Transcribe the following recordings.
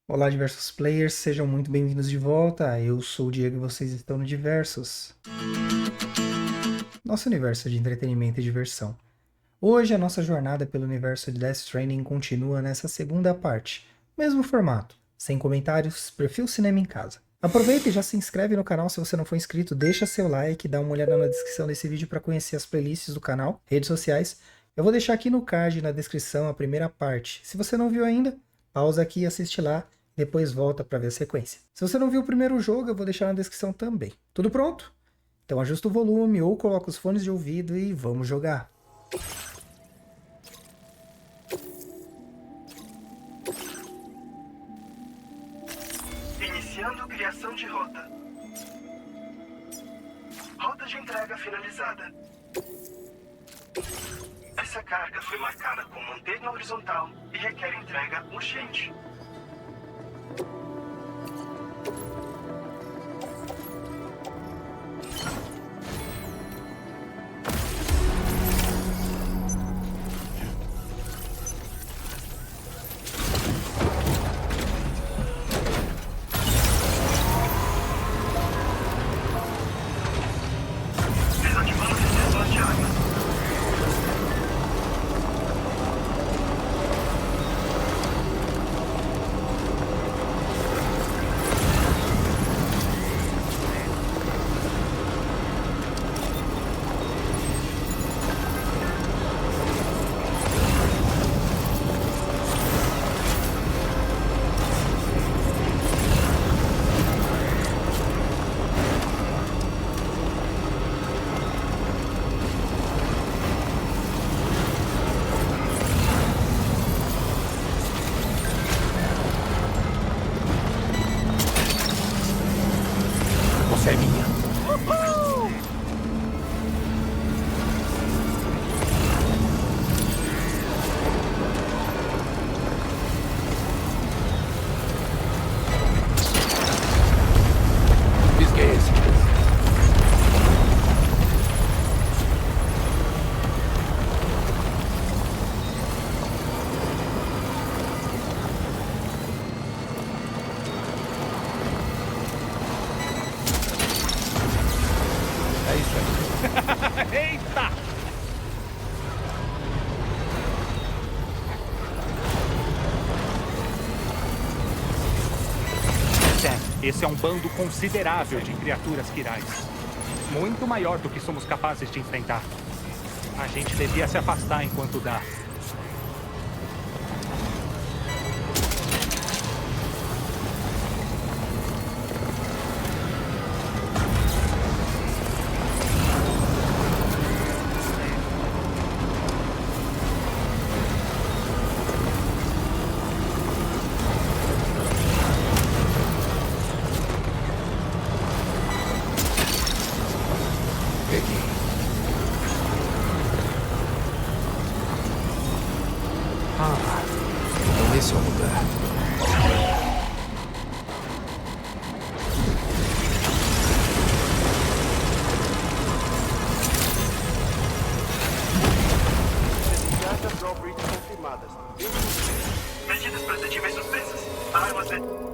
Olá, diversos players, sejam muito bem-vindos de volta. Eu sou o Diego e vocês estão no Diversos, nosso universo de entretenimento e diversão. Hoje a nossa jornada pelo universo de Death Stranding continua nessa segunda parte, mesmo formato, sem comentários, perfil cinema em casa. Aproveita e já se inscreve no canal se você não for inscrito, deixa seu like, dá uma olhada na descrição desse vídeo para conhecer as playlists do canal, redes sociais. Eu vou deixar aqui no card na descrição a primeira parte. Se você não viu ainda, pausa aqui e assiste lá, depois volta para ver a sequência. Se você não viu o primeiro jogo, eu vou deixar na descrição também. Tudo pronto? Então ajusta o volume ou coloca os fones de ouvido e vamos jogar. Iniciando criação de rota. Rota de entrega finalizada. Essa carga foi marcada com manter na horizontal e requer entrega urgente. Desativando sistemas de arma. Você é minha. Esquece. É isso aí. Eita! Esse é um bando considerável de criaturas quirais. Muito maior do que somos capazes de enfrentar. A gente devia se afastar enquanto dá. Peguei. Então esse é o lugar. Certificadas Drawbridge confirmadas. Medidas preventivas suspensas. Armas de...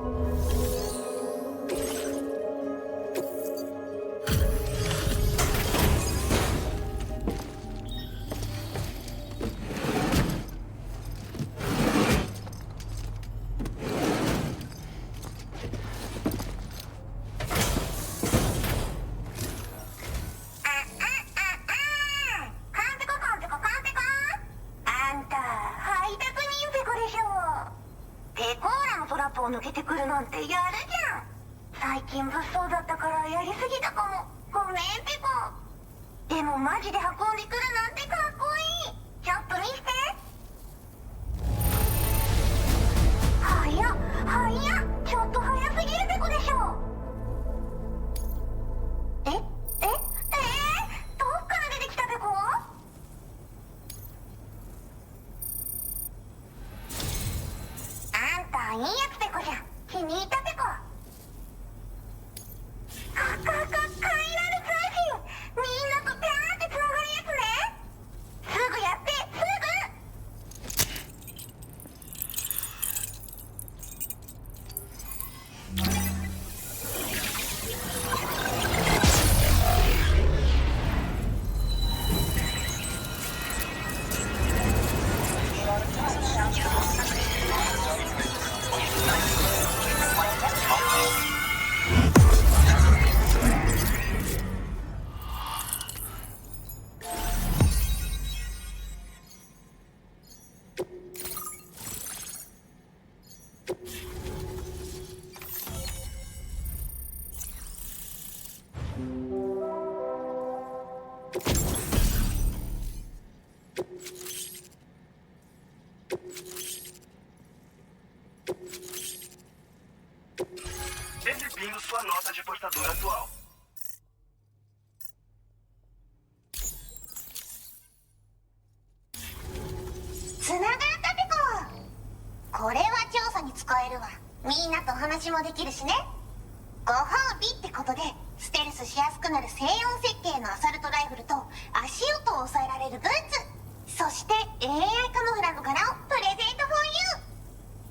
exibindo sua nota de portador atual. つながったペコ。これは調査に使えるわ。みんなと話もできるしね。ご褒美ってことでステルスしやすくなる静音設計のアサルトライフルと足音を抑えられるブーツ、そして AI カモフラの柄をプレゼントフォーユー。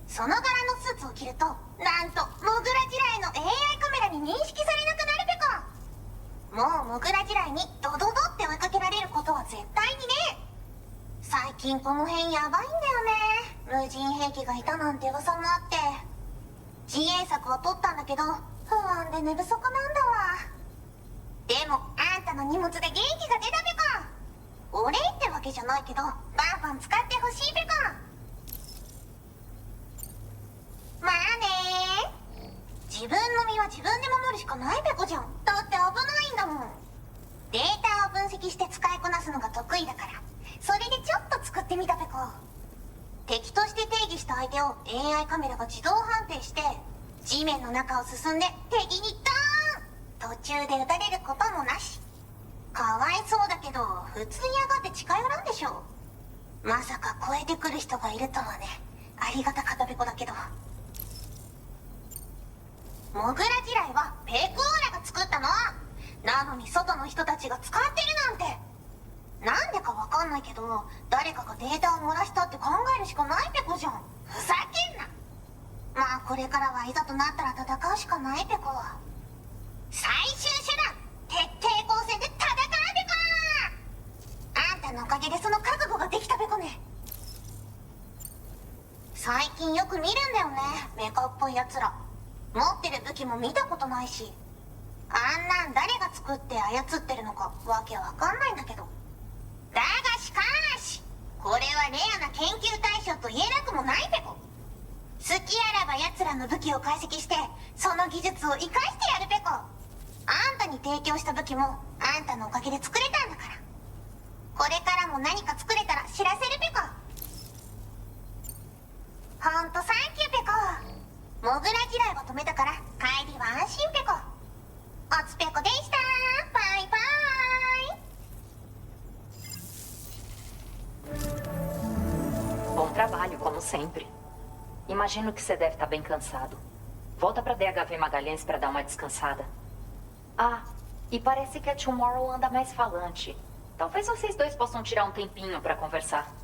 その柄のスーツを着るとなんとモグラ地雷の AI カメラに認識されなくなるペコ。もうモグラ地雷にドドドって追いかけられることは絶対にね。最近この辺ヤバいんだよね。無人兵器がいたなんて噂もあって自衛策は取ったんだけど不安で寝不足なんだわ。でもあんたの荷物で元気が出たペコ。お礼ってわけじゃないけどバンバン使ってほしいペコ。まあね。自分の身は自分で守るしかないペコじゃん。だって危ないんだもん。データを分析して使いこなすのが得意だからそれでちょっと作ってみたペコ。敵として定義した相手を AI カメラが自動判定して地面の中を進んで敵にドーン。途中で撃たれることもなし。かわいそうだけど普通に上がって近寄らんでしょ。まさか超えてくる人がいるとはね。ありがたかったペコだけど。モグラ地雷はペコーラが作ったの。なのに外の人たちが使ってるなんて。なんでかわかんないけど誰かがデータを漏らしたって考えるしかないペコじゃん。ふざけんな。まあこれからはいざとなったら戦うしかないペコ。最終手段徹底抗戦で戦うペコ。あんたのおかげでその覚悟ができたペコね。最近よく見るんだよねメカっぽいやつら。持ってる武器も見たことないしあんなん誰が作って操ってるのかわけわかんないんだけど。だがしかしこれはレアな研究対象と言えなくもないペコ。好きあらば奴らの武器を解析してその技術を生かしてやるペコ。あんたに提供した武器もあんたのおかげで作れたんだから。これからも何か作れたら知らせるペコ。ほんとサンキューペコ。モグラ地雷を止めたから帰りは安心ペコ。おつペコでした。バイバイ。Bom trabalho, como sempre. Imagino que você deve estar bem cansado. Volta pra DHV Magalhães pra dar uma descansada. Ah, e parece que a Tomorrow anda mais falante. Talvez vocês dois possam tirar um tempinho pra conversar.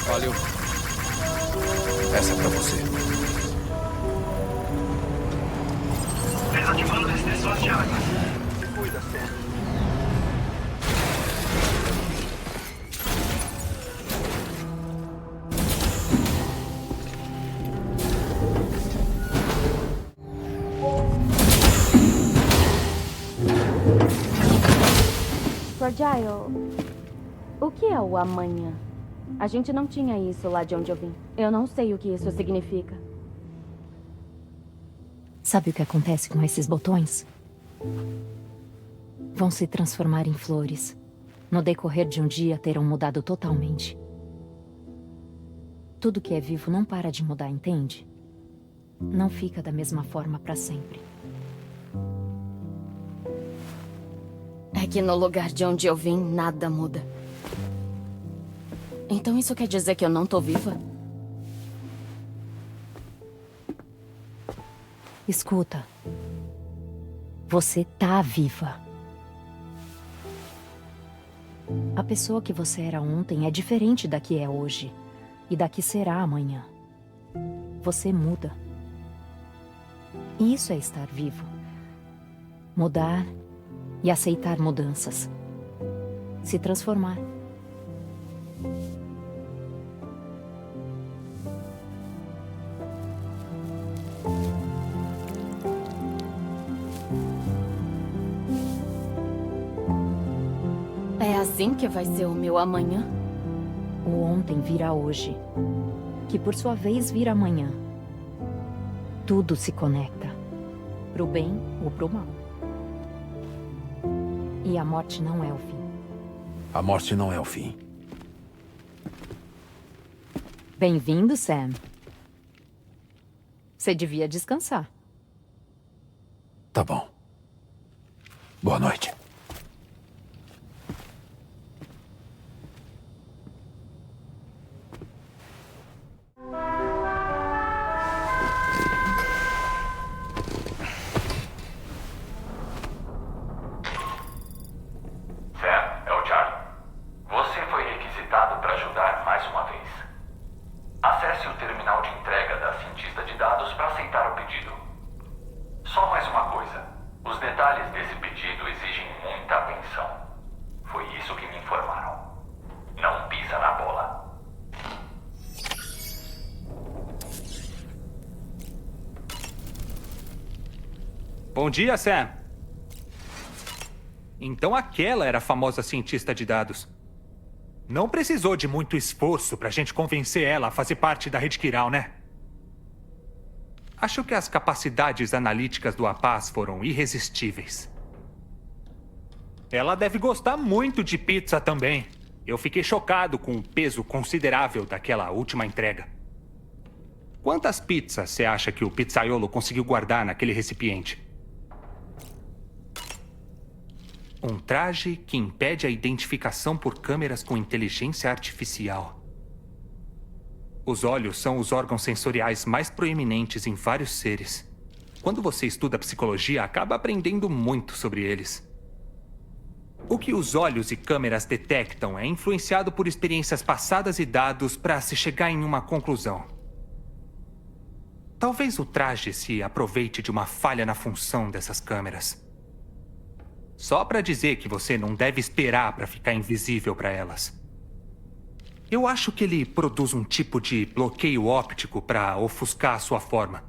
Valeu. Essa é pra você. Desativando restrições de armas. Se cuida, Sam. Fragile, o que é o amanhã? A gente não tinha isso lá de onde eu vim. Eu não sei o que isso significa. Sabe o que acontece com esses botões? Vão se transformar em flores. No decorrer de um dia terão mudado totalmente. Tudo que é vivo não para de mudar, entende? Não fica da mesma forma para sempre. É que no lugar de onde eu vim, nada muda. Então isso quer dizer que eu não tô viva? Escuta. Você tá viva. A pessoa que você era ontem é diferente da que é hoje. E da que será amanhã. Você muda. Isso é estar vivo. Mudar e aceitar mudanças. Se transformar. É assim que vai ser o meu amanhã? o ontem vira hoje, que por sua vez vira amanhã. Tudo se conecta, pro bem ou pro mal. E a morte não é o fim. A morte não é o fim. Bem-vindo, Sam. Você devia descansar. Tá bom. Boa noite. Sam, é o Charlie. Você foi requisitado para ajudar mais uma vez. Acesse o terminal de entrega da cientista de dados para aceitar o pedido. Só mais uma coisa. Os detalhes desse pedido exigem muita atenção. Foi isso que me informaram. Não pisa na bola. Bom dia, Sam. Então aquela era a famosa cientista de dados. Não precisou de muito esforço pra gente convencer ela a fazer parte da Rede Kiral, né? Acho que as capacidades analíticas do Apaz foram irresistíveis. Ela deve gostar muito de pizza também. Eu fiquei chocado com o peso considerável daquela última entrega. Quantas pizzas você acha que o pizzaiolo conseguiu guardar naquele recipiente? Um traje que impede a identificação por câmeras com inteligência artificial. Os olhos são os órgãos sensoriais mais proeminentes em vários seres. Quando você estuda psicologia, acaba aprendendo muito sobre eles. O que os olhos e câmeras detectam é influenciado por experiências passadas e dados para se chegar em uma conclusão. Talvez o traje se aproveite de uma falha na função dessas câmeras. Só para dizer que você não deve esperar para ficar invisível para elas. Eu acho que ele produz um tipo de bloqueio óptico para ofuscar a sua forma.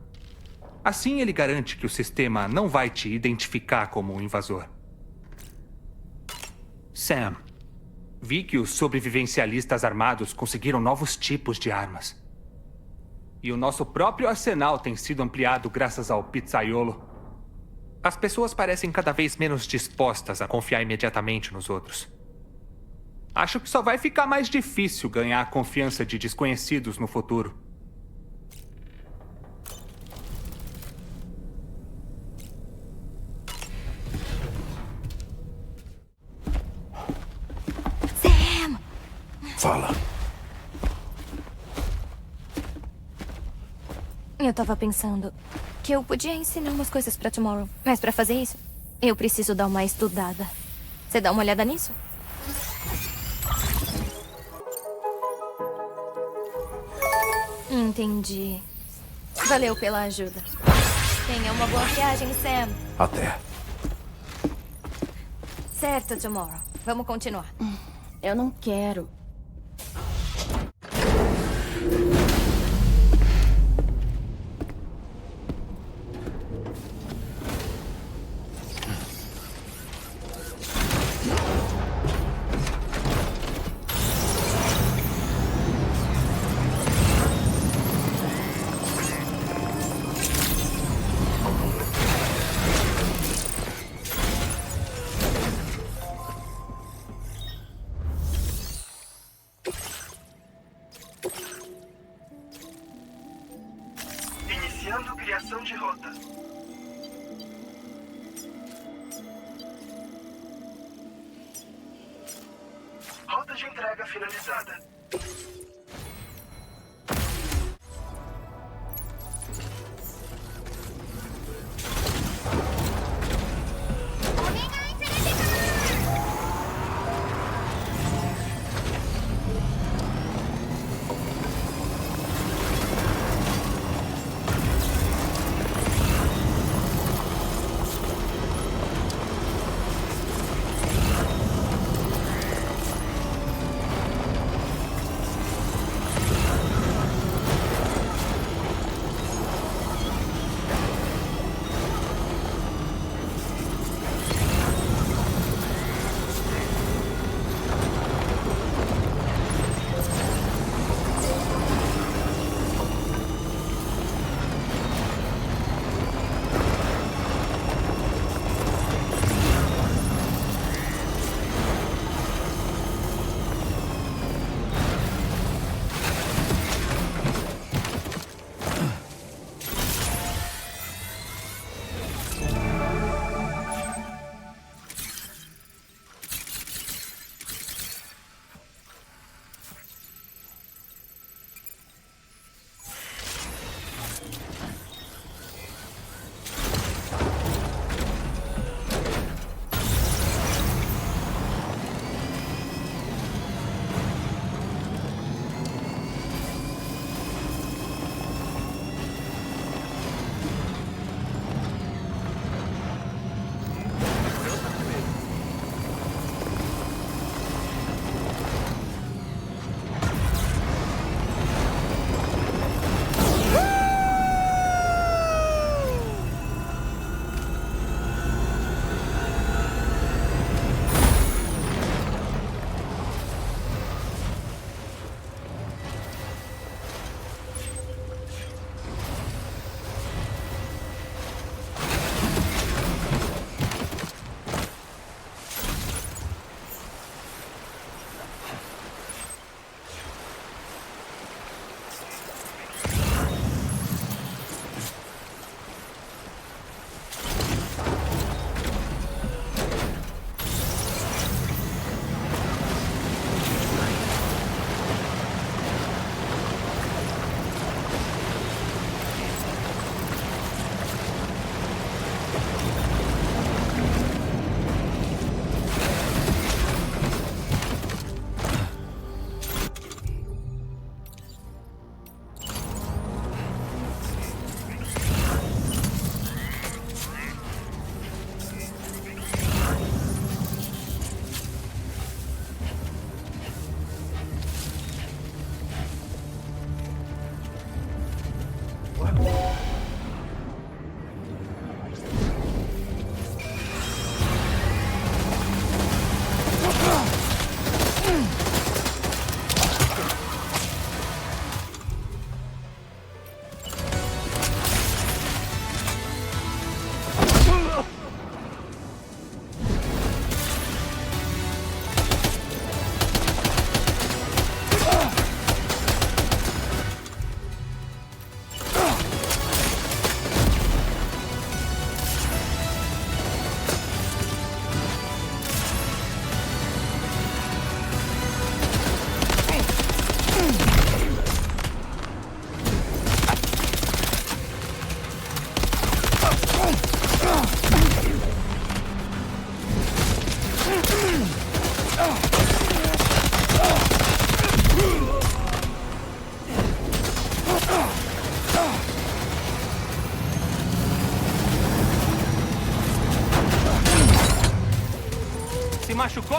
Assim ele garante que o sistema não vai te identificar como um invasor. Sam, vi que os sobrevivencialistas armados conseguiram novos tipos de armas. E o nosso próprio arsenal tem sido ampliado graças ao pizzaiolo. As pessoas parecem cada vez menos dispostas a confiar imediatamente nos outros. Acho que só vai ficar mais difícil ganhar a confiança de desconhecidos no futuro. Sam! Fala. Eu tava pensando que eu podia ensinar umas coisas pra Tomorrow. Mas pra fazer isso, eu preciso dar uma estudada. Você dá uma olhada nisso? Entendi. Valeu pela ajuda. Tenha uma boa viagem, Sam. Até. Certo, Tomorrow. Vamos continuar. Eu não quero. Iniciando criação de rota. Rota de entrega finalizada.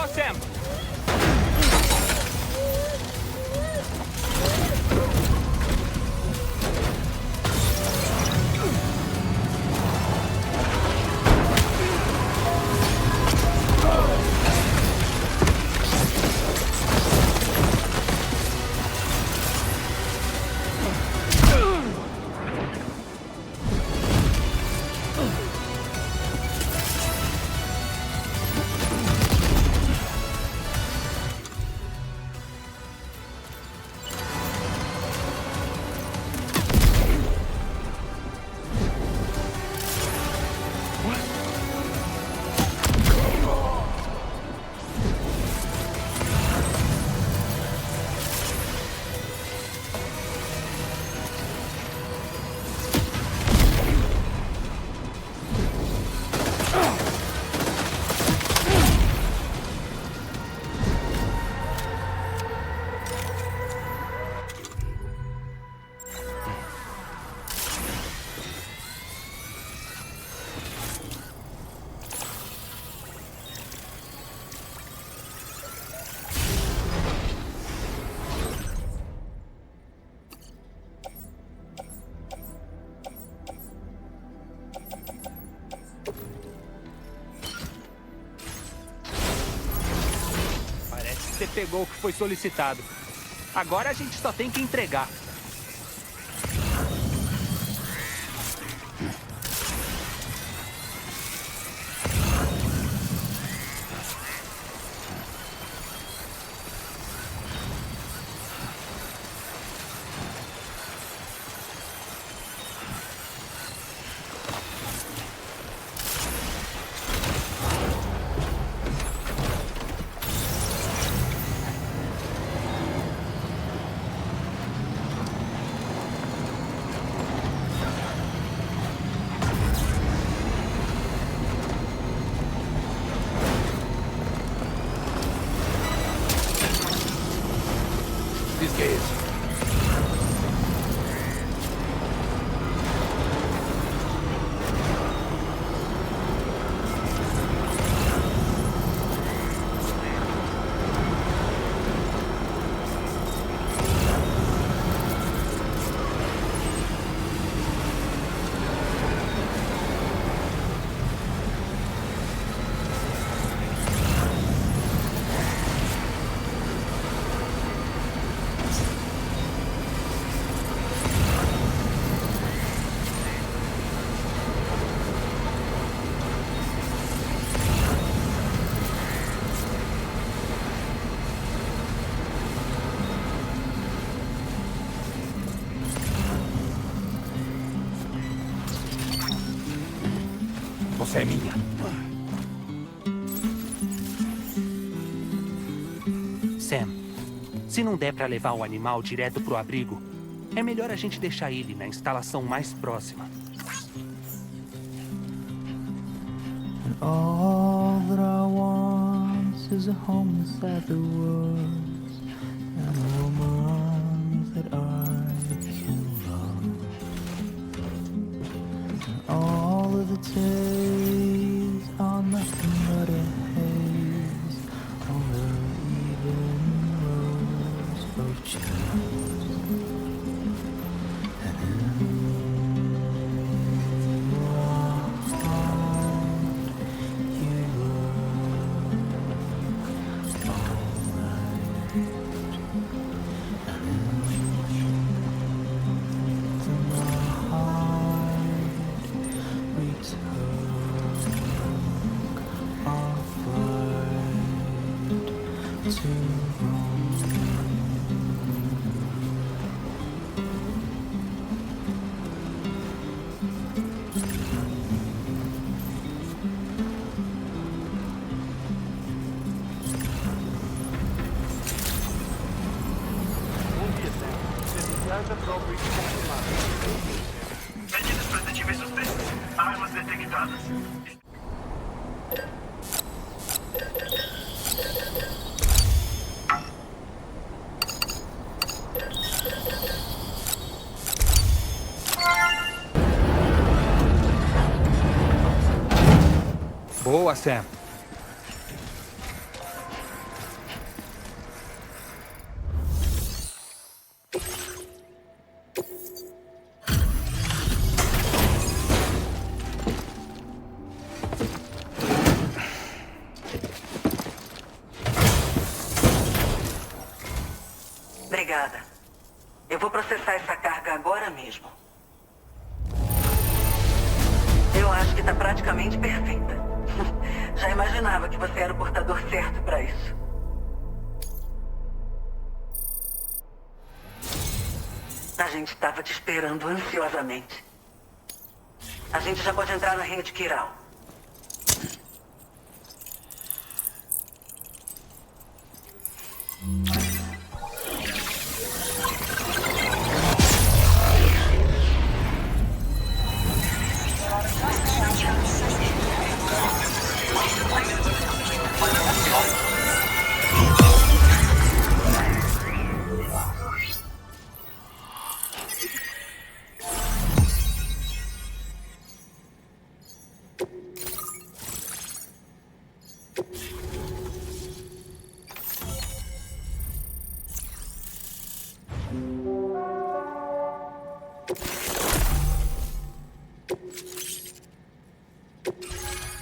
Boa, Sam! Você pegou o que foi solicitado. Agora a gente só tem que entregar. Que é isso? Você é minha. Sam, se não der pra levar o animal direto pro abrigo, é melhor a gente deixar ele na instalação mais próxima. All that I want is a home inside the woods and a woman that I can love. And all of the days are nothing but a haze on the even rows of chance. Medidas protetivas suspensas. Armas detectadas. Boa, Sam. Obrigada. Eu vou processar essa carga agora mesmo. Eu acho que tá praticamente perfeita. Já imaginava que você era o portador certo pra isso. A gente estava te esperando ansiosamente. A gente já pode entrar na rede Kiral.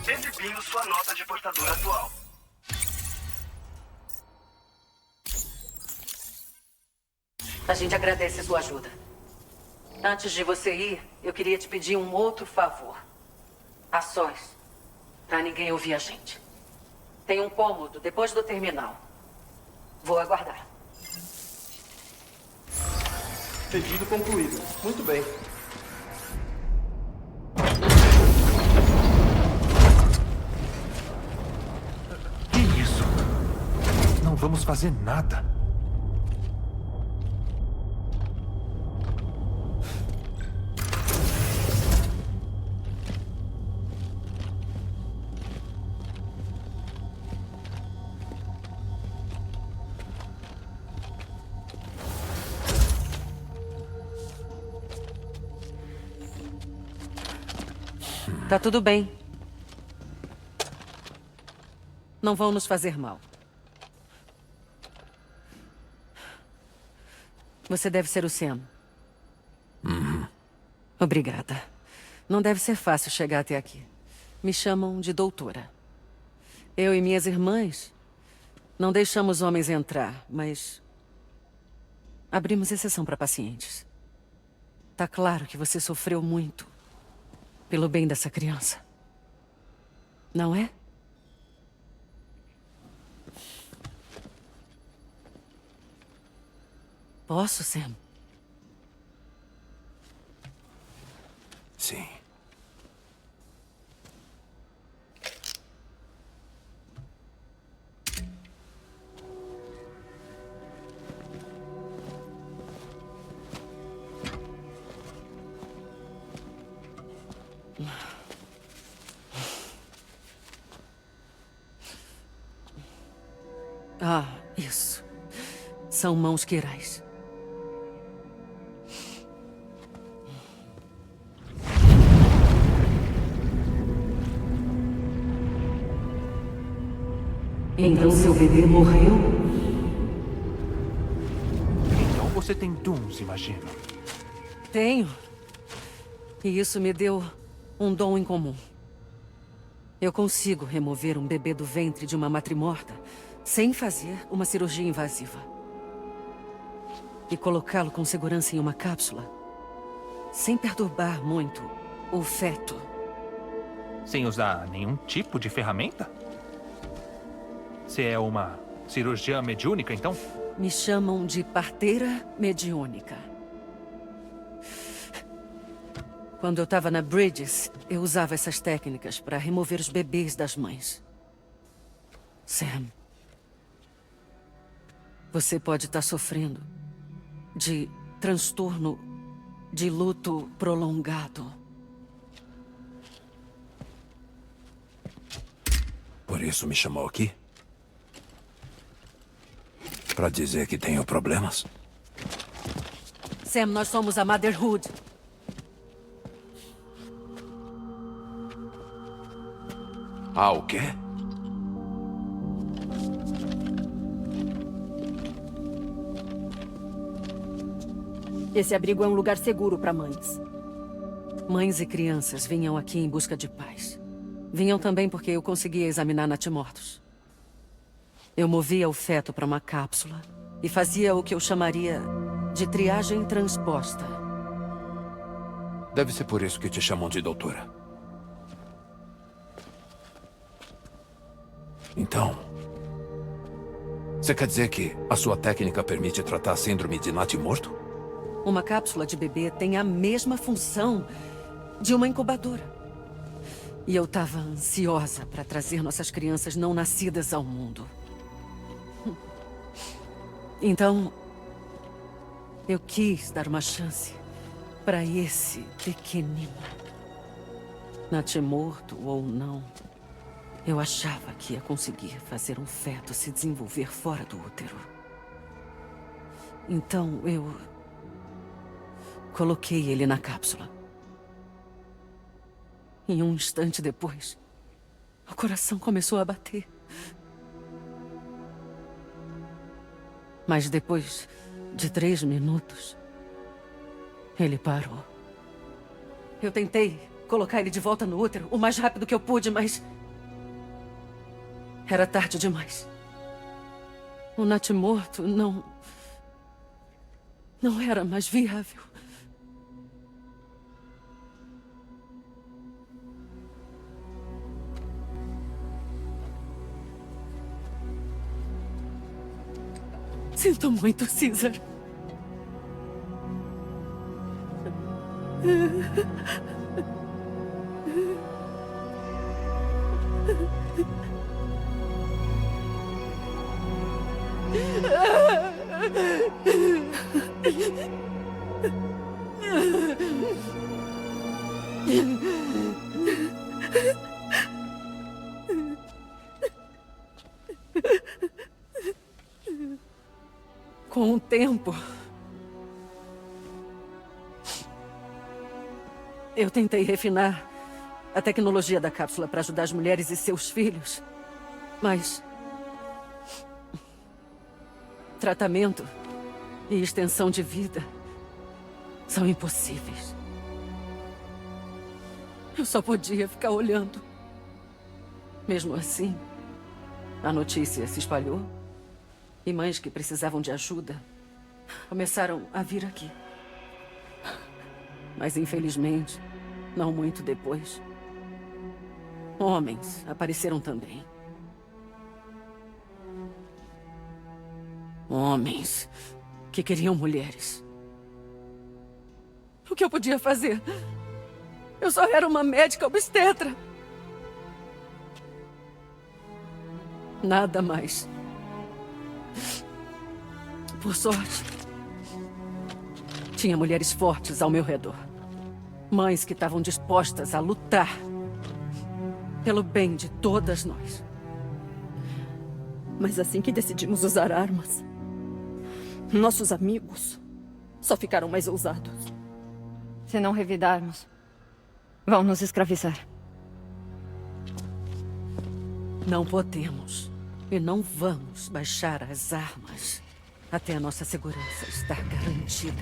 Exibindo sua nota de portador atual. A gente agradece sua ajuda. Antes de você ir, eu queria te pedir um outro favor. A sós, pra ninguém ouvir a gente. Tem um cômodo depois do terminal. Vou aguardar. Pedido concluído. Muito bem. Que isso? Não vamos fazer nada. Tá tudo bem. Não vão nos fazer mal. Você deve ser o Sam. Obrigada. Não deve ser fácil chegar até aqui. Me chamam de doutora. Eu e minhas irmãs não deixamos homens entrar, mas abrimos exceção para pacientes. Tá claro que você sofreu muito pelo bem dessa criança. Não é? Posso, Sam? Sim. Ah, isso. São mãos quirais. Então seu bebê morreu? Então você tem Dooms, imagino. Tenho. E isso me deu um dom incomum. Eu consigo remover um bebê do ventre de uma matrimorta sem fazer uma cirurgia invasiva. E colocá-lo com segurança em uma cápsula, sem perturbar muito o feto. Sem usar nenhum tipo de ferramenta? Você é uma cirurgiã mediúnica, então? Me chamam de parteira mediúnica. Quando eu estava na Bridges, eu usava essas técnicas para remover os bebês das mães. Sam, você pode estar sofrendo de transtorno de luto prolongado. Por isso me chamou aqui? Pra dizer que tenho problemas? Sam, nós somos a Motherhood. Ah, o quê? Esse abrigo é um lugar seguro para mães. Mães e crianças vinham aqui em busca de paz. Vinham também porque eu conseguia examinar natimortos. Eu movia o feto para uma cápsula E fazia o que eu chamaria de triagem transposta. Deve ser por isso que te chamam de doutora. Então, você quer dizer que a sua técnica permite tratar a síndrome de natimorto? Uma cápsula de bebê tem a mesma função de uma incubadora. E eu estava ansiosa para trazer nossas crianças não nascidas ao mundo. Então, eu quis dar uma chance para esse pequenino. Natimorto ou não, eu achava que ia conseguir fazer um feto se desenvolver fora do útero. Então, eu coloquei ele na cápsula. E um instante depois, o coração começou a bater. Mas depois de 3 minutos, ele parou. Eu tentei colocar ele de volta no útero o mais rápido que eu pude, mas era tarde demais. O natimorto não era mais viável. Sinto muito, Caesar. Com o tempo, eu tentei refinar a tecnologia da cápsula para ajudar as mulheres e seus filhos, mas tratamento e extensão de vida são impossíveis. Eu só podia ficar olhando. Mesmo assim, a notícia se espalhou. E mães que precisavam de ajuda começaram a vir aqui. Mas, infelizmente, não muito depois, homens apareceram também. Homens que queriam mulheres. O que eu podia fazer? Eu só era uma médica obstetra. Nada mais. Por sorte, tinha mulheres fortes ao meu redor. Mães que estavam dispostas a lutar pelo bem de todas nós. Mas assim que decidimos usar armas, nossos amigos só ficaram mais ousados. Se não revidarmos, vão nos escravizar. Não podemos e não vamos baixar as armas até a nossa segurança estar garantida.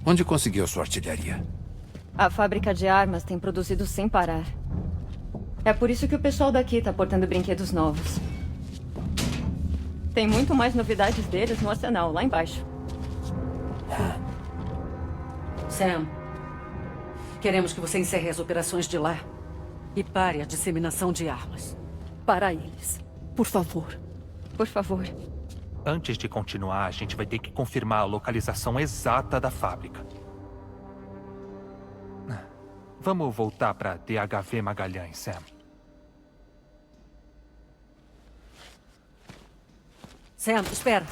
Onde conseguiu sua artilharia? A fábrica de armas tem produzido sem parar. É por isso que o pessoal daqui tá portando brinquedos novos. Tem muito mais novidades deles no arsenal, lá embaixo. Sam, queremos que você encerre as operações de lá e pare a disseminação de armas. Para eles, por favor. Por favor. Antes de continuar, a gente vai ter que confirmar a localização exata da fábrica. Vamos voltar para DHV Magalhães, Sam. Sam, espera.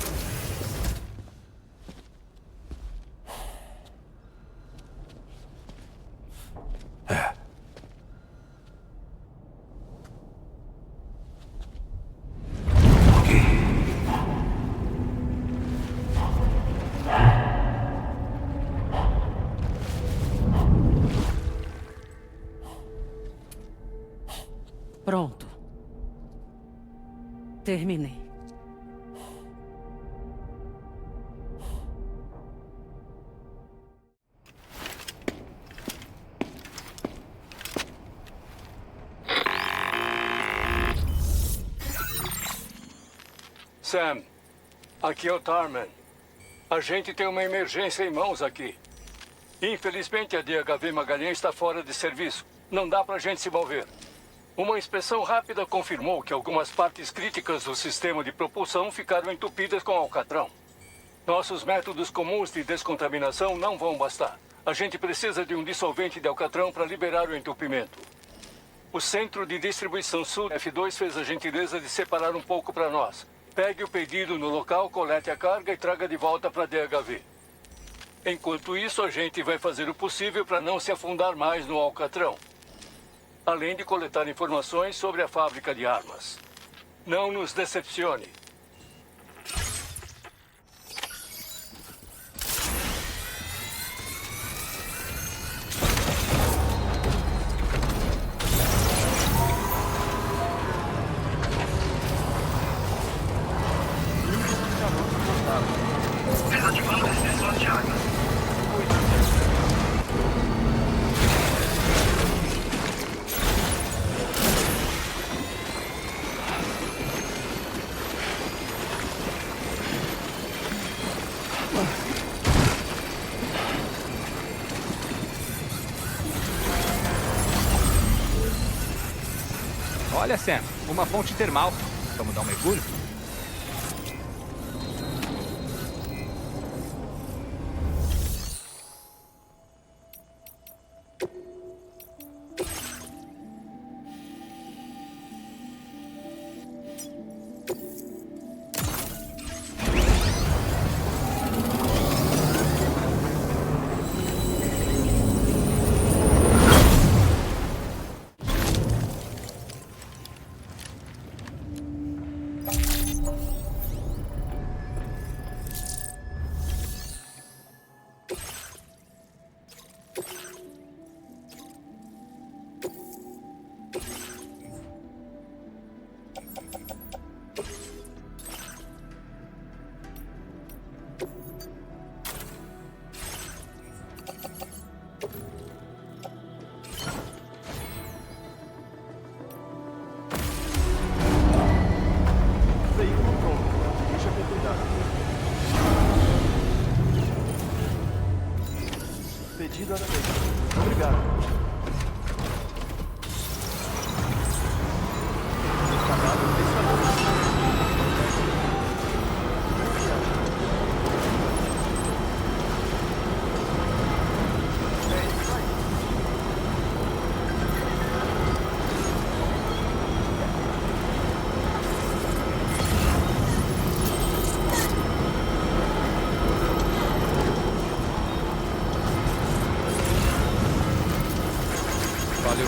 Pronto. Terminei. Sam, aqui é o Tarman. A gente tem uma emergência em mãos aqui. Infelizmente, a DHV Magalhães está fora de serviço. Não dá pra gente se mover. Uma inspeção rápida confirmou que algumas partes críticas do sistema de propulsão ficaram entupidas com alcatrão. Nossos métodos comuns de descontaminação não vão bastar. A gente precisa de um dissolvente de alcatrão para liberar o entupimento. O Centro de Distribuição Sul F2 fez a gentileza de separar um pouco para nós. Pegue o pedido no local, colete a carga e traga de volta para a DHV. Enquanto isso, a gente vai fazer o possível para não se afundar mais no alcatrão. Além de coletar informações sobre a fábrica de armas. Não nos decepcione. Desativando restrições de armas. Olha, Sam, uma fonte termal. Vamos dar um mergulho? Veículo pronto. Deixa com cuidado. Pedido aceito. Obrigado. Valeu.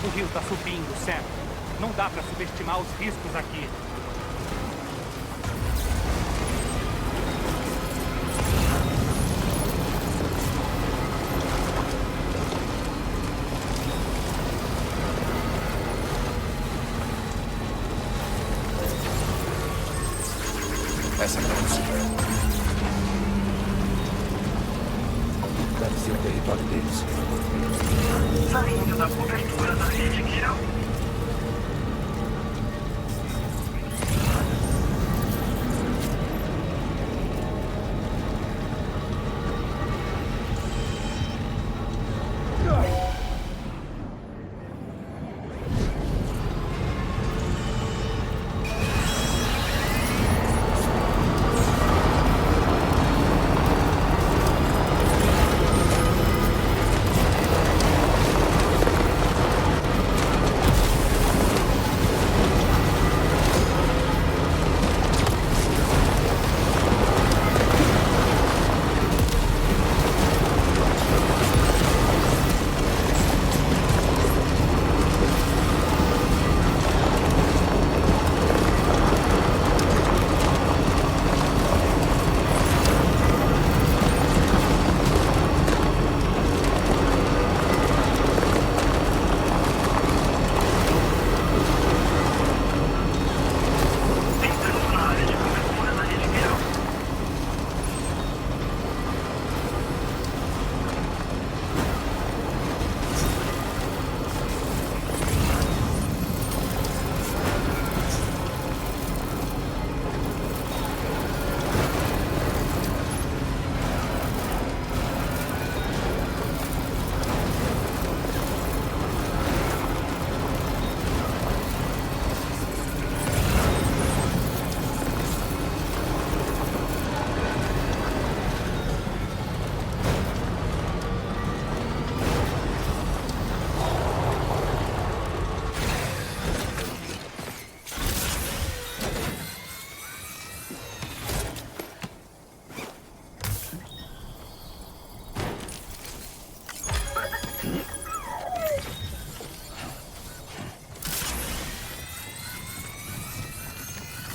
O rio tá subindo, Sam. Não dá pra subestimar os riscos aqui. Essa é pra você. Deve ser o território deles. Saindo da cobertura da rede Kill.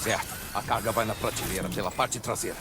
Certo. A carga vai na prateleira pela parte traseira.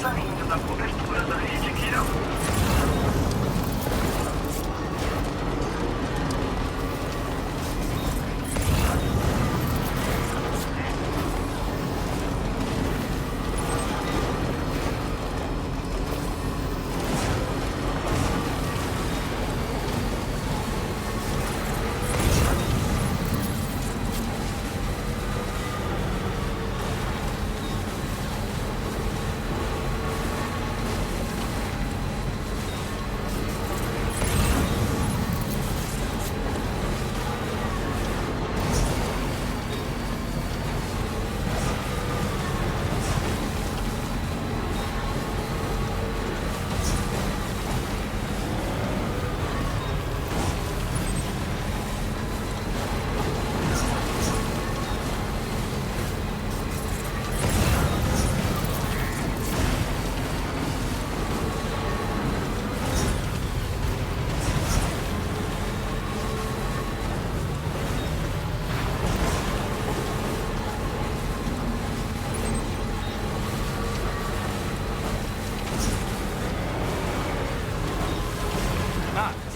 Saindo da cobertura da rede Kiel.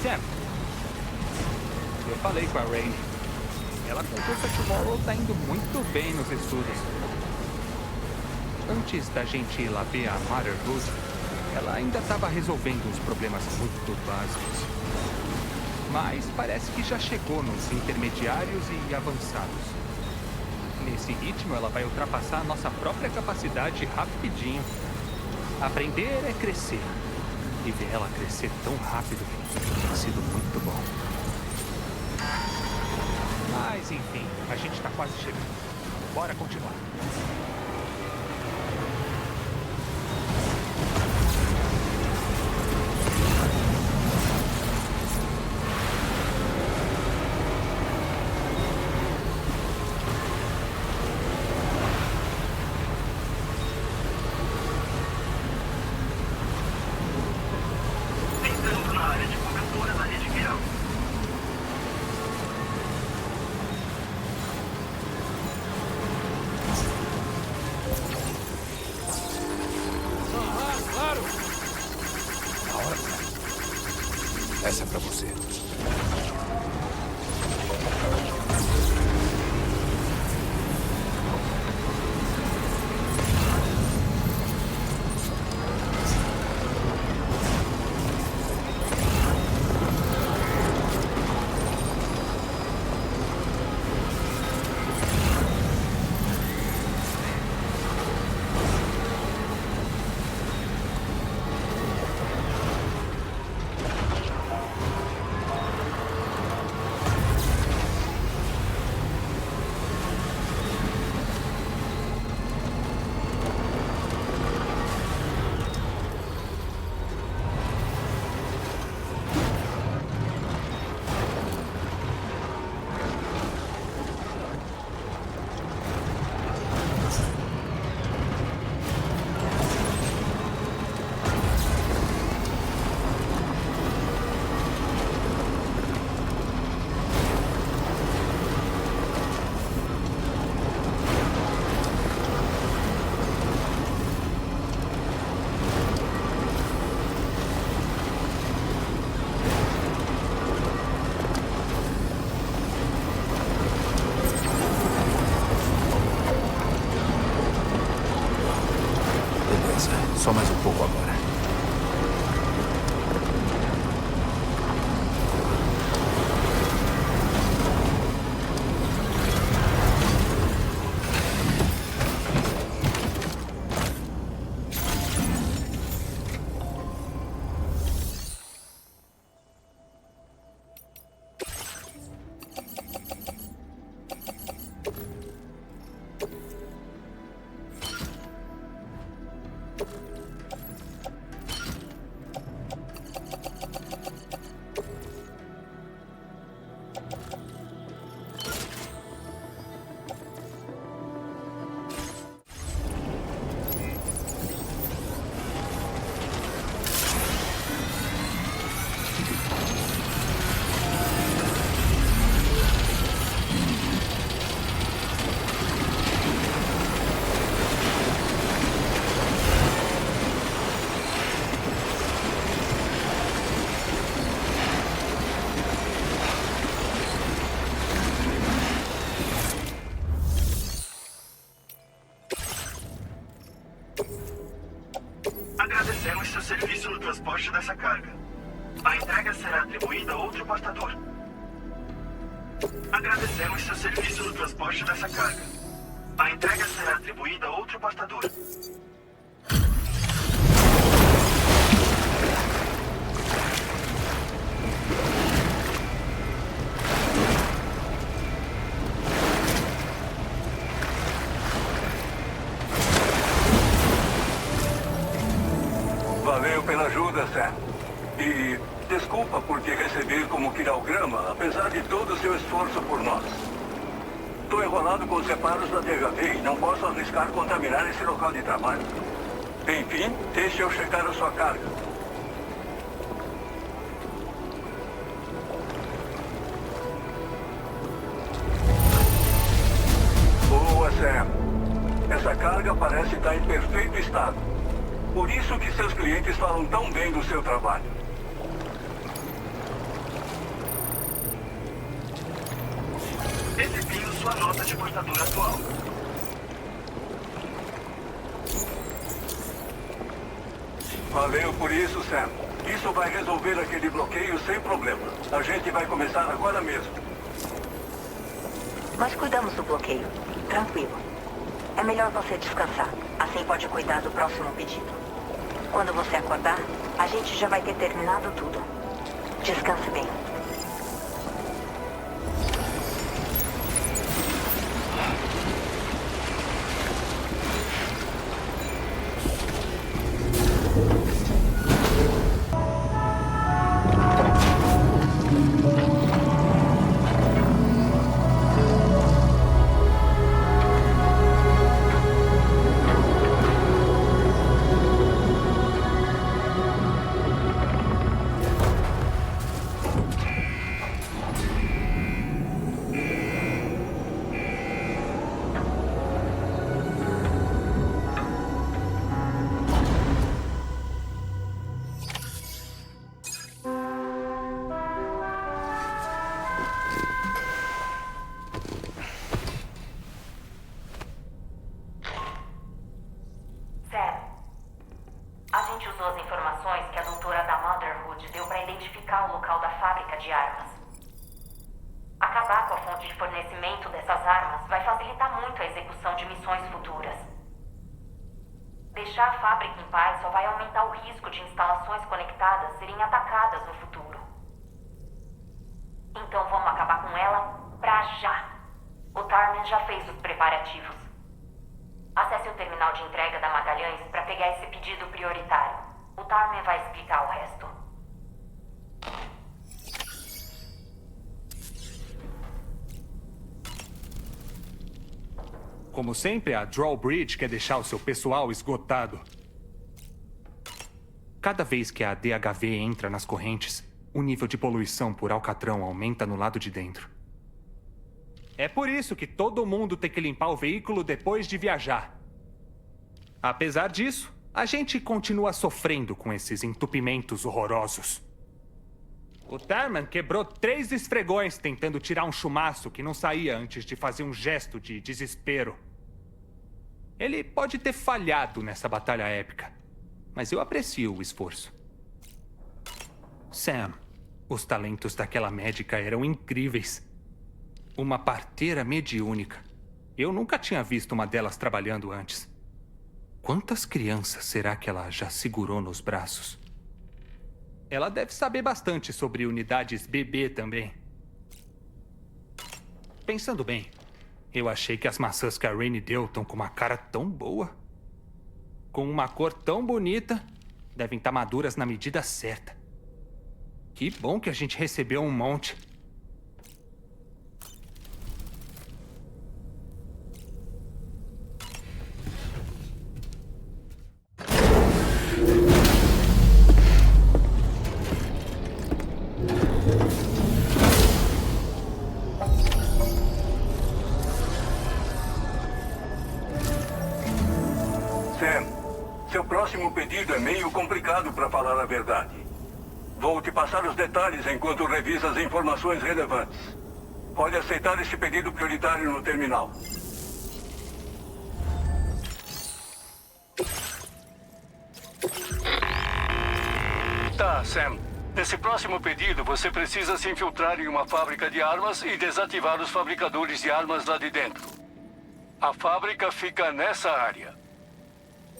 Sam, eu falei com a Rain. Ela contou que a Tomorrow tá indo muito bem nos estudos. Antes da gente ir lá ver a Motherhood, ela ainda estava resolvendo uns problemas muito básicos. Mas parece que já chegou nos intermediários e avançados. Nesse ritmo, ela vai ultrapassar a nossa própria capacidade rapidinho. Aprender é crescer. E ver ela crescer tão rápido tem sido muito bom. Mas, enfim, a gente tá quase chegando. Bora continuar. Entrando na área de cobertura da rede Kiel. Claro! Na hora. Essa é pra você. Agradecemos seu serviço no transporte dessa carga. A entrega será atribuída a outro portador. Agradecemos seu serviço no transporte dessa carga. A entrega será atribuída a outro portador. Valeu pela ajuda, Sam. E desculpa por te receber como quirograma, apesar de todo o seu esforço por nós. Estou enrolado com os reparos da DHV e não posso arriscar contaminar esse local de trabalho. Enfim, deixe eu checar a sua carga. Boa, Sam. Essa carga parece estar em perfeito estado. Por isso que seus clientes falam tão bem do seu trabalho. Exibindo sua nota de portador atual. Valeu por isso, Sam. Isso vai resolver aquele bloqueio sem problema. A gente vai começar agora mesmo. Nós cuidamos do bloqueio. Tranquilo. É melhor você descansar. Assim pode cuidar do próximo pedido. Quando você acordar, a gente já vai ter terminado tudo. Descanse bem. de armas. Acabar com a fonte de fornecimento dessas armas vai facilitar muito a execução de missões futuras. Deixar a fábrica em paz só vai aumentar o risco de instalações conectadas serem atacadas no futuro. Então vamos acabar com ela pra já. O Tarman já fez os preparativos. Acesse o terminal de entrega da Magalhães para pegar esse pedido prioritário. O Tarman vai explicar o resto. Como sempre, a Drawbridge quer deixar o seu pessoal esgotado. Cada vez que a DHV entra nas correntes, o nível de poluição por alcatrão aumenta no lado de dentro. É por isso que todo mundo tem que limpar o veículo depois de viajar. Apesar disso, a gente continua sofrendo com esses entupimentos horrorosos. O Tarman quebrou 3 esfregões tentando tirar um chumaço que não saía antes de fazer um gesto de desespero. Ele pode ter falhado nessa batalha épica, mas eu aprecio o esforço. Sam, os talentos daquela médica eram incríveis. Uma parteira mediúnica. Eu nunca tinha visto uma delas trabalhando antes. Quantas crianças será que ela já segurou nos braços? Ela deve saber bastante sobre unidades bebê também. Pensando bem, eu achei que as maçãs que a Rainey deu estão com uma cara tão boa. Com uma cor tão bonita, devem estar maduras na medida certa. Que bom que a gente recebeu um monte. Seu próximo pedido é meio complicado, para falar a verdade. Vou te passar os detalhes enquanto revisa as informações relevantes. Pode aceitar este pedido prioritário no terminal. Tá, Sam. Nesse próximo pedido, você precisa se infiltrar em uma fábrica de armas e desativar os fabricadores de armas lá de dentro. A fábrica fica nessa área.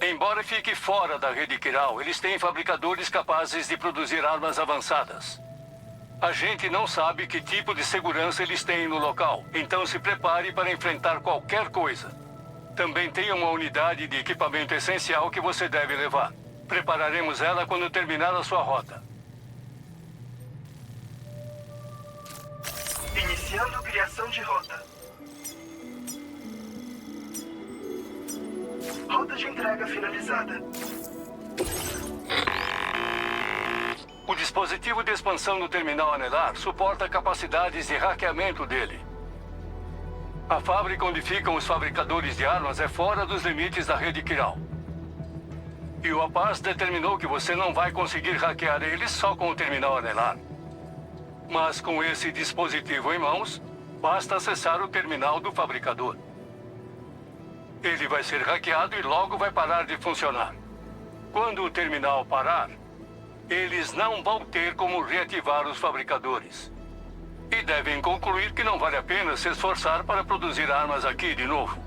Embora fique fora da rede Kiral, eles têm fabricadores capazes de produzir armas avançadas. A gente não sabe que tipo de segurança eles têm no local, então se prepare para enfrentar qualquer coisa. Também tem uma unidade de equipamento essencial que você deve levar. Prepararemos ela quando terminar a sua rota. Iniciando criação de rota. Rota de entrega finalizada. O dispositivo de expansão do terminal anelar suporta capacidades de hackeamento dele. A fábrica onde ficam os fabricadores de armas é fora dos limites da rede Kiral. E o APAS determinou que você não vai conseguir hackear eles só com o terminal anelar. Mas com esse dispositivo em mãos, basta acessar o terminal do fabricador. Ele vai ser hackeado e logo vai parar de funcionar. Quando o terminal parar, eles não vão ter como reativar os fabricadores. E devem concluir que não vale a pena se esforçar para produzir armas aqui de novo.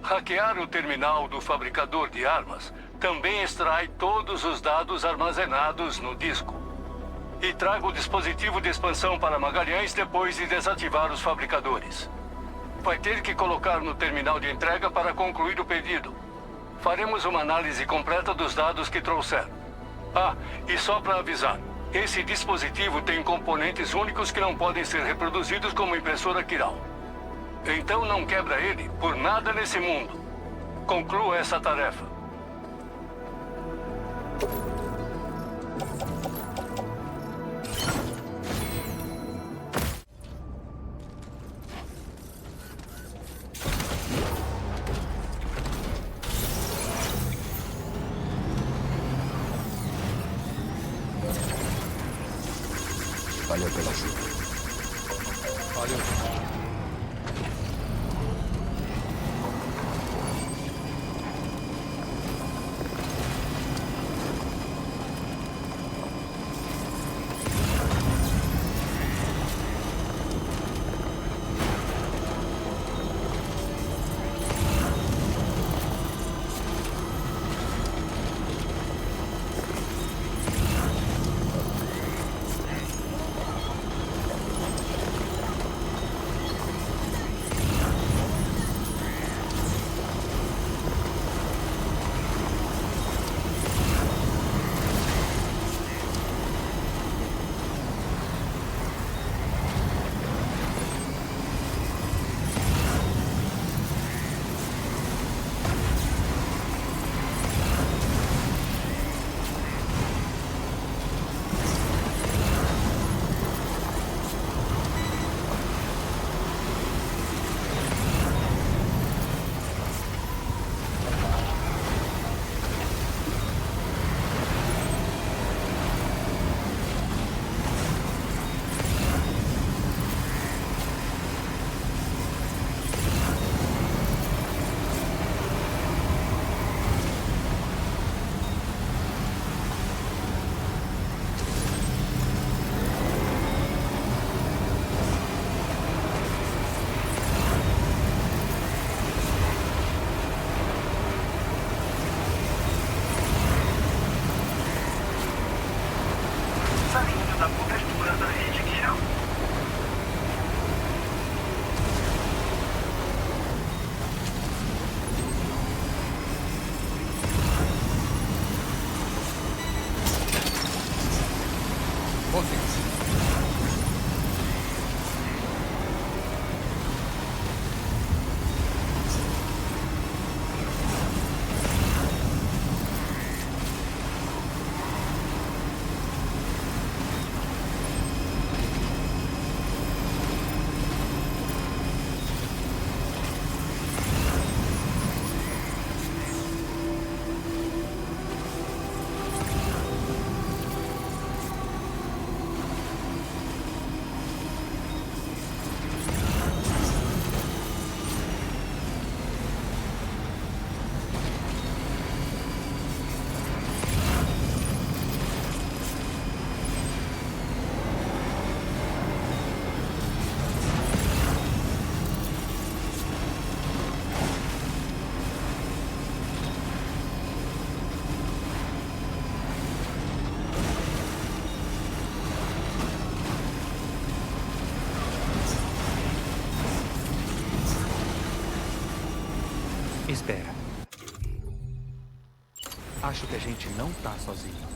Hackear o terminal do fabricador de armas também extrai todos os dados armazenados no disco. E traga o dispositivo de expansão para Magalhães depois de desativar os fabricadores. Vai ter que colocar no terminal de entrega para concluir o pedido. Faremos uma análise completa dos dados que trouxer. Ah, e só para avisar, esse dispositivo tem componentes únicos que não podem ser reproduzidos como impressora Kiral. Então não quebra ele por nada nesse mundo. Conclua essa tarefa. Valeu pela ajuda. Valeu. Saindo da cobertura da rede Kiral. espera. Acho que a gente não tá sozinho.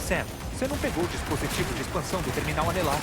Sam, você não pegou o dispositivo de expansão do terminal anelar.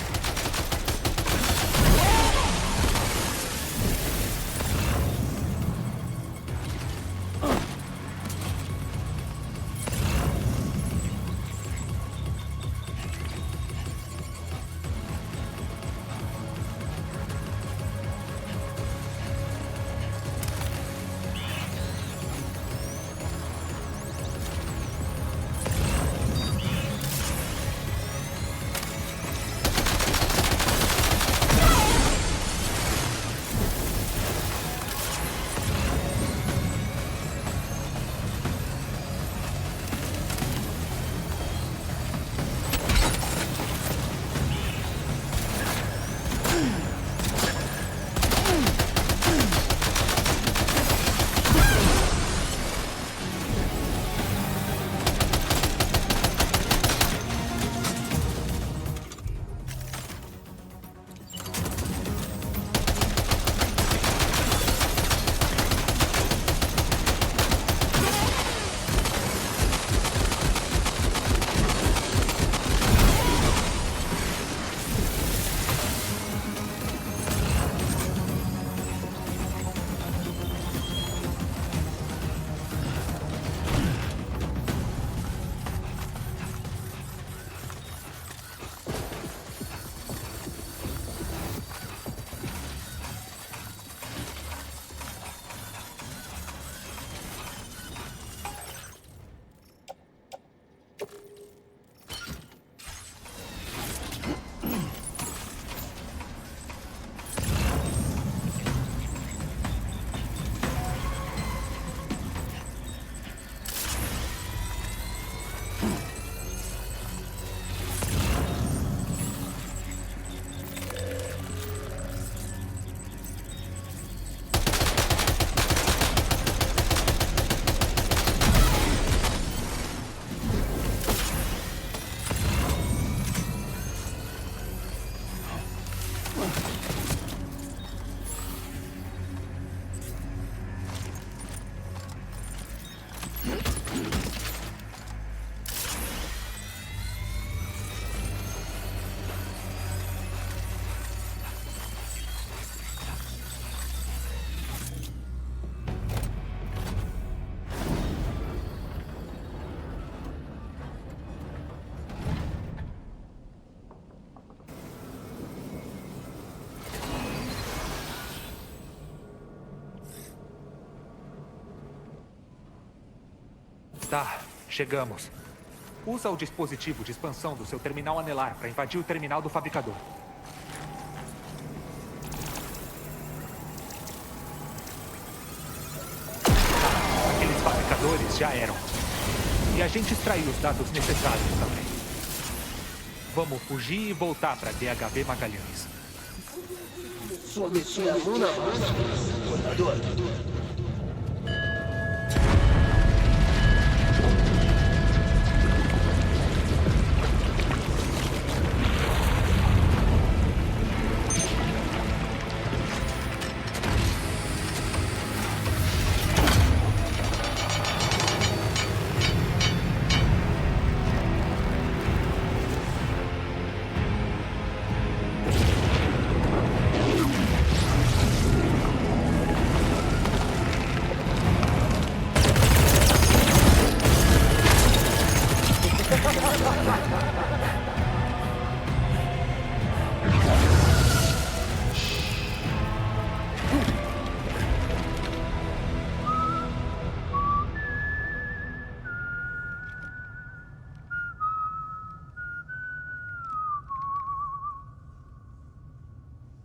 Tá, chegamos. Usa o dispositivo de expansão do seu terminal anelar para invadir o terminal do fabricador. Aqueles fabricadores já eram. E a gente extraiu os dados necessários também. Vamos fugir e voltar para DHV Magalhães. Sua missão é mão na massa, portador.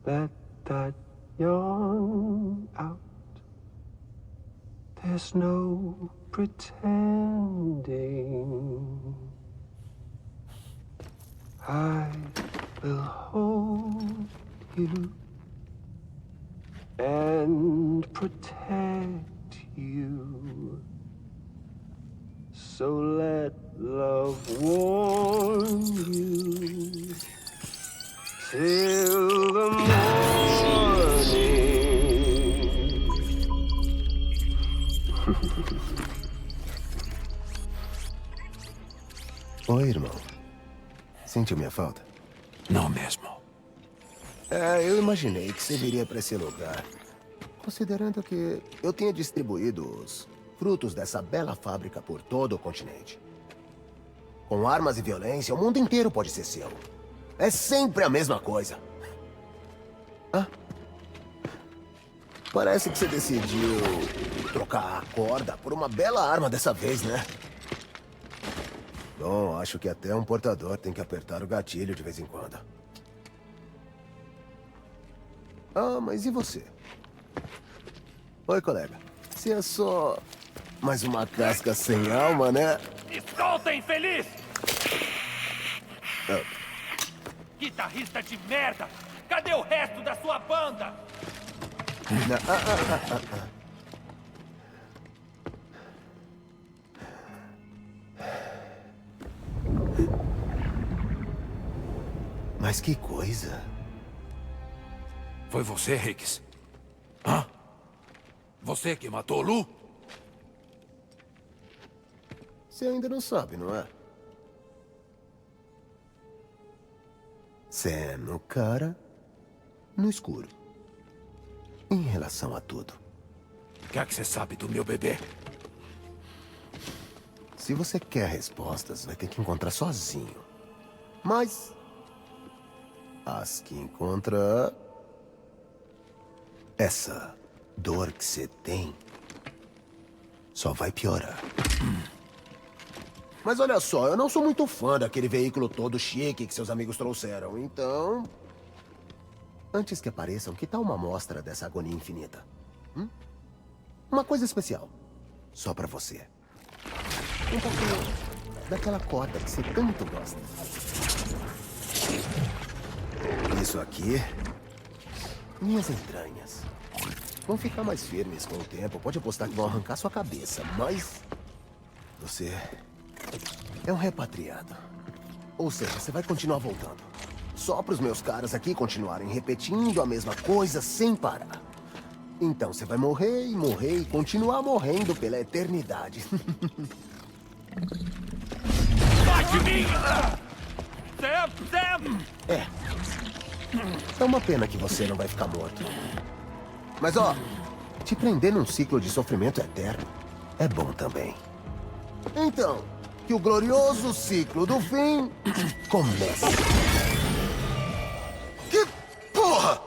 Let that yawn out. There's no pretending. I will hold you and protect you. So let love warm you till the morning. Oi, irmão. Sentiu minha falta? Não mesmo. Eu imaginei que você viria para esse lugar. Considerando que eu tinha distribuído os frutos dessa bela fábrica por todo o continente. Com armas e violência, o mundo inteiro pode ser seu. É sempre a mesma coisa. Ah. Parece que você decidiu trocar a corda por uma bela arma dessa vez, né? Bom, acho que até um portador tem que apertar o gatilho de vez em quando. Ah, mas e você? Oi, colega. Você é só mais uma casca sem alma, né? Solta, infeliz! Ah. Guitarrista de merda! Cadê o resto da sua banda? Mas que coisa. Foi você, Higgs? Hã? Você que matou Lu? Você ainda não sabe, não é? Sam, o cara no escuro. Em relação a tudo. O que é que você sabe do meu bebê? Se você quer respostas, vai ter que encontrar sozinho. Mas as que encontrar, essa dor que você tem só vai piorar. Mas olha só, eu não sou muito fã daquele veículo todo chique que seus amigos trouxeram, então... Antes que apareçam, que tal uma amostra dessa agonia infinita? Uma coisa especial. Só pra você. Um pouquinho daquela corda que você tanto gosta. Isso aqui... minhas entranhas. Vão ficar mais firmes com o tempo. Pode apostar que vão arrancar sua cabeça, mas... você... é um repatriado. Ou seja, você vai continuar voltando. Só para os meus caras aqui continuarem repetindo a mesma coisa sem parar. Então você vai morrer e morrer e continuar morrendo pela eternidade. Sai de mim! Sam! É uma pena que você não vai ficar morto. Mas ó, te prender num ciclo de sofrimento eterno é bom também. Então, que o glorioso ciclo do fim comece. Que porra!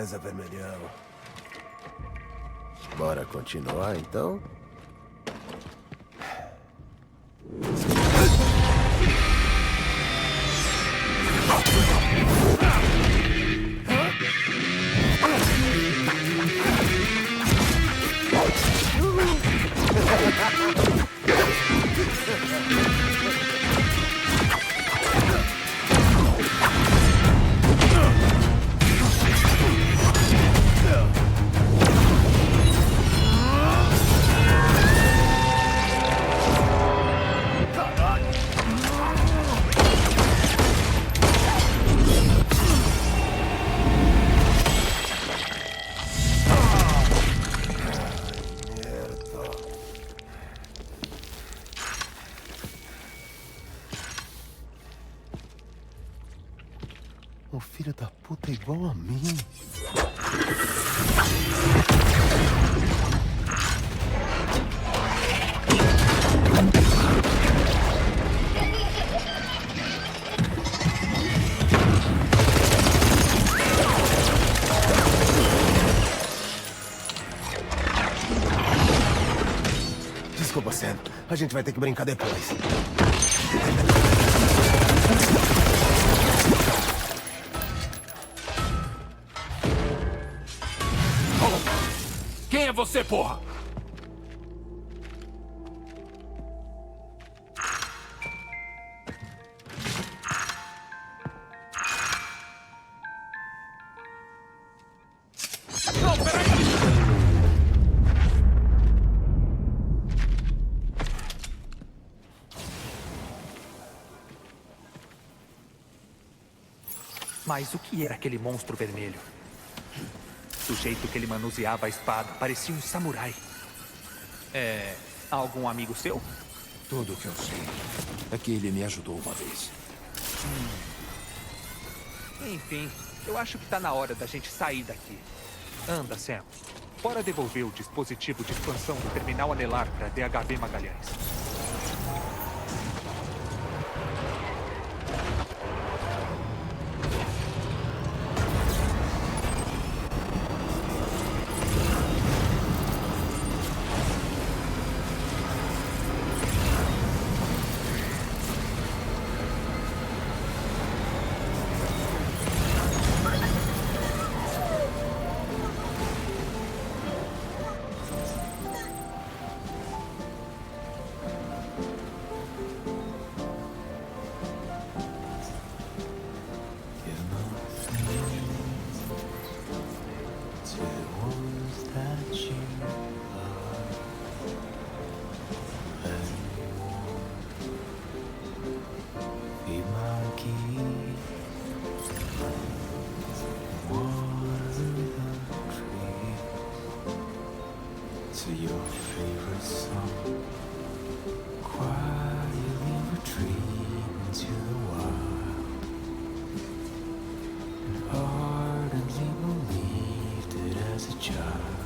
Beleza, vermelhão. Bora continuar, então? O filho da puta é igual a mim. Desculpa, Sam. A gente vai ter que brincar depois. Quem é você, porra? Não, peraí! Mas o que era aquele monstro vermelho? Do jeito que ele manuseava a espada, parecia um samurai. É... algum amigo seu? Tudo o que eu sei é que ele me ajudou uma vez. Enfim, eu acho que tá na hora da gente sair daqui. Anda, Sam. Bora devolver o dispositivo de expansão do terminal anelar para DHB Magalhães. To your favorite song, quietly retreat into the wild, and ardently believed it as a child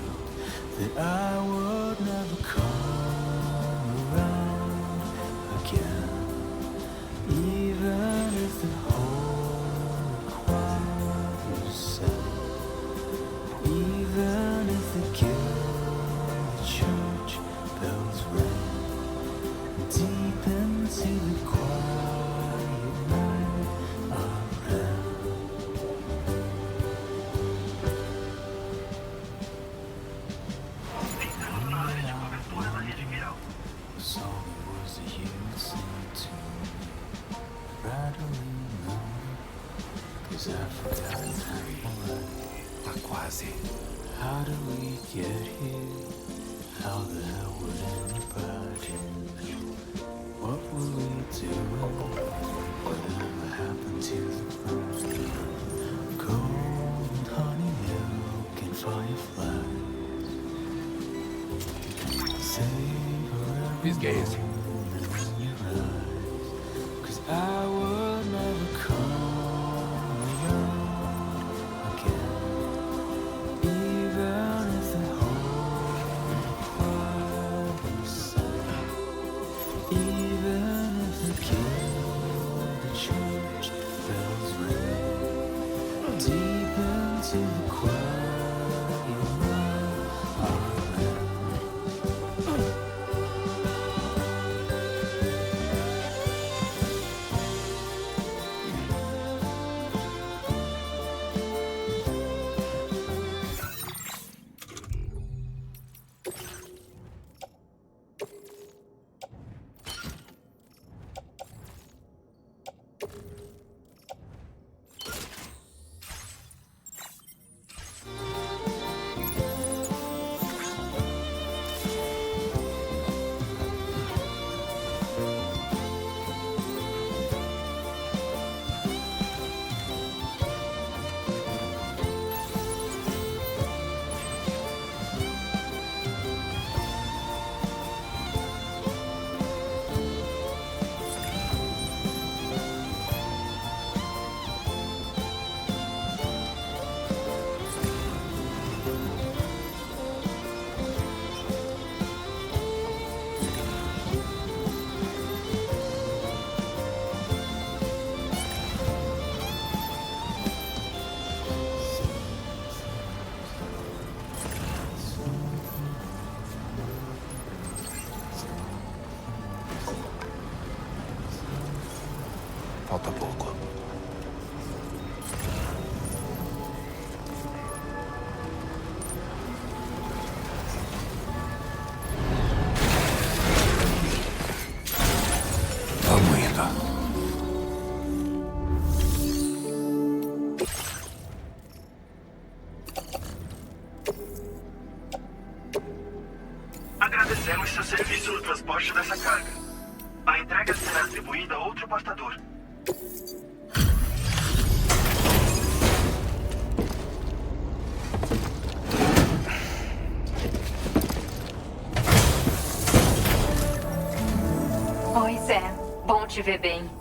that I would never come around again, even if the whole choir was sad, even if the guilt church bells ring deep into the quiet night of red. The song was a human sing to me, rattling on, 'cause I forgot how. Tá quase. How did we get here? How the hell would anybody know? What will we do? Whatever happened to the ground? Cold honey milk and fireflies. Fisguei esse. In your eyes, 'cause I would never come around again, even if the whole choir was sad, even if the guild, the church bells ring deep into the choir. Agradecemos seu serviço no transporte dessa carga. A entrega será atribuída a outro portador. Oi, Sam. Bom te ver bem.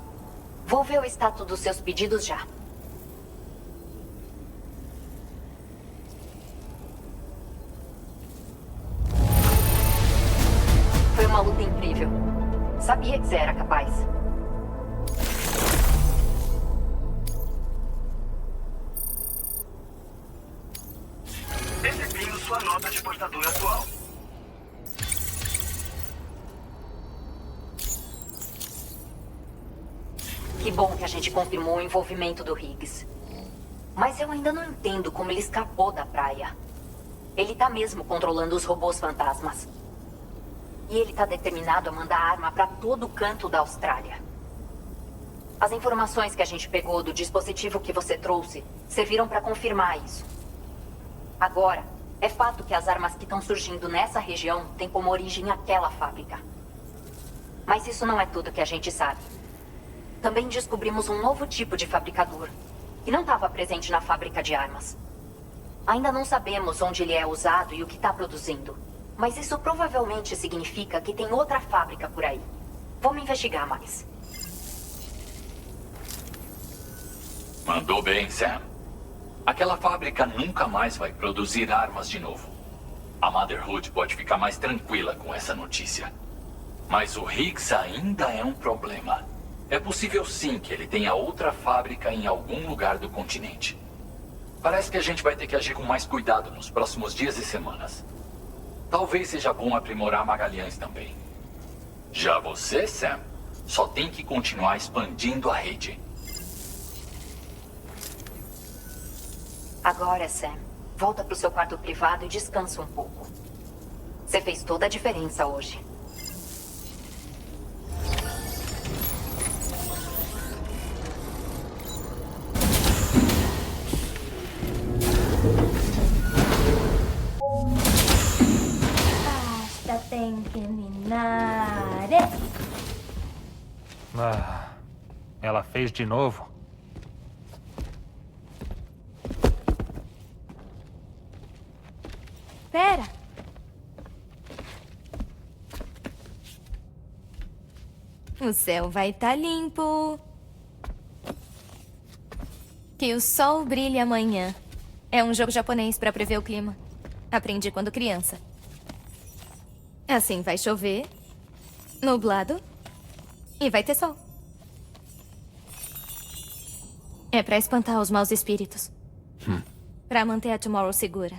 Vou ver o status dos seus pedidos já. Foi uma luta incrível. Sabia que você era capaz. Recebendo sua nota de portador atual. Que bom que a gente confirmou o envolvimento do Higgs. Mas eu ainda não entendo como ele escapou da praia. Ele tá mesmo controlando os robôs fantasmas. E ele tá determinado a mandar arma pra todo canto da Austrália. As informações que a gente pegou do dispositivo que você trouxe serviram pra confirmar isso. Agora, é fato que as armas que estão surgindo nessa região têm como origem aquela fábrica. Mas isso não é tudo que a gente sabe. Também descobrimos um novo tipo de fabricador, que não estava presente na fábrica de armas. Ainda não sabemos onde ele é usado e o que está produzindo. Mas isso provavelmente significa que tem outra fábrica por aí. Vamos investigar mais. Mandou bem, Sam. Aquela fábrica nunca mais vai produzir armas de novo. A Motherhood pode ficar mais tranquila com essa notícia. Mas o Higgs ainda é um problema. É possível sim que ele tenha outra fábrica em algum lugar do continente. Parece que a gente vai ter que agir com mais cuidado nos próximos dias e semanas. Talvez seja bom aprimorar Magalhães também. Já você, Sam, só tem que continuar expandindo a rede. Agora, Sam, volta pro seu quarto privado e descansa um pouco. Você fez toda a diferença hoje. Tem que minar. Ah, ela fez de novo? Pera. O céu vai estar limpo. Que o sol brilhe amanhã. É um jogo japonês para prever o clima. Aprendi quando criança. Assim vai chover, nublado e vai ter sol. É pra espantar os maus espíritos. Pra manter a Tomorrow segura.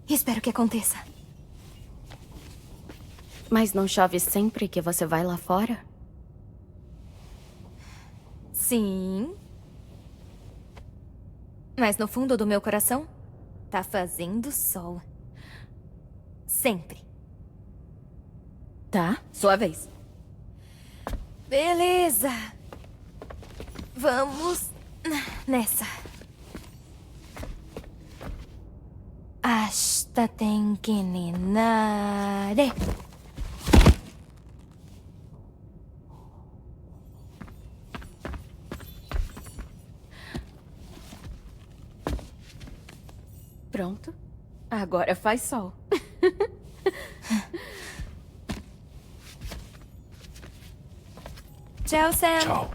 Espero que aconteça. Mas não chove sempre que você vai lá fora? Sim. Mas no fundo do meu coração, tá fazendo sol. Sempre. Tá, sua vez. Beleza. Vamos nessa. Ashita tenki ni nare. Pronto. Agora faz sol. Tchau, Sam. Tchau.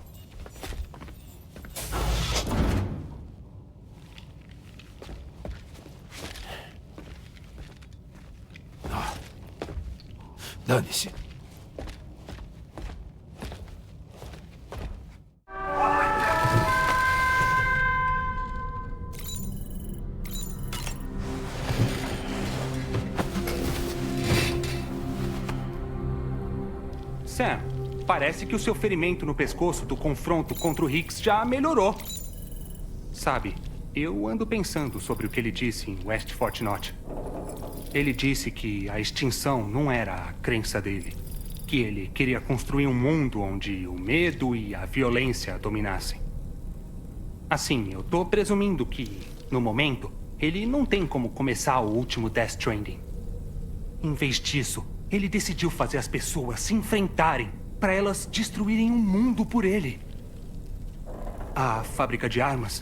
Dane-se. Sam, parece que o seu ferimento no pescoço do confronto contra o Higgs já melhorou. Sabe, eu ando pensando sobre o que ele disse em West Fort Knott. Ele disse que a extinção não era a crença dele, que ele queria construir um mundo onde o medo e a violência dominassem. Assim, eu tô presumindo que, no momento, ele não tem como começar o último Death Stranding. Em vez disso, ele decidiu fazer as pessoas se enfrentarem para elas destruírem um mundo por ele. A fábrica de armas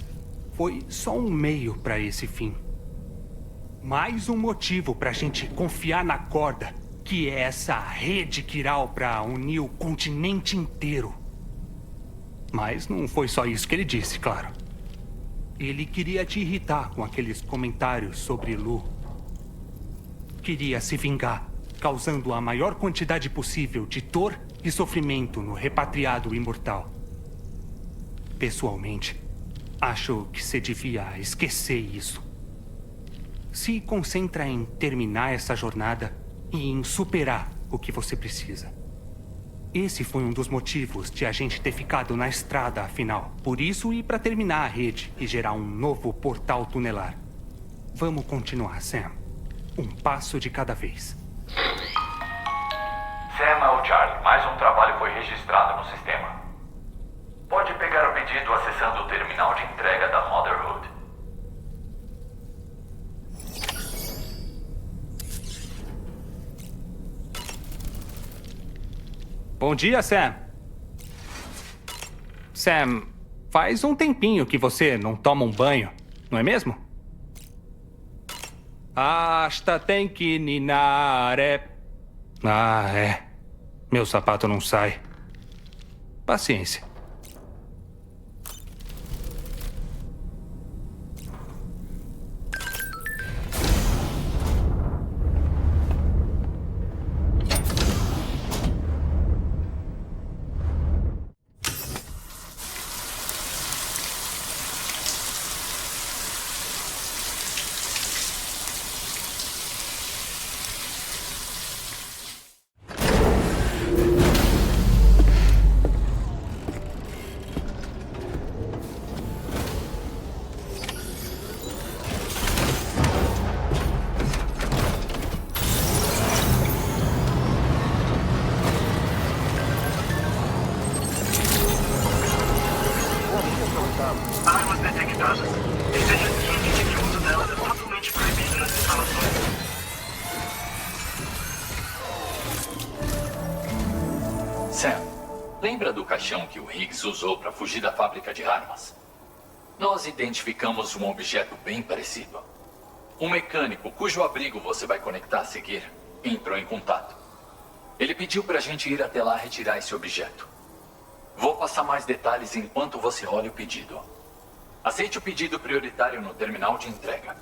foi só um meio para esse fim. Mais um motivo para a gente confiar na corda, que é essa rede Kiral para unir o continente inteiro. Mas não foi só isso que ele disse, claro. Ele queria te irritar com aqueles comentários sobre Lu. Queria se vingar, causando a maior quantidade possível de dor e sofrimento no repatriado imortal. Pessoalmente, acho que você devia esquecer isso. Se concentra em terminar essa jornada e em superar o que você precisa. Esse foi um dos motivos de a gente ter ficado na estrada, afinal. Por isso, ir para terminar a rede e gerar um novo portal tunelar. Vamos continuar, Sam. Um passo de cada vez. Sam é o Charlie. Mais um trabalho foi registrado no sistema. Pode pegar o pedido acessando o terminal de entrega da Motherhood. Bom dia, Sam. Sam, faz um tempinho que você não toma um banho, não é mesmo? Hasta tem que ninar, é... Ah, é. Meu sapato não sai. Paciência. Armas detectadas. Esteja ciente de que o uso delas é totalmente proibido nas instalações. Sam, lembra do caixão que o Higgs usou para fugir da fábrica de armas? Nós identificamos um objeto bem parecido. Um mecânico cujo abrigo você vai conectar a seguir entrou em contato. Ele pediu para a gente ir até lá retirar esse objeto. Vou passar mais detalhes enquanto você olha o pedido. Aceite o pedido prioritário no terminal de entrega.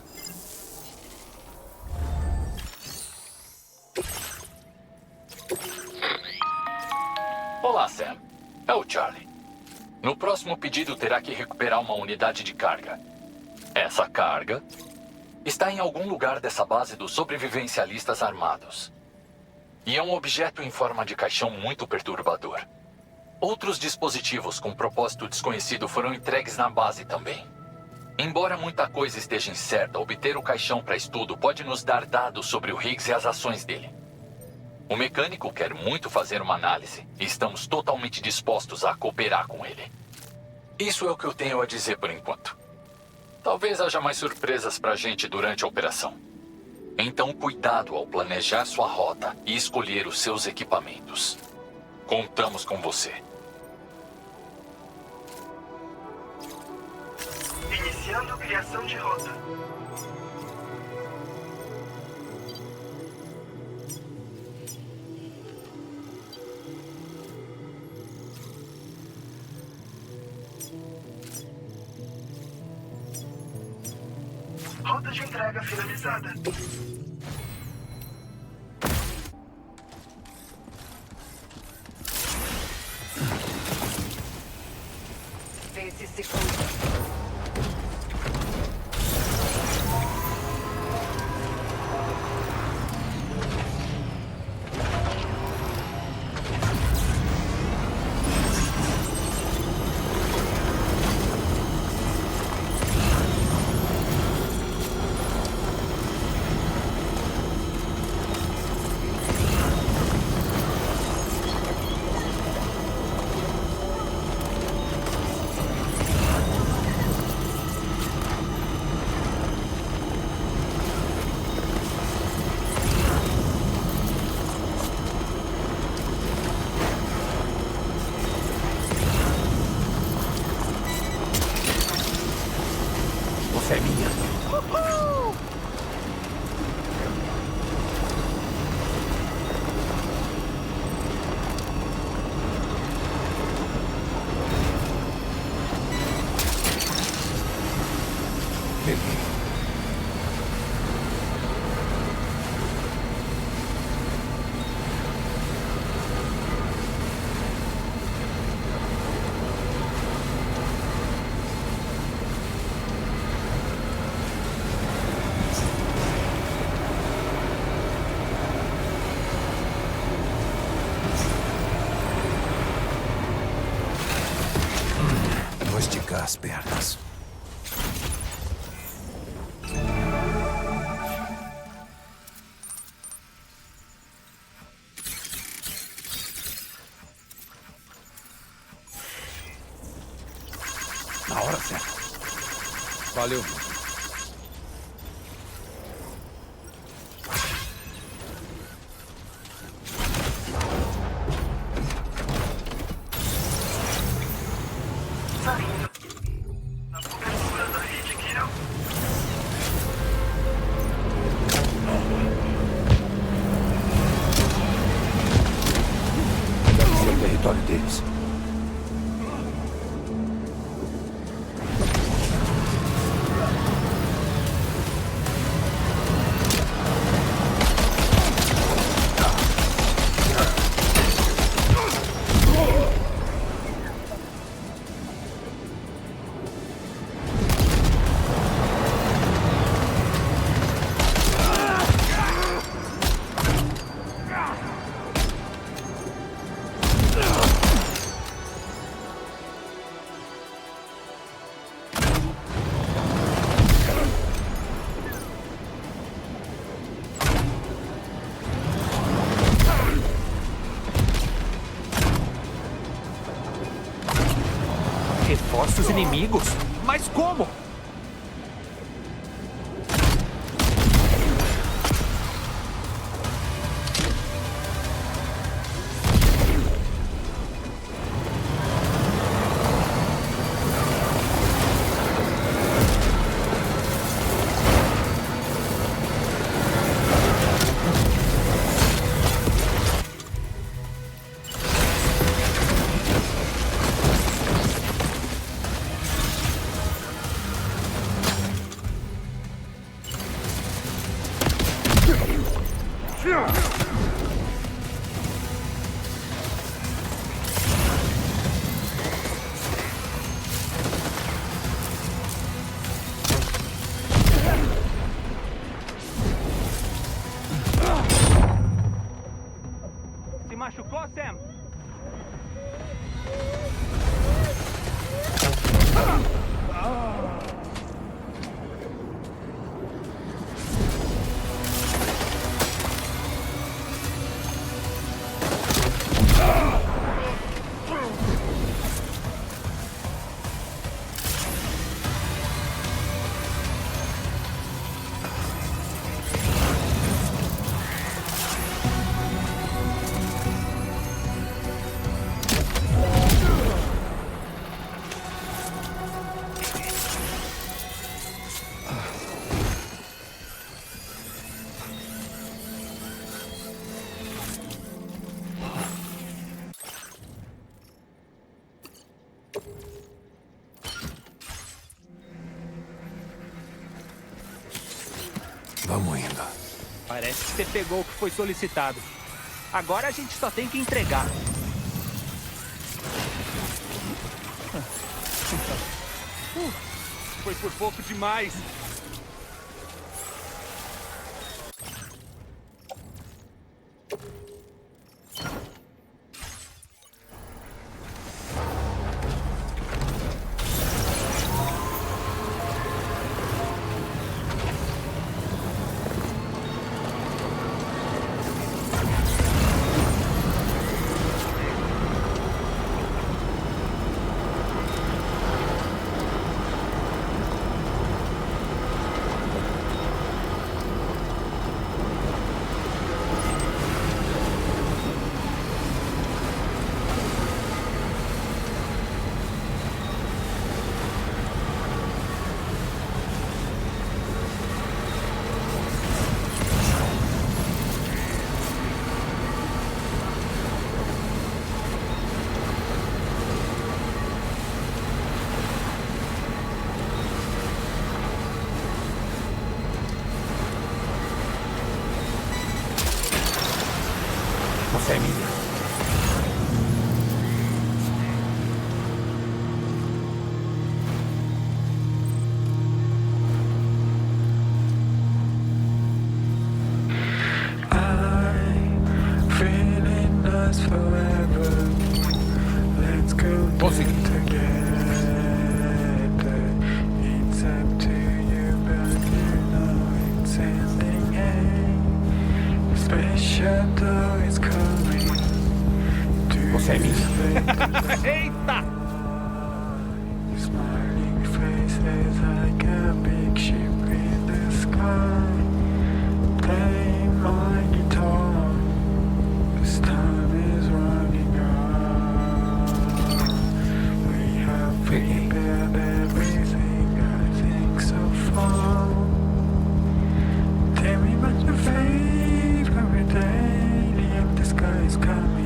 Olá, Sam. É o Charlie. No próximo pedido terá que recuperar uma unidade de carga. Essa carga está em algum lugar dessa base dos sobrevivencialistas armados. E é um objeto em forma de caixão muito perturbador. Outros dispositivos com propósito desconhecido foram entregues na base também. Embora muita coisa esteja incerta, obter o caixão para estudo pode nos dar dados sobre o Higgs e as ações dele. O mecânico quer muito fazer uma análise e estamos totalmente dispostos a cooperar com ele. Isso é o que eu tenho a dizer por enquanto. Talvez haja mais surpresas pra gente durante a operação. Então cuidado ao planejar sua rota e escolher os seus equipamentos. Contamos com você. Iniciando criação de rota. Rota de entrega finalizada. Vê se segura. é minha. Vou esticar as pernas. Na hora certa. Valeu. Deve ser o território deles. Reforços inimigos? Mas como? Se machucou, Sam? Vamos indo. Parece que você pegou o que foi solicitado. Agora a gente só tem que entregar. Foi por pouco demais. você é minha. Eita! Smiling faces like a big ship in the sky. Playing my guitar. This time is running out. We have prepared everything, I think so far. Tell me about your favorite day. The empty sky is coming,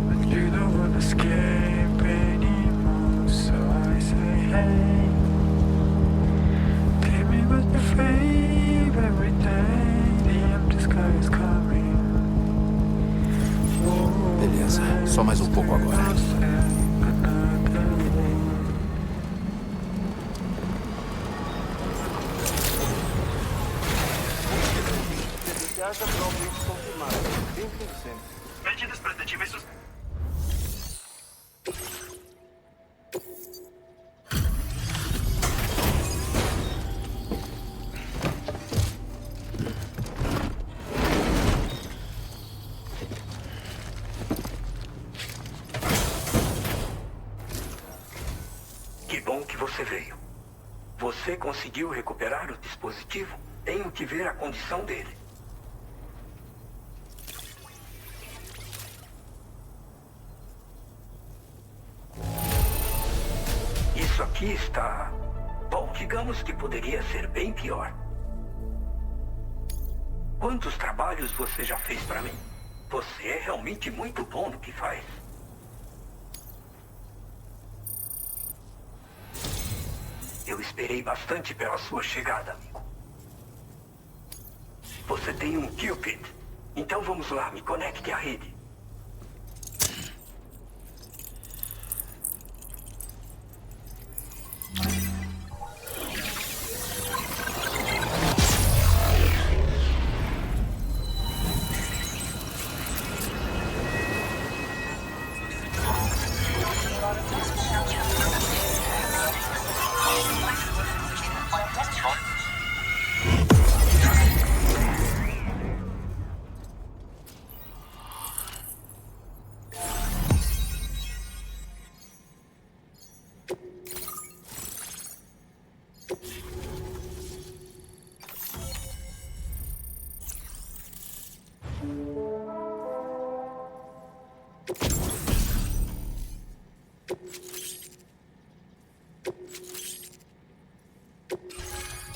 but you don't want to escape anymore. So I say, hey, tell me about your favorite day. The empty sky is coming. Beleza, só mais um pouco agora. Descarga provavelmente confirmada. 100%. Medidas protetivas sus... Que bom que você veio. Você conseguiu recuperar o dispositivo? Tenho que ver a condição dele. Isso aqui está... Bom, digamos que poderia ser bem pior. Quantos trabalhos você já fez para mim? Você é realmente muito bom no que faz. Eu esperei bastante pela sua chegada, amigo. Você tem um Cupid. Então vamos lá, me conecte à rede.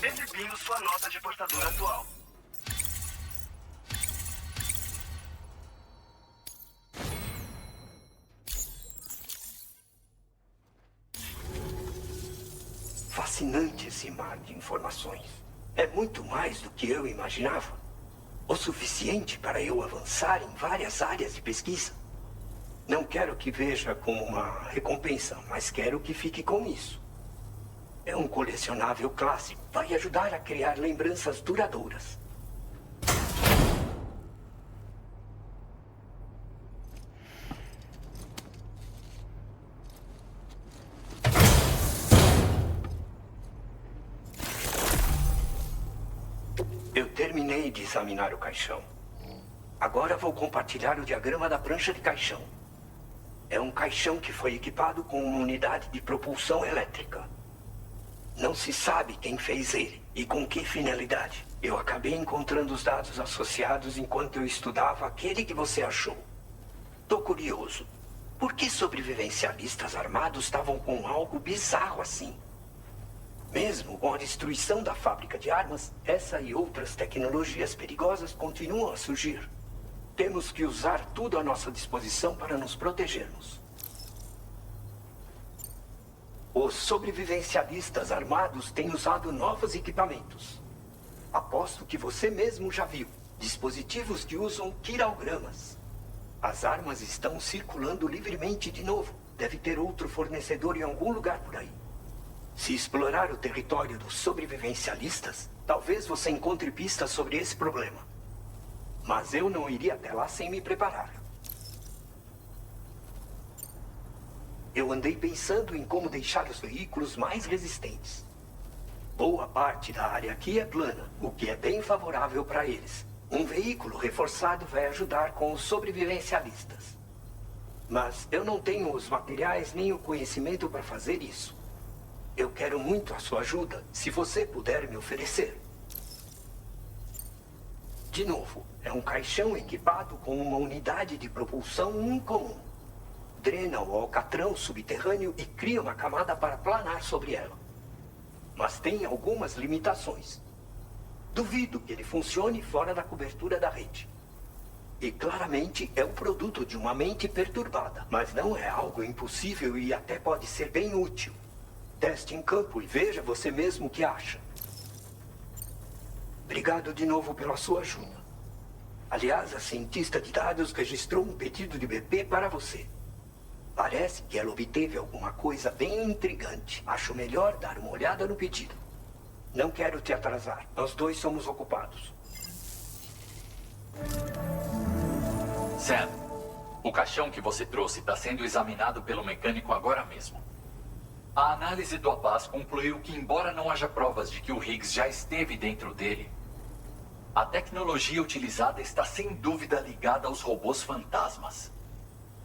Exibindo sua nota de portador atual. Fascinante esse mar de informações. É muito mais do que eu imaginava. O suficiente para eu avançar em várias áreas de pesquisa. Não quero que veja como uma recompensa, mas quero que fique com isso. É um colecionável clássico. Vai ajudar a criar lembranças duradouras. Eu terminei de examinar o caixão. Agora vou compartilhar o diagrama da prancha de caixão. É um caixão que foi equipado com uma unidade de propulsão elétrica. Não se sabe quem fez ele e com que finalidade. Eu acabei encontrando os dados associados enquanto eu estudava aquele que você achou. Tô curioso. Por que sobrevivencialistas armados estavam com algo bizarro assim? Mesmo com a destruição da fábrica de armas, essa e outras tecnologias perigosas continuam a surgir. Temos que usar tudo à nossa disposição para nos protegermos. Os sobrevivencialistas armados têm usado novos equipamentos. Aposto que você mesmo já viu. Dispositivos que usam quiralgramas. As armas estão circulando livremente de novo. Deve ter outro fornecedor em algum lugar por aí. Se explorar o território dos sobrevivencialistas, talvez você encontre pistas sobre esse problema. Mas eu não iria até lá sem me preparar. Eu andei pensando em como deixar os veículos mais resistentes. Boa parte da área aqui é plana, o que é bem favorável para eles. Um veículo reforçado vai ajudar com os sobrevivencialistas. Mas eu não tenho os materiais nem o conhecimento para fazer isso. Eu quero muito a sua ajuda, se você puder me oferecer. De novo, é um caixão equipado com uma unidade de propulsão incomum. Drena o alcatrão subterrâneo e cria uma camada para planar sobre ela. Mas tem algumas limitações. Duvido que ele funcione fora da cobertura da rede. E claramente é o produto de uma mente perturbada. Mas não é algo impossível e até pode ser bem útil. Teste em campo e veja você mesmo o que acha. Obrigado de novo pela sua ajuda. Aliás, a cientista de dados registrou um pedido de BP para você. Parece que ela obteve alguma coisa bem intrigante. Acho melhor dar uma olhada no pedido. Não quero te atrasar. Nós dois somos ocupados. Sam, o caixão que você trouxe está sendo examinado pelo mecânico agora mesmo. A análise do Abbas concluiu que, embora não haja provas de que o Higgs já esteve dentro dele, a tecnologia utilizada está sem dúvida ligada aos robôs fantasmas.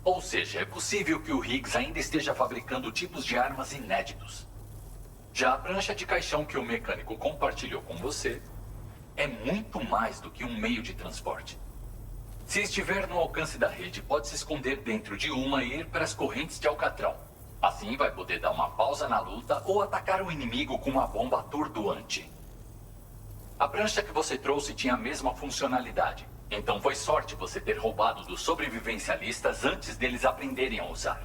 Ou seja, é possível que o Higgs ainda esteja fabricando tipos de armas inéditos. Já a prancha de caixão que o mecânico compartilhou com você é muito mais do que um meio de transporte. Se estiver no alcance da rede, pode se esconder dentro de uma e ir para as correntes de alcatrão. Assim vai poder dar uma pausa na luta ou atacar o inimigo com uma bomba atordoante. A prancha que você trouxe tinha a mesma funcionalidade. Então foi sorte você ter roubado dos sobrevivencialistas antes deles aprenderem a usar.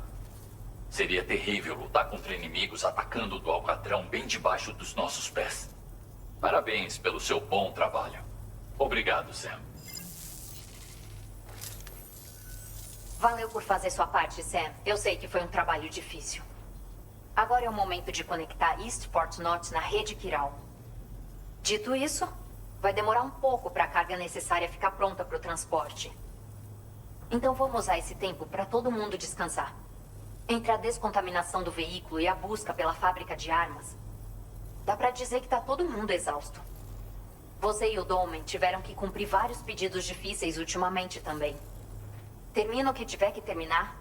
Seria terrível lutar contra inimigos atacando do alcatrão bem debaixo dos nossos pés. Parabéns pelo seu bom trabalho. Obrigado, Sam. Valeu por fazer sua parte, Sam. Eu sei que foi um trabalho difícil. Agora é o momento de conectar Eastport North na rede Kiral. Dito isso, vai demorar um pouco para a carga necessária ficar pronta para o transporte. Então vamos usar esse tempo para todo mundo descansar. Entre a descontaminação do veículo e a busca pela fábrica de armas, dá para dizer que tá todo mundo exausto. Você e o Dolmen tiveram que cumprir vários pedidos difíceis ultimamente também. Termina o que tiver que terminar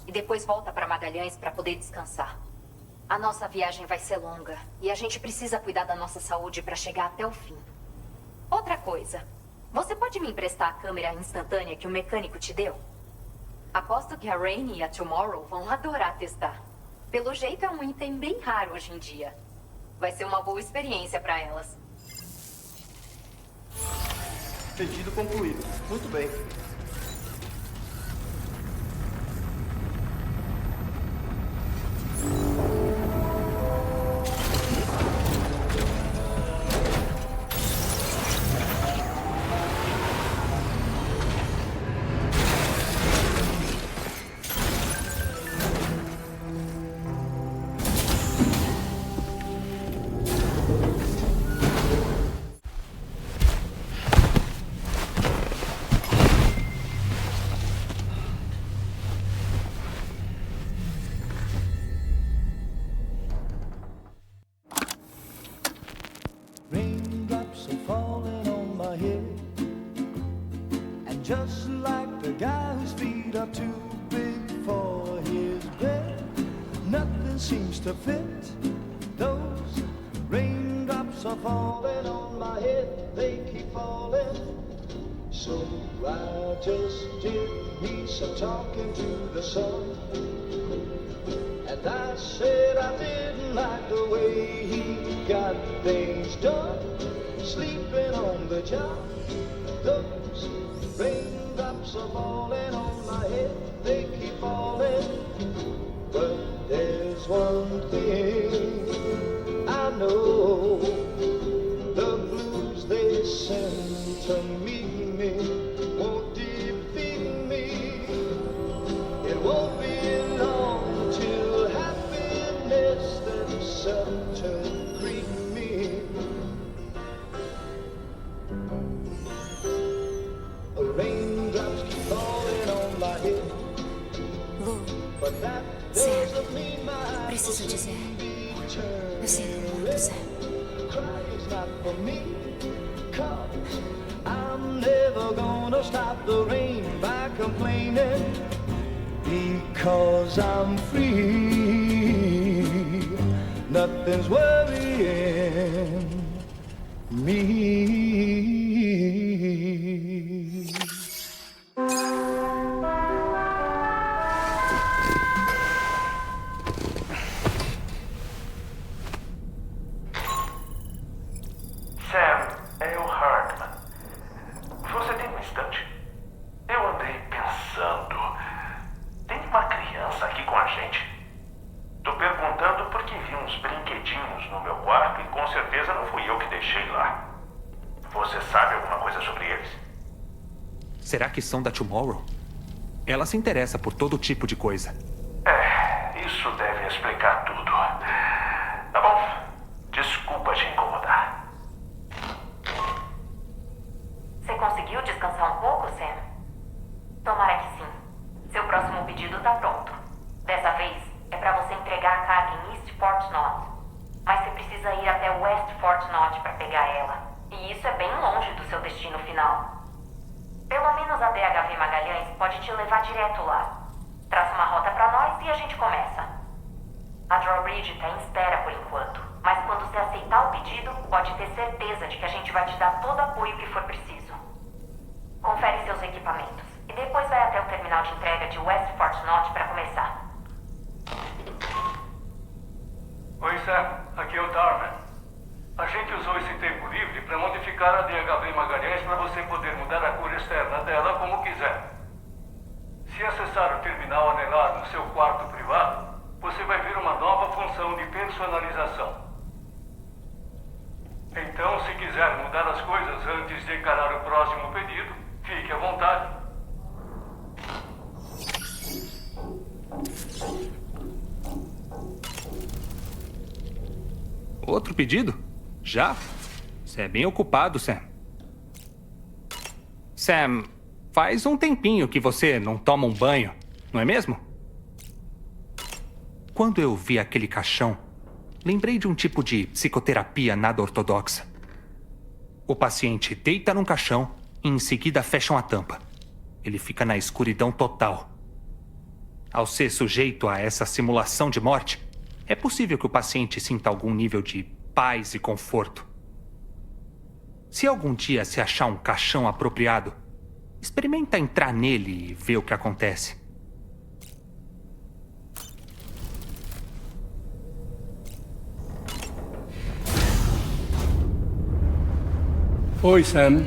e depois volta para Magalhães para poder descansar. A nossa viagem vai ser longa e a gente precisa cuidar da nossa saúde para chegar até o fim. Outra coisa, você pode me emprestar a câmera instantânea que o mecânico te deu? Aposto que a Rain e a Tomorrow vão adorar testar. Pelo jeito é um item bem raro hoje em dia. Vai ser uma boa experiência para elas. Pedido concluído. Muito bem. Raindrops are falling on my head, and just like the guy whose feet are too big for his bed, nothing seems to fit. Those raindrops are falling on my head, they keep falling. So I just did me some talking to the sun, and I said I didn't like the way he got things done, sleeping on the job. Those raindrops are falling on my head, they keep falling. But there's one thing I know, the blues they send to meet me won't defeat me. It won't be long till happiness themselves to greet me. Raindrops keep falling on my head, but that doesn't mean my Preciso dizer, eu sinto muito, Sam. crying's not for me, 'cause I'm never gonna stop the rain by complaining. because I'm free. Nothing's worrying me. Sam, é o Hartman. Você tem um instante? Eu andei pensando. Tem uma criança aqui com a gente? Tô perguntando porque vi uns brinquedinhos no meu quarto e com certeza não fui eu que deixei lá. Você sabe alguma coisa sobre eles? Será que são da Tomorrow? Ela se interessa por todo tipo de coisa. Isso deve explicar tudo. Tá bom. Desculpa te incomodar. Você conseguiu descansar um pouco, Sam? Tomara que sim. Seu próximo pedido tá pronto. Dessa vez, é pra você entregar a carga em East Fort Knott. Mas você precisa ir até West Fort Knott pra pegar ela. E isso é bem longe do seu destino final. Pelo menos a DHV Magalhães pode te levar direto lá. Traça uma rota pra nós e a gente começa. A Drawbridge tá em espera por enquanto. Mas quando você aceitar o pedido, pode ter certeza de que a gente vai te dar todo o apoio que for preciso. Confere seus equipamentos. E depois vai até o terminal de entrega de West Fort Knott para começar. Oi, Sam. Aqui é o Tarman. A gente usou esse tempo livre para modificar a DHV Magalhães para você poder mudar a cor externa dela como quiser. Se acessar o terminal anelado no seu quarto privado, você vai ver uma nova função de personalização. Então, se quiser mudar as coisas antes de encarar o próximo pedido, fique à vontade. Outro pedido? Já? Você é bem ocupado, Sam. Sam, faz um tempinho que você não toma um banho, não é mesmo? Quando eu vi aquele caixão, lembrei de um tipo de psicoterapia nada ortodoxa. O paciente deita num caixão e em seguida fecham a tampa. Ele fica na escuridão total. Ao ser sujeito a essa simulação de morte, é possível que o paciente sinta algum nível de paz e conforto. Se algum dia se achar um caixão apropriado, experimenta entrar nele e ver o que acontece. Oi, Sam.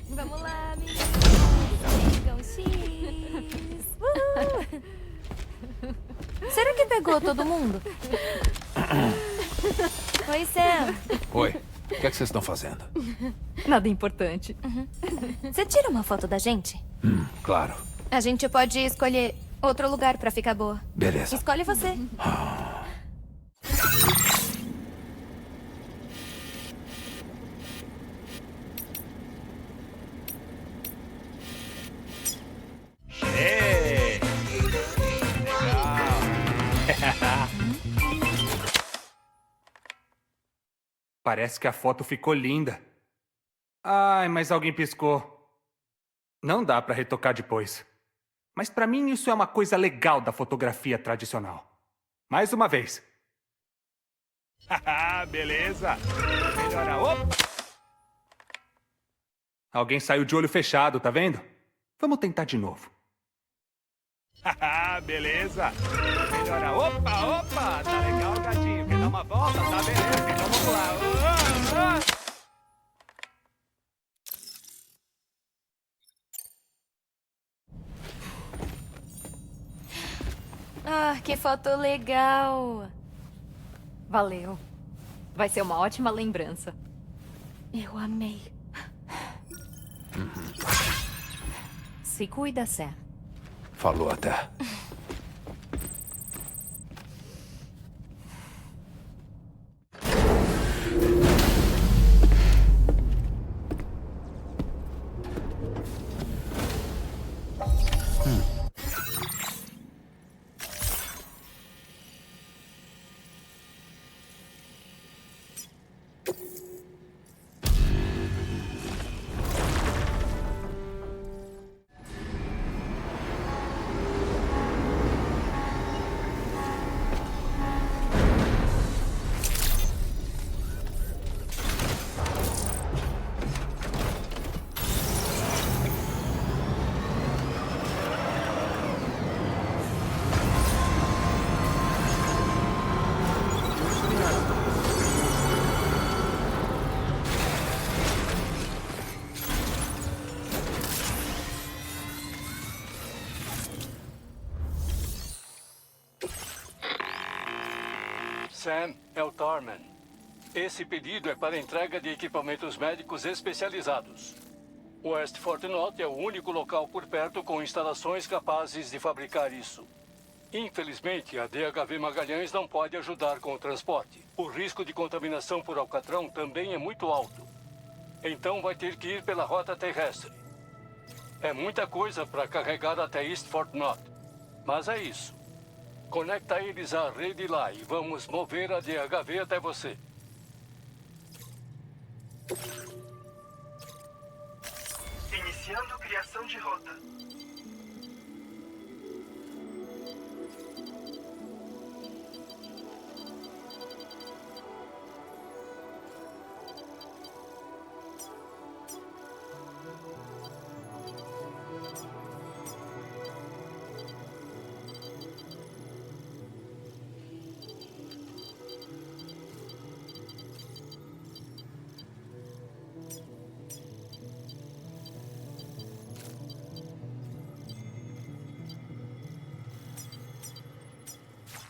Vamos lá, meninas. Pegam X. Será que pegou todo mundo? Oi, Sam. Oi. O que é que vocês estão fazendo? Nada importante. Você tira uma foto da gente? Claro. A gente pode escolher outro lugar pra ficar boa. Beleza. Escolhe você. Parece que a foto ficou linda. Ai, mas alguém piscou. Não dá pra retocar depois. Mas pra mim isso é uma coisa legal da fotografia tradicional. Mais uma vez. Haha, beleza. Melhora. Opa! Alguém saiu de olho fechado, tá vendo? Vamos tentar de novo. Haha, beleza. Melhora. Opa, opa. Tá legal, gatinho. Quer dar uma volta? Tá beleza. Então vamos lá. Ah, que foto legal. Valeu. Vai ser uma ótima lembrança. Eu amei. Se cuida, Sam. Falou até. Sam, é o Tarman. Esse pedido é para entrega de equipamentos médicos especializados. West Fort Knott é o único local por perto com instalações capazes de fabricar isso. Infelizmente, a DHV Magalhães não pode ajudar com o transporte. O risco de contaminação por alcatrão também é muito alto. Então vai ter que ir pela rota terrestre. É muita coisa para carregar até East Fort Knott. Mas é isso. Conecta eles à rede lá e vamos mover a DHV até você. Iniciando criação de rota.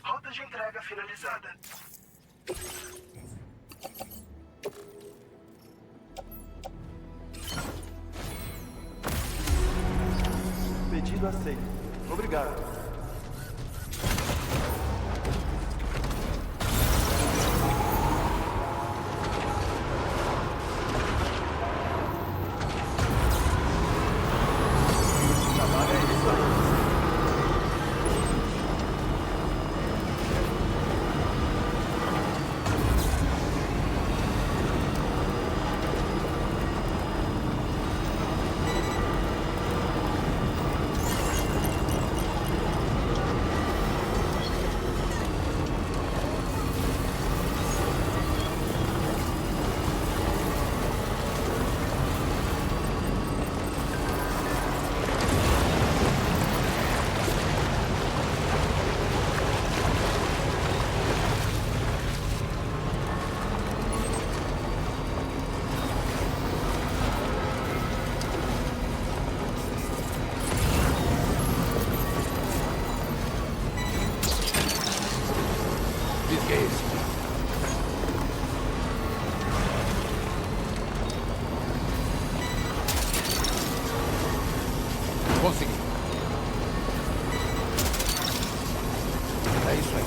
Rota de entrega finalizada. Pedido aceito. Obrigado. Consegui. É isso aí.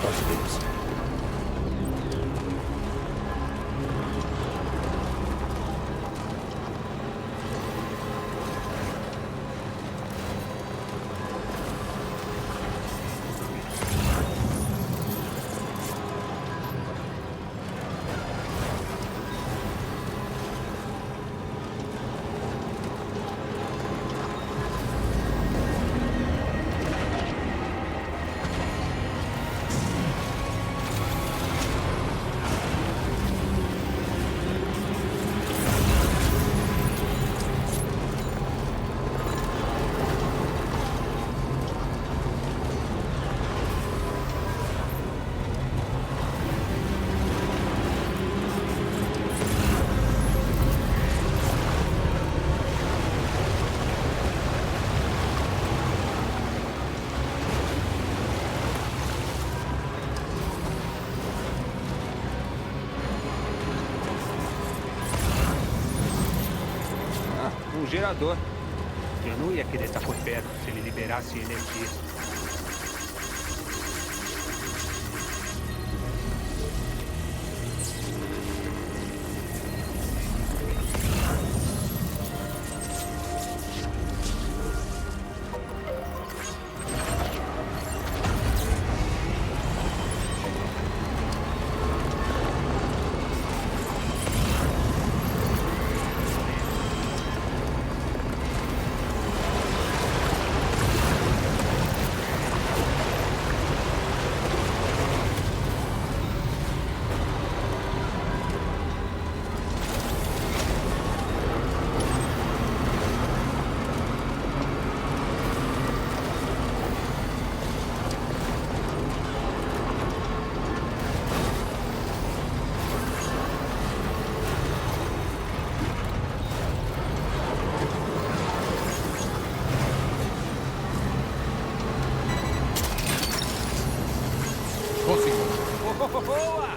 parceiros. Um gerador. Eu não ia querer estar por perto se ele liberasse energia. Boa!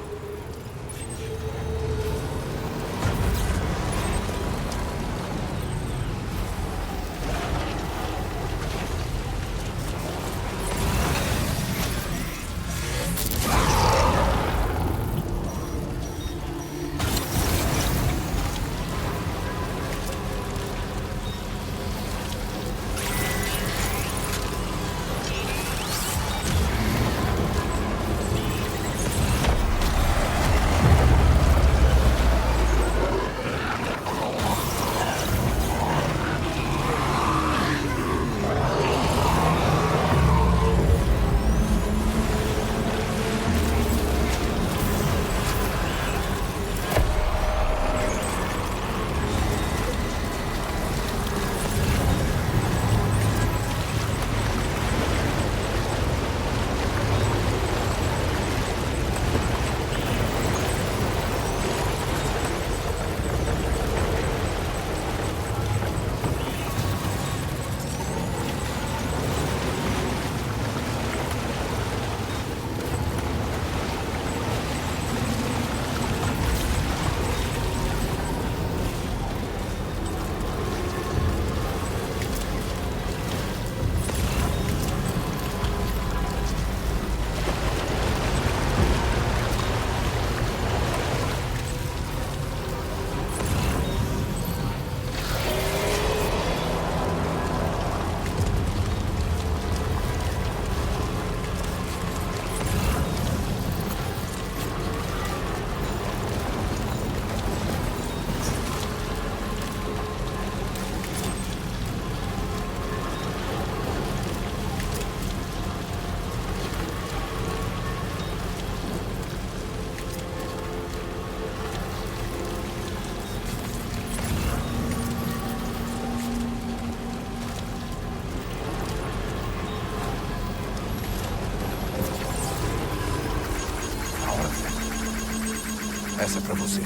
Essa é pra você. Eu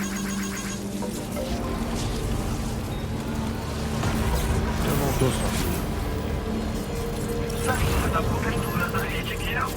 não tô sozinho. Saindo da cobertura da rede guial.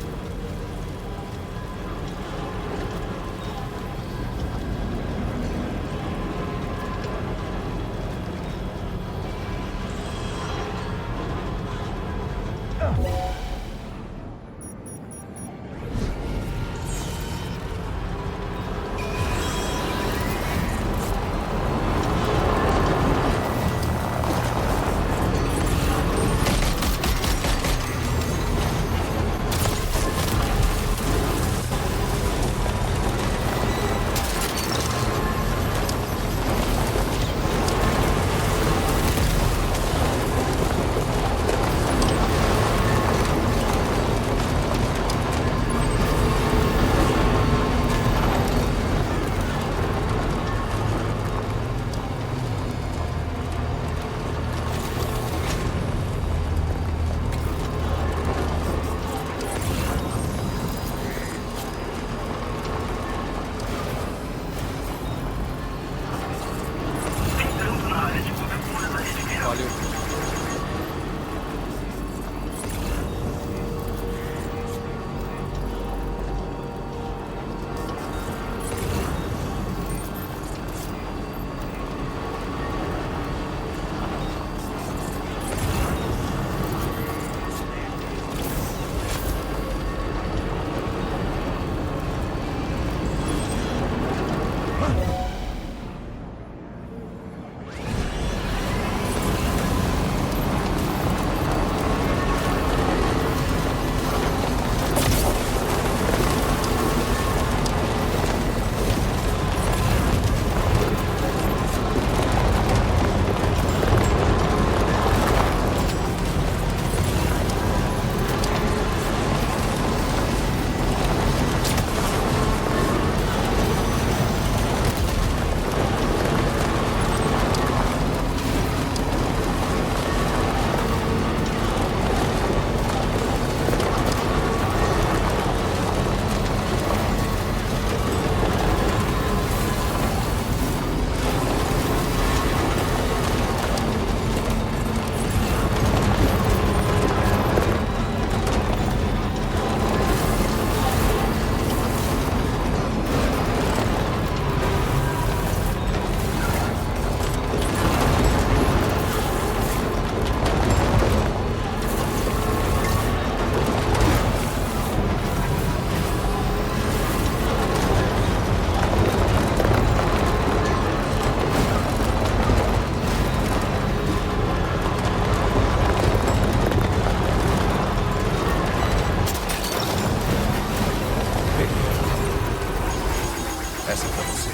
Essa é pra você.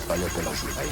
Valeu pela ajuda aí.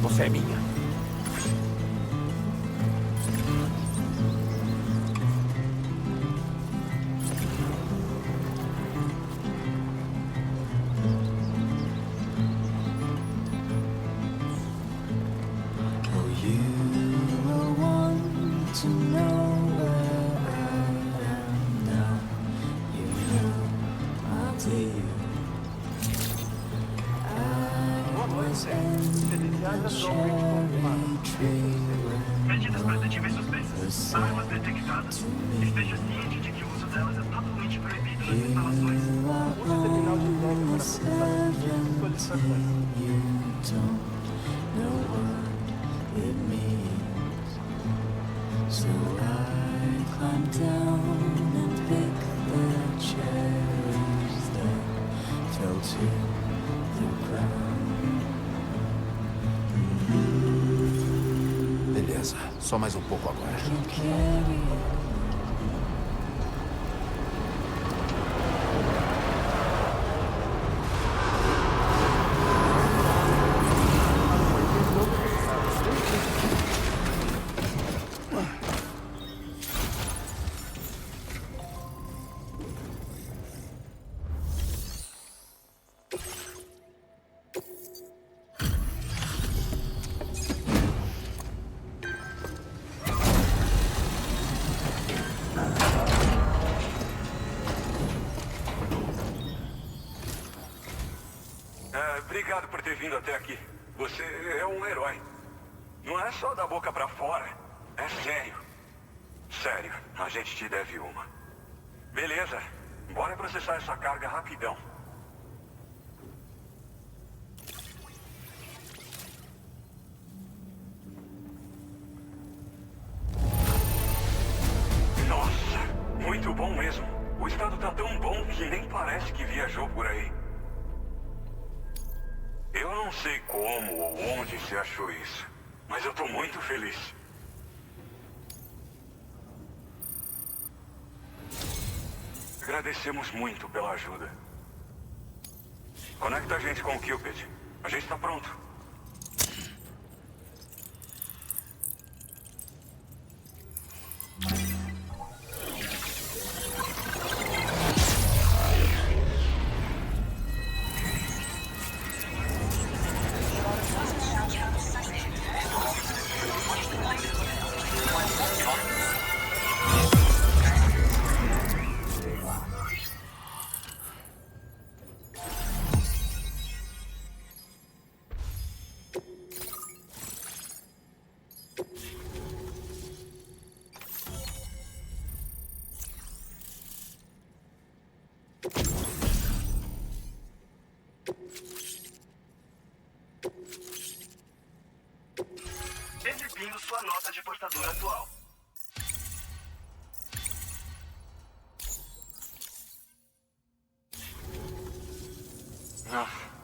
Você é minha. Medidas protetivas suspensas. Armas detectadas. Esteja ciente de que o uso delas é totalmente proibido nas instalações. Use esse terminal de entrega para solicitar solicitações. So I climb down and pick the cherries that Só mais um pouco agora. Obrigado por ter vindo até aqui. Você é um herói. Não é só da boca pra fora. É sério. Sério, a gente te deve uma. Beleza, bora processar essa carga rapidão. Nossa, muito bom mesmo. O estado tá tão bom que nem parece que viajou por aí. Eu não sei como ou onde você achou isso, mas eu tô muito feliz. Agradecemos muito pela ajuda. Conecta a gente com o Cupid. A gente tá pronto. Exibindo sua nota de portador atual.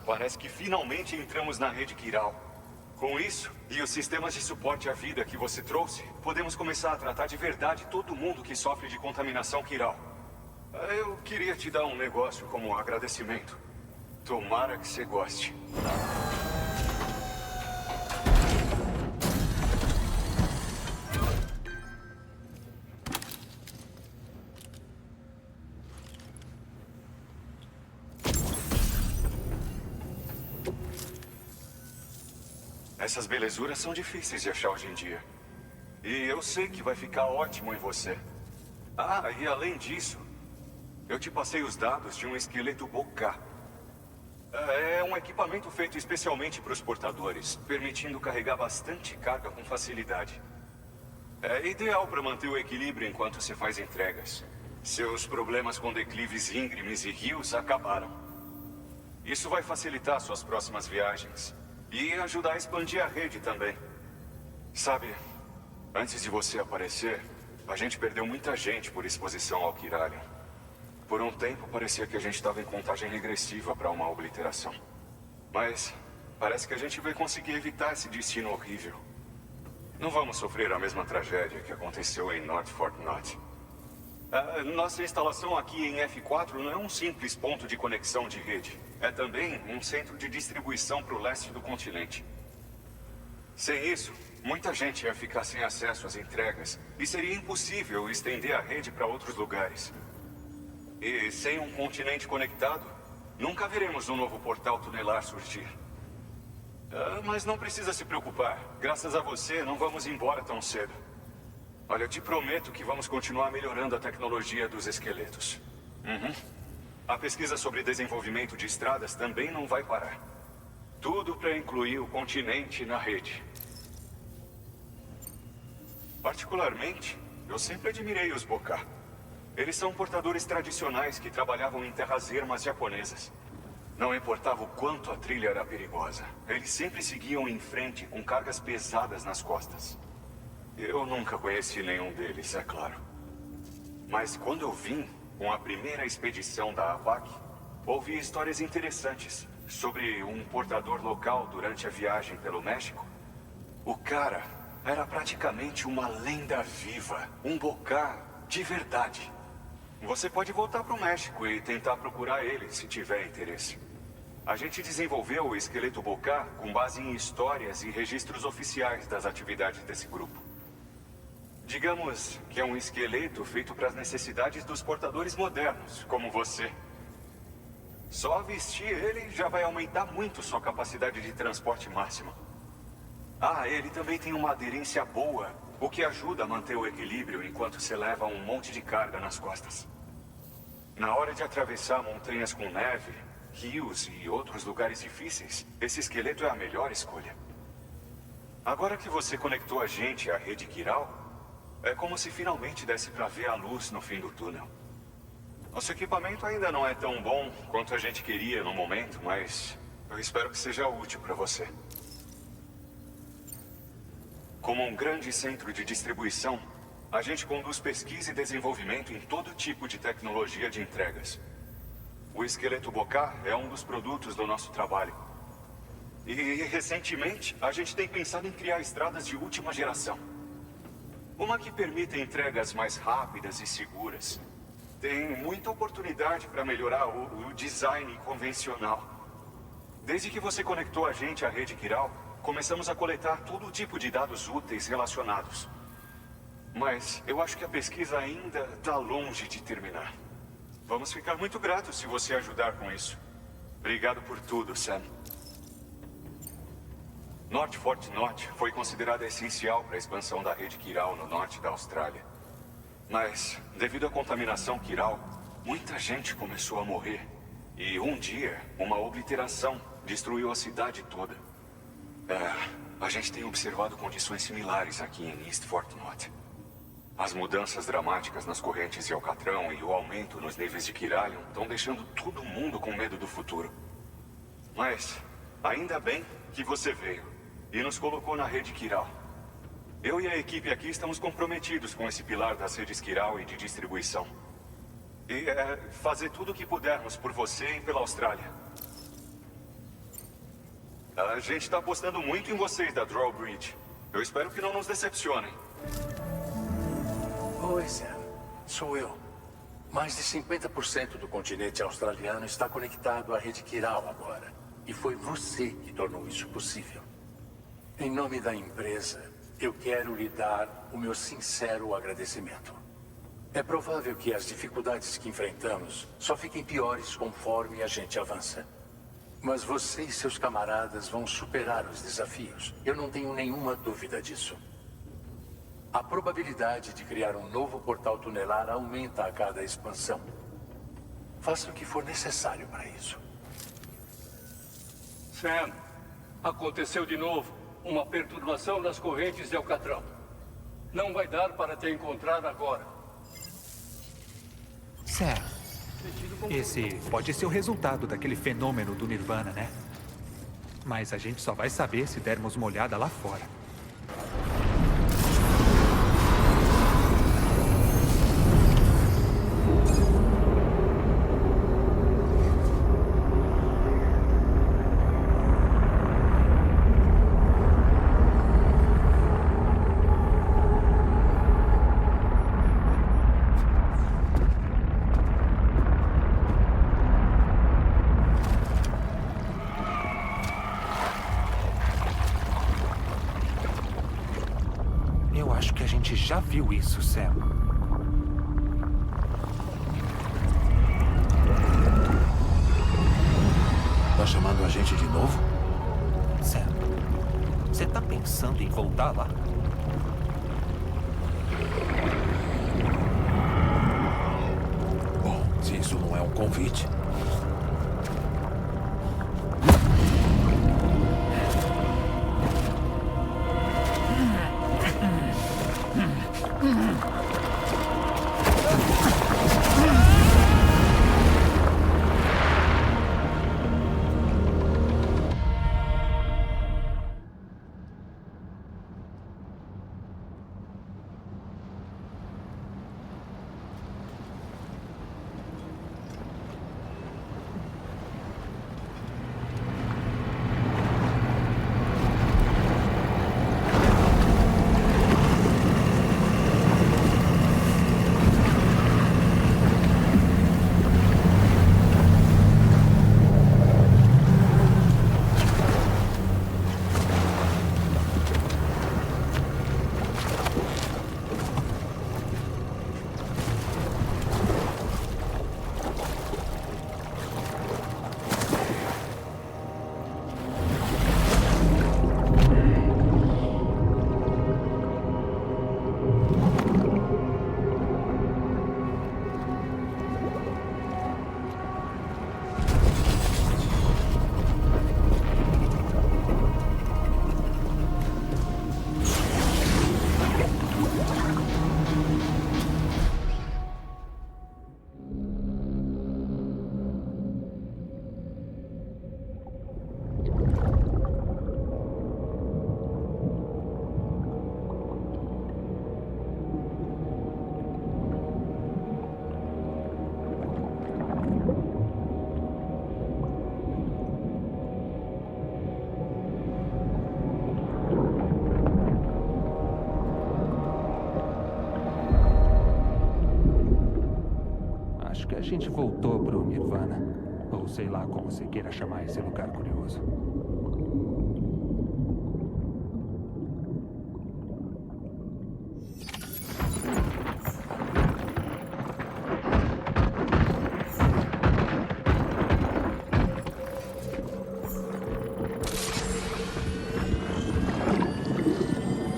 Parece que finalmente entramos na rede Kiral. Com isso, e os sistemas de suporte à vida que você trouxe, podemos começar a tratar de verdade todo mundo que sofre de contaminação Kiral. Eu queria te dar um negócio como agradecimento. Tomara que você goste. Essas belezuras são difíceis de achar hoje em dia. E eu sei que vai ficar ótimo em você. Ah, e além disso, eu te passei os dados de um esqueleto Boká. É um equipamento feito especialmente para os portadores, permitindo carregar bastante carga com facilidade. É ideal para manter o equilíbrio enquanto você faz entregas. Seus problemas com declives íngremes e rios acabaram. Isso vai facilitar suas próximas viagens. E ajudar a expandir a rede também. Sabe, antes de você aparecer, a gente perdeu muita gente por exposição ao Kiralion. Por um tempo parecia que a gente estava em contagem regressiva para uma obliteração. Mas parece que a gente vai conseguir evitar esse destino horrível. Não vamos sofrer a mesma tragédia que aconteceu em North Fort Knot. Nossa instalação aqui em F4 não é um simples ponto de conexão de rede. É também um centro de distribuição para o leste do continente. Sem isso, muita gente ia ficar sem acesso às entregas e seria impossível estender a rede para outros lugares. E sem um continente conectado, nunca veremos um novo portal tunelar surgir. Mas não precisa se preocupar. Graças a você, não vamos embora tão cedo. Olha, eu te prometo que vamos continuar melhorando a tecnologia dos esqueletos. A pesquisa sobre desenvolvimento de estradas também não vai parar. Tudo para incluir o continente na rede. Particularmente, eu sempre admirei os Boká. Eles são portadores tradicionais que trabalhavam em terras ermas japonesas. Não importava o quanto a trilha era perigosa. Eles sempre seguiam em frente com cargas pesadas nas costas. Eu nunca conheci nenhum deles, é claro. Mas quando eu vim com a primeira expedição da APAC, ouvi histórias interessantes sobre um portador local durante a viagem pelo México. O cara era praticamente uma lenda viva. Um Bocá de verdade. Você pode voltar para o México e tentar procurar ele, se tiver interesse. A gente desenvolveu o esqueleto Bocá com base em histórias e registros oficiais das atividades desse grupo. Digamos que é um esqueleto feito para as necessidades dos portadores modernos, como você. Só vestir ele já vai aumentar muito sua capacidade de transporte máxima. Ah, ele também tem uma aderência boa, o que ajuda a manter o equilíbrio enquanto você leva um monte de carga nas costas. Na hora de atravessar montanhas com neve, rios e outros lugares difíceis, esse esqueleto é a melhor escolha. Agora que você conectou a gente à rede Kiral, é como se finalmente desse para ver a luz no fim do túnel. Nosso equipamento ainda não é tão bom quanto a gente queria no momento, mas eu espero que seja útil para você. Como um grande centro de distribuição, a gente conduz pesquisa e desenvolvimento em todo tipo de tecnologia de entregas. O esqueleto Bocá é um dos produtos do nosso trabalho. E, recentemente, a gente tem pensado em criar estradas de última geração. Uma que permita entregas mais rápidas e seguras. Tem muita oportunidade para melhorar o design convencional. Desde que você conectou a gente à rede Kiral, começamos a coletar todo tipo de dados úteis relacionados. Mas eu acho que a pesquisa ainda está longe de terminar. Vamos ficar muito gratos se você ajudar com isso. Obrigado por tudo, Sam. North Fort Knott foi considerada essencial para a expansão da rede Kiral no norte da Austrália. Mas, devido à contaminação Kiral, muita gente começou a morrer. E um dia, uma obliteração destruiu a cidade toda. A gente tem observado condições similares aqui em East Fort Knott. As mudanças dramáticas nas correntes de Alcatrão e o aumento nos níveis de Kiralion estão deixando todo mundo com medo do futuro. Mas, ainda bem que você veio e nos colocou na rede Kiral. Eu e a equipe aqui estamos comprometidos com esse pilar das redes Kiral e de distribuição. E fazer tudo o que pudermos por você e pela Austrália. A gente está apostando muito em vocês da Drawbridge. Eu espero que não nos decepcionem. Oi, Sam. Sou eu. Mais de 50% do continente australiano está conectado à rede Kiral agora. E foi você que tornou isso possível. Em nome da empresa, eu quero lhe dar o meu sincero agradecimento. É provável que as dificuldades que enfrentamos só fiquem piores conforme a gente avança. Mas você e seus camaradas vão superar os desafios. Eu não tenho nenhuma dúvida disso. A probabilidade de criar um novo portal tunelar aumenta a cada expansão. Faça o que for necessário para isso. Sam, aconteceu de novo. Uma perturbação nas correntes de Alcatrão. Não vai dar para te encontrar agora. Sam, esse pode ser o resultado daquele fenômeno do Nirvana, né? Mas a gente só vai saber se dermos uma olhada lá fora. Eu acho que a gente já viu isso, Sam. Tá chamando a gente de novo? Sam, você tá pensando em voltar lá? Bom, se isso não é um convite. que a gente voltou pro Nirvana. Ou sei lá como você queira chamar esse lugar curioso.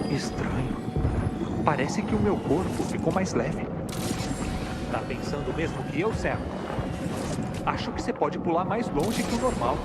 Estranho. Parece que o meu corpo ficou mais leve. Tá pensando mesmo que eu, Sam? Acho que você pode pular mais longe que o normal.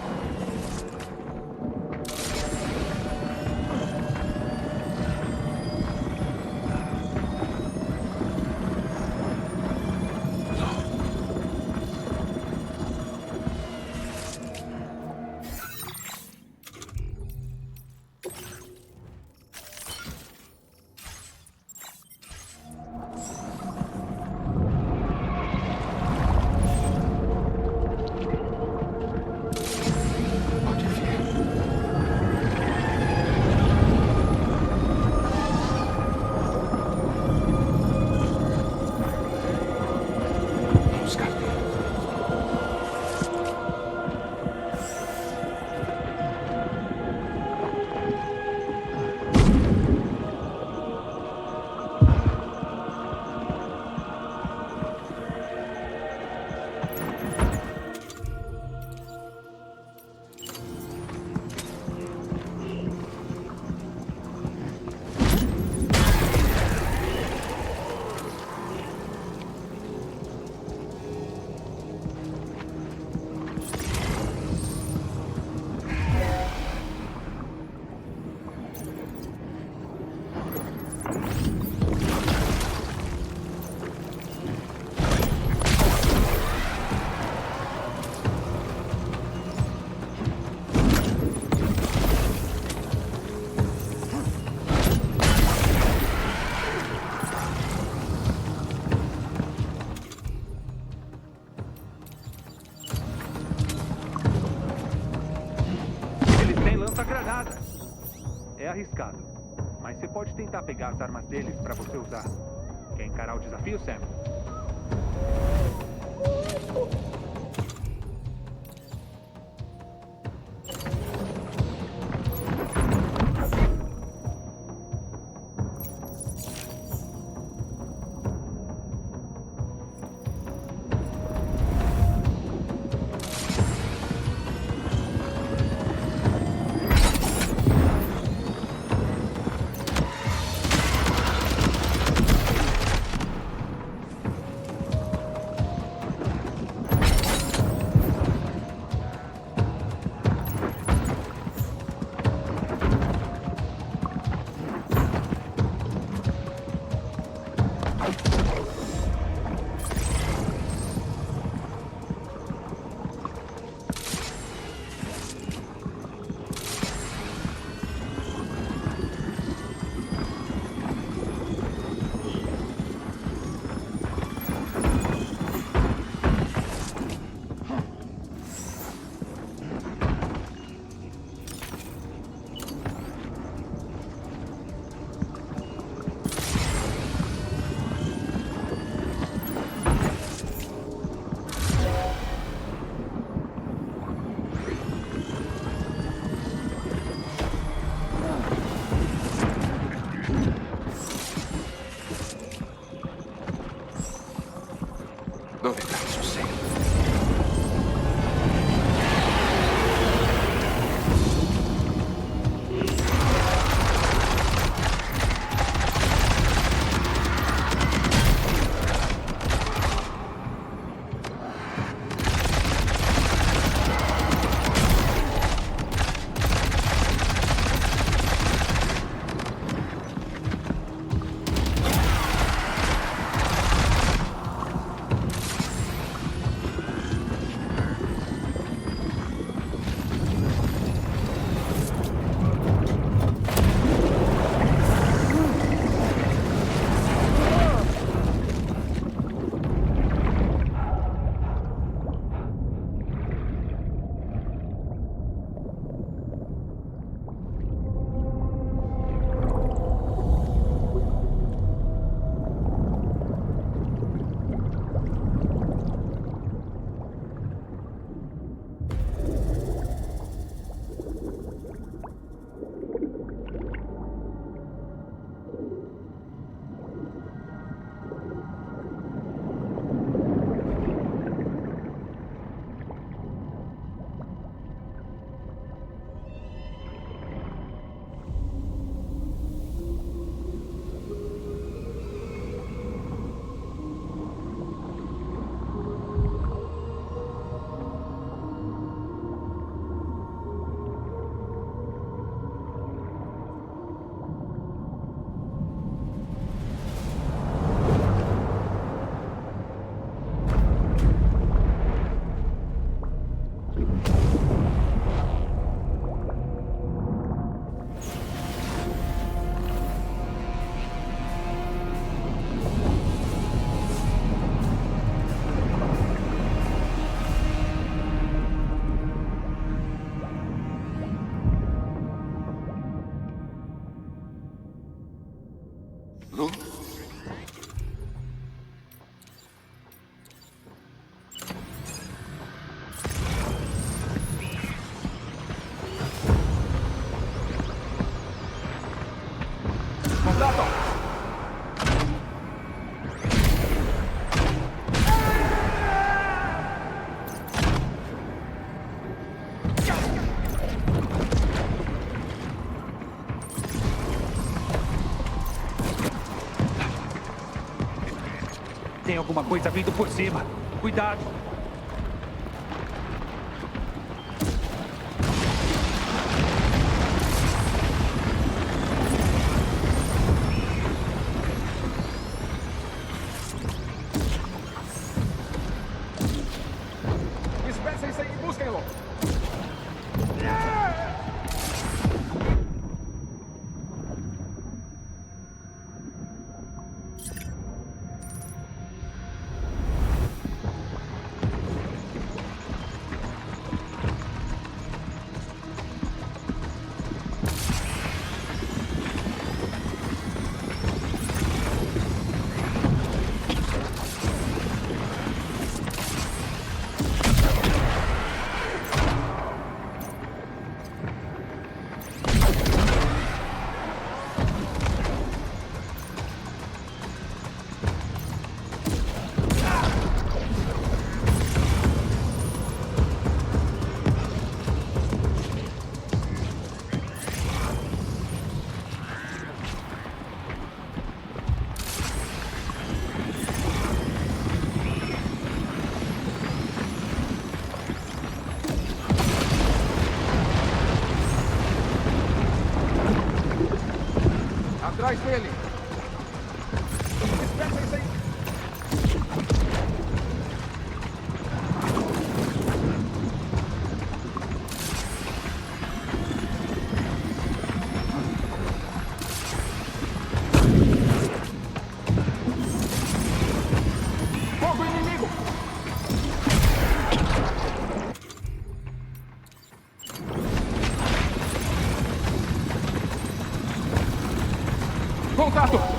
É arriscado, mas você pode tentar pegar as armas deles pra você usar. Quer encarar o desafio, Sam? Tem alguma coisa vindo por cima. Cuidado. Espécie isso aí, busquem-lo! Atrás dele! Espécie isso aí! Fogo inimigo! Contato!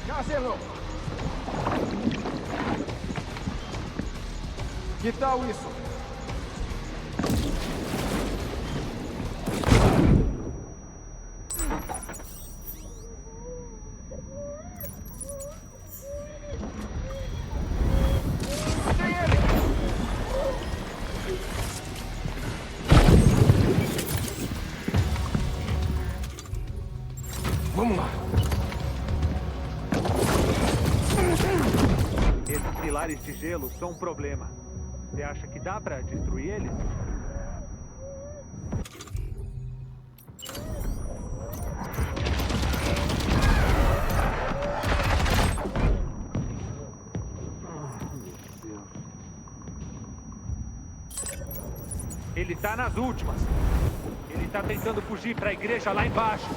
Cancelo! Que tal isso? Vamos lá. Esses pilares de gelo são um problema. Você acha que dá pra destruir eles? Ele tá nas últimas. Ele tá tentando fugir pra igreja lá embaixo.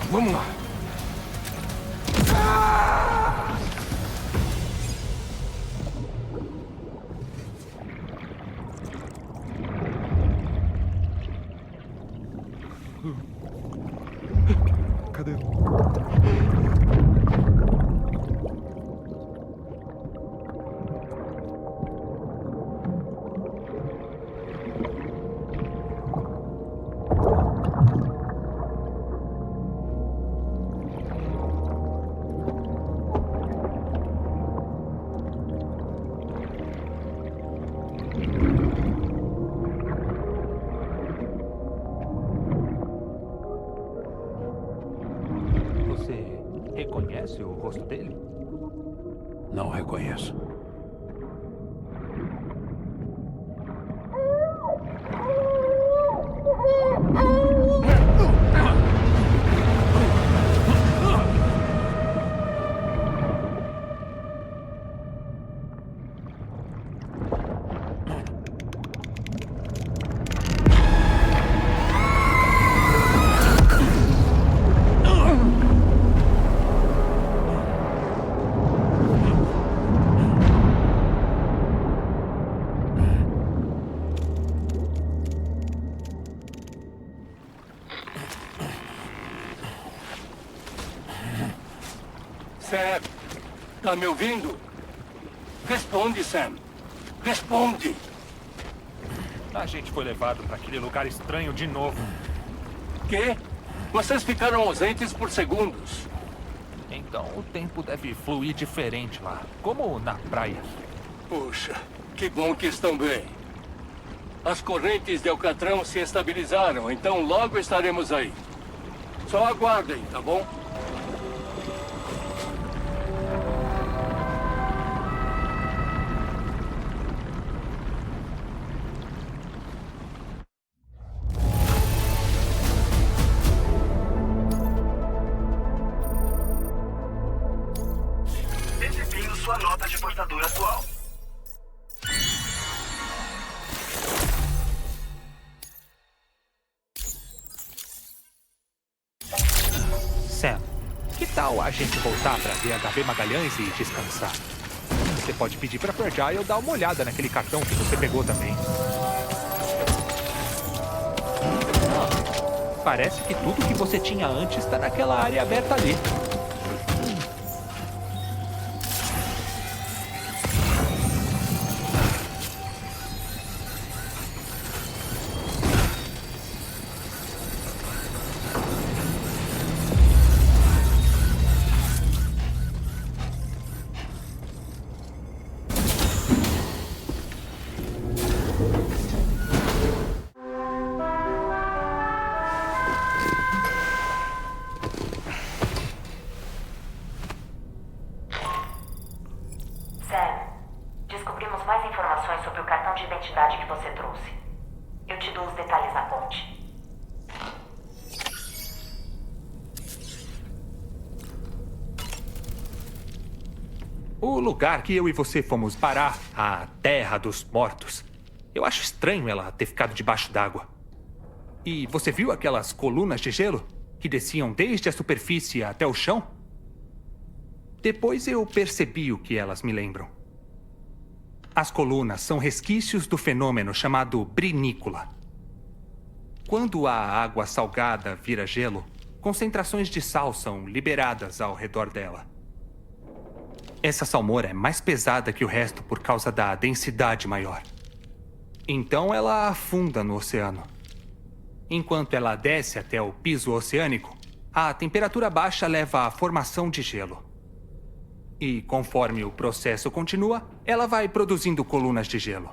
Vamos lá. Cadê? Você reconhece o rosto dele? Não reconheço. Sam, tá me ouvindo? Responde, Sam. Responde. A gente foi levado para aquele lugar estranho de novo. Quê? Vocês ficaram ausentes por segundos. Então o tempo deve fluir diferente lá, como na praia. Puxa, que bom que estão bem. As correntes de Alcatrão se estabilizaram, então logo estaremos aí. Só aguardem, tá bom? Exibindo sua nota de portador atual. Sam, que tal a gente voltar para DHV Magalhães e descansar? Você pode pedir para Fragile dar uma olhada naquele cartão que você pegou também. Parece que tudo que você tinha antes está naquela área aberta ali. Sam, descobrimos mais informações sobre o cartão de identidade que você trouxe. Eu te dou os detalhes na ponte. O lugar que eu e você fomos parar, a Terra dos Mortos. Eu acho estranho ela ter ficado debaixo d'água. E você viu aquelas colunas de gelo que desciam desde a superfície até o chão? Depois eu percebi o que elas me lembram. As colunas são resquícios do fenômeno chamado brinícula. Quando a água salgada vira gelo, concentrações de sal são liberadas ao redor dela. Essa salmoura é mais pesada que o resto por causa da densidade maior. Então ela afunda no oceano. Enquanto ela desce até o piso oceânico, a temperatura baixa leva à formação de gelo. E conforme o processo continua, ela vai produzindo colunas de gelo.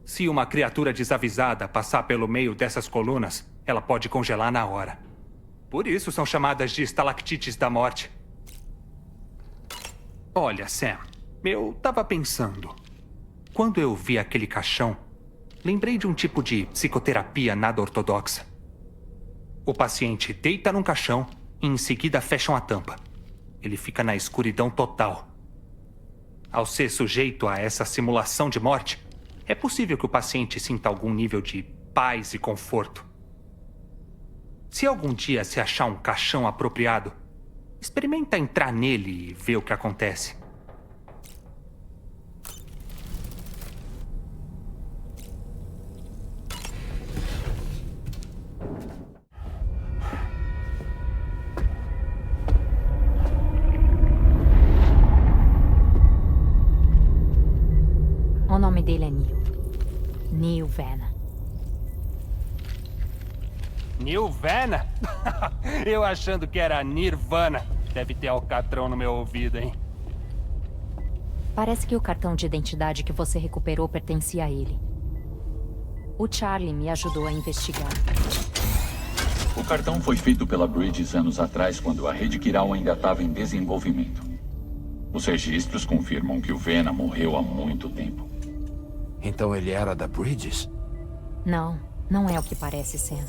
Se uma criatura desavisada passar pelo meio dessas colunas, ela pode congelar na hora. Por isso são chamadas de estalactites da morte. Olha, Sam, eu tava pensando. Quando eu vi aquele caixão, lembrei de um tipo de psicoterapia nada ortodoxa. O paciente deita num caixão e em seguida fecham a tampa. Ele fica na escuridão total. Ao ser sujeito a essa simulação de morte, é possível que o paciente sinta algum nível de paz e conforto. Se algum dia se achar um caixão apropriado, experimenta entrar nele e ver o que acontece. O nome dele é Neil. Neil Vanna. Neil Vanna? Eu achando que era Nirvana. Deve ter alcatrão no meu ouvido, hein? Parece que o cartão de identidade que você recuperou pertencia a ele. O Charlie me ajudou a investigar. O cartão foi feito pela Bridges anos atrás, quando a rede Kiral ainda estava em desenvolvimento. Os registros confirmam que o Vanna morreu há muito tempo. Então ele era da Bridges? Não, não é o que parece, Sam.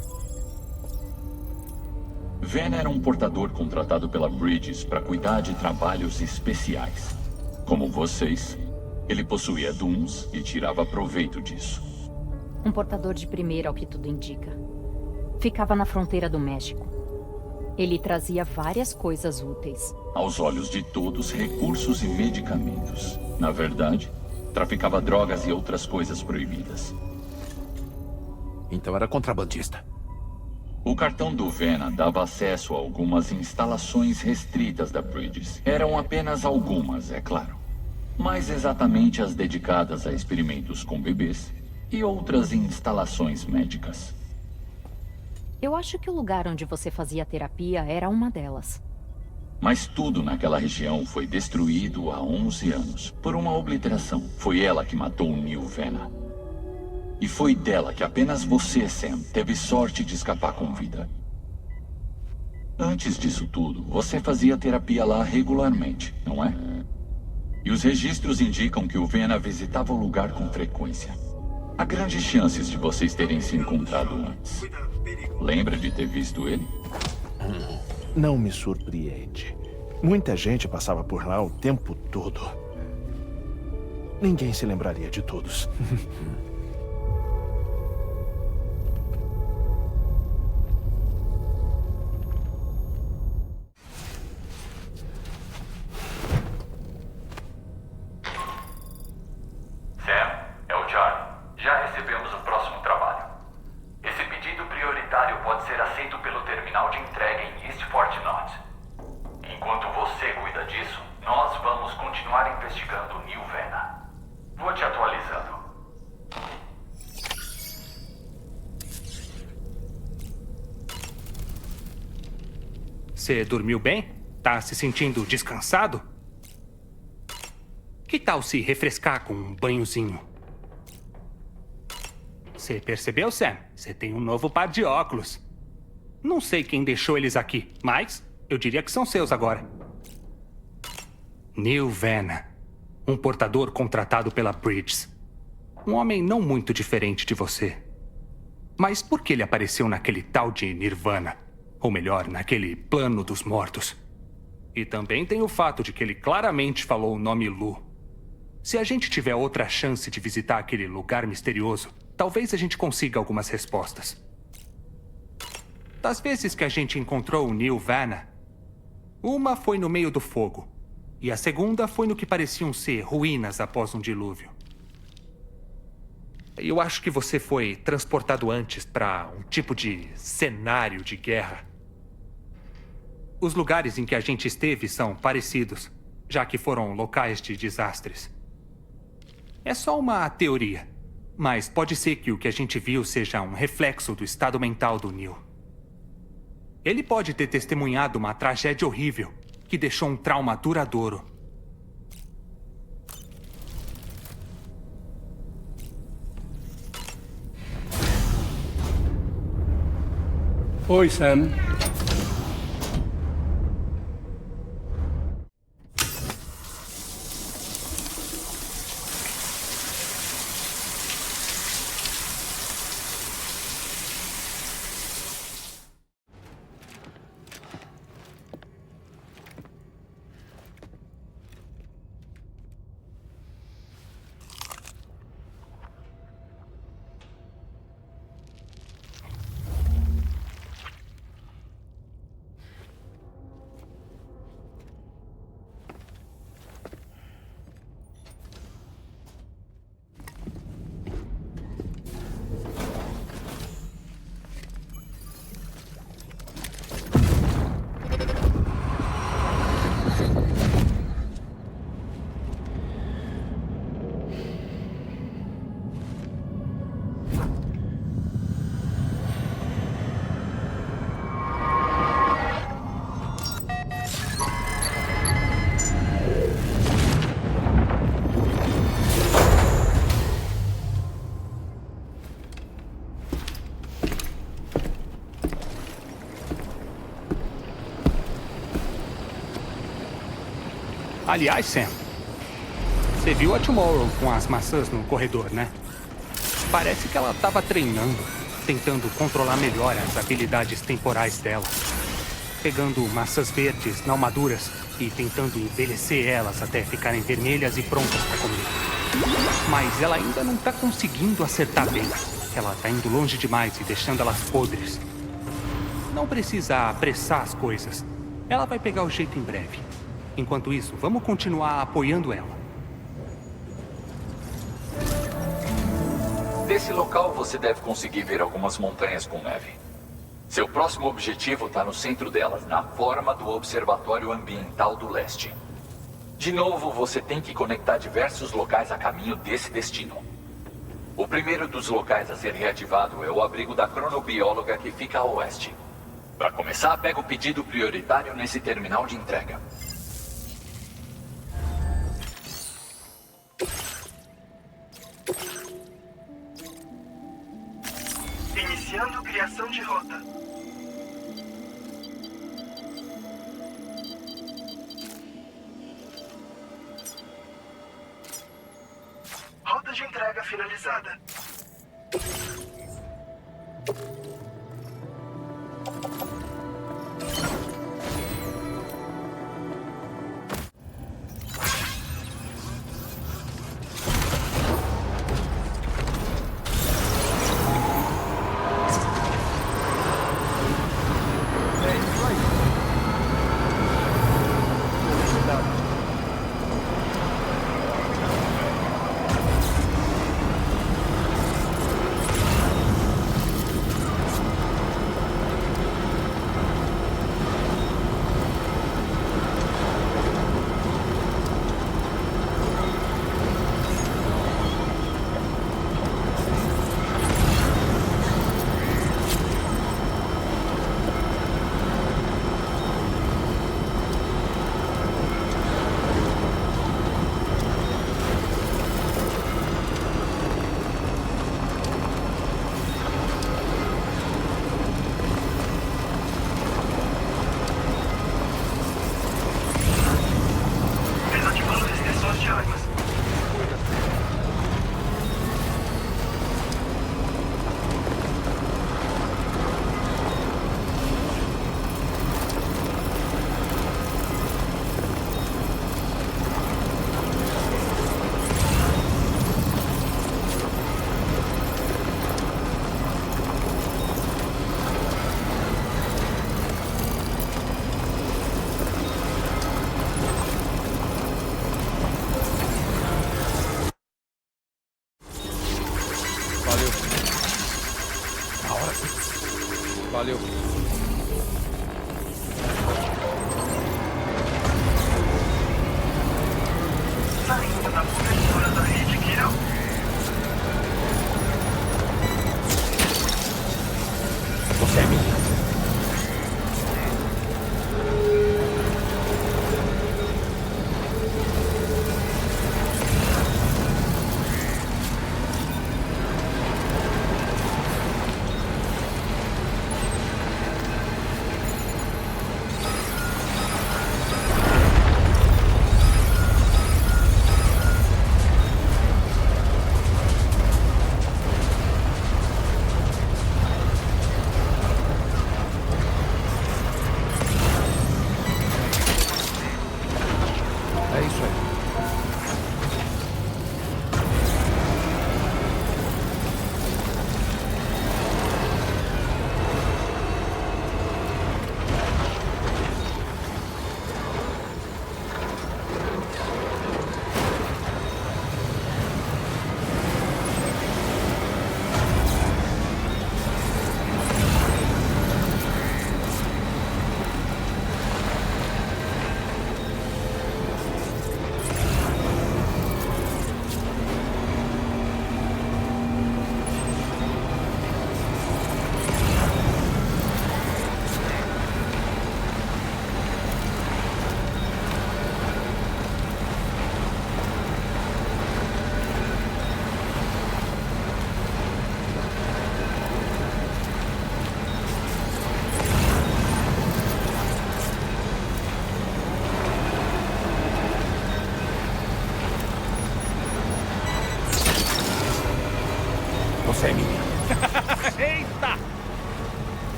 Vanna era um portador contratado pela Bridges para cuidar de trabalhos especiais. Como vocês, ele possuía Dooms e tirava proveito disso. Um portador de primeira, ao que tudo indica. Ficava na fronteira do México. Ele trazia várias coisas úteis. Aos olhos de todos, recursos e medicamentos. Na verdade, traficava drogas e outras coisas proibidas. Então era contrabandista. O cartão do Vanna dava acesso a algumas instalações restritas da Bridges. Eram apenas algumas, é claro. Mais exatamente as dedicadas a experimentos com bebês e outras instalações médicas. Eu acho que o lugar onde você fazia terapia era uma delas. Mas tudo naquela região foi destruído há 11 anos por uma obliteração. Foi ela que matou o Neil Vanna. E foi dela que apenas você, Sam, teve sorte de escapar com vida. Antes disso tudo, você fazia terapia lá regularmente, não é? E os registros indicam que o Vanna visitava o lugar com frequência. Há grandes chances de vocês terem se encontrado antes. Lembra de ter visto ele? Não me surpreende. Muita gente passava por lá o tempo todo. Ninguém se lembraria de todos. Sam, é o Charlie. Já recebemos o próximo trabalho. Esse pedido prioritário pode ser aceito pelo terminal de entrega em East Fort Knott. Enquanto você cuida disso, nós vamos continuar investigando o Neil Vanna. Vou te atualizando. Você dormiu bem? Tá se sentindo descansado? Que tal se refrescar com um banhozinho? Você percebeu, Sam? Você tem um novo par de óculos. Não sei quem deixou eles aqui, mas eu diria que são seus agora. Neil Vanna, um portador contratado pela Bridges. Um homem não muito diferente de você. Mas por que ele apareceu naquele tal de Nirvana? Ou melhor, naquele plano dos mortos? E também tem o fato de que ele claramente falou o nome Lu. Se a gente tiver outra chance de visitar aquele lugar misterioso, talvez a gente consiga algumas respostas. Das vezes que a gente encontrou o Neil Vanna, uma foi no meio do fogo, e a segunda foi no que pareciam ser ruínas após um dilúvio. Eu acho que você foi transportado antes para um tipo de cenário de guerra. Os lugares em que a gente esteve são parecidos, já que foram locais de desastres. É só uma teoria, mas pode ser que o que a gente viu seja um reflexo do estado mental do Neil. Ele pode ter testemunhado uma tragédia horrível que deixou um trauma duradouro. Oi, Sam. Aliás, Sam, você viu a Tomorrow com as maçãs no corredor, né? Parece que ela estava treinando, tentando controlar melhor as habilidades temporais dela. Pegando maçãs verdes, não maduras, e tentando envelhecer elas até ficarem vermelhas e prontas para comer. Mas ela ainda não tá conseguindo acertar bem. Ela tá indo longe demais e deixando elas podres. Não precisa apressar as coisas. Ela vai pegar o jeito em breve. Enquanto isso, vamos continuar apoiando ela. Desse local você deve conseguir ver algumas montanhas com neve. Seu próximo objetivo está no centro delas, na forma do Observatório Ambiental do Leste. De novo, você tem que conectar diversos locais a caminho desse destino. O primeiro dos locais a ser reativado é o abrigo da cronobióloga que fica a oeste. Para começar, pega o pedido prioritário nesse terminal de entrega. Iniciando criação de rota. Rota de entrega finalizada.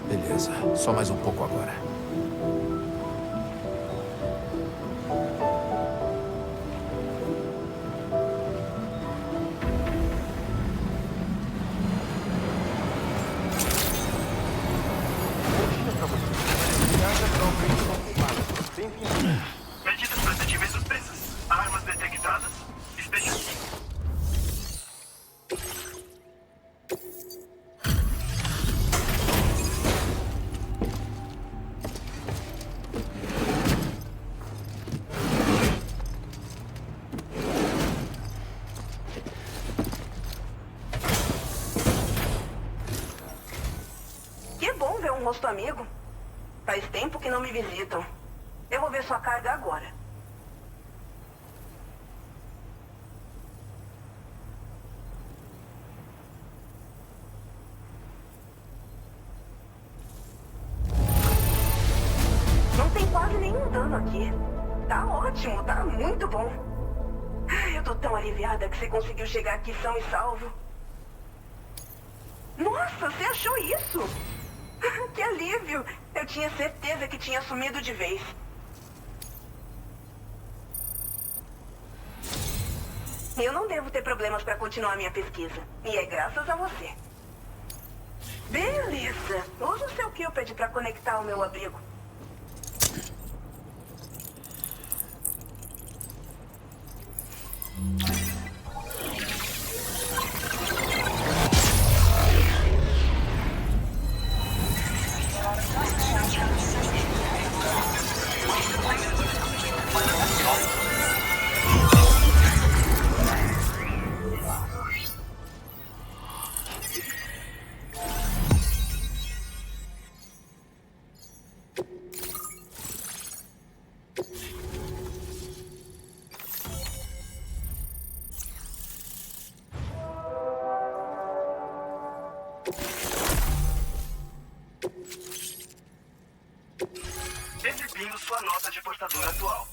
Beleza, só mais um pouco agora. Medidas para atingir suspensas. Armas detectadas. Esteja aqui. Que bom ver um rosto amigo. Faz tempo que não me visitam. Eu vou ver sua carga agora. Não tem quase nenhum dano aqui. Tá ótimo, tá muito bom. Eu tô tão aliviada que você conseguiu chegar aqui são e salvo. Nossa, você achou isso? Que alívio! Eu tinha certeza que tinha sumido de vez. Eu não devo ter problemas para continuar minha pesquisa. E é graças a você. Beleza. Usa o seu Cupid para conectar o meu abrigo. Exibindo sua nota de portador atual.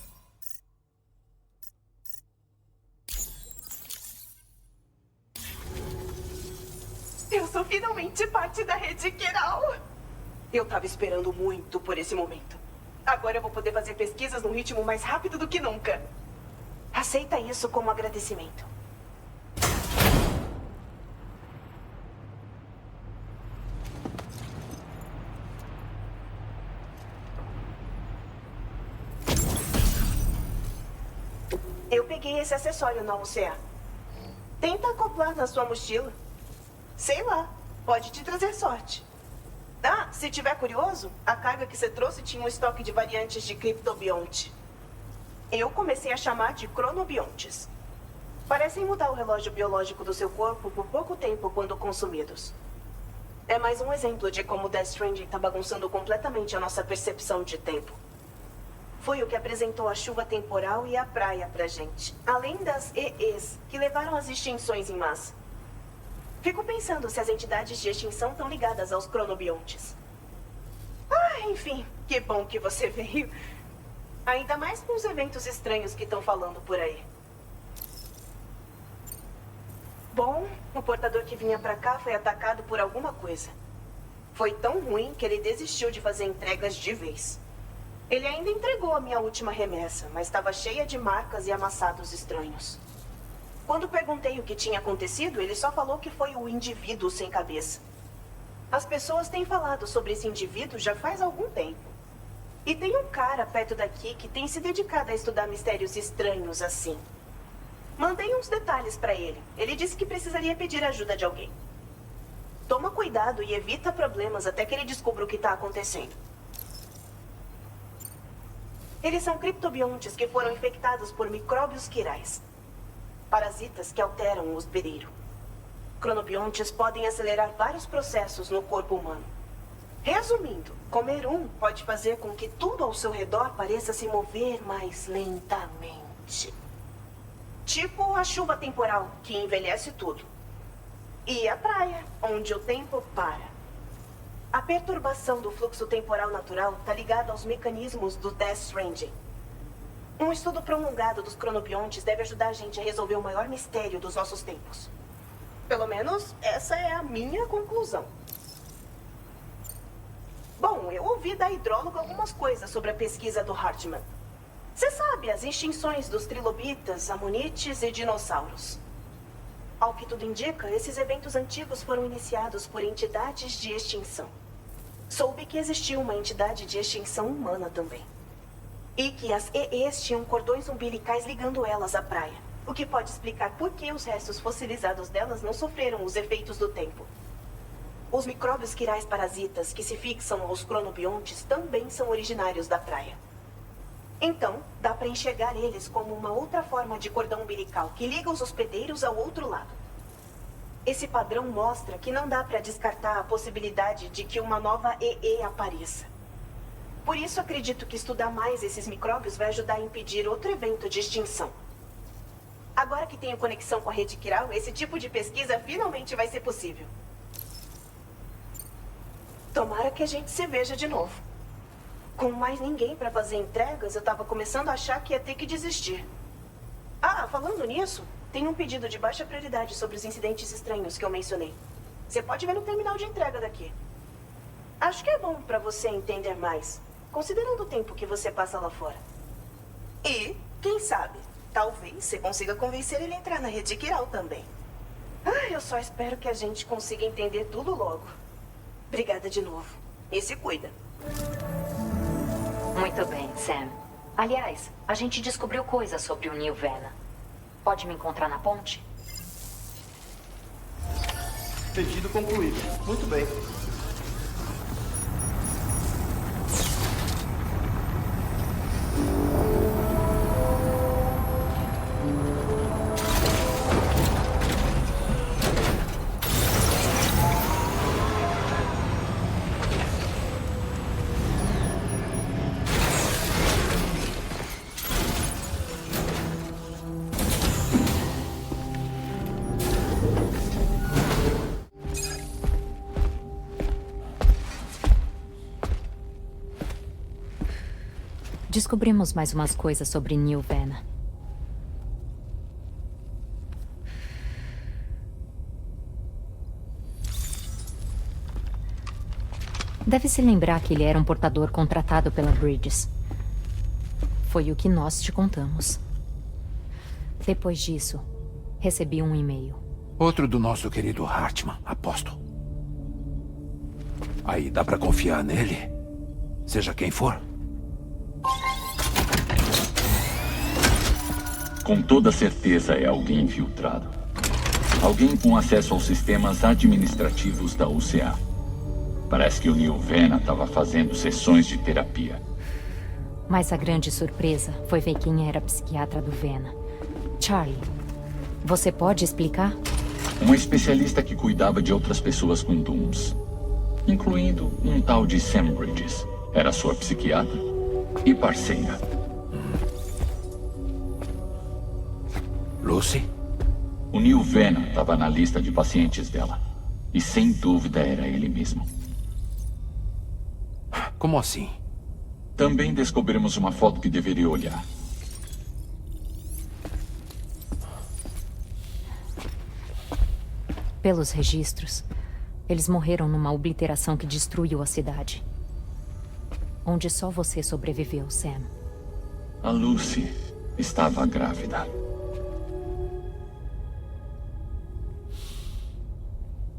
Eu sou finalmente parte da rede Kiral. Eu tava esperando muito por esse momento. Agora eu vou poder fazer pesquisas num ritmo mais rápido do que nunca. Aceita isso como agradecimento. Eu peguei esse acessório na UCA. Tenta acoplar na sua mochila. Sei lá, pode te trazer sorte. Ah, se tiver curioso, a carga que você trouxe tinha um estoque de variantes de criptobionte. Eu comecei a chamar de cronobiontes. Parecem mudar o relógio biológico do seu corpo por pouco tempo quando consumidos. É mais um exemplo de como Death Stranding tá bagunçando completamente a nossa percepção de tempo. Foi o que apresentou a chuva temporal e a praia pra gente. Além das EEs, que levaram às extinções em massa. Fico pensando se as entidades de extinção estão ligadas aos cronobiontes. Ah, enfim, que bom que você veio. Ainda mais com os eventos estranhos que estão falando por aí. Bom, o portador que vinha pra cá foi atacado por alguma coisa. Foi tão ruim que ele desistiu de fazer entregas de vez. Ele ainda entregou a minha última remessa, mas estava cheia de marcas e amassados estranhos. Quando perguntei o que tinha acontecido, ele só falou que foi o indivíduo sem cabeça. As pessoas têm falado sobre esse indivíduo já faz algum tempo. E tem um cara perto daqui que tem se dedicado a estudar mistérios estranhos assim. Mandei uns detalhes pra ele. Ele disse que precisaria pedir ajuda de alguém. Toma cuidado e evita problemas até que ele descubra o que tá acontecendo. Eles são criptobiontes que foram infectados por micróbios quirais. Parasitas que alteram o hospedeiro. Cronobiontes podem acelerar vários processos no corpo humano. Resumindo, comer um pode fazer com que tudo ao seu redor pareça se mover mais lentamente. Tipo a chuva temporal, que envelhece tudo. E a praia, onde o tempo para. A perturbação do fluxo temporal natural está ligada aos mecanismos do Death Stranding. Um estudo prolongado dos cronobiontes deve ajudar a gente a resolver o maior mistério dos nossos tempos. Pelo menos, essa é a minha conclusão. Bom, eu ouvi da hidróloga algumas coisas sobre a pesquisa do Hartman. Você sabe, as extinções dos trilobitas, amonites e dinossauros. Ao que tudo indica, esses eventos antigos foram iniciados por entidades de extinção. Soube que existia uma entidade de extinção humana também. E que as EEs tinham cordões umbilicais ligando elas à praia. O que pode explicar por que os restos fossilizados delas não sofreram os efeitos do tempo. Os micróbios quirais parasitas que se fixam aos cronobiontes também são originários da praia. Então, dá para enxergar eles como uma outra forma de cordão umbilical que liga os hospedeiros ao outro lado. Esse padrão mostra que não dá para descartar a possibilidade de que uma nova EE apareça. Por isso, acredito que estudar mais esses micróbios vai ajudar a impedir outro evento de extinção. Agora que tenho conexão com a rede quiral, esse tipo de pesquisa finalmente vai ser possível. Tomara que a gente se veja de novo. Com mais ninguém para fazer entregas, eu tava começando a achar que ia ter que desistir. Ah, falando nisso, tem um pedido de baixa prioridade sobre os incidentes estranhos que eu mencionei. Você pode ver no terminal de entrega daqui. Acho que é bom para você entender mais, considerando o tempo que você passa lá fora. E, quem sabe, talvez você consiga convencer ele a entrar na rede quiral também. Ah, eu só espero que a gente consiga entender tudo logo. Obrigada de novo. E se cuida. Muito bem, Sam. Aliás, a gente descobriu coisas sobre o New Vena. Pode me encontrar na ponte? Pedido concluído. Muito bem. Descobrimos mais umas coisas sobre New Vena. Deve se lembrar que ele era um portador contratado pela Bridges. Foi o que nós te contamos. Depois disso, recebi um e-mail. Outro do nosso querido Hartman, aposto. Aí dá pra confiar nele? Seja quem for? Com toda certeza é alguém infiltrado. Alguém com acesso aos sistemas administrativos da UCA. Parece que o New Vena estava fazendo sessões de terapia. Mas a grande surpresa foi ver quem era a psiquiatra do Vena. Charlie, você pode explicar? Um especialista que cuidava de outras pessoas com Dooms. Incluindo um tal de Sam Bridges. Era sua psiquiatra e parceira. Lucy? O New Vena estava na lista de pacientes dela. E sem dúvida era ele mesmo. Como assim? Também descobrimos uma foto que deveria olhar. Pelos registros, eles morreram numa obliteração que destruiu a cidade. Onde só você sobreviveu, Sam. A Lucy estava grávida.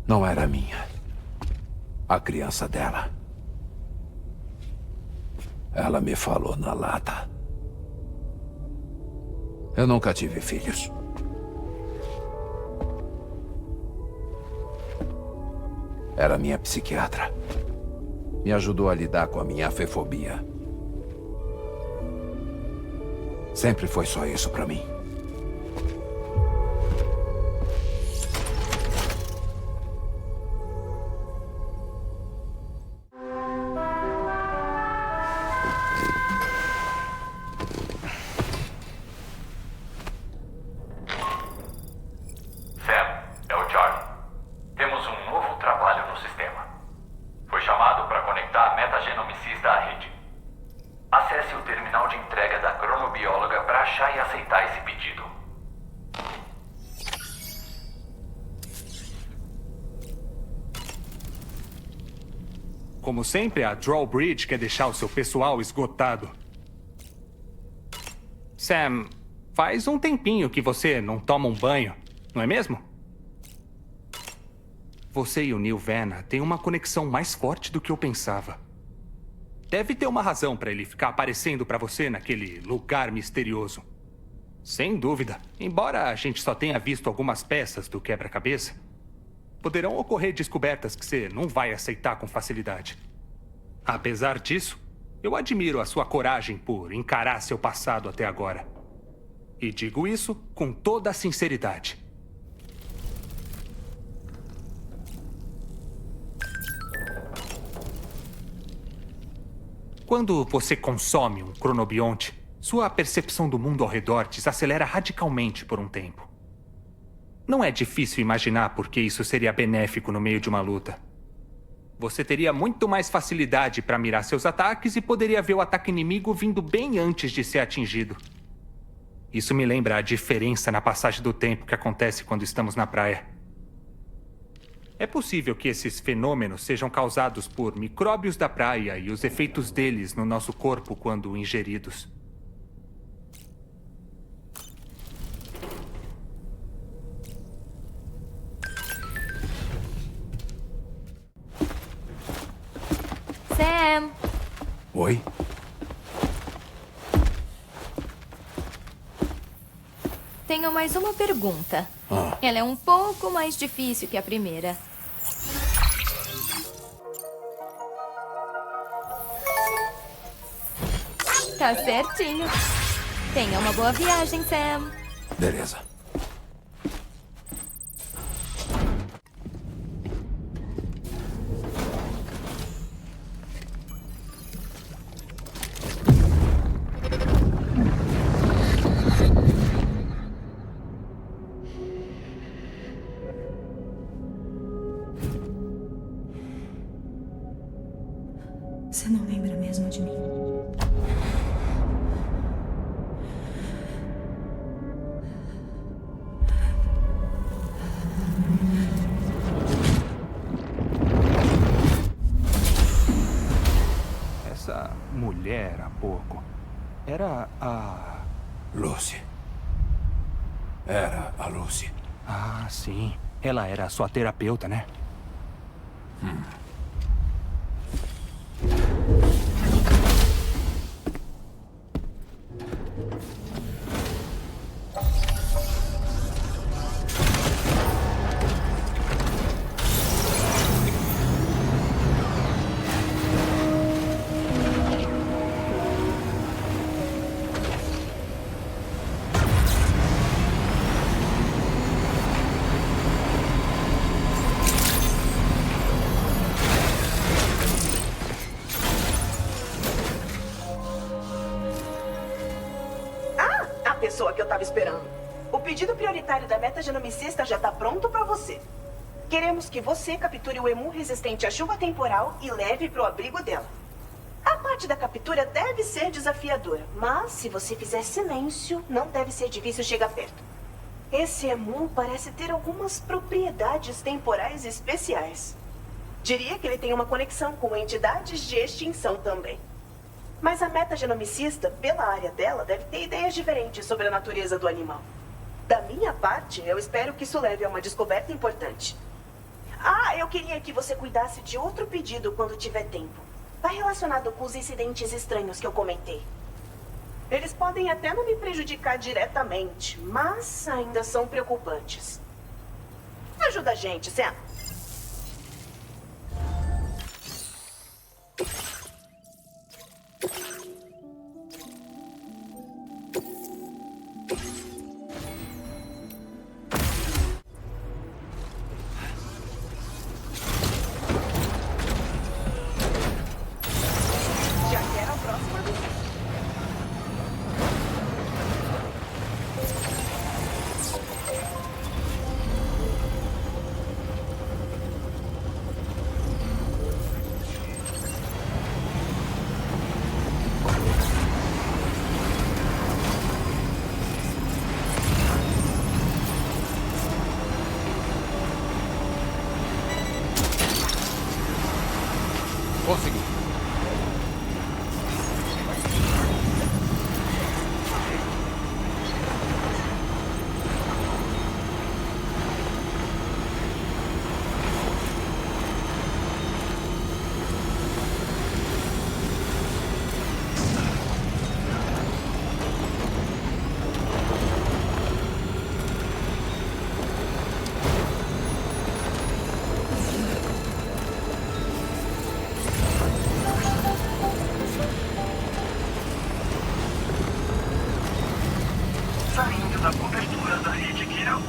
Não era minha. A criança dela. Ela me falou na lata. Eu nunca tive filhos. Era minha psiquiatra. Me ajudou a lidar com a minha afefobia. Sempre foi só isso pra mim. Sam, é o Charlie. Temos um novo trabalho no sistema. Foi chamado para conectar a metagenomicista à rede. Acesse o terminal de entrega da cronobióloga para achar e aceitar esse pedido. Como sempre, a Drawbridge quer deixar o seu pessoal esgotado. Sam, faz um tempinho que você não toma um banho, não é mesmo? Você e o Neil Vanna têm uma conexão mais forte do que eu pensava. Deve ter uma razão para ele ficar aparecendo para você naquele lugar misterioso. Sem dúvida. Embora a gente só tenha visto algumas peças do quebra-cabeça, poderão ocorrer descobertas que você não vai aceitar com facilidade. Apesar disso, eu admiro a sua coragem por encarar seu passado até agora. E digo isso com toda a sinceridade. Quando você consome um cronobionte, sua percepção do mundo ao redor desacelera radicalmente por um tempo. Não é difícil imaginar por que isso seria benéfico no meio de uma luta. Você teria muito mais facilidade para mirar seus ataques e poderia ver o ataque inimigo vindo bem antes de ser atingido. Isso me lembra a diferença na passagem do tempo que acontece quando estamos na praia. É possível que esses fenômenos sejam causados por micróbios da praia e os efeitos deles no nosso corpo quando ingeridos. Sam! Oi? Tenho mais uma pergunta. Ela é um pouco mais difícil que a primeira. Tá certinho. Tenha uma boa viagem, Sam. Beleza. Você não lembra mesmo de mim? Essa mulher há pouco era a... Lucy. Era a Lucy. Ah, sim. Ela era a sua terapeuta, né? Pessoa que eu tava esperando. O pedido prioritário da metagenomicista já tá pronto pra você. Queremos que você capture o emu resistente à chuva temporal e leve pro abrigo dela. A parte da captura deve ser desafiadora, mas se você fizer silêncio, não deve ser difícil chegar perto. Esse emu parece ter algumas propriedades temporais especiais. Diria que ele tem uma conexão com entidades de extinção também. Mas a metagenomicista, pela área dela, deve ter ideias diferentes sobre a natureza do animal. Da minha parte, eu espero que isso leve a uma descoberta importante. Ah, eu queria que você cuidasse de outro pedido quando tiver tempo. Tá relacionado com os incidentes estranhos que eu comentei. Eles podem até não me prejudicar diretamente, mas ainda são preocupantes. Ajuda a gente, Sam. a cobertura da rede Kiral.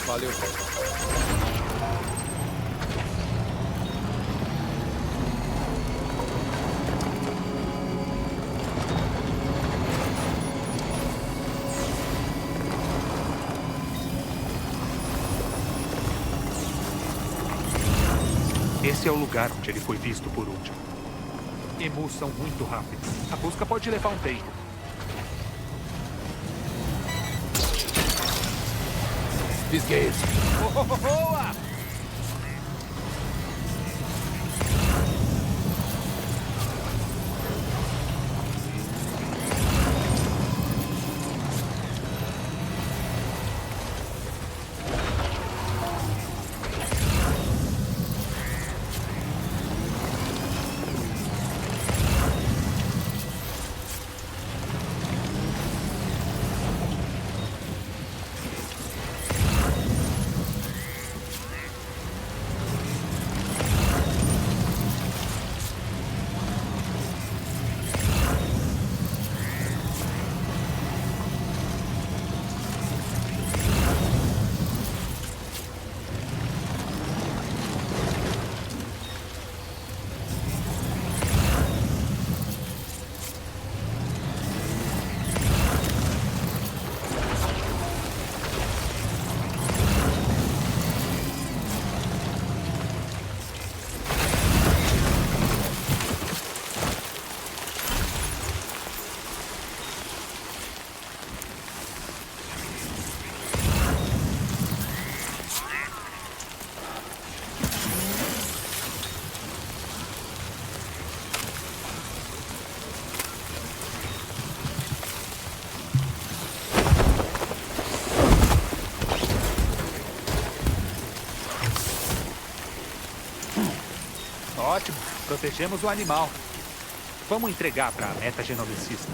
Valeu. Esse é o lugar onde ele foi visto por último. Emus são muito rápidos. A busca pode levar um tempo. Fisguei esse. Boa! Ótimo, protegemos o animal. Vamos entregar para a metagenomicista.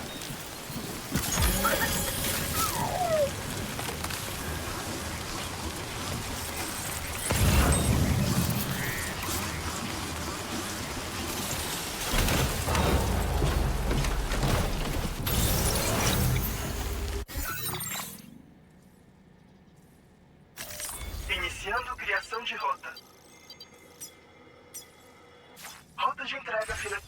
Iniciando criação de rota. Rota de entrega final.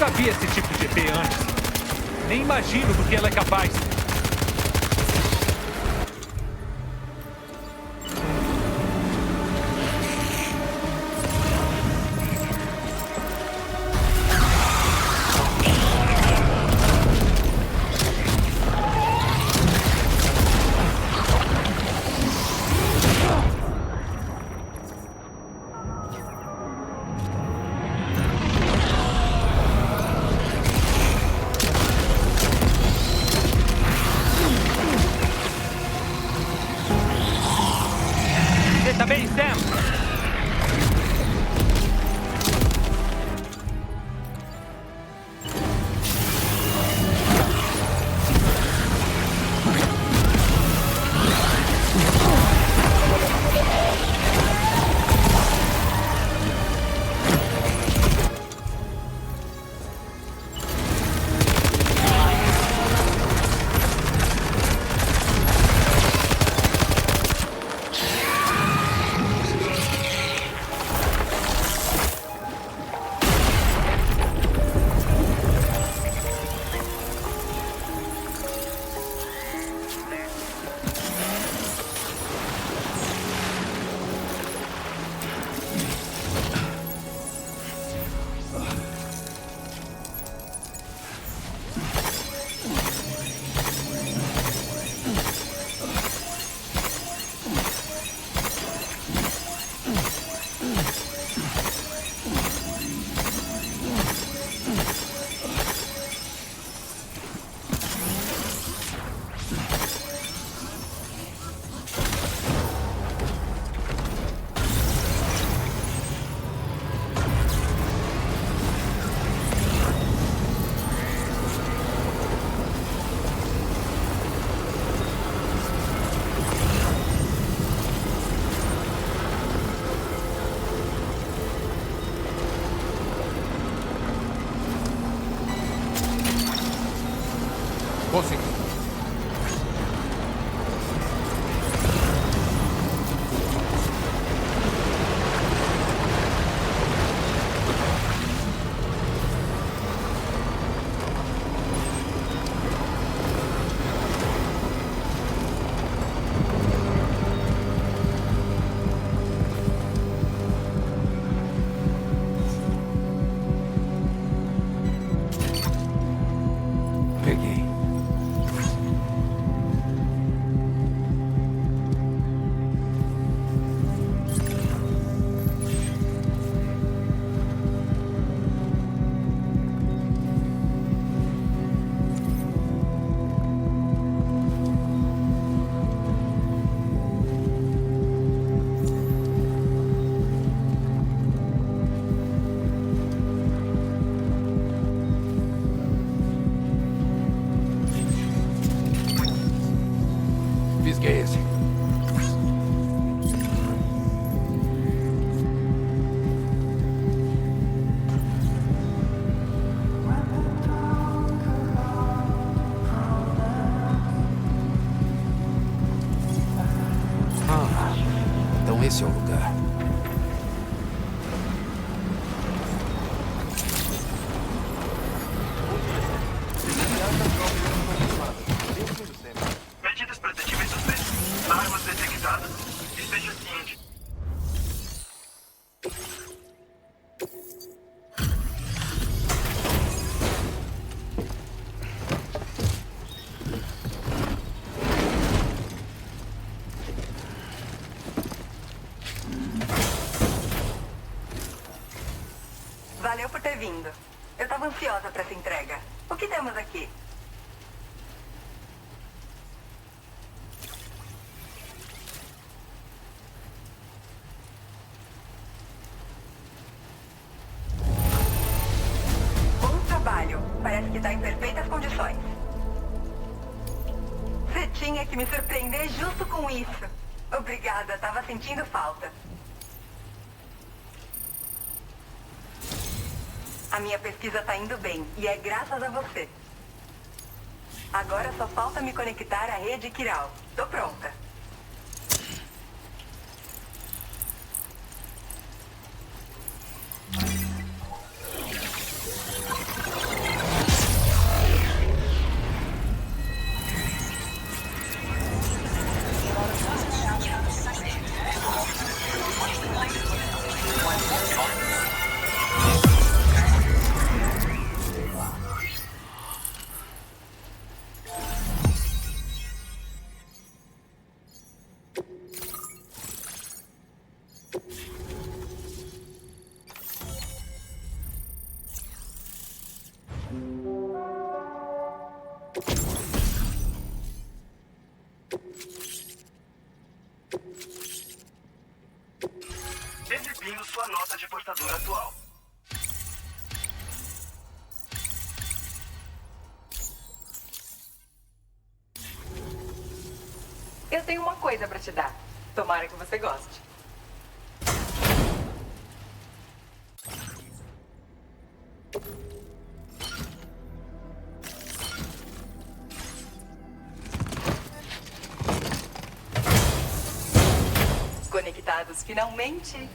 Nunca vi esse tipo de ET antes. Nem imagino do que ela é capaz. Consegui. Peguei. Fisguei esse. Ah, então esse é o lugar. Medidas protetivas suspensas. Armas detectadas. Esteja ciente. Valeu por ter vindo. Eu tava ansiosa pra essa entrega. O que temos aqui? Bom trabalho. Parece que tá em perfeitas condições. Você tinha que me surpreender justo com isso. Obrigada, tava sentindo falta. A minha pesquisa tá indo bem, e é graças a você. Agora só falta me conectar à rede Kiral. Tô pronta. frota de portador atual. Eu tenho uma coisa pra te dar. Tomara que você goste. Conectados finalmente.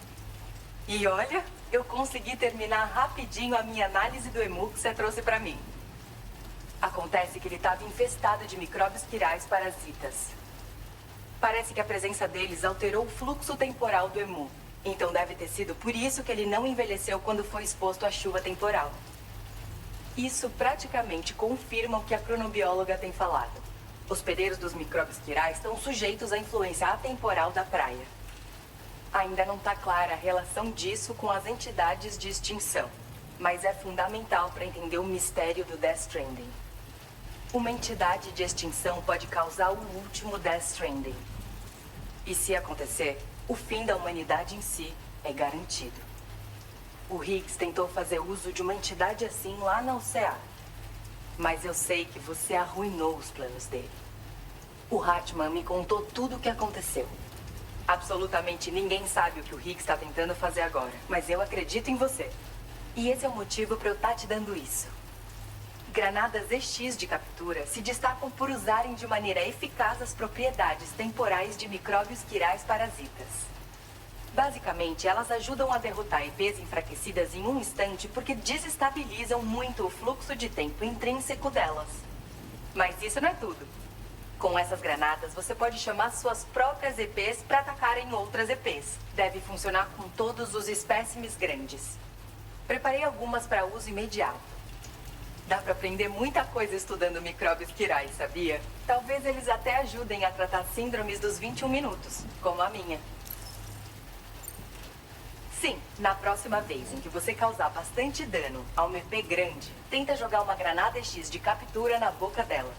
E olha, eu consegui terminar rapidinho a minha análise do emu que você trouxe pra mim. Acontece que ele estava infestado de micróbios quirais parasitas. Parece que a presença deles alterou o fluxo temporal do emu. Então deve ter sido por isso que ele não envelheceu quando foi exposto à chuva temporal. Isso praticamente confirma o que a cronobióloga tem falado. Hospedeiros dos micróbios quirais estão sujeitos à influência atemporal da praia. Ainda não está clara a relação disso com as entidades de extinção, mas é fundamental para entender o mistério do Death Stranding. Uma entidade de extinção pode causar o último Death Stranding. E se acontecer, o fim da humanidade em si é garantido. O Higgs tentou fazer uso de uma entidade assim lá na UCA. Mas eu sei que você arruinou os planos dele. O Hartman me contou tudo o que aconteceu. Absolutamente ninguém sabe o que o Higgs está tentando fazer agora, mas eu acredito em você. E esse é o motivo para eu estar te dando isso. Granadas EX de captura se destacam por usarem de maneira eficaz as propriedades temporais de micróbios quirais parasitas. Basicamente, elas ajudam a derrotar EPs enfraquecidas em um instante porque desestabilizam muito o fluxo de tempo intrínseco delas. Mas isso não é tudo. Com essas granadas, você pode chamar suas próprias EPs para atacarem outras EPs. Deve funcionar com todos os espécimes grandes. Preparei algumas para uso imediato. Dá para aprender muita coisa estudando micróbios quirais, sabia? Talvez eles até ajudem a tratar síndromes dos 21 minutos, como a minha. Sim, na próxima vez em que você causar bastante dano a uma EP grande, tenta jogar uma granada EX de captura na boca dela.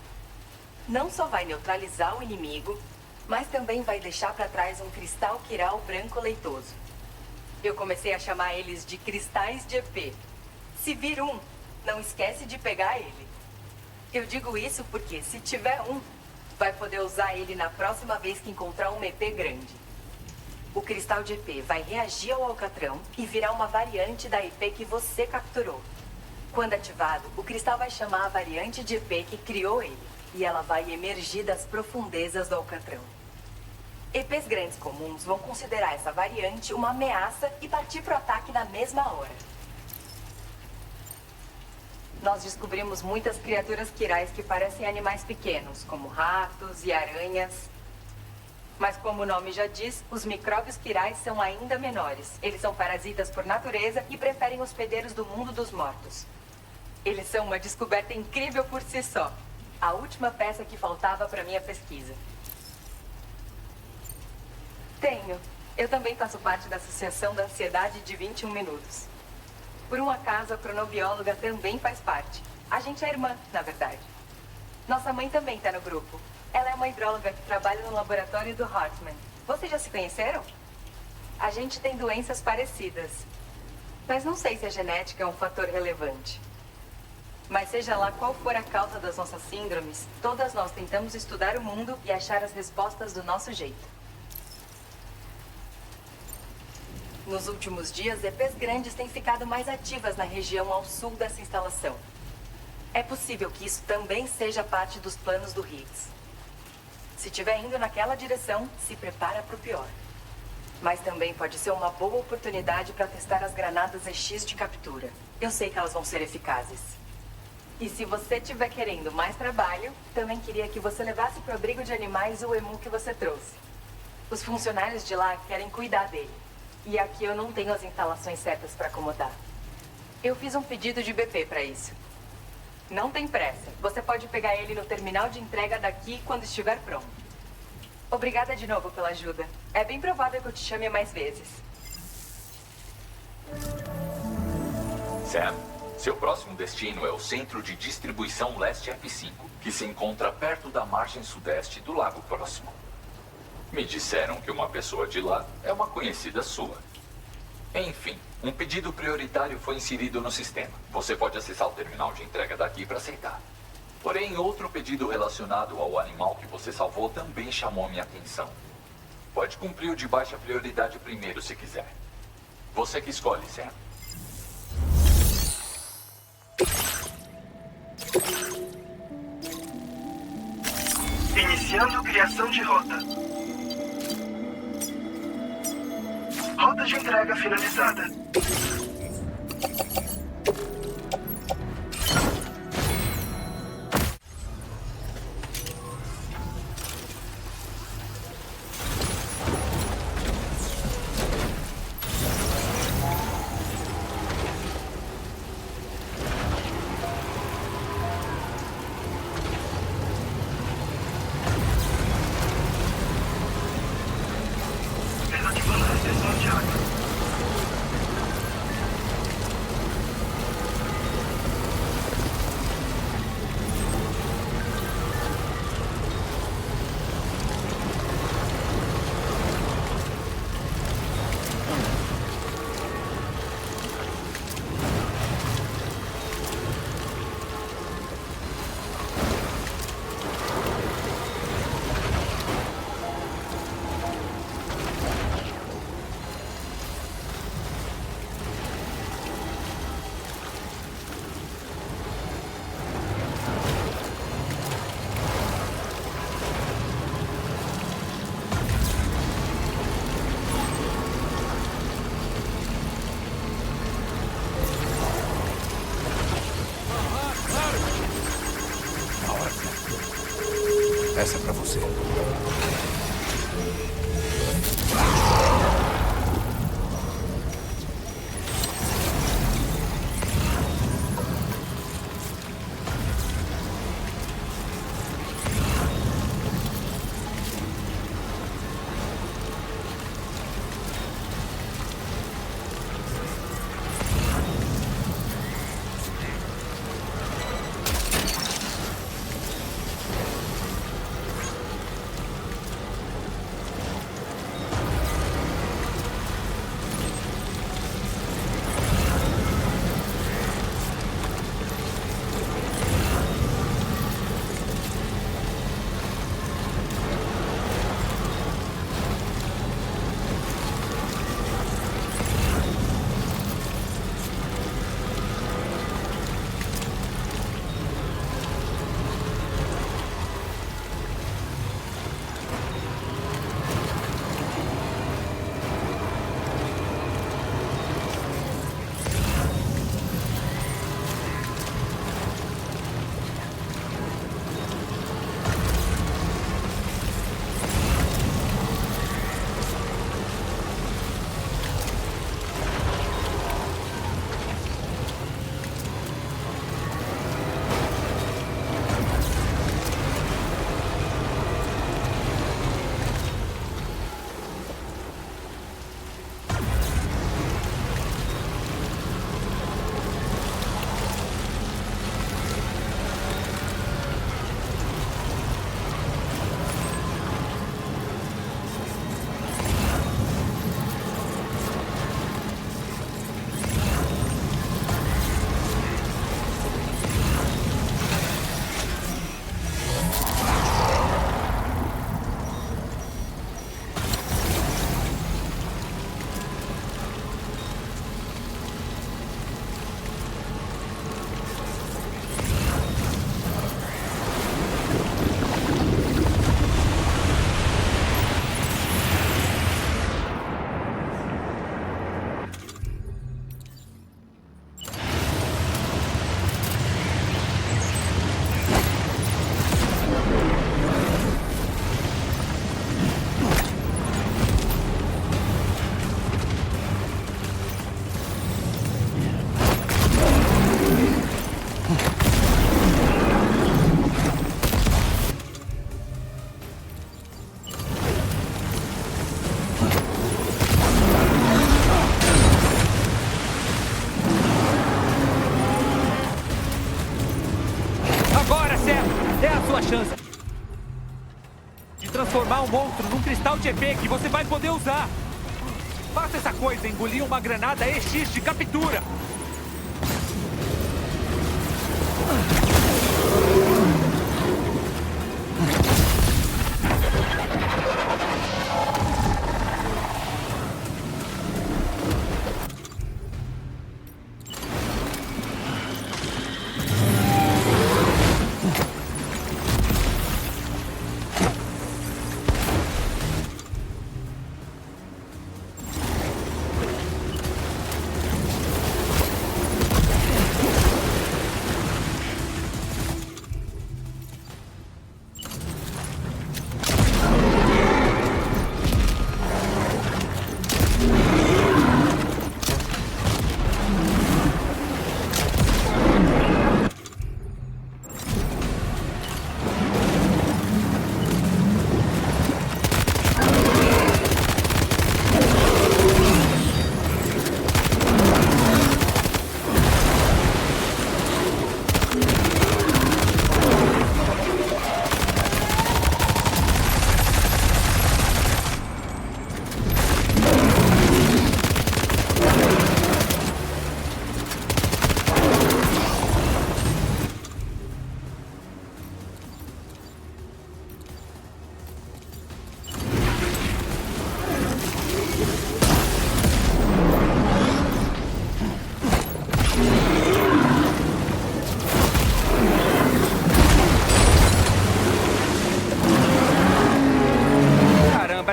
Não só vai neutralizar o inimigo, mas também vai deixar para trás um cristal quiral branco leitoso. Eu comecei a chamar eles de cristais de EP. Se vir um, não esquece de pegar ele. Eu digo isso porque, se tiver um, vai poder usar ele na próxima vez que encontrar um EP grande. O cristal de EP vai reagir ao alcatrão e virar uma variante da EP que você capturou. Quando ativado, o cristal vai chamar a variante de EP que criou ele, e ela vai emergir das profundezas do alcatrão. EPs grandes comuns vão considerar essa variante uma ameaça e partir para o ataque na mesma hora. Nós descobrimos muitas criaturas quirais que parecem animais pequenos, como ratos e aranhas. Mas como o nome já diz, os micróbios quirais são ainda menores. Eles são parasitas por natureza e preferem hospedeiros do mundo dos mortos. Eles são uma descoberta incrível por si só. A última peça que faltava para minha pesquisa. Tenho. Eu também faço parte da Associação da Ansiedade de 21 Minutos. Por um acaso, a cronobióloga também faz parte. A gente é irmã, na verdade. Nossa mãe também está no grupo. Ela é uma hidróloga que trabalha no laboratório do Hartman. Vocês já se conheceram? A gente tem doenças parecidas. Mas não sei se a genética é um fator relevante. Mas seja lá qual for a causa das nossas síndromes, todas nós tentamos estudar o mundo e achar as respostas do nosso jeito. Nos últimos dias, EPs grandes têm ficado mais ativas na região ao sul dessa instalação. É possível que isso também seja parte dos planos do Higgs. Se estiver indo naquela direção, se prepara para o pior. Mas também pode ser uma boa oportunidade para testar as granadas EX de captura. Eu sei que elas vão ser eficazes. E se você estiver querendo mais trabalho, também queria que você levasse para o abrigo de animais o emu que você trouxe. Os funcionários de lá querem cuidar dele. E aqui eu não tenho as instalações certas para acomodar. Eu fiz um pedido de BP para isso. Não tem pressa. Você pode pegar ele no terminal de entrega daqui quando estiver pronto. Obrigada de novo pela ajuda. É bem provável que eu te chame mais vezes. Sam, seu próximo destino é o Centro de Distribuição Leste F5, que se encontra perto da margem sudeste do lago próximo. Me disseram que uma pessoa de lá é uma conhecida sua. Enfim, Um pedido prioritário foi inserido no sistema. Você pode acessar o terminal de entrega daqui para aceitar. Porém, outro pedido relacionado ao animal que você salvou também chamou minha atenção. Pode cumprir o de baixa prioridade primeiro, se quiser. Você que escolhe, Sam. Iniciando criação de rota. Rota de entrega finalizada. Desativando a restrição de água. Essa é pra você. chance de transformar um monstro num cristal de EP que você vai poder usar. Faça essa coisa, engolir uma granada EX de captura.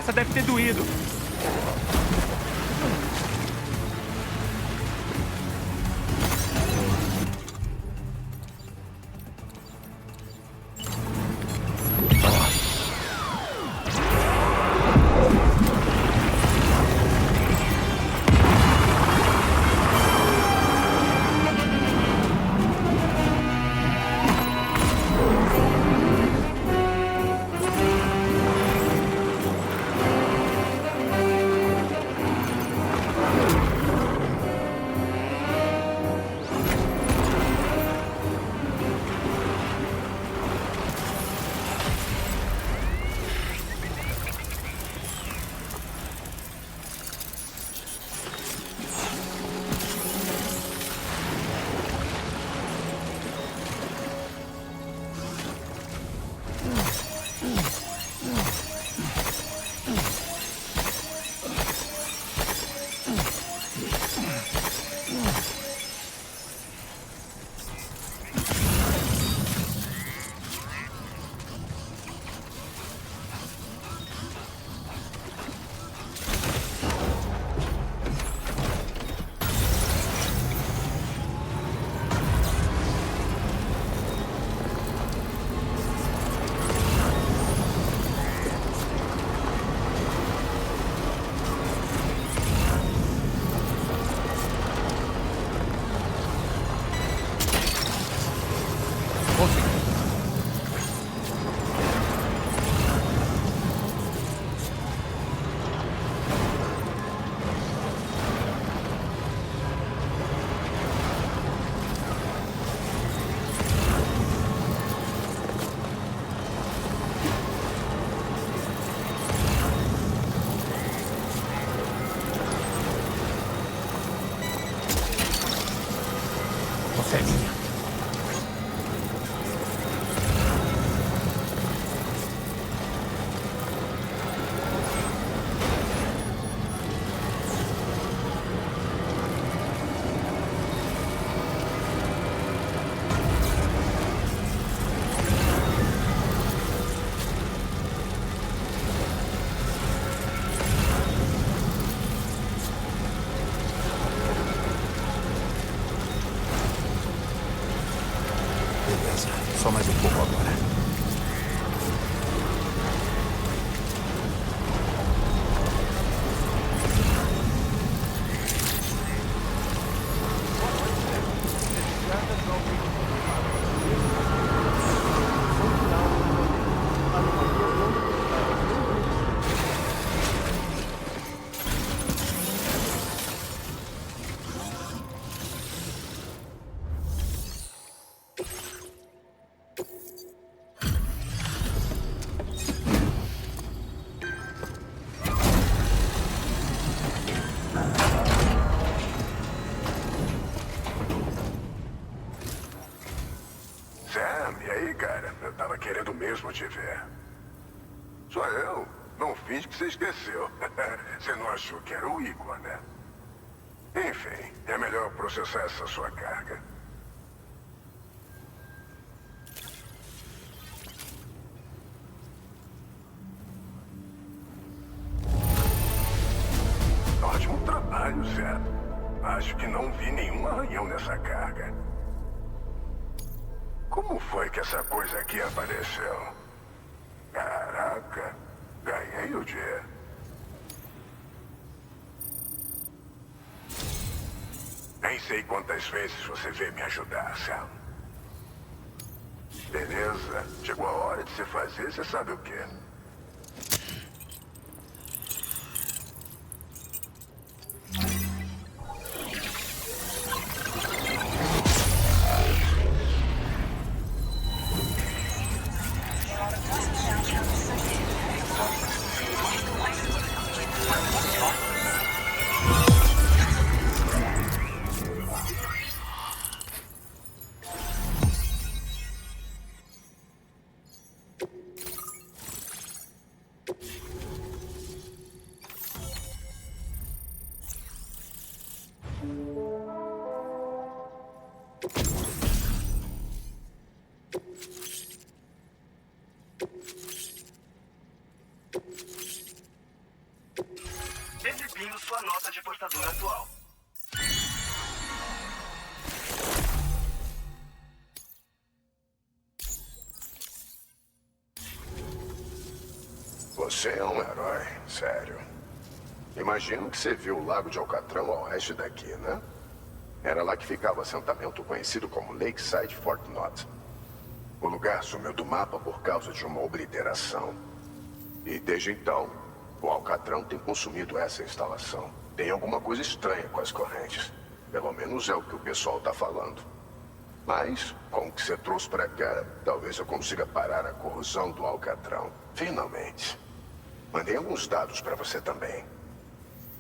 Essa deve ter doído. você? Sou eu. Não finge que você esqueceu. Você não achou que era o Igor, né? Enfim, é melhor processar essa sua carga. Ótimo trabalho, Zé. Acho que não vi nenhum arranhão nessa carga. Como foi que essa coisa aqui apareceu? Caraca, ganhei o dia. Nem sei quantas vezes você veio me ajudar, Sam. Beleza, chegou a hora de você fazer, você sabe o quê? Exibindo sua nota de portador atual. Você é um herói, sério. Imagino que você viu o lago de Alcatrão ao oeste daqui, né? Era lá que ficava o assentamento conhecido como Lakeside Fort Knott. O lugar sumiu do mapa por causa de uma obliteração. E desde então, o Alcatrão tem consumido essa instalação. Tem alguma coisa estranha com as correntes. Pelo menos é o que o pessoal tá falando. Mas, com o que você trouxe pra cá, talvez eu consiga parar a corrosão do Alcatrão. Finalmente. Mandei alguns dados pra você também.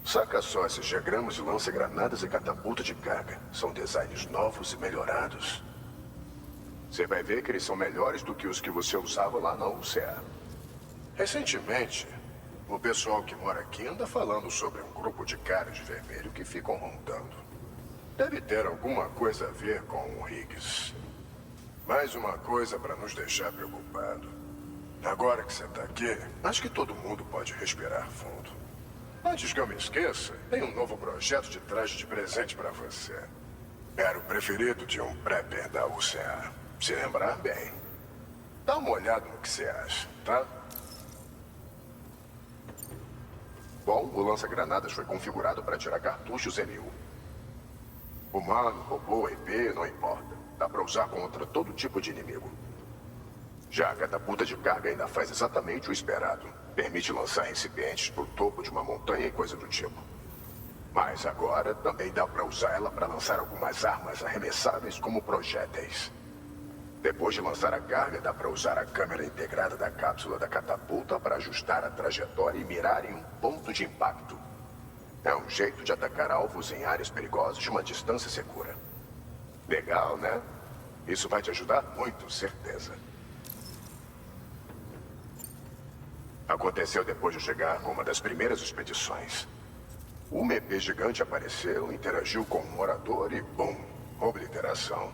Saca só esses diagramas de lança-granadas e catapulta de carga. São designs novos e melhorados. Você vai ver que eles são melhores do que os que você usava lá na UCA. Recentemente, o pessoal que mora aqui anda falando sobre um grupo de caras de vermelho que ficam rondando. Deve ter alguma coisa a ver com o Higgs. Mais uma coisa para nos deixar preocupados. Agora que você tá aqui, acho que todo mundo pode respirar fundo. Antes que eu me esqueça, tem um novo projeto de traje de presente para você. Era o preferido de um prepper da UCA. Se lembrar bem. Dá uma olhada no que você acha, tá? Bom, o lança-granadas foi configurado para tirar cartuchos MU. Humano, robô, EP, não importa. Dá para usar contra todo tipo de inimigo. Já a catapulta de carga ainda faz exatamente o esperado. Permite lançar recipientes pro topo de uma montanha e coisa do tipo. Mas agora também dá para usar ela para lançar algumas armas arremessáveis como projéteis. Depois de lançar a carga, dá para usar a câmera integrada da cápsula da catapulta para ajustar a trajetória e mirar em um ponto de impacto. É um jeito de atacar alvos em áreas perigosas de uma distância segura. Legal, né? Isso vai te ajudar muito, certeza. Aconteceu depois de chegar com uma das primeiras expedições. Uma EP gigante apareceu, interagiu com um morador e, bum, obliteração.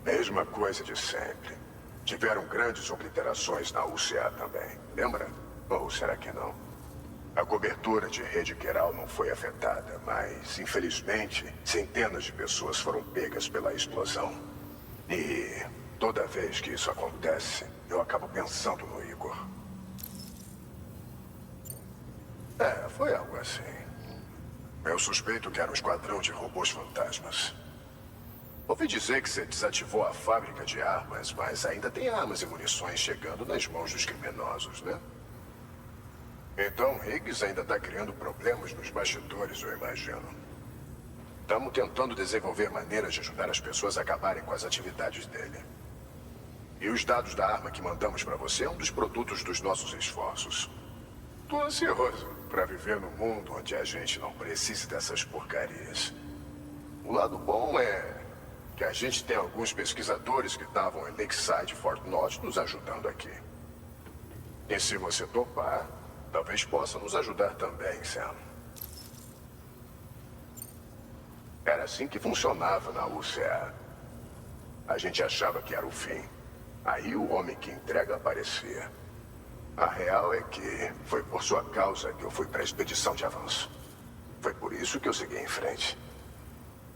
Mesma coisa de sempre. Tiveram grandes obliterações na UCA também, lembra? Ou será que não? A cobertura de rede Queral não foi afetada, mas, infelizmente, centenas de pessoas foram pegas pela explosão. E toda vez que isso acontece, eu acabo pensando no Igor. É, foi algo assim. Eu suspeito que era um esquadrão de robôs fantasmas. Ouvi dizer que você desativou a fábrica de armas, mas ainda tem armas e munições chegando nas mãos dos criminosos, né? Então, Higgs ainda está criando problemas nos bastidores, eu imagino. Estamos tentando desenvolver maneiras de ajudar as pessoas a acabarem com as atividades dele. E os dados da arma que mandamos para você é um dos produtos dos nossos esforços. Tô ansioso para viver num mundo onde a gente não precise dessas porcarias. O lado bom é que a gente tem alguns pesquisadores que estavam em Lakeside Fort Knott nos ajudando aqui. E se você topar, talvez possa nos ajudar também, Sam. Era assim que funcionava na UCA. A gente achava que era o fim. Aí o homem que entrega aparecia. A real é que foi por sua causa que eu fui para a expedição de avanço. Foi por isso que eu segui em frente.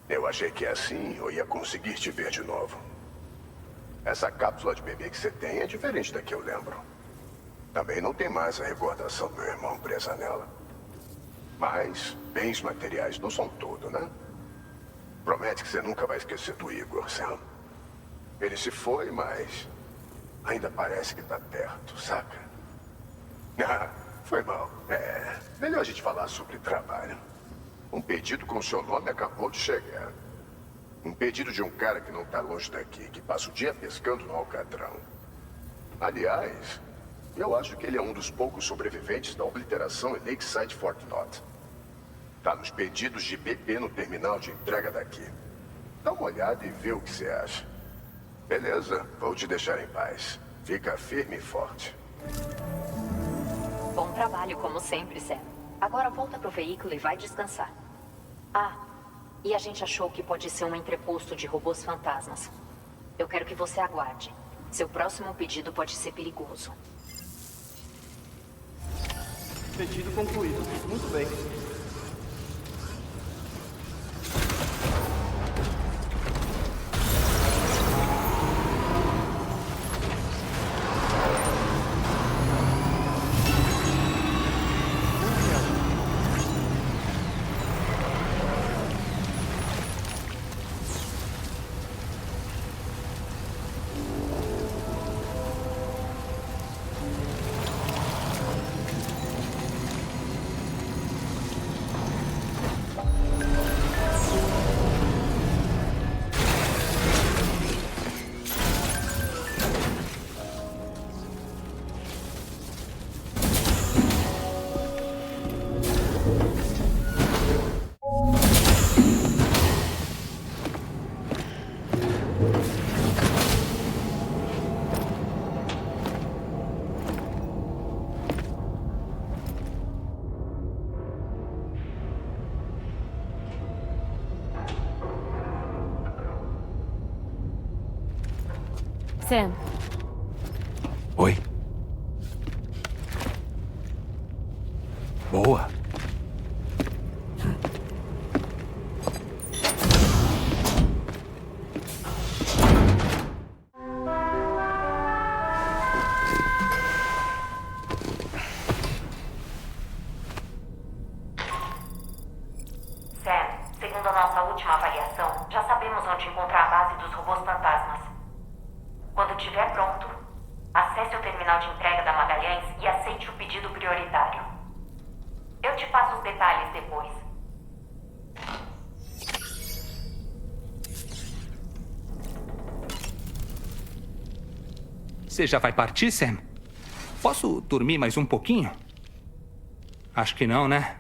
Eu achei que assim eu ia conseguir te ver de novo. Essa cápsula de bebê que você tem é diferente da que eu lembro. Também não tem mais a recordação do meu irmão presa nela. Mas bens materiais não são tudo, né? Promete que você nunca vai esquecer do Igor, Sam. Ele se foi, mas ainda parece que tá perto, saca? Ah, foi mal. Melhor a gente falar sobre trabalho. Um pedido com seu nome acabou de chegar. Um pedido de um cara que não tá longe daqui, que passa o dia pescando no Alcatrão. Aliás, eu acho que ele é um dos poucos sobreviventes da obliteração em Lakeside Fort Knott. Tá nos pedidos de bebê no terminal de entrega daqui. Dá uma olhada e vê o que você acha. Beleza, vou te deixar em paz. Fica firme e forte. Bom trabalho, como sempre, Sam. Agora volta pro veículo e vai descansar. Ah, e a gente achou que pode ser um entreposto de robôs fantasmas. Eu quero que você aguarde. Seu próximo pedido pode ser perigoso. Pedido concluído. Muito bem. Sam. Oi. Boa. Sam, segundo a nossa última avaliação, já sabemos onde encontrar a base dos robôs fantasmas. Quando estiver pronto, acesse o terminal de entrega da Magalhães e aceite o pedido prioritário. Eu te passo os detalhes depois. Você já vai partir, Sam? Posso dormir mais um pouquinho? Acho que não, né?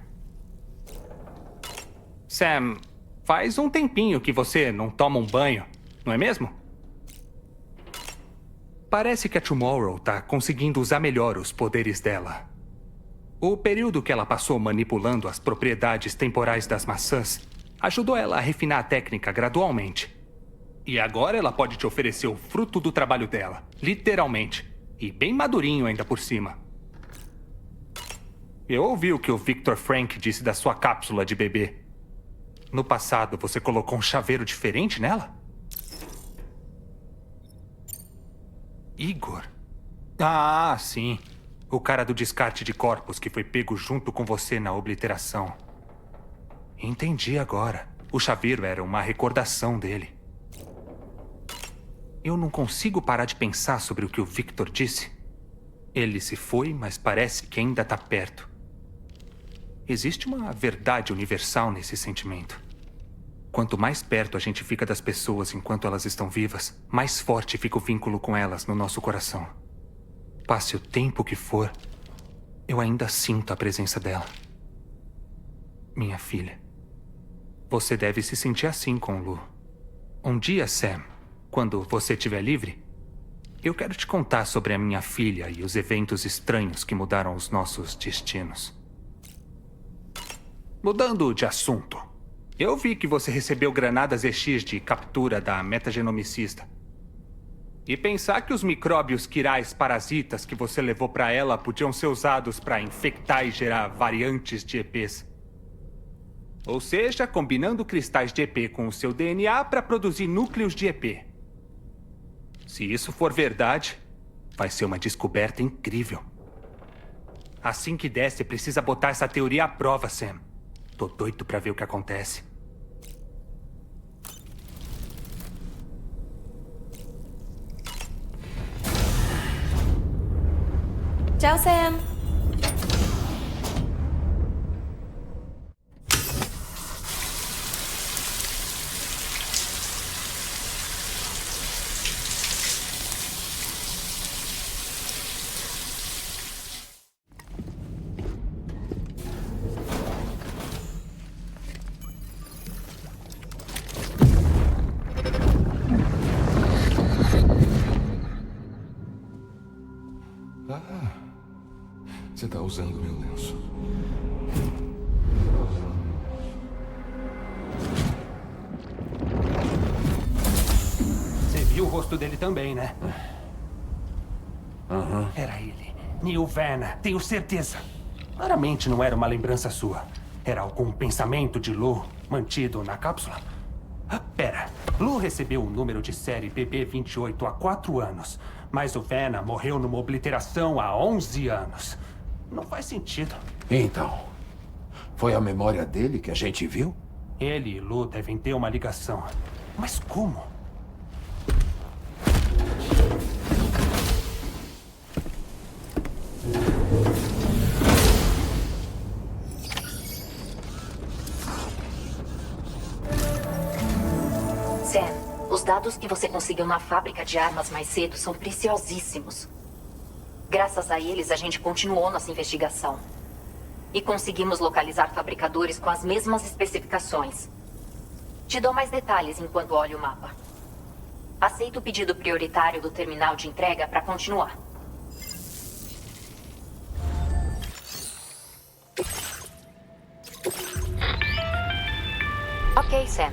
Sam, faz um tempinho que você não toma um banho, não é mesmo? Parece que a Tomorrow tá conseguindo usar melhor os poderes dela. O período que ela passou manipulando as propriedades temporais das maçãs ajudou ela a refinar a técnica gradualmente. E agora ela pode te oferecer o fruto do trabalho dela, literalmente. E bem madurinho ainda por cima. Eu ouvi o que o Victor Frank disse da sua cápsula de bebê. No passado, você colocou um chaveiro diferente nela? Igor? Ah, sim. O cara do descarte de corpos que foi pego junto com você na obliteração. Entendi agora. O chaveiro era uma recordação dele. Eu não consigo parar de pensar sobre o que o Victor disse. Ele se foi, mas parece que ainda está perto. Existe uma verdade universal nesse sentimento. Quanto mais perto a gente fica das pessoas enquanto elas estão vivas, mais forte fica o vínculo com elas no nosso coração. Passe o tempo que for, eu ainda sinto a presença dela. Minha filha. Você deve se sentir assim com Lu. Um dia, Sam, quando você estiver livre, Eu quero te contar sobre a minha filha e os eventos estranhos que mudaram os nossos destinos. Mudando de assunto, eu vi que você recebeu granadas EX de captura da metagenomicista. E pensar que os micróbios quirais parasitas que você levou pra ela podiam ser usados pra infectar e gerar variantes de EPs. Ou seja, combinando cristais de EP com o seu DNA pra produzir núcleos de EP. Se isso for verdade, vai ser uma descoberta incrível. Assim que der, você precisa botar essa teoria à prova, Sam. Tô doido pra ver o que acontece. Tchau, Sam. Você tá usando meu lenço. Você viu o rosto dele também, né? Aham. Era ele. Neil Vanna, tenho certeza. Claramente não era uma lembrança sua. Era algum pensamento de Lou mantido na cápsula. Pera. Lou recebeu o número de série BB-28 há 4 anos. Mas o Vanna morreu numa obliteração há 11 anos. Não faz sentido. Então, foi a memória dele que a gente viu? Ele e Lou devem ter uma ligação. Mas como? Sam, os dados que você conseguiu na fábrica de armas mais cedo são preciosíssimos. Graças a eles, a gente continuou nossa investigação. E conseguimos localizar fabricadores com as mesmas especificações. Te dou mais detalhes enquanto olho o mapa. Aceito o pedido prioritário do terminal de entrega para continuar. Ok, Sam.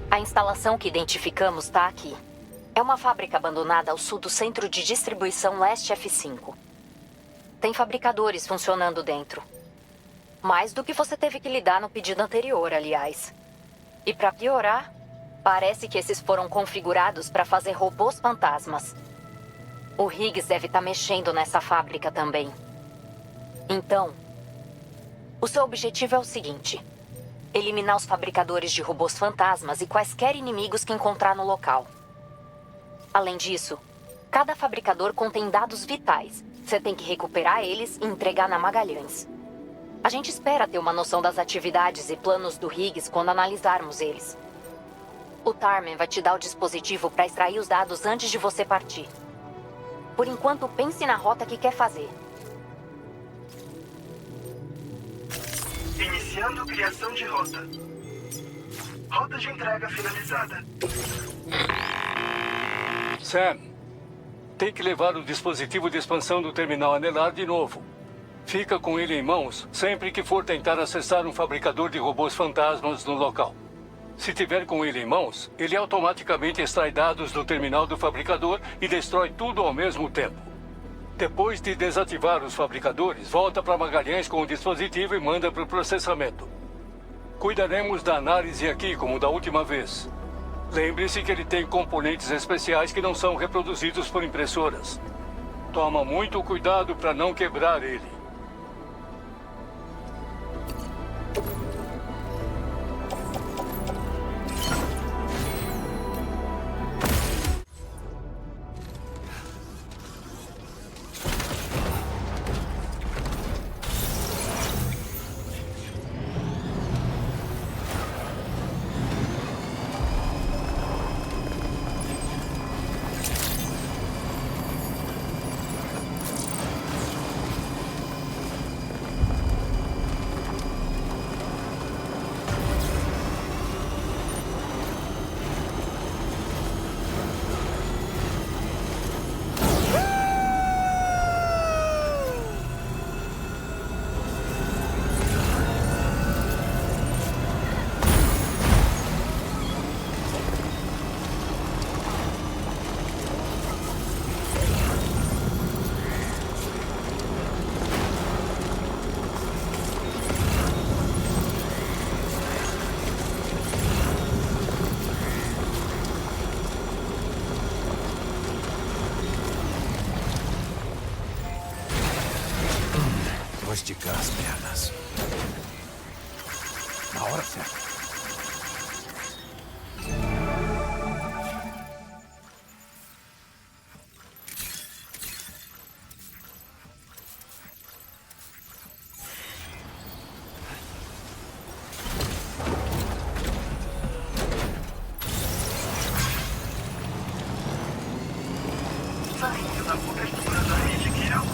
A instalação que identificamos está aqui. É uma fábrica abandonada ao sul do centro de distribuição Leste F5. Tem fabricadores funcionando dentro. Mais do que você teve que lidar no pedido anterior, aliás. E para piorar, parece que esses foram configurados para fazer robôs fantasmas. O Higgs deve estar mexendo nessa fábrica também. Então, o seu objetivo é o seguinte: eliminar os fabricadores de robôs fantasmas e quaisquer inimigos que encontrar no local. Além disso, cada fabricador contém dados vitais. Você tem que recuperar eles e entregar na Magalhães. A gente espera ter uma noção das atividades e planos do Higgs quando analisarmos eles. O Tarman vai te dar o dispositivo para extrair os dados antes de você partir. Por enquanto, pense na rota que quer fazer. Iniciando criação de rota. Rota de entrega finalizada. Sam, tem que levar o dispositivo de expansão do terminal anelar de novo. Fica com ele em mãos sempre que for tentar acessar um fabricador de robôs fantasmas no local. Se tiver com ele em mãos, ele automaticamente extrai dados do terminal do fabricador e destrói tudo ao mesmo tempo. Depois de desativar os fabricadores, volta para Magalhães com o dispositivo e manda para o processamento. Cuidaremos da análise aqui como da última vez. Lembre-se que ele tem componentes especiais que não são reproduzidos por impressoras. Toma muito cuidado para não quebrar ele. esticar as pernas. Na hora certa. Saindo da cobertura da rede Kiral.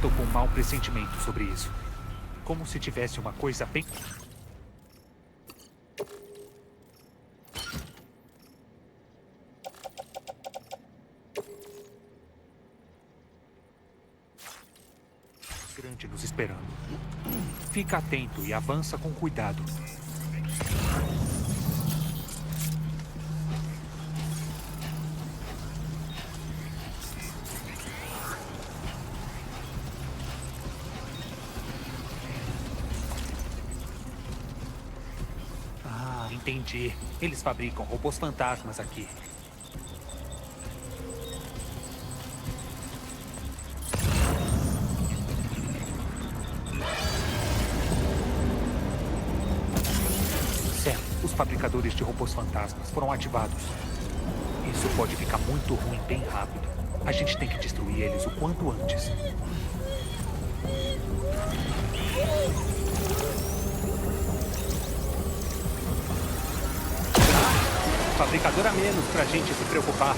Tô com um mau pressentimento sobre isso. Como se tivesse uma coisa bem... grande nos esperando. Fica atento e avança com cuidado. Entendi. Eles fabricam robôs fantasmas aqui. Sam, os fabricadores de robôs fantasmas foram ativados. Isso pode ficar muito ruim bem rápido. A gente tem que destruir eles o quanto antes. Fabricador a menos pra gente se preocupar.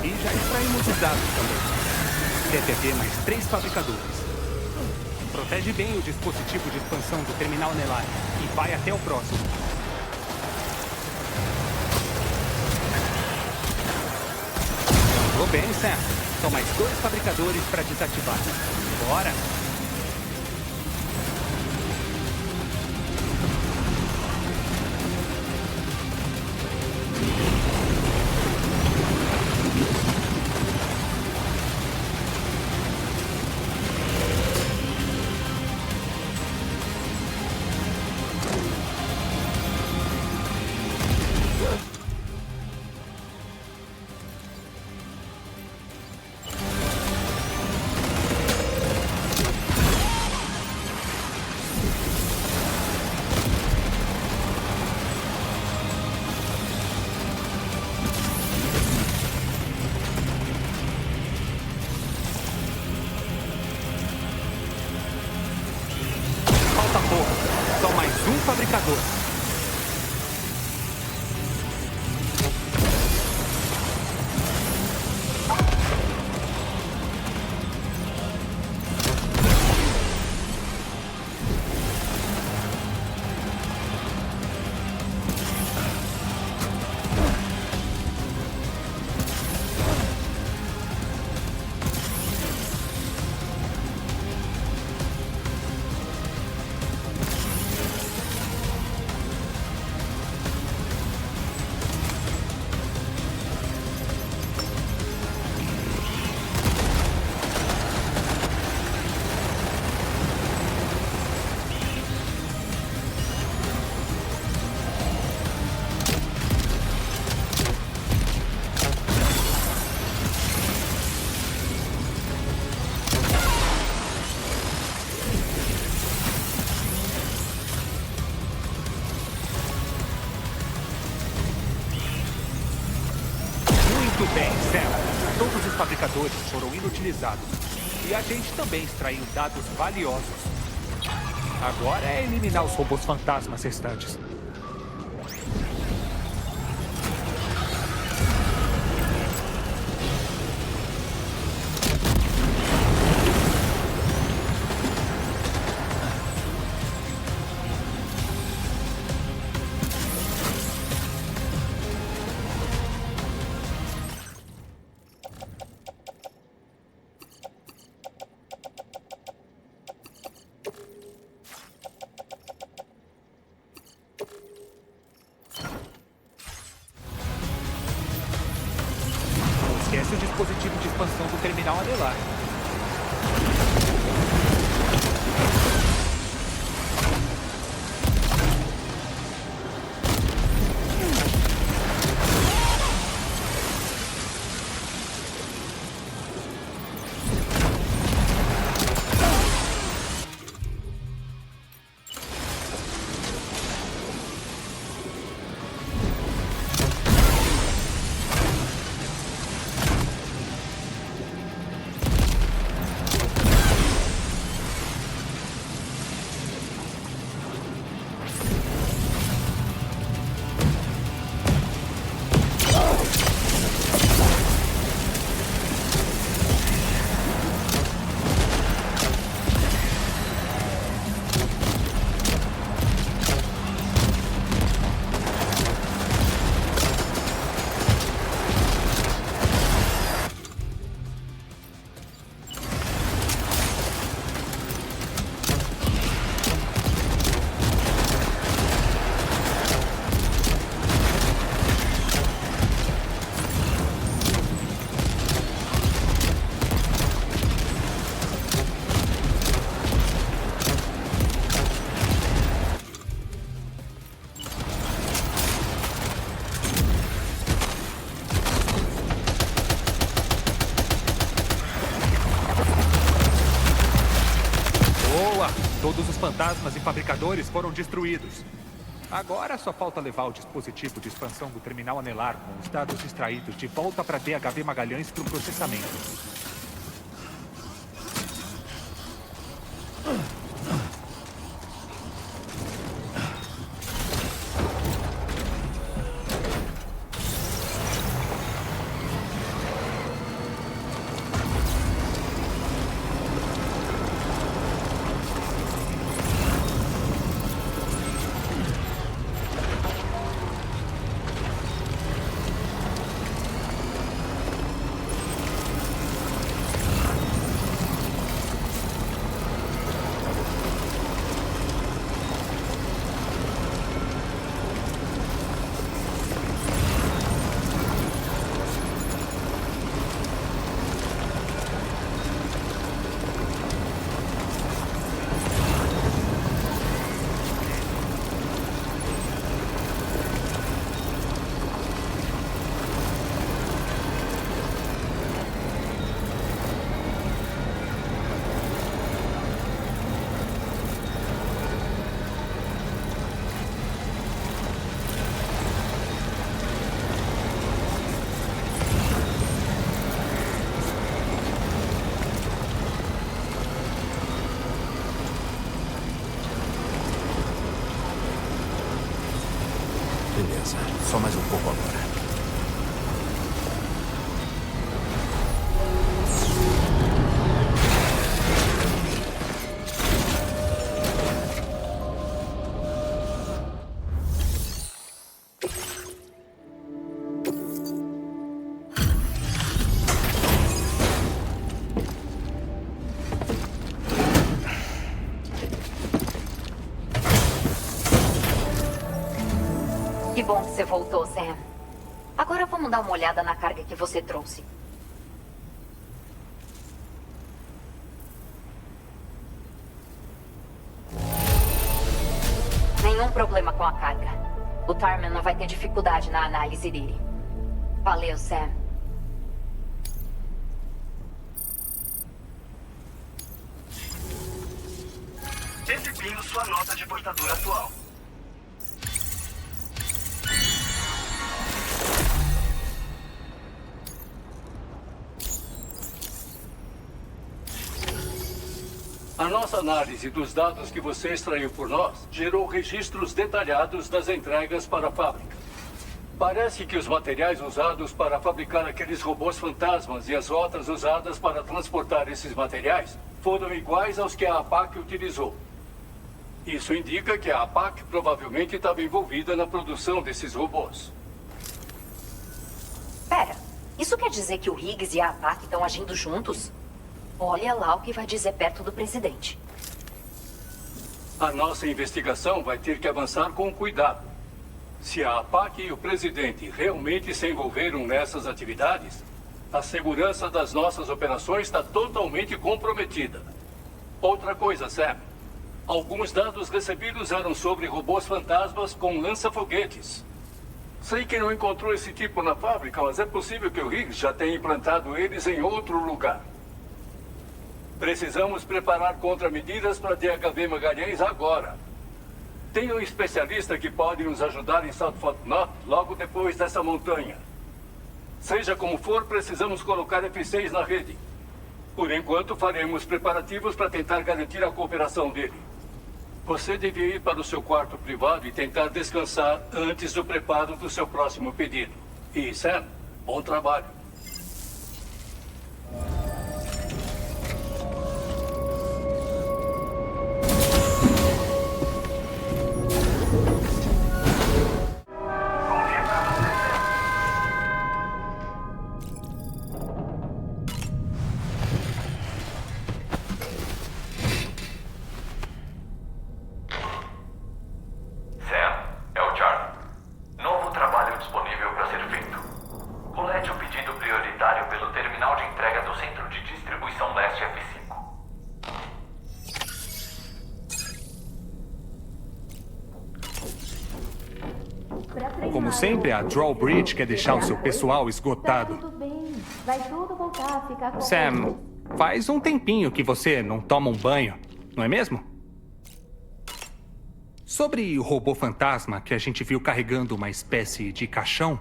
E já extraímos os dados também. Deve haver mais 3 fabricadores. Protege bem o dispositivo de expansão do terminal Nelai e vai até o próximo. Tô bem, Sam. São mais 2 fabricadores pra desativar. Bora! Só mais um fabricador. Muito bem, Sam. Todos os fabricadores foram inutilizados. E a gente também extraiu dados valiosos. Agora é eliminar os robôs fantasmas restantes. o dispositivo de expansão do terminal anelar. Todos os fantasmas e fabricadores foram destruídos. Agora só falta levar o dispositivo de expansão do terminal anelar com os dados extraídos de volta para DHV Magalhães para o processamento. Beleza, só mais um pouco agora. Que bom que você voltou, Sam. Agora vamos dar uma olhada na carga que você trouxe. Nenhum problema com a carga. O Tarman não vai ter dificuldade na análise dele. Valeu, Sam. Exibindo sua nota de portador atual. A nossa análise dos dados que você extraiu por nós gerou registros detalhados das entregas para a fábrica. Parece que os materiais usados para fabricar aqueles robôs fantasmas e as rotas usadas para transportar esses materiais foram iguais aos que a APAC utilizou. Isso indica que a APAC provavelmente estava envolvida na produção desses robôs. Pera, isso quer dizer que o Higgs e a APAC estão agindo juntos? Olha lá o que vai dizer perto do presidente. A nossa investigação vai ter que avançar com cuidado. Se a APAC e o presidente realmente se envolveram nessas atividades, A segurança das nossas operações está totalmente comprometida. Outra coisa, Sam. Alguns dados recebidos eram sobre robôs fantasmas com lança-foguetes. Sei que não encontrou esse tipo na fábrica, mas é possível que o Higgs já tenha implantado eles em outro lugar. Precisamos preparar contramedidas para DHV Magalhães agora. Tem um especialista que pode nos ajudar em South Fort Knox logo depois dessa montanha. Seja como for, precisamos colocar F6 na rede. Por enquanto, faremos preparativos para tentar garantir a cooperação dele. Você devia ir para o seu quarto privado e tentar descansar antes do preparo do seu próximo pedido. E, Sam, bom trabalho. Como sempre, a Drawbridge quer deixar o seu pessoal esgotado. Vai tudo voltar a ficar com Sam, faz um tempinho que você não toma um banho, não é mesmo? Sobre o robô fantasma que a gente viu carregando uma espécie de caixão,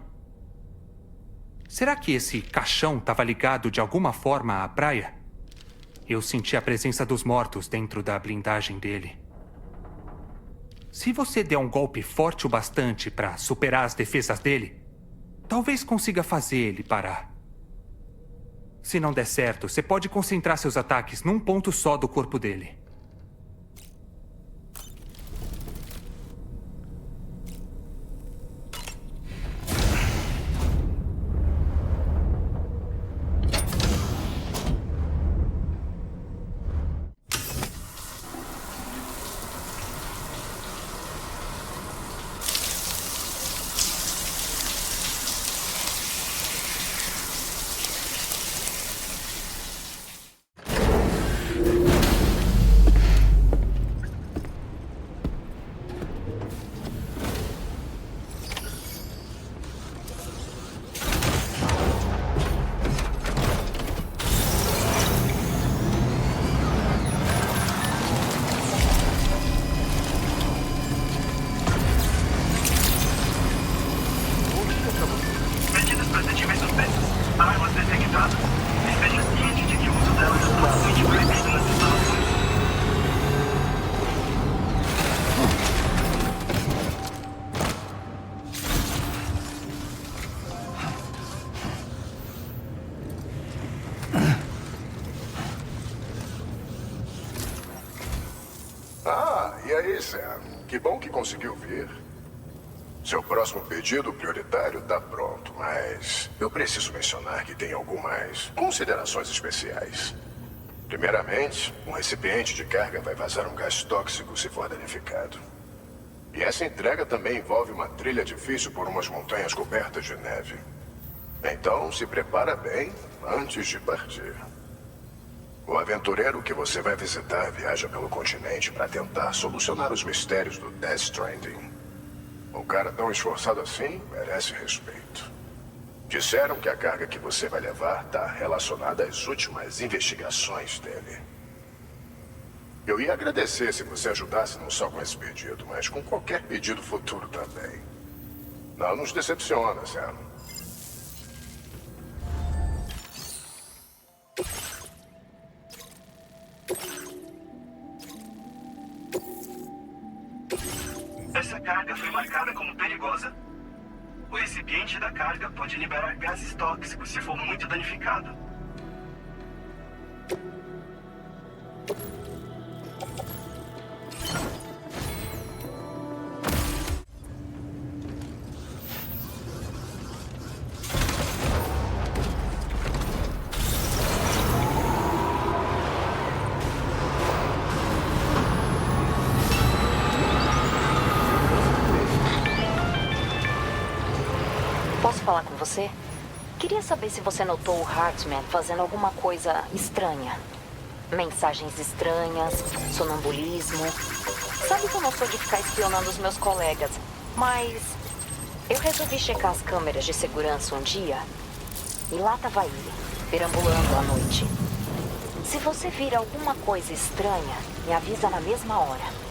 será que esse caixão estava ligado de alguma forma à praia? Eu senti a presença dos mortos dentro da blindagem dele. Se você der um golpe forte o bastante para superar as defesas dele, talvez consiga fazer ele parar. Se não der certo, você pode concentrar seus ataques num ponto só do corpo dele. Medidas para deter suspeitas. Armas detectadas. Esteja ciente de que o uso delas é totalmente proibido nas instalações. Ah, e aí, Sam? Que bom que conseguiu vir. Seu próximo pedido prioritário está pronto, mas eu preciso mencionar que tem algumas considerações especiais. Primeiramente, um recipiente de carga vai vazar um gás tóxico se for danificado. E essa entrega também envolve uma trilha difícil por umas montanhas cobertas de neve. Então, se prepara bem antes de partir. O aventureiro que você vai visitar viaja pelo continente para tentar solucionar os mistérios do Death Stranding. Um cara tão esforçado assim merece respeito. Disseram que a carga que você vai levar está relacionada às últimas investigações dele. Eu ia agradecer se você ajudasse não só com esse pedido, mas com qualquer pedido futuro também. Não nos decepciona, Sam. Essa carga foi marcada como perigosa. O recipiente da carga pode liberar gases tóxicos se for muito danificado. Posso falar com você? Queria saber se você notou o Hartman fazendo alguma coisa estranha. Mensagens estranhas, sonambulismo. Sabe que eu não sou de ficar espionando os meus colegas, mas eu resolvi checar as câmeras de segurança um dia e lá tava ele, perambulando à noite. Se você vir alguma coisa estranha, me avisa na mesma hora.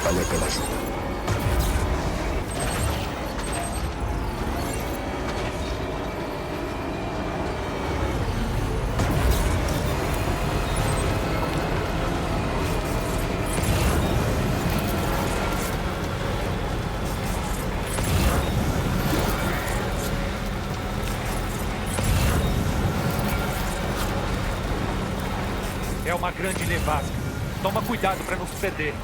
Valeu pela ajuda. É uma grande nevasca. Toma cuidado para não se perder.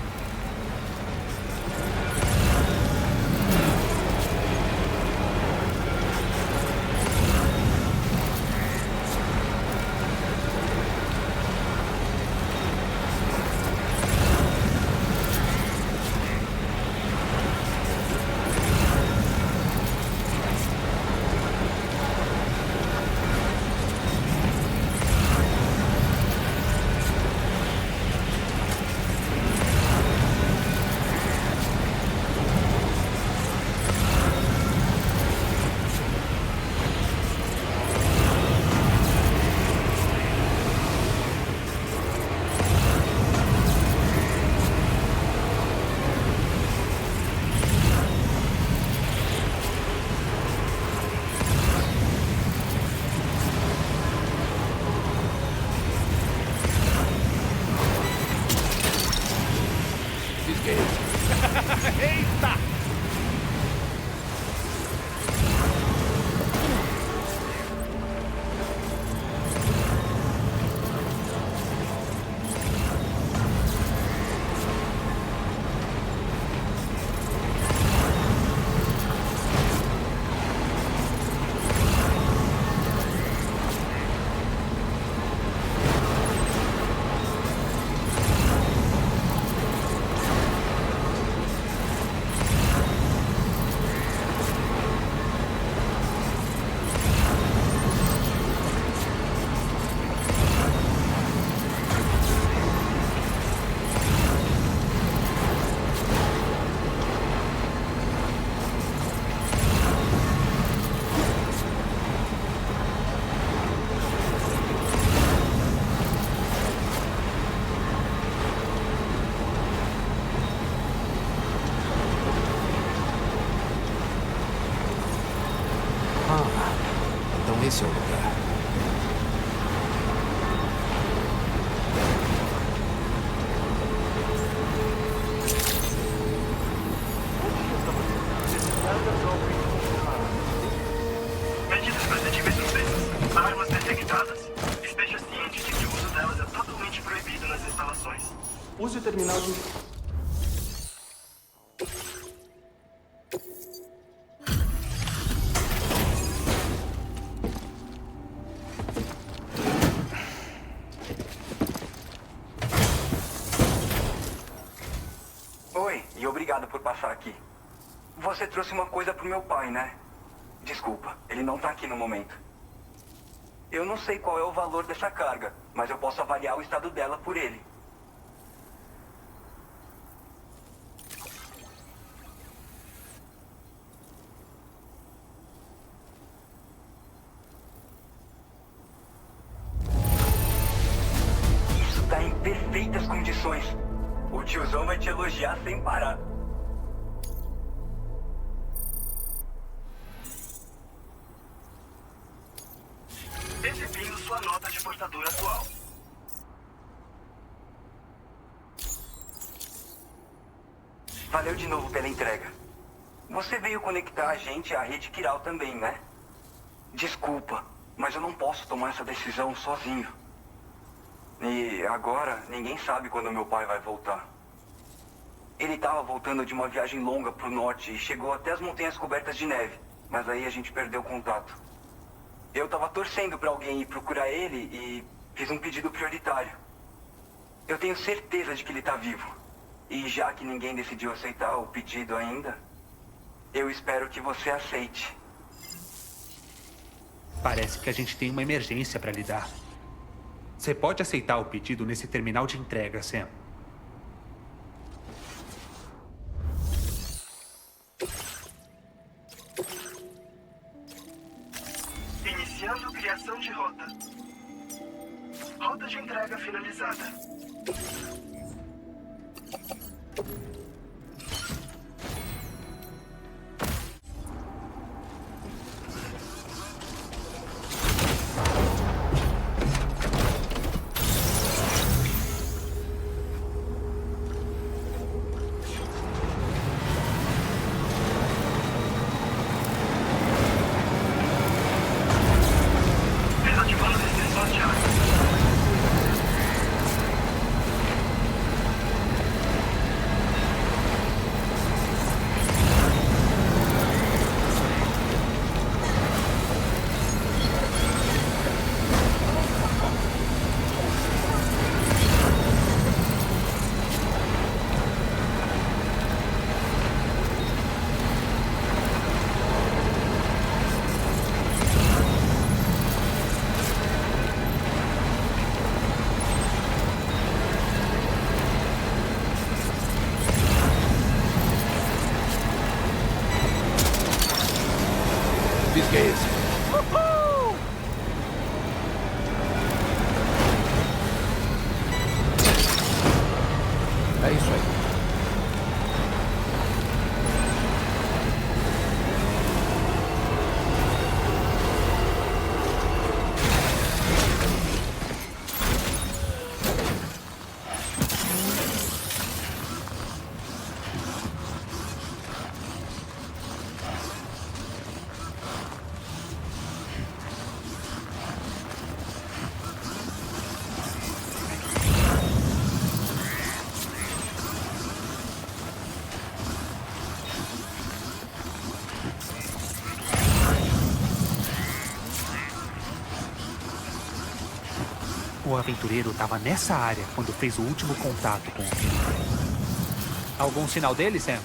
Eita! Então esse é o lugar. Medidas protetivas suspensas. Armas detectadas. Esteja ciente de que o uso delas é totalmente proibido nas instalações. Use o terminal de... Oi, e obrigado por passar aqui. Você trouxe uma coisa pro meu pai, né? Desculpa, ele não tá aqui no momento. Eu não sei qual é o valor dessa carga, mas eu posso avaliar o estado dela por ele. Isso tá em perfeitas condições. O tiozão vai te elogiar sem parar. Exibindo sua nota de portador atual. Valeu de novo pela entrega. Você veio conectar a gente à rede Kiral também, né? Desculpa, mas eu não posso tomar essa decisão sozinho. E agora, ninguém sabe quando meu pai vai voltar. Ele estava voltando de uma viagem longa pro norte e chegou até as montanhas cobertas de neve. Mas aí a gente perdeu contato. Eu tava torcendo pra alguém ir procurar ele e fiz um pedido prioritário. Eu tenho certeza de que ele tá vivo. E já que ninguém decidiu aceitar o pedido ainda, eu espero que você aceite. Parece que a gente tem uma emergência para lidar. Você pode aceitar o pedido nesse terminal de entrega, Sam. Iniciando criação de rota. Rota de entrega finalizada. Desativando o extensor de ar. Que é esse? É isso aí. O aventureiro estava nessa área quando fez o último contato com o filho. Algum sinal dele, Sam?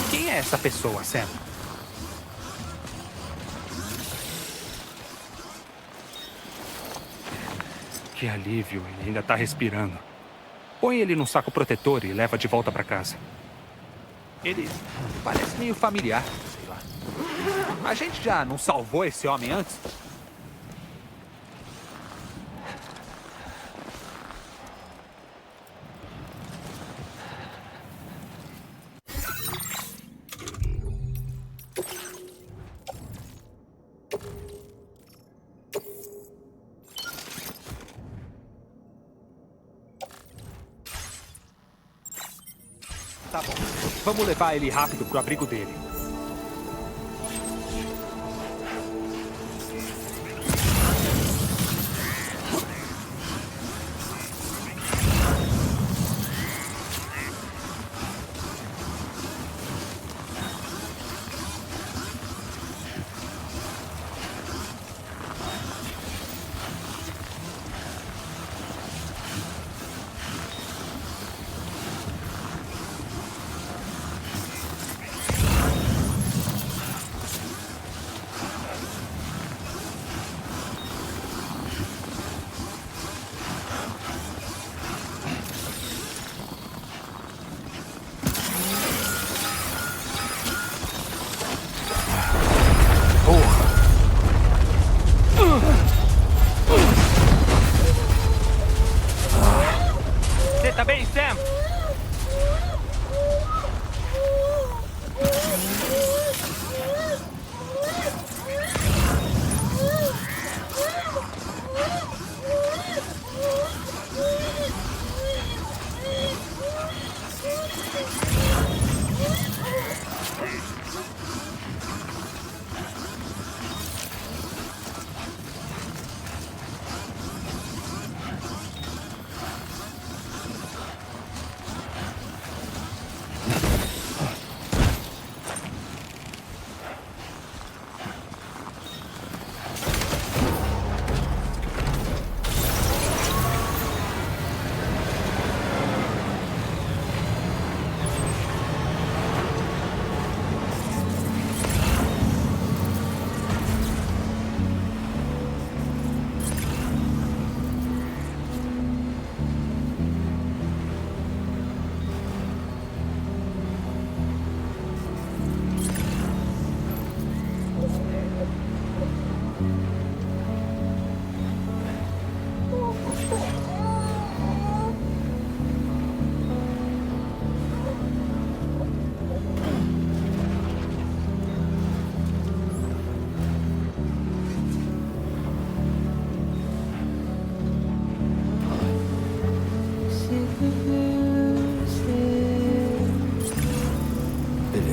Quem é essa pessoa, Sam? Que alívio, ele ainda tá respirando. Põe ele num saco protetor e leva de volta pra casa. Ele parece meio familiar, sei lá. A gente já não salvou esse homem antes? Tá bom. Vamos levar ele rápido pro abrigo dele.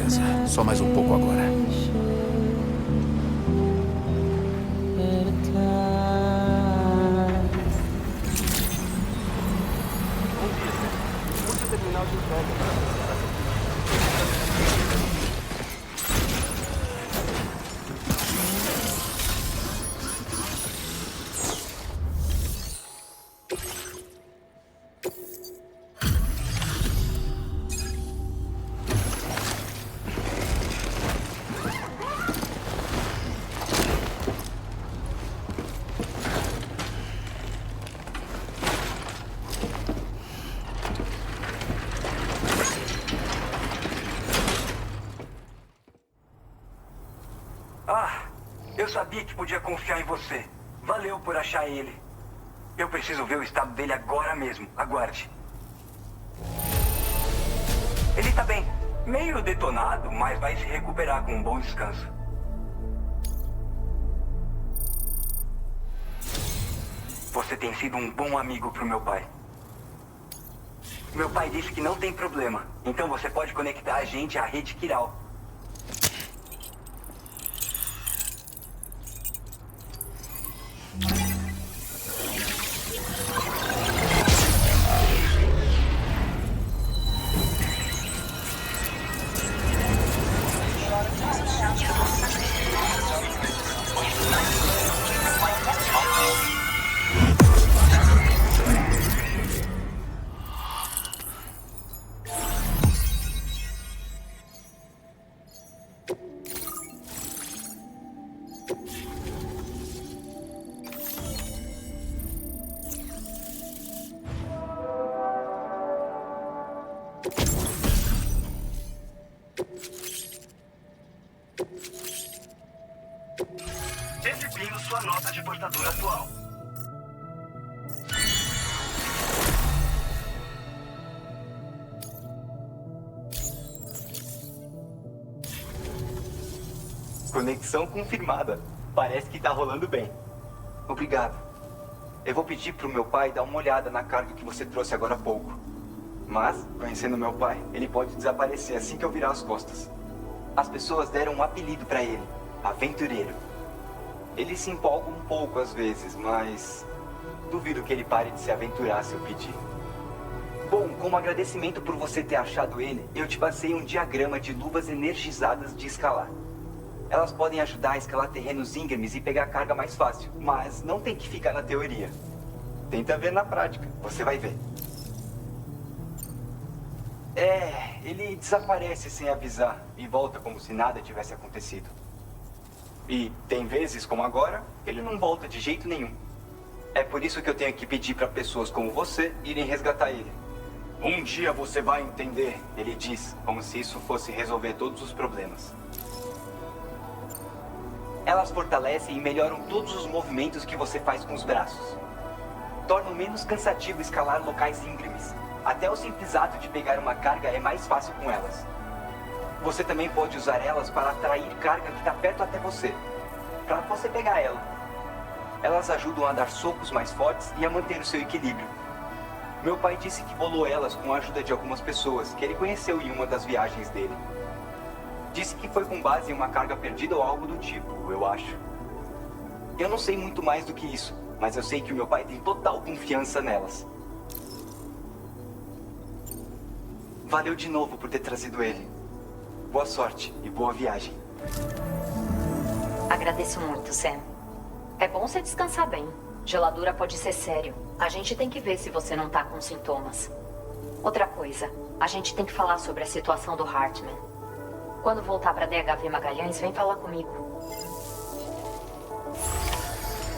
Beleza, só mais um pouco agora. Use o terminal de entrega para acessar Eu sabia que podia confiar em você. Valeu por achar ele. Eu preciso ver o estado dele agora mesmo. Aguarde. Ele tá bem. Meio detonado, mas vai se recuperar com um bom descanso. Você tem sido um bom amigo pro meu pai. Meu pai disse que não tem problema. Então você pode conectar a gente à rede Kiral. Exibindo sua nota de portador atual. Conexão confirmada. Parece que tá rolando bem. Obrigado. Eu vou pedir pro meu pai dar uma olhada na carga que você trouxe agora há pouco. Mas, conhecendo meu pai, ele pode desaparecer assim que eu virar as costas. As pessoas deram um apelido pra ele, Aventureiro. Ele se empolga um pouco às vezes, mas duvido que ele pare de se aventurar se eu pedir. Bom, como agradecimento por você ter achado ele, eu te passei um diagrama de luvas energizadas de escalar. Elas podem ajudar a escalar terrenos íngremes e pegar carga mais fácil, mas não tem que ficar na teoria. Tenta ver na prática, você vai ver. Ele desaparece sem avisar e volta como se nada tivesse acontecido. E tem vezes, como agora, ele não volta de jeito nenhum. É por isso que eu tenho que pedir para pessoas como você irem resgatar ele. Um dia você vai entender, ele diz, como se isso fosse resolver todos os problemas. Elas fortalecem e melhoram todos os movimentos que você faz com os braços. Tornam menos cansativo escalar locais íngremes. Até o simples ato de pegar uma carga é mais fácil com elas. Você também pode usar elas para atrair carga que está perto até você, para você pegar ela. Elas ajudam a dar socos mais fortes e a manter o seu equilíbrio. Meu pai disse que bolou elas com a ajuda de algumas pessoas que ele conheceu em uma das viagens dele. Disse que foi com base em uma carga perdida ou algo do tipo, eu acho. Eu não sei muito mais do que isso, mas eu sei que o meu pai tem total confiança nelas. Valeu de novo por ter trazido ele. Boa sorte e boa viagem. Agradeço muito, Sam. É bom você descansar bem. Geladura pode ser sério. A gente tem que ver se você não tá com sintomas. Outra coisa, a gente tem que falar sobre a situação do Hartman. Quando voltar pra DHV Magalhães, vem falar comigo.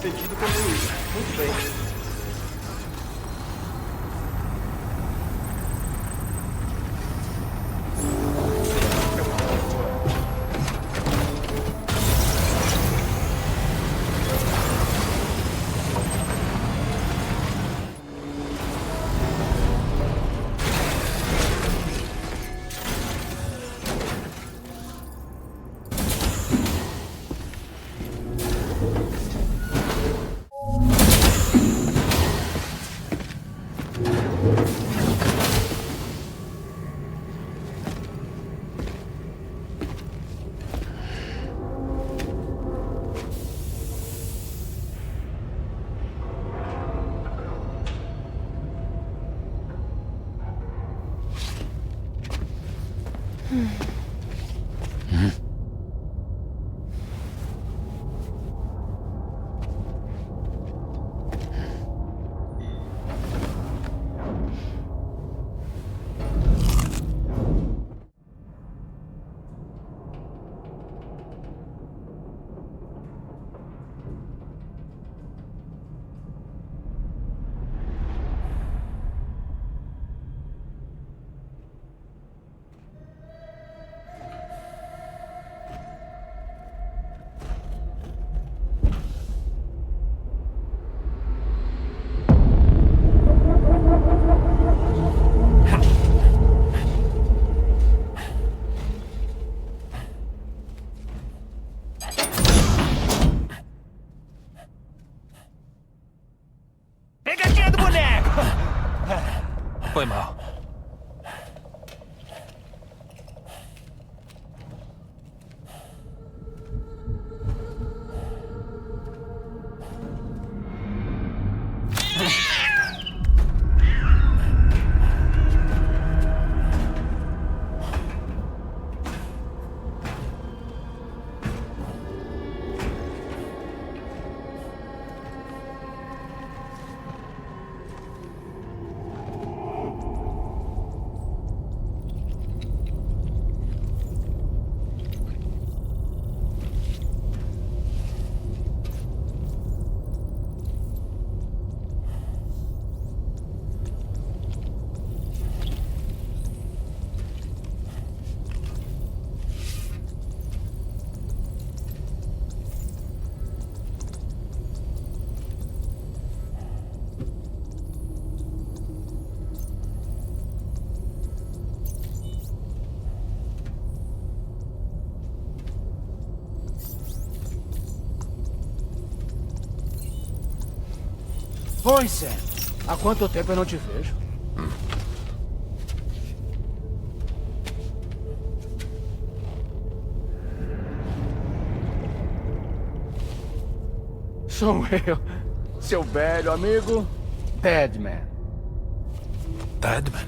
Pedido concluído. Muito bem. Foi mal. Oi, Sam. Há quanto tempo eu não te vejo? Sou eu, seu velho amigo, Deadman. Deadman?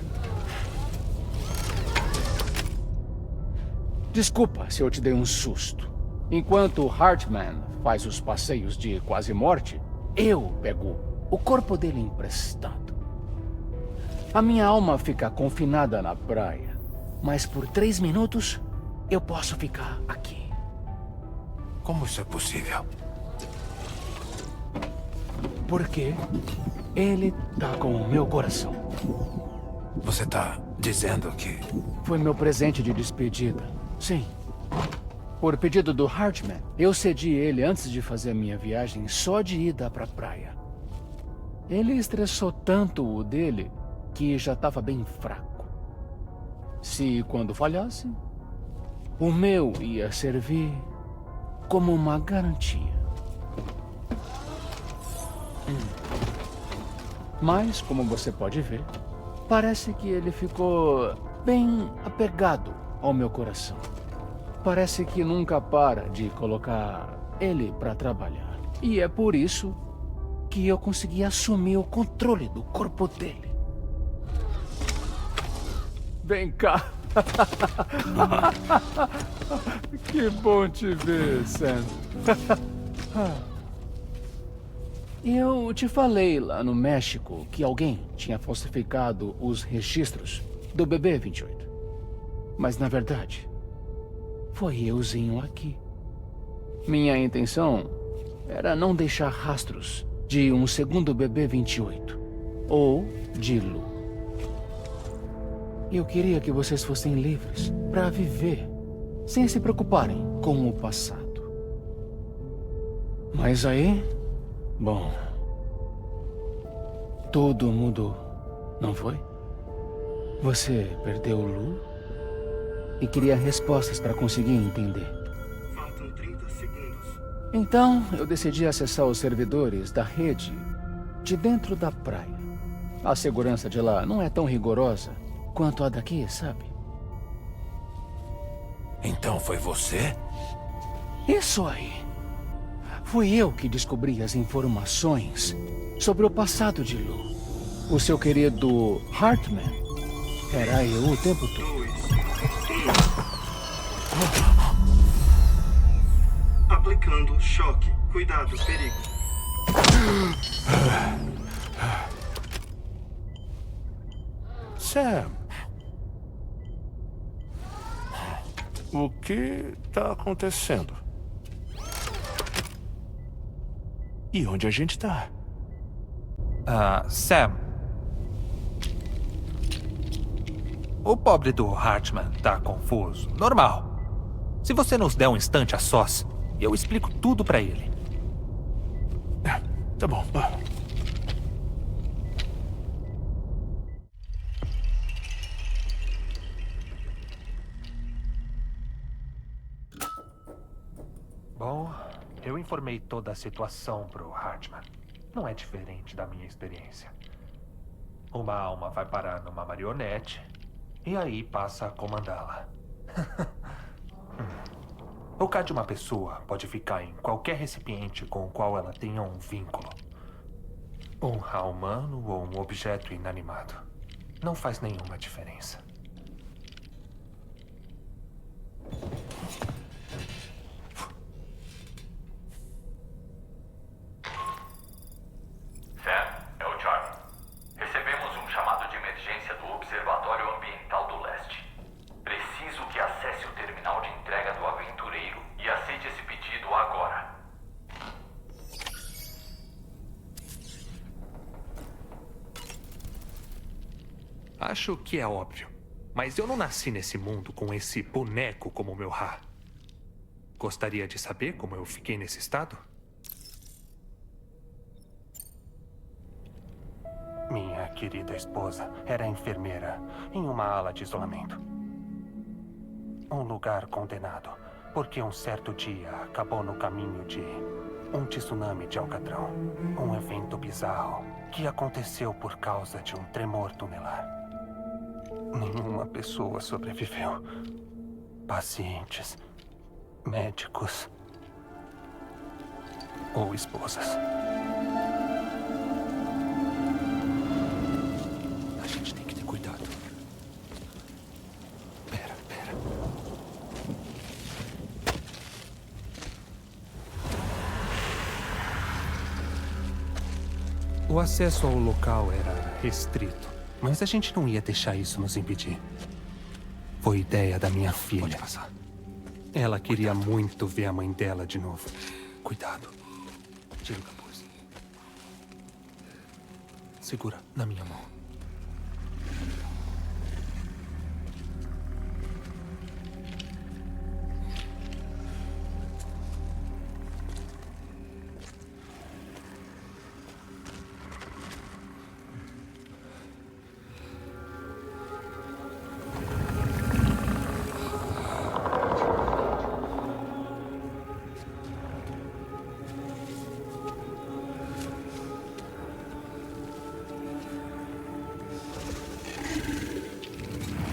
Desculpa se eu te dei um susto. Enquanto Hartman faz os passeios de quase morte, eu pego o corpo dele emprestado. A minha alma fica confinada na praia, mas por 3 minutos eu posso ficar aqui. Como isso é possível? Porque ele tá com o meu coração. Você tá dizendo que... Foi meu presente de despedida. Sim. Por pedido do Hartman, eu cedi ele antes de fazer a minha viagem só de ida pra praia. Ele estressou tanto o dele que já estava bem fraco. Se quando falhasse, o meu ia servir como uma garantia. Mas, como você pode ver, parece que ele ficou bem apegado ao meu coração. Parece que nunca para de colocar ele para trabalhar. E é por isso que eu consegui assumir o controle do corpo dele. Vem cá. Que bom te ver, Sam. Eu te falei lá no México que alguém tinha falsificado os registros do bebê 28. Mas, na verdade, foi euzinho aqui. Minha intenção era não deixar rastros de um segundo bebê 28, ou de Lu. Eu queria que vocês fossem livres para viver, sem se preocuparem com o passado. Mas aí, bom, tudo mudou, não foi? Você perdeu o Lu e queria respostas para conseguir entender. Faltam 30 segundos. Então, eu decidi acessar os servidores da rede de dentro da praia. A segurança de lá não é tão rigorosa quanto a daqui, sabe? Então foi você? Isso aí. Fui eu que descobri as informações sobre o passado de Lu. O seu querido Hartman era eu o tempo todo. Aplicando choque. Cuidado, perigo. Sam. O que tá acontecendo? E onde a gente tá? Sam. O pobre do Hartman tá confuso. Normal. Se você nos der um instante a sós, eu explico tudo pra ele. Tá bom. Bom, eu informei toda a situação pro Hartman. Não é diferente da minha experiência. uma alma vai parar numa marionete e aí passa a comandá-la. O K de uma pessoa pode ficar em qualquer recipiente com o qual ela tenha um vínculo. Um Ra humano ou um objeto inanimado. Não faz nenhuma diferença. Sam, é o Charlie. Recebemos um chamado de emergência do Observatório Ambiental do Leste. Preciso que acesse o terminal de entrega do aventureiro e aceite esse pedido agora. Acho que é óbvio. Mas eu não nasci nesse mundo com esse boneco como meu Ra. Gostaria de saber como eu fiquei nesse estado? Minha querida esposa era enfermeira em uma ala de isolamento. Um lugar condenado, porque um certo dia acabou no caminho de um tsunami de alcatrão. Um evento bizarro que aconteceu por causa de um tremor tunelar. Nenhuma pessoa sobreviveu. Pacientes, médicos ou esposas. A gente tem que ter cuidado. Pera. O acesso ao local era restrito. Mas a gente não ia deixar isso nos impedir. Foi ideia da minha filha. Pode passar. Ela queria muito ver a mãe dela de novo. Cuidado. Tira o capuz. Segura na minha mão.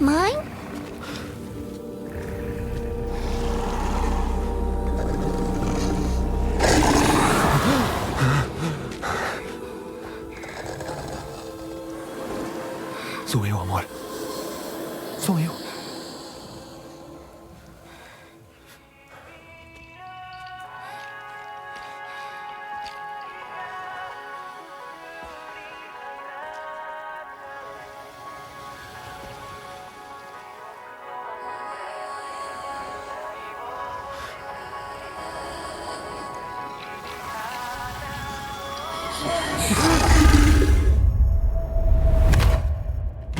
Mãe? Sou eu, amor. Sou eu.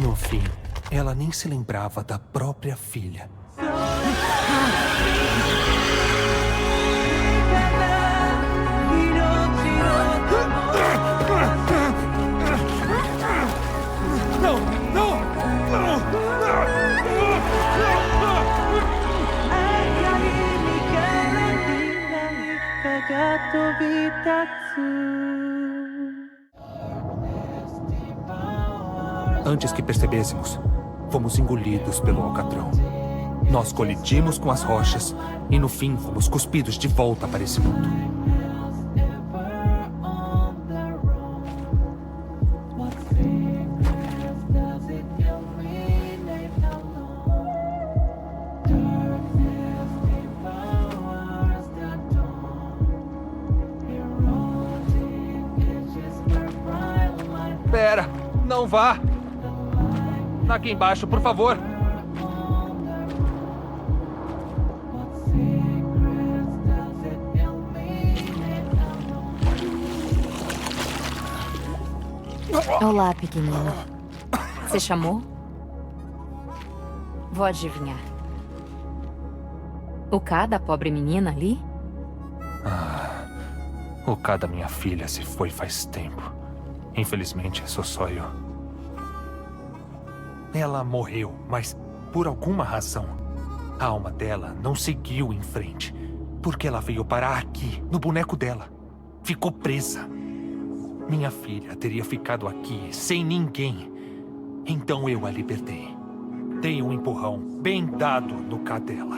No fim, ela nem se lembrava da própria filha. Antes que percebêssemos, fomos engolidos pelo alcatrão. Nós colidimos com as rochas e no fim fomos cuspidos de volta para esse mundo. Pera, não vá! Aqui embaixo, por favor. Olá, pequenina. Você chamou? Vou adivinhar. O K da pobre menina ali? O K da minha filha se foi faz tempo. Infelizmente, sou só eu. Ela morreu, mas por alguma razão, a alma dela não seguiu em frente. Porque ela veio parar aqui, no boneco dela. Ficou presa. Minha filha teria ficado aqui sem ninguém. Então eu a libertei. Dei um empurrão bem dado no cá dela.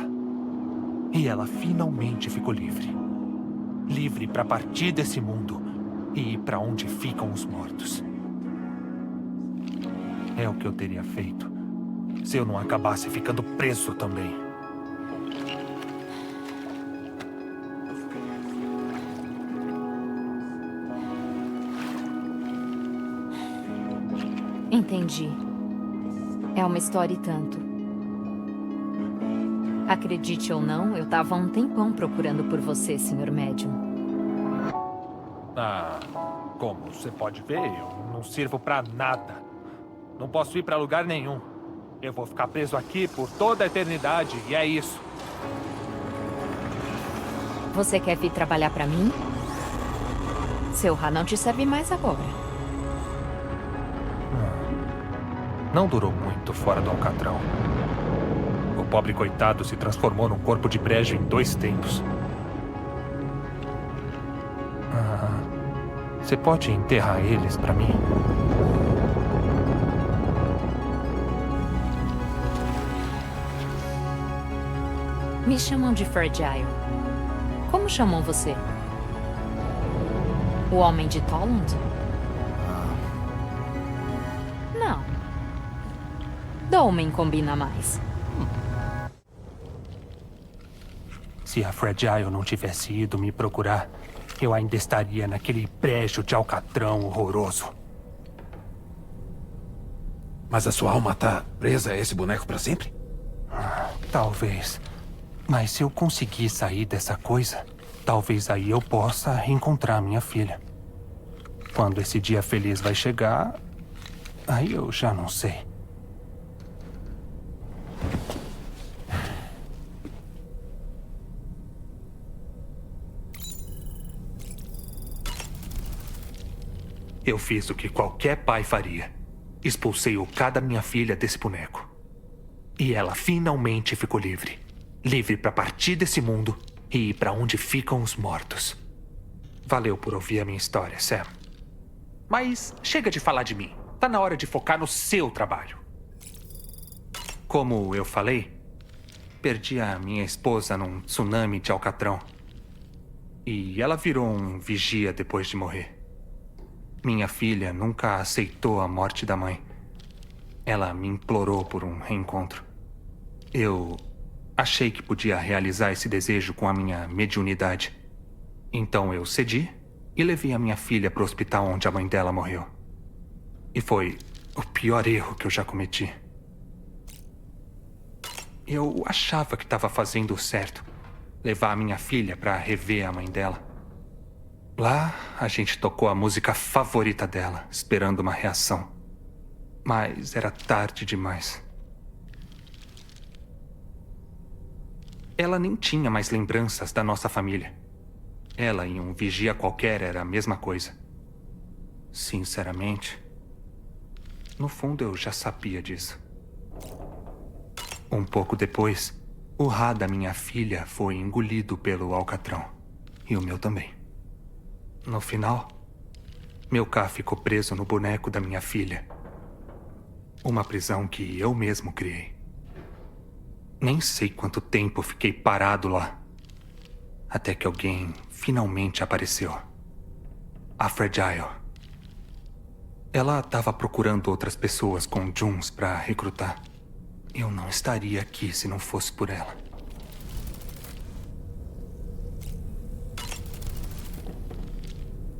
E ela finalmente ficou livre. Livre para partir desse mundo e ir para onde ficam os mortos. É o que eu teria feito se eu não acabasse ficando preso também. Entendi. É uma história e tanto. Acredite ou não, eu tava há um tempão procurando por você, Sr. Médium. Ah, como você pode ver, eu não sirvo pra nada. Não posso ir pra lugar nenhum. Eu vou ficar preso aqui por toda a eternidade e é isso. Você quer vir trabalhar pra mim? Seu Ra não te serve mais agora. Não durou muito fora do Alcatrão. O pobre coitado se transformou num corpo de brejo em 2 tempos. Você pode enterrar eles pra mim? Me chamam de Fragile. Como chamam você? O Homem de Toland? Não. Dolmen combina mais. Se a Fragile não tivesse ido me procurar, eu ainda estaria naquele brejo de alcatrão horroroso. Mas a sua alma tá presa a esse boneco pra sempre? Talvez. Mas se eu conseguir sair dessa coisa, talvez aí eu possa encontrar minha filha. Quando esse dia feliz vai chegar, aí eu já não sei. Eu fiz o que qualquer pai faria. Expulsei o K da minha filha desse boneco. E ela finalmente ficou livre. Livre para partir desse mundo e ir para onde ficam os mortos. Valeu por ouvir a minha história, Sam. Mas chega de falar de mim. Tá na hora de focar no seu trabalho. Como eu falei, perdi a minha esposa num tsunami de Alcatrão. E ela virou um vigia depois de morrer. Minha filha nunca aceitou a morte da mãe. Ela me implorou por um reencontro. Eu achei que podia realizar esse desejo com a minha mediunidade. Então eu cedi e levei a minha filha para o hospital onde a mãe dela morreu. E foi o pior erro que eu já cometi. Eu achava que estava fazendo o certo. Levar a minha filha para rever a mãe dela. Lá, a gente tocou a música favorita dela, esperando uma reação. Mas era tarde demais. Ela nem tinha mais lembranças da nossa família. Ela e um vigia qualquer era a mesma coisa. Sinceramente, no fundo eu já sabia disso. Um pouco depois, o Ra da minha filha foi engolido pelo Alcatrão. E o meu também. No final, meu K ficou preso no boneco da minha filha. Uma prisão que eu mesmo criei. Nem sei quanto tempo fiquei parado lá. Até que alguém finalmente apareceu. A Fragile. Ela estava procurando outras pessoas com Juns para recrutar. Eu não estaria aqui se não fosse por ela.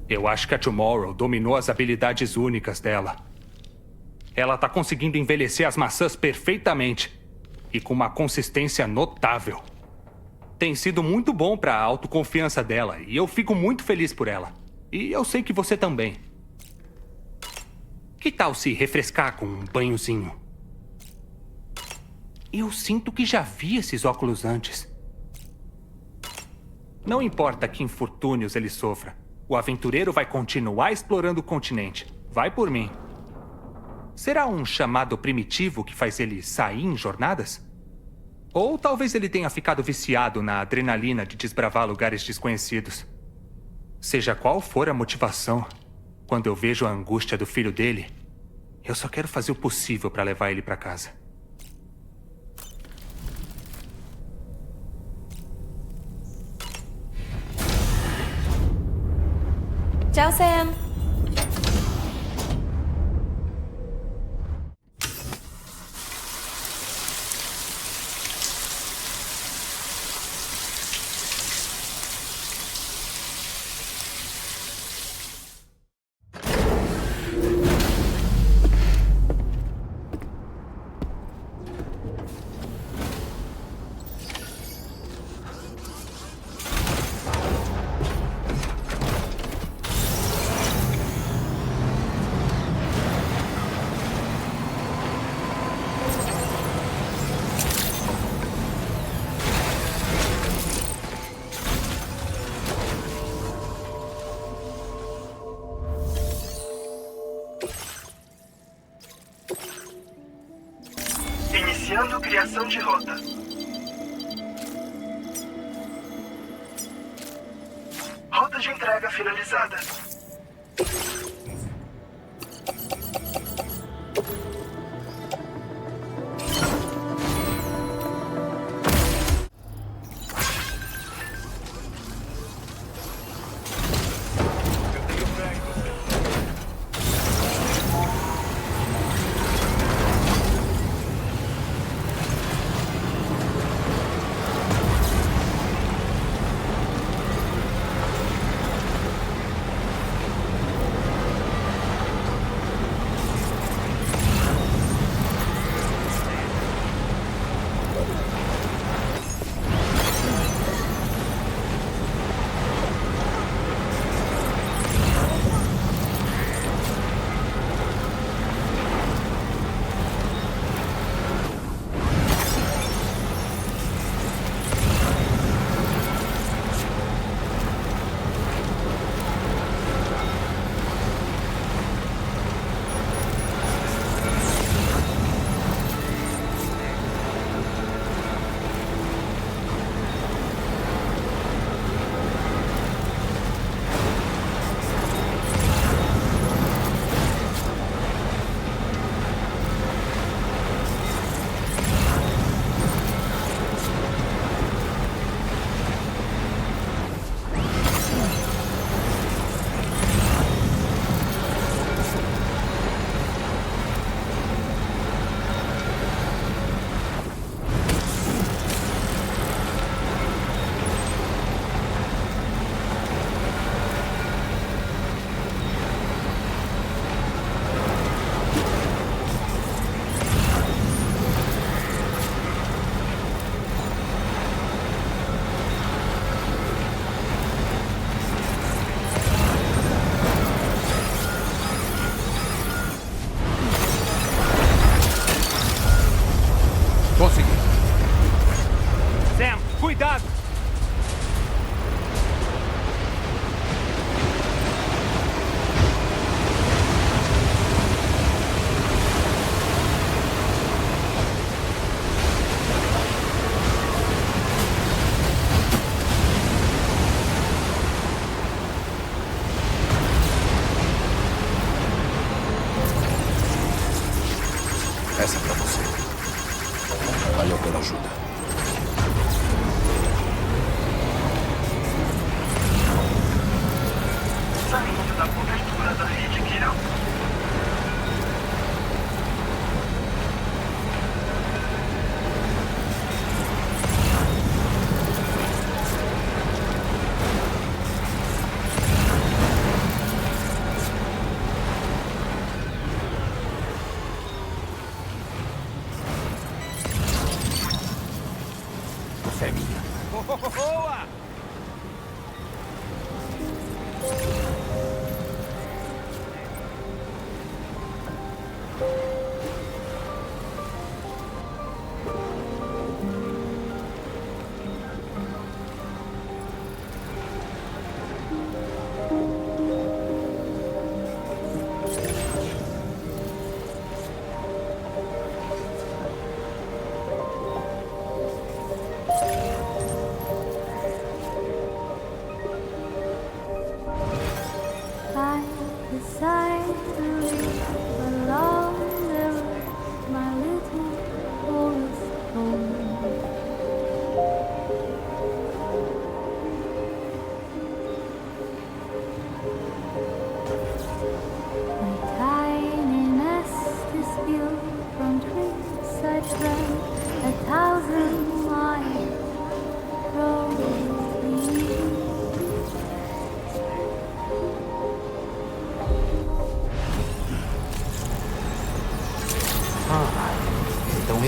Eu acho que a Tomorrow dominou as habilidades únicas dela. Ela tá conseguindo envelhecer as maçãs perfeitamente. E com uma consistência notável. Tem sido muito bom para a autoconfiança dela. E eu fico muito feliz por ela. E eu sei que você também. Que tal se refrescar com um banhozinho? Eu sinto que já vi esses óculos antes. Não importa que infortúnios ele sofra. O aventureiro vai continuar explorando o continente. Vai por mim. Será um chamado primitivo que faz ele sair em jornadas? Ou talvez ele tenha ficado viciado na adrenalina de desbravar lugares desconhecidos. Seja qual for a motivação, Quando eu vejo a angústia do filho dele, eu só quero fazer o possível para levar ele para casa. Tchau, Sam. Iniciando criação de rota. Rota de entrega finalizada.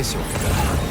Esse é o lugar.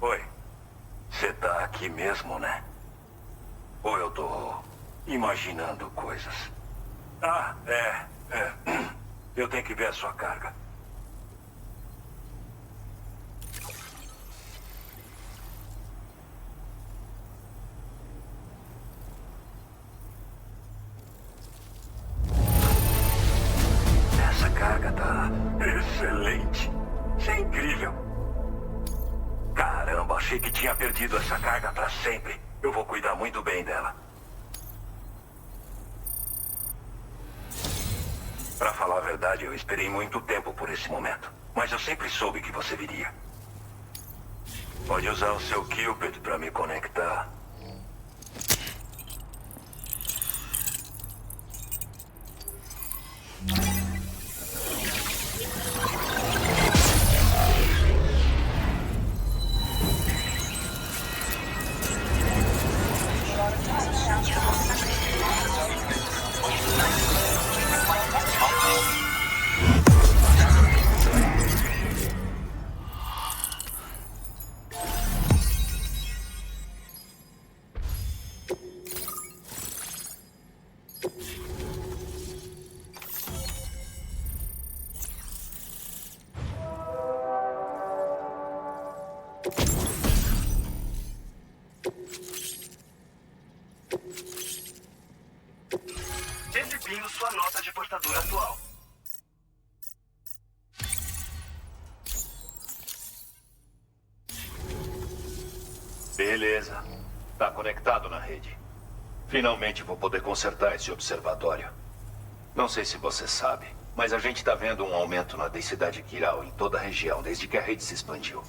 Oi. Você tá aqui mesmo, né? Ou eu tô imaginando coisas? Eu tenho que ver a sua carga. Essa carga tá excelente. Isso é incrível. Caramba, achei que tinha perdido essa carga pra sempre. Eu vou cuidar muito bem dela. Pra falar a verdade, eu esperei muito tempo por esse momento. Mas eu sempre soube que você viria. Pode usar o seu Cupid pra me conectar. Exibindo sua nota de portador atual. Beleza. Tá conectado na rede. Finalmente vou poder consertar esse observatório. Não sei se você sabe, mas a gente tá vendo um aumento na densidade quiral em toda a região desde que a rede se expandiu.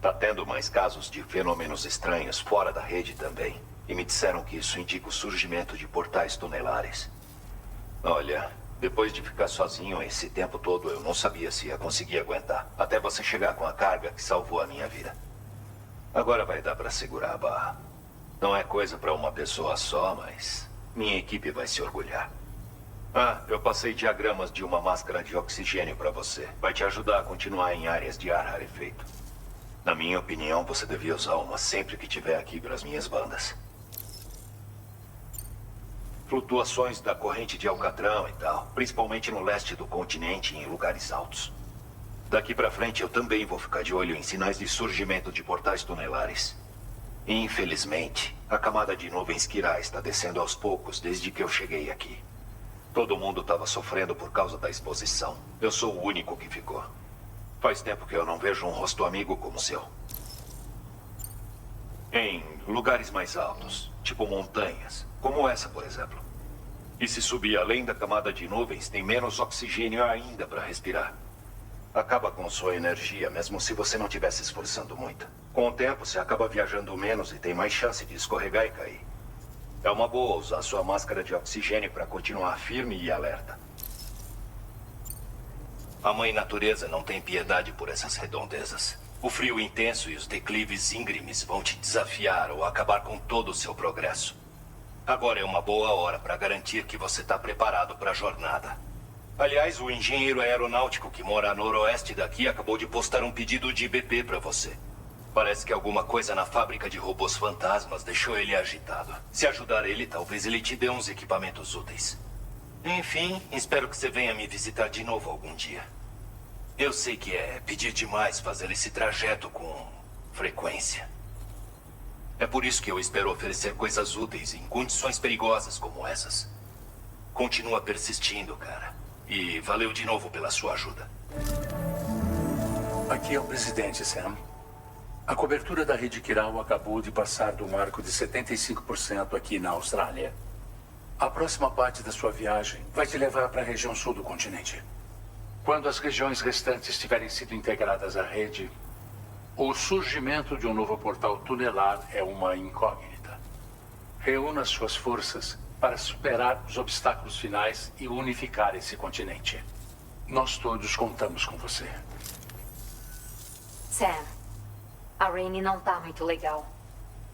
Tá tendo mais casos de fenômenos estranhos fora da rede também. E me disseram que isso indica o surgimento de portais tunelares. Olha, depois de ficar sozinho esse tempo todo, eu não sabia se ia conseguir aguentar. Até você chegar com a carga que salvou a minha vida. Agora vai dar pra segurar a barra. Não é coisa pra uma pessoa só, mas minha equipe vai se orgulhar. Eu passei diagramas de uma máscara de oxigênio pra você. Vai te ajudar a continuar em áreas de ar rarefeito. Na minha opinião, você devia usar uma sempre que tiver aqui pras minhas bandas. Flutuações da corrente de Alcatrão e tal, principalmente no leste do continente e em lugares altos. Daqui pra frente eu também vou ficar de olho em sinais de surgimento de portais tunelares. Infelizmente, a camada de nuvens quirais está descendo aos poucos desde que eu cheguei aqui. Todo mundo estava sofrendo por causa da exposição. Eu sou o único que ficou. Faz tempo que eu não vejo um rosto amigo como o seu. Em lugares mais altos, tipo montanhas, como essa, por exemplo. E se subir além da camada de nuvens, tem menos oxigênio ainda para respirar. Acaba com sua energia, mesmo se você não estiver se esforçando muito. Com o tempo, você acaba viajando menos e tem mais chance de escorregar e cair. É uma boa usar sua máscara de oxigênio para continuar firme e alerta. A mãe natureza não tem piedade por essas redondezas. O frio intenso e os declives íngremes vão te desafiar ou acabar com todo o seu progresso. Agora é uma boa hora para garantir que você está preparado para a jornada. Aliás, o engenheiro aeronáutico que mora a noroeste daqui acabou de postar um pedido de IBP para você. Parece que alguma coisa na fábrica de robôs fantasmas deixou ele agitado. Se ajudar ele, talvez ele te dê uns equipamentos úteis. Enfim, espero que você venha me visitar de novo algum dia. Eu sei que é pedir demais fazer esse trajeto com frequência. É por isso que eu espero oferecer coisas úteis em condições perigosas como essas. Continua persistindo, cara. E valeu de novo pela sua ajuda. Aqui é o presidente, Sam. A cobertura da rede Kiral acabou de passar do marco de 75% aqui na Austrália. A próxima parte da sua viagem vai te levar para a região sul do continente. Quando as regiões restantes tiverem sido integradas à rede, o surgimento de um novo portal tunelar é uma incógnita. Reúna suas forças para superar os obstáculos finais e unificar esse continente. Nós todos contamos com você. Sam, a Rainey não tá muito legal.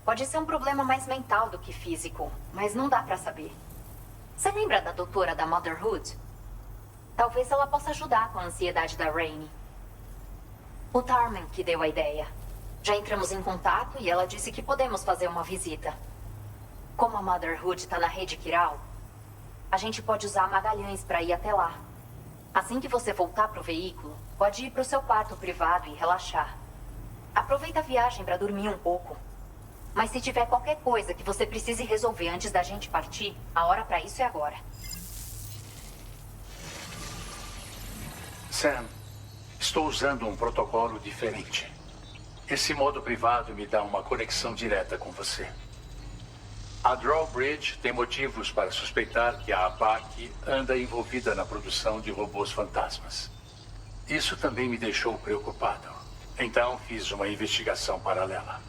Pode ser um problema mais mental do que físico, mas não dá pra saber. Você lembra da doutora da Motherhood? Talvez ela possa ajudar com a ansiedade da Rainey. O Tarman que deu a ideia. Já entramos em contato e ela disse que podemos fazer uma visita. Como a Motherhood tá na rede Kiral, a gente pode usar Magalhães pra ir até lá. Assim que você voltar pro veículo, pode ir pro seu quarto privado e relaxar. Aproveita a viagem pra dormir um pouco. Mas se tiver qualquer coisa que você precise resolver antes da gente partir, a hora pra isso é agora. Sam, estou usando um protocolo diferente. Esse modo privado me dá uma conexão direta com você. A Drawbridge tem motivos para suspeitar que a APAC anda envolvida na produção de robôs fantasmas. Isso também me deixou preocupado. Então fiz uma investigação paralela.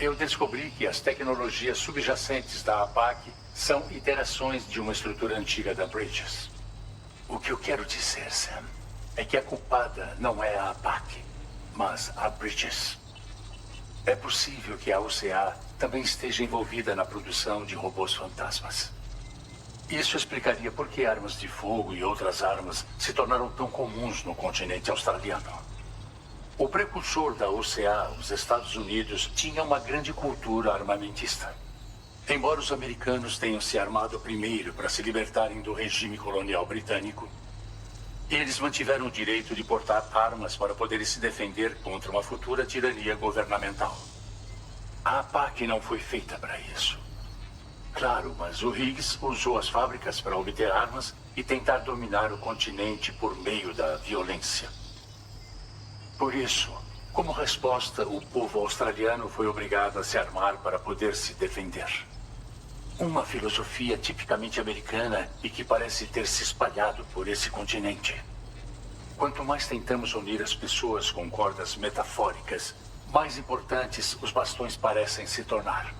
Eu descobri que as tecnologias subjacentes da APAC são iterações de uma estrutura antiga da Bridges. O que eu quero dizer, Sam, é que a culpada não é a APAC, mas a Bridges. É possível que a UCA também esteja envolvida na produção de robôs fantasmas. Isso explicaria por que armas de fogo e outras armas se tornaram tão comuns no continente australiano. O precursor da UCA, os Estados Unidos, tinha uma grande cultura armamentista. Embora os americanos tenham se armado primeiro para se libertarem do regime colonial britânico, eles mantiveram o direito de portar armas para poderem se defender contra uma futura tirania governamental. A APAC não foi feita para isso. Claro, mas o Higgs usou as fábricas para obter armas e tentar dominar o continente por meio da violência. Por isso, como resposta, o povo australiano foi obrigado a se armar para poder se defender. Uma filosofia tipicamente americana e que parece ter se espalhado por esse continente. Quanto mais tentamos unir as pessoas com cordas metafóricas, mais importantes os bastões parecem se tornar.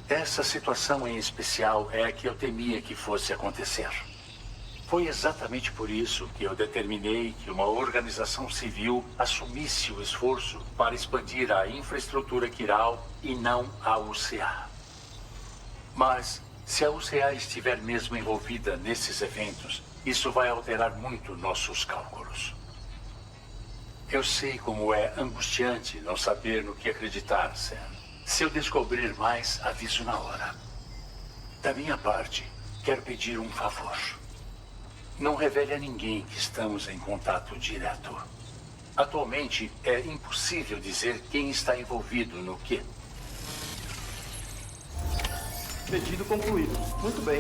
Essa situação em especial é a que eu temia que fosse acontecer. Foi exatamente por isso que eu determinei que uma organização civil assumisse o esforço para expandir a infraestrutura Kiral e não a UCA. Mas, se a UCA estiver mesmo envolvida nesses eventos, isso vai alterar muito nossos cálculos. Eu sei como é angustiante não saber no que acreditar, Sam. Se eu descobrir mais, aviso na hora. Da minha parte, quero pedir um favor. Não revele a ninguém que estamos em contato direto. Atualmente, é impossível dizer quem está envolvido no quê. Pedido concluído. Muito bem.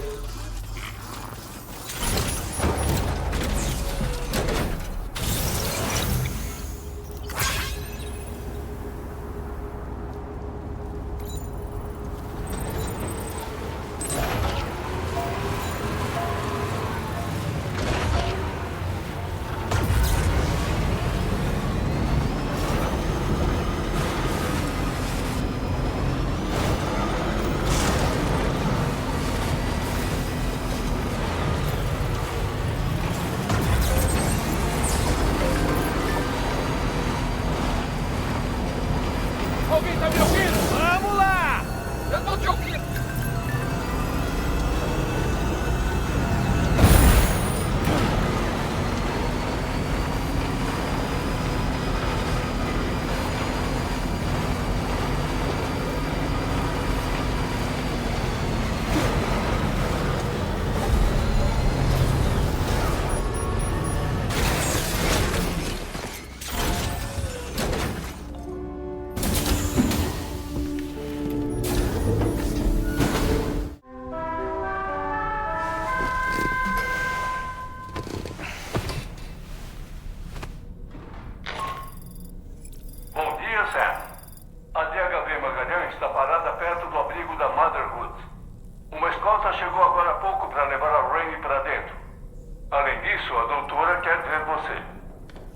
ver você.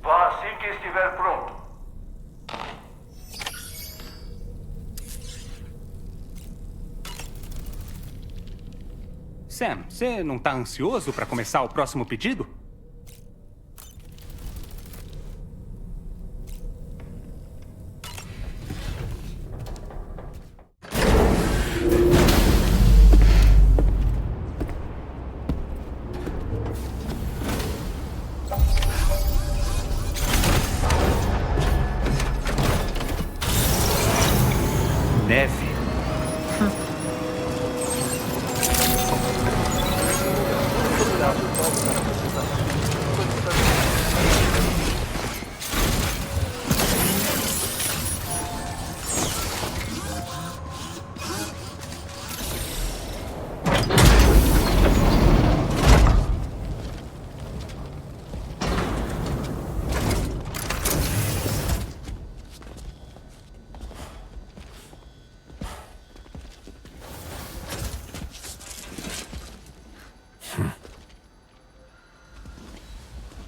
Vá assim que estiver pronto. Sam, você não tá ansioso pra começar o próximo pedido? Neve.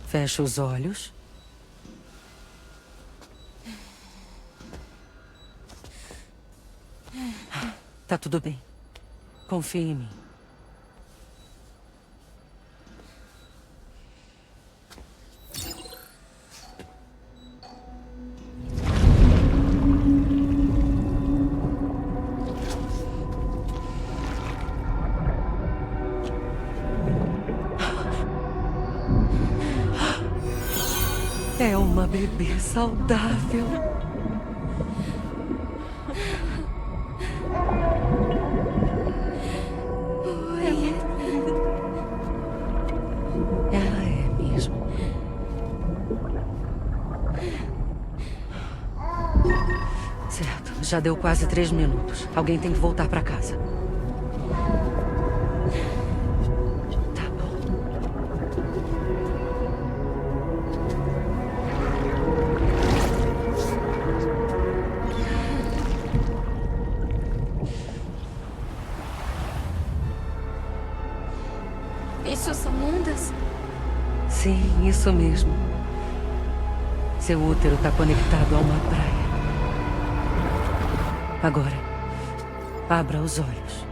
Fecha os olhos. Tá tudo bem. Confie em mim. É uma bebê saudável. Oi. Ela é mesmo. Certo, já deu quase 3 minutos. Alguém tem que voltar pra casa. Isso são ondas? Sim, isso mesmo. Seu útero está conectado a uma praia. Agora, abra os olhos.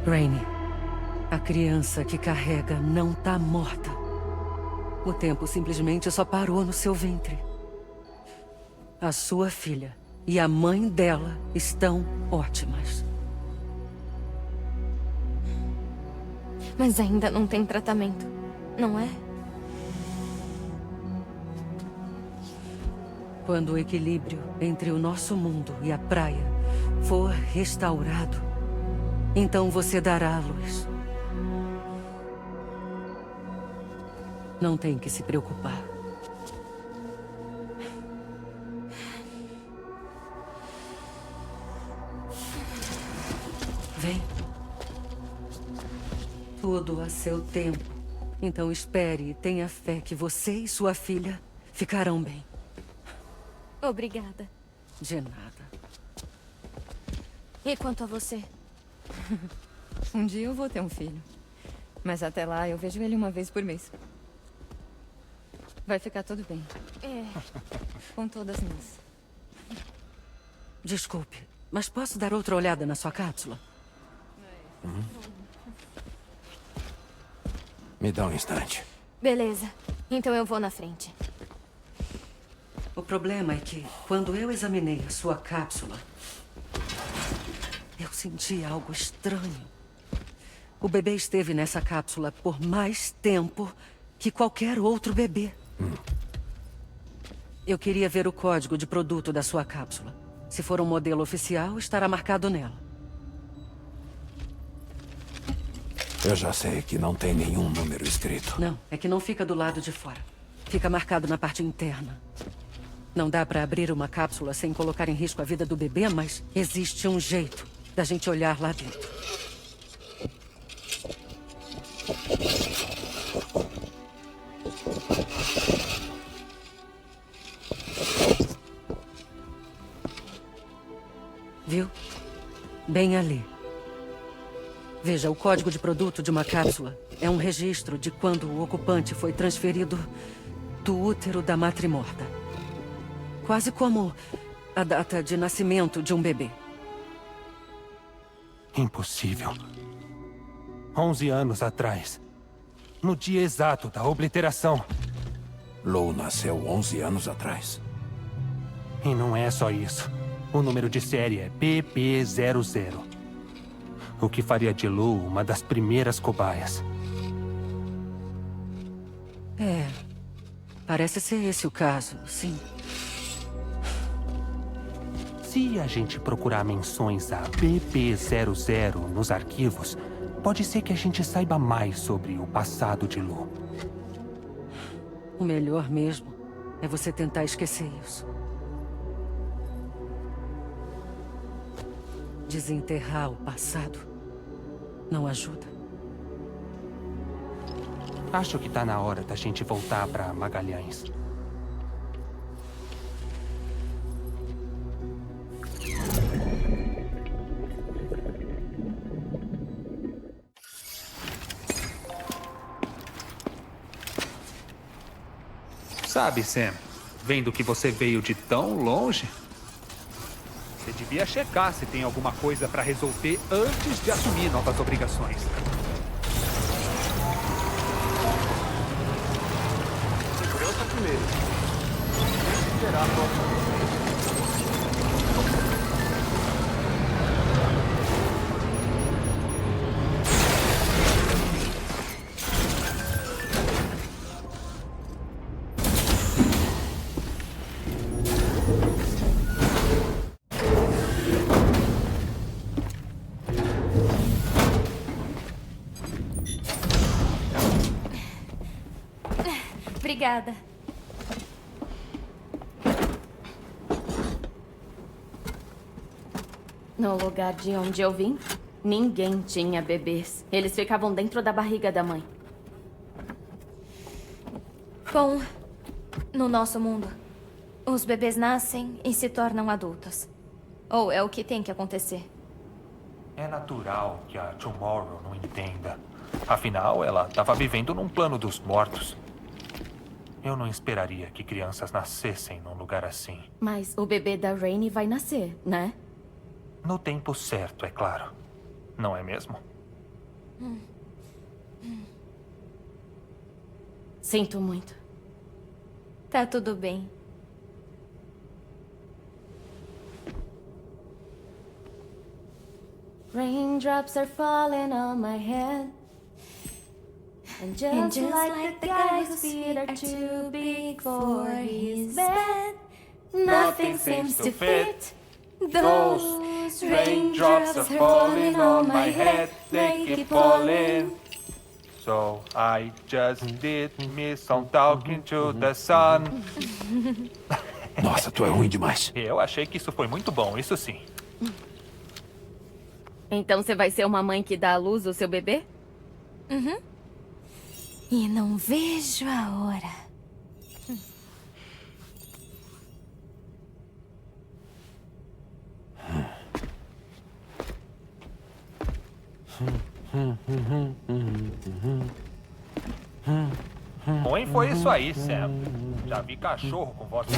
Rainey, a criança que carrega não está morta. O tempo simplesmente só parou no seu ventre. A sua filha e a mãe dela estão ótimas. Mas ainda não tem tratamento, não é? Quando o equilíbrio entre o nosso mundo e a praia for restaurado, então você dará à luz. Não tem que se preocupar. Vem. Tudo a seu tempo. Então espere e tenha fé que você e sua filha ficarão bem. Obrigada. De nada. E quanto a você? Um dia eu vou ter um filho. Mas até lá eu vejo ele uma vez por mês. Vai ficar tudo bem. É. Com todas nós. Desculpe, mas posso dar outra olhada na sua cápsula? Me dá um instante. Beleza. Então eu vou na frente. O problema é que, quando eu examinei a sua cápsula, eu senti algo estranho. O bebê esteve nessa cápsula por mais tempo que qualquer outro bebê. Eu queria ver o código de produto da sua cápsula. Se for um modelo oficial, estará marcado nela. Eu já sei que não tem nenhum número escrito. Não, é que não fica do lado de fora. Fica marcado na parte interna. Não dá pra abrir uma cápsula sem colocar em risco a vida do bebê, mas existe um jeito da gente olhar lá dentro. Viu? bem ali. Veja, o código de produto de uma cápsula é um registro de quando o ocupante foi transferido do útero da matrimorta. Quase como a data de nascimento de um bebê. Impossível. 11 anos atrás. No dia exato da obliteração. Lou nasceu 11 anos atrás. E não é só isso. O número de série é BB00. O que faria de Lou uma das primeiras cobaias. É. Parece ser esse o caso, sim. Se a gente procurar menções a BB00 nos arquivos, pode ser que a gente saiba mais sobre o passado de Lou. O melhor mesmo é você tentar esquecer isso. Desenterrar o passado não ajuda. Acho que tá na hora da gente voltar pra Magalhães. Sabe, Sam, vendo que você veio de tão longe, você devia checar se tem alguma coisa pra resolver antes de assumir novas obrigações. Segurança primeiro. Tem que esperar a próxima vez. Obrigada. No lugar de onde eu vim, ninguém tinha bebês. Eles ficavam dentro da barriga da mãe. Bom, no nosso mundo, os bebês nascem e se tornam adultos. Ou é o que tem que acontecer. É natural que a Tomorrow não entenda. Afinal, ela estava vivendo num plano dos mortos. Eu não esperaria que crianças nascessem num lugar assim. Mas o bebê da Rainey vai nascer, né? No tempo certo, é claro. Não é mesmo? Sinto muito. Tá tudo bem. Raindrops are falling on my head. And just like the guy whose feet are too big for his bed, nothing seems to fit. Those raindrops are falling on my head, they keep falling. So I just did me some talking to the sun. Nossa, tu é ruim demais. Eu achei que isso foi muito bom, isso sim. Então você vai ser uma mãe que dá à luz ao seu bebê? Uhum. E não vejo a hora. Ruim foi isso aí, Sam. Já vi cachorro com voz de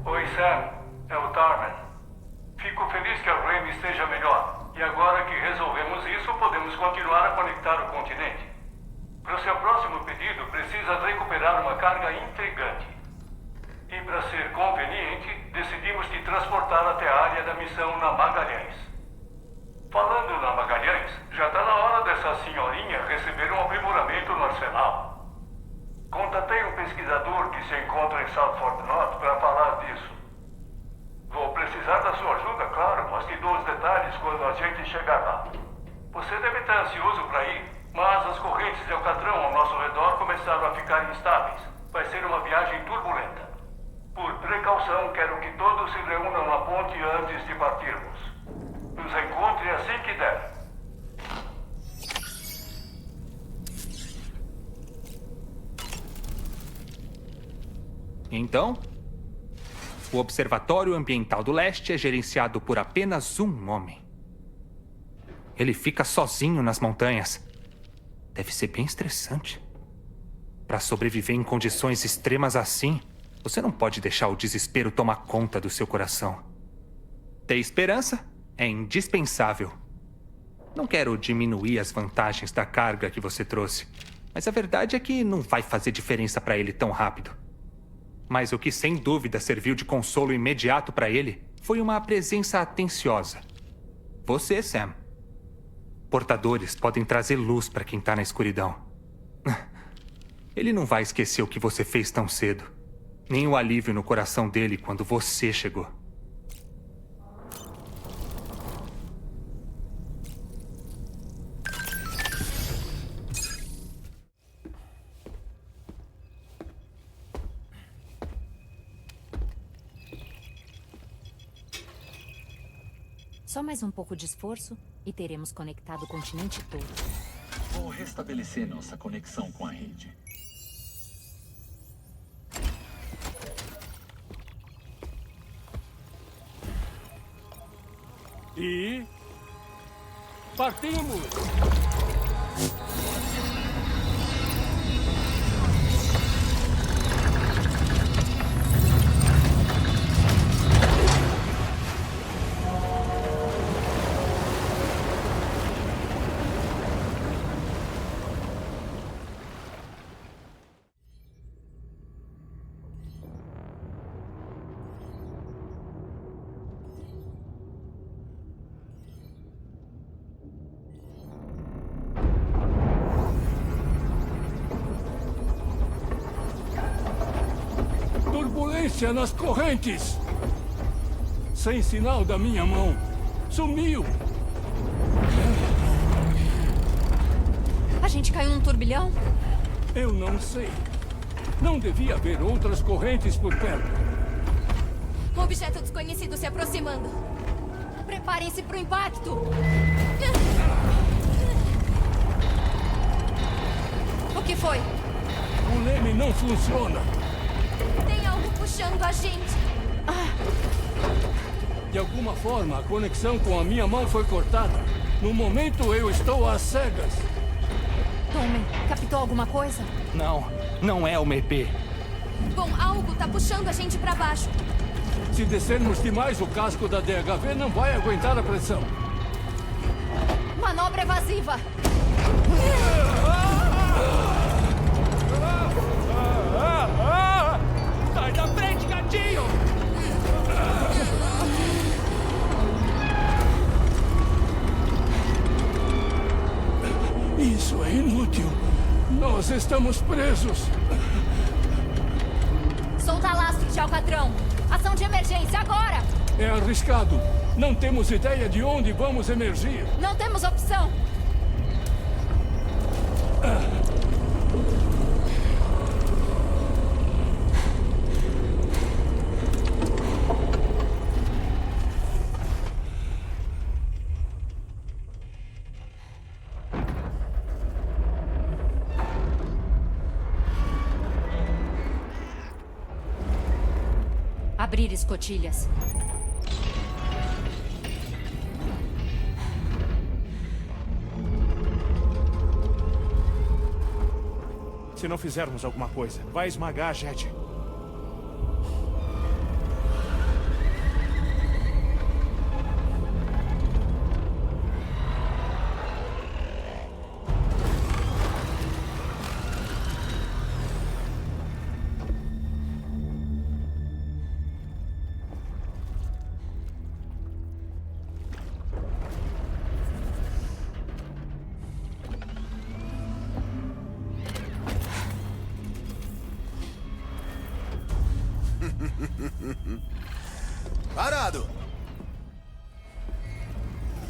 Oi, Sam. É o Tarman. Fico feliz que a Rainey esteja melhor. E agora que resolvemos isso, podemos continuar a conectar o continente. Para o seu próximo pedido, precisa recuperar uma carga intrigante. E para ser conveniente, decidimos te transportar até a área da missão na Magalhães. Falando na Magalhães, já está na hora dessa senhorinha receber um aprimoramento no arsenal. Contatei um pesquisador que se encontra em South Fort Knott para falar disso. Vou precisar da sua ajuda, claro, mas te dou os detalhes quando a gente chegar lá. Você deve estar ansioso para ir, mas as correntes de Alcatrão ao nosso redor começaram a ficar instáveis. Vai ser uma viagem turbulenta. Por precaução, quero que todos se reúnam na ponte antes de partirmos. Então, o Observatório Ambiental do Leste é gerenciado por apenas um homem. Ele fica sozinho nas montanhas. Deve ser bem estressante. Para sobreviver em condições extremas assim, você não pode deixar o desespero tomar conta do seu coração. Ter esperança é indispensável. Não quero diminuir as vantagens da carga que você trouxe, mas a verdade é que não vai fazer diferença para ele tão rápido. Mas o que sem dúvida serviu de consolo imediato para ele foi uma presença atenciosa. Você, Sam. Portadores podem trazer luz para quem tá na escuridão. Ele não vai esquecer o que você fez tão cedo, nem o alívio no coração dele quando você chegou. Só mais um pouco de esforço e teremos conectado o continente todo. Vou restabelecer nossa conexão com a rede. E... partimos! Turbulência nas correntes! Sem sinal da minha mão. Sumiu! A gente caiu num turbilhão? Eu não sei. Não devia haver outras correntes por perto. Um objeto desconhecido se aproximando. Preparem-se para o impacto. O que foi? O leme não funciona. Tem algo puxando a gente. De alguma forma, a conexão com a minha mão foi cortada. No momento, eu estou às cegas. Tommy, captou alguma coisa? Não é uma EP. Bom, algo tá puxando a gente para baixo. Se descermos demais, o casco da DHV não vai aguentar a pressão. Manobra evasiva. Sai da frente, gatinho! Isso é inútil. Nós estamos presos. Solta lastro de Alcatrão. Ação de emergência agora. É arriscado. Não temos ideia de onde vamos emergir. Não temos opção. Abrir escotilhas. Se não fizermos alguma coisa, vai esmagar a Jet. Parado!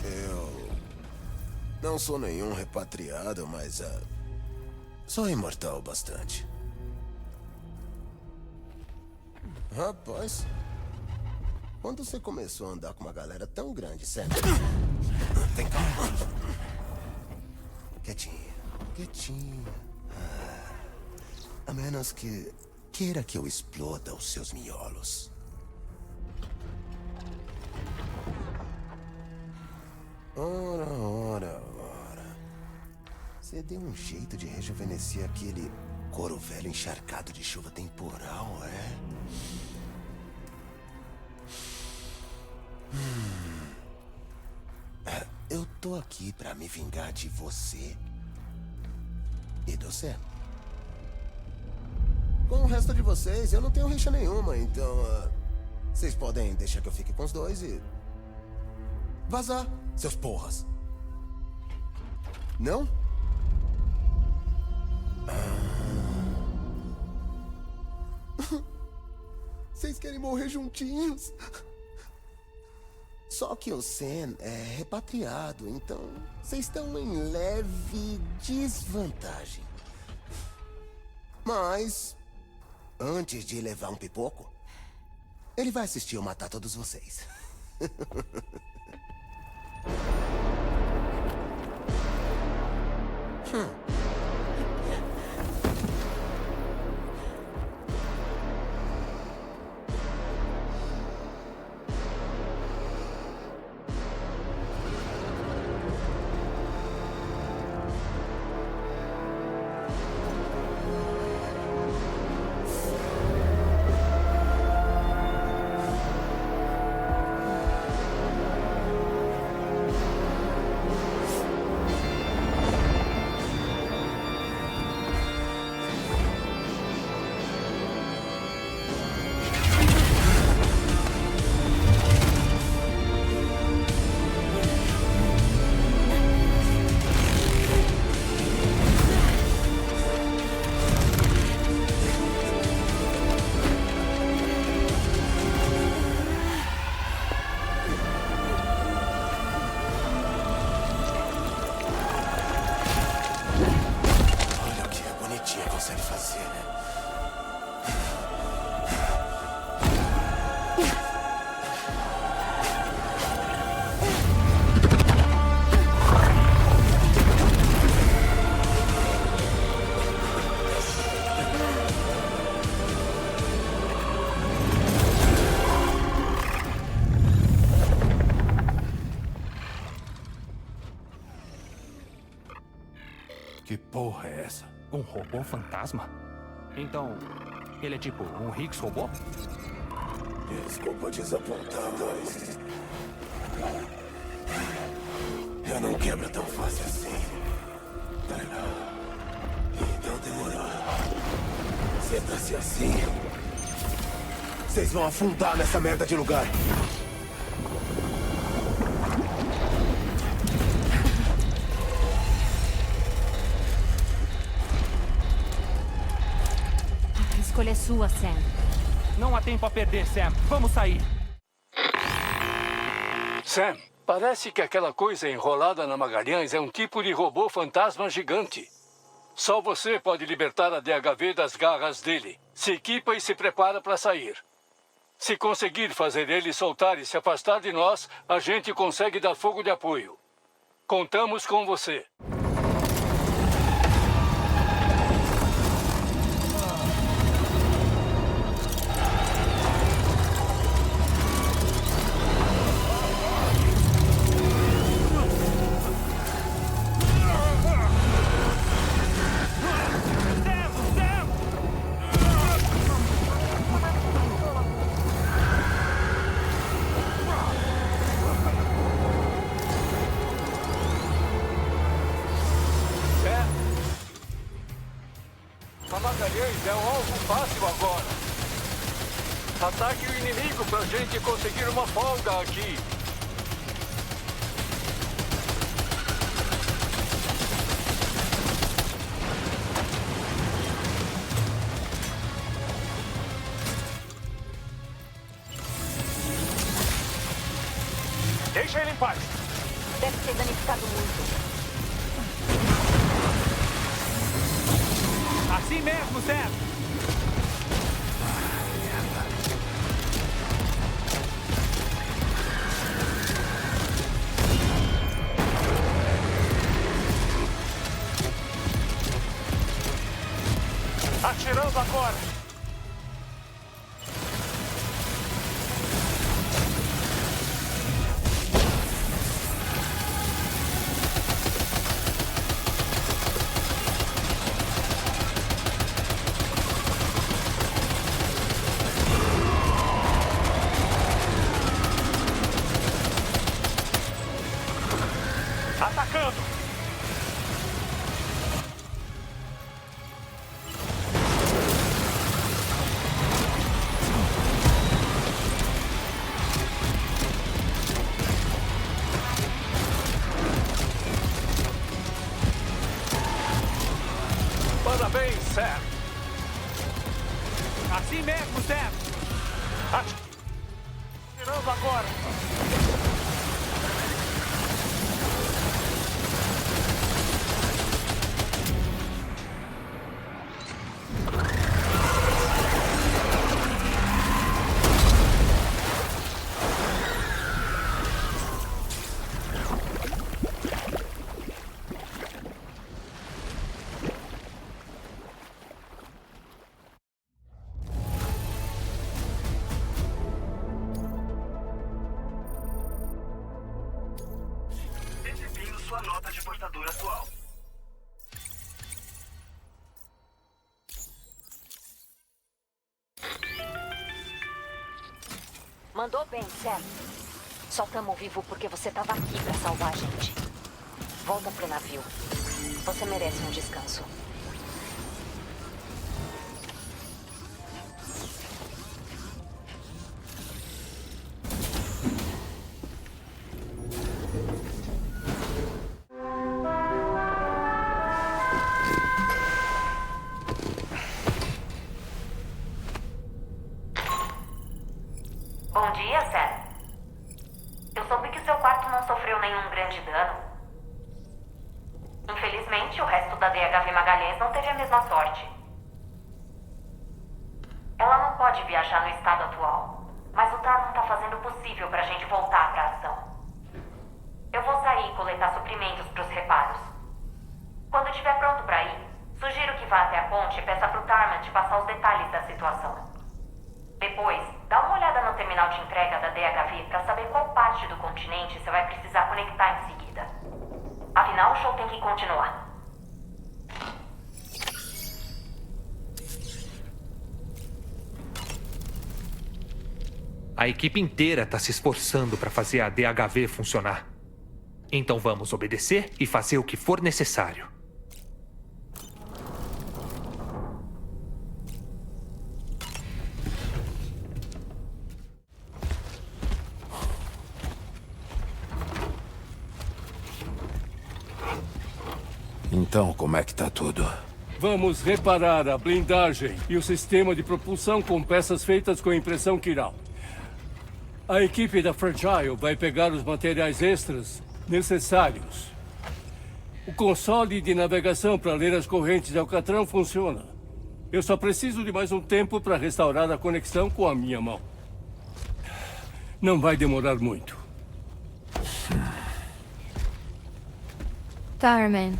Eu não sou nenhum repatriado, mas sou imortal bastante. Rapaz, quando você começou a andar com uma galera tão grande, Sam? Vem cá. Quietinho, quietinho. A menos que queira que eu exploda os seus miolos. Ora. Você deu um jeito de rejuvenescer aquele couro velho encharcado de chuva temporal, é? Eu tô aqui pra me vingar de você e do Sam. Com o resto de vocês, eu não tenho rixa nenhuma, então... vocês podem deixar que eu fique com os dois e... vazar, seus porras. Não? Vocês querem morrer juntinhos? Só que o Sam é repatriado, então vocês estão em leve desvantagem. Mas, antes de levar um pipoco, ele vai assistir eu matar todos vocês. Que porra é essa? Um robô fantasma? Então, ele é tipo um Higgs robô? Desculpa desapontar, mas... eu não quebro tão fácil assim. Então demorou. Se é pra ser assim... vocês vão afundar nessa merda de lugar. A escolha é sua, Sam. Não há tempo a perder, Sam. Vamos sair. Sam, parece que aquela coisa enrolada na Magalhães é um tipo de robô fantasma gigante. Só você pode libertar a DHV das garras dele. Se equipa e se prepara para sair. Se conseguir fazer ele soltar e se afastar de nós, a gente consegue dar fogo de apoio. Contamos com você. A Magalhães é um alvo fácil agora. Ataque o inimigo pra gente conseguir uma folga aqui. Deixa ele em paz. Deve ter danificado muito. Assim mesmo, Sam. Atirando agora. chegando! Parabéns, Sam. Assim mesmo, Sam. Tirando agora. Exibindo sua nota de portador atual. Mandou bem, Sam. Só tamo vivo porque você tava aqui pra salvar a gente. Volta pro navio. Você merece um descanso. Bom dia, Sam. Eu soube que seu quarto não sofreu nenhum grande dano. Infelizmente, o resto da DHV Magalhães não teve a mesma sorte. Ela não pode viajar no estado atual, mas o Tarman tá fazendo o possível pra gente voltar pra ação. Eu vou sair e coletar suprimentos pros reparos. Quando estiver pronto pra ir, sugiro que vá até a ponte e peça pro Tarman te passar os detalhes da situação. Depois, dá uma olhada no terminal de entrega da DHV pra saber qual parte do continente você vai precisar conectar em seguida. Afinal, o show tem que continuar. A equipe inteira está se esforçando para fazer a DHV funcionar. Então vamos obedecer e fazer o que for necessário. Então, como é que tá tudo? Vamos reparar a blindagem e o sistema de propulsão com peças feitas com impressão quiral. A equipe da Fragile vai pegar os materiais extras necessários. O console de navegação para ler as correntes de Alcatrão funciona. Eu só preciso de mais um tempo para restaurar a conexão com a minha mão. Não vai demorar muito. Tarman.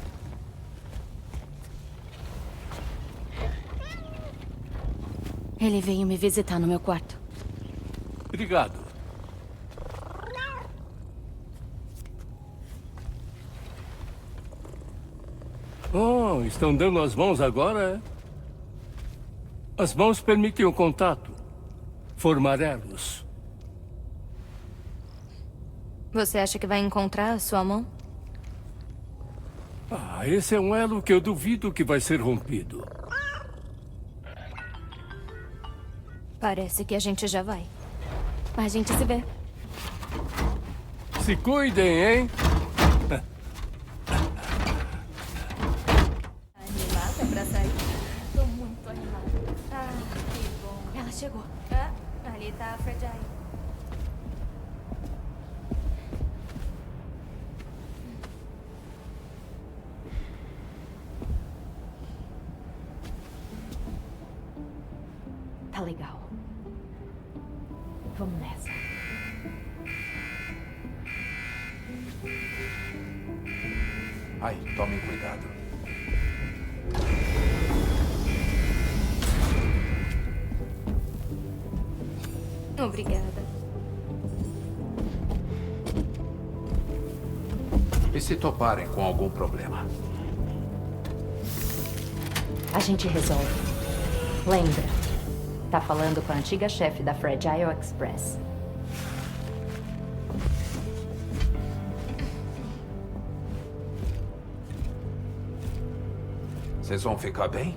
Ele veio me visitar no meu quarto. Obrigado. Oh, estão dando as mãos agora, é? As mãos permitem o contato. Formar elos. Você acha que vai encontrar a sua mão? Ah, esse é um elo que eu duvido que vai ser rompido. Parece que a gente já vai. A gente se vê. Se cuidem, hein? Animada pra sair? Tô muito animada. Ah, que bom. Ela chegou. Ah, ali tá a Fragile. Tá legal. Vamos nessa. Ai, tomem cuidado. Obrigada. E se toparem com algum problema? A gente resolve. Lembra? Tá falando com a antiga chefe da Fragile Express. Vocês vão ficar bem?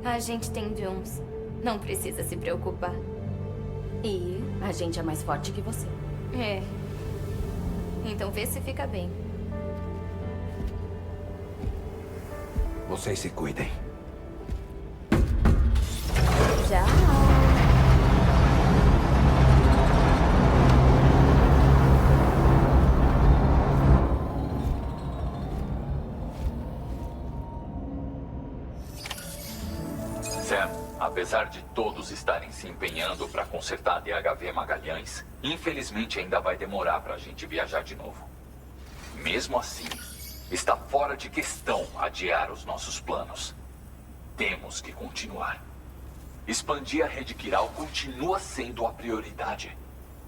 A gente tem Jones. Não precisa se preocupar. E a gente é mais forte que você. É. Então vê se fica bem. Vocês se cuidem. Já. Sam, apesar de todos estarem se empenhando para consertar a DHV Magalhães, infelizmente ainda vai demorar para a gente viajar de novo. Mesmo assim, está fora de questão adiar os nossos planos. Temos que continuar. Expandir a rede Kiral continua sendo a prioridade.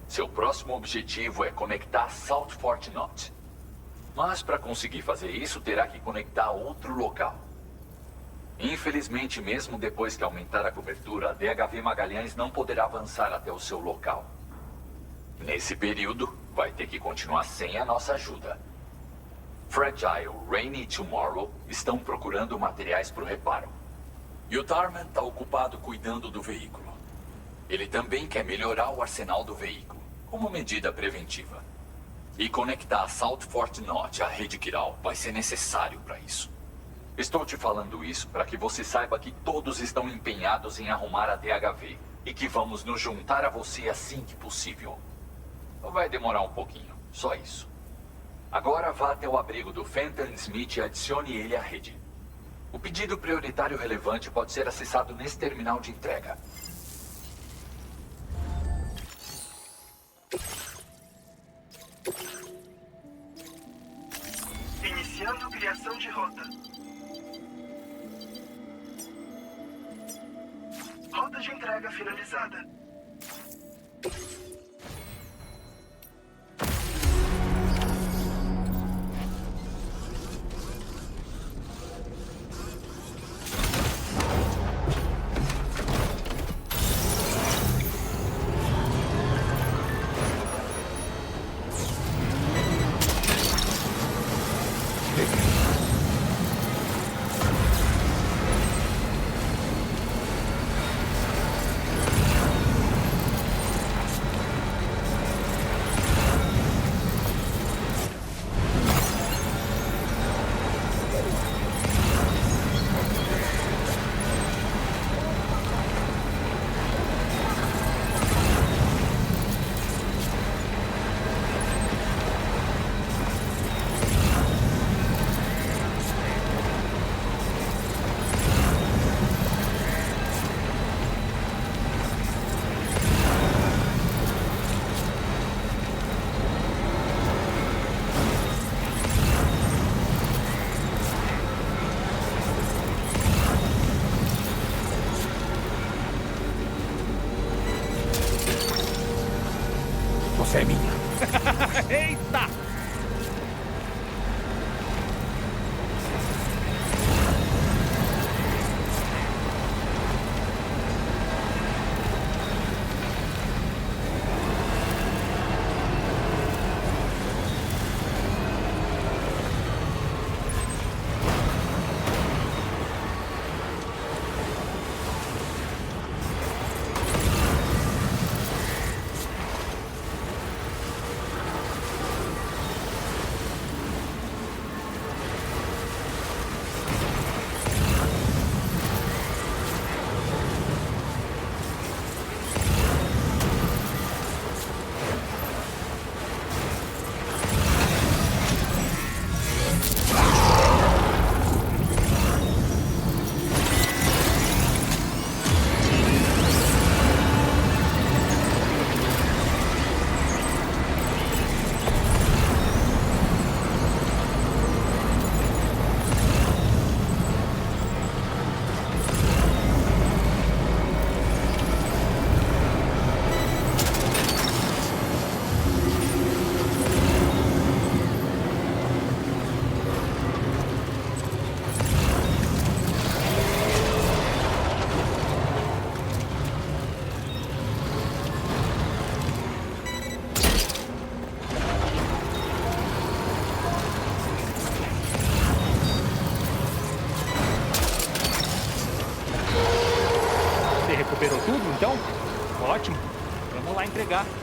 Seu próximo objetivo é conectar South Fort Knot. Mas para conseguir fazer isso, terá que conectar outro local. Infelizmente, mesmo depois que aumentar a cobertura, a DHV Magalhães não poderá avançar até o seu local. Nesse período, vai ter que continuar sem a nossa ajuda. Fragile, Rainy e Tomorrow estão procurando materiais para o reparo. E o Tarman está ocupado cuidando do veículo. Ele também quer melhorar o arsenal do veículo, como medida preventiva. E conectar a South Fort Knot à rede Kiral vai ser necessário para isso. Estou te falando isso para que você saiba que todos estão empenhados em arrumar a DHV e que vamos nos juntar a você assim que possível. Vai demorar um pouquinho, só isso. Agora vá até o abrigo do Fenton Smith e adicione ele à rede. O pedido prioritário relevante pode ser acessado nesse terminal de entrega. Iniciando criação de rota. Rota de entrega finalizada. Você é minha. Eita! chegar.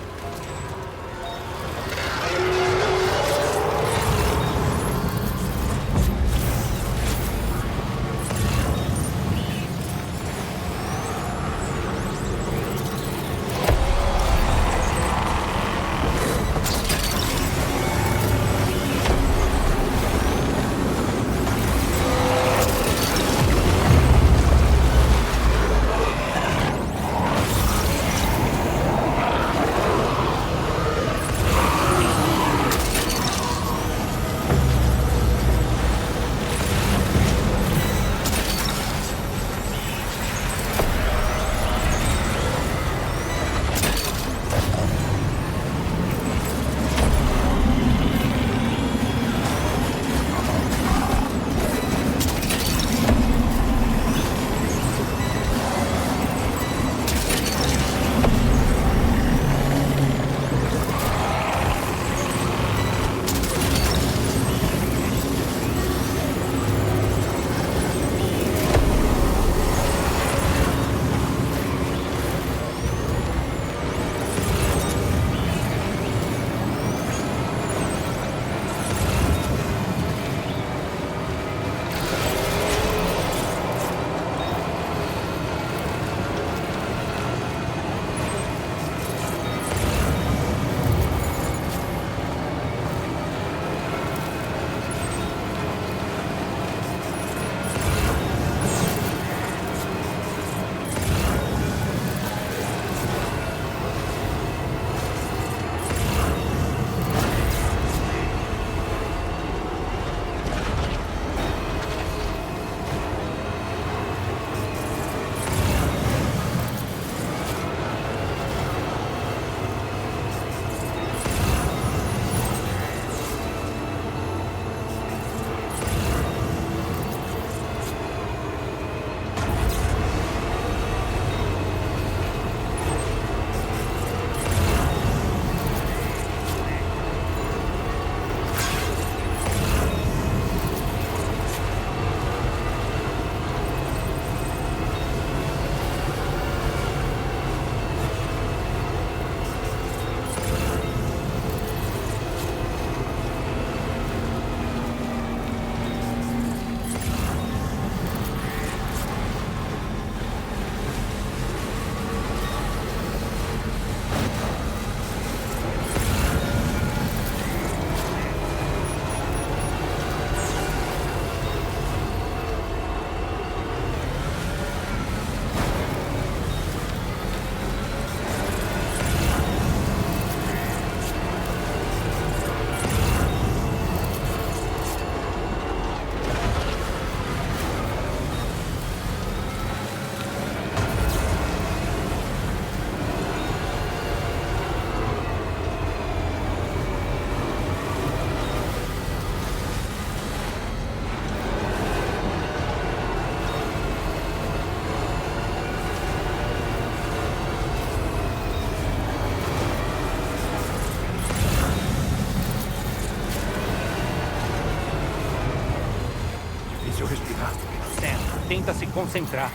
Tenta se concentrar.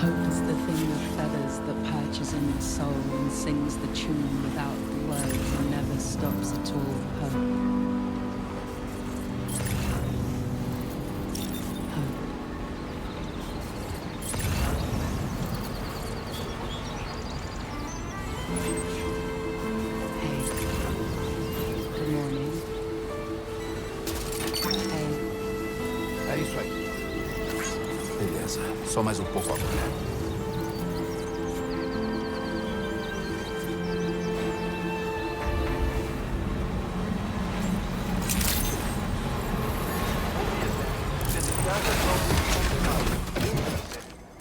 Hope is the thing with feathers that perches in your soul and sings the tune without the words and never stops at all. Hope. É isso aí. Beleza, só mais um pouco agora.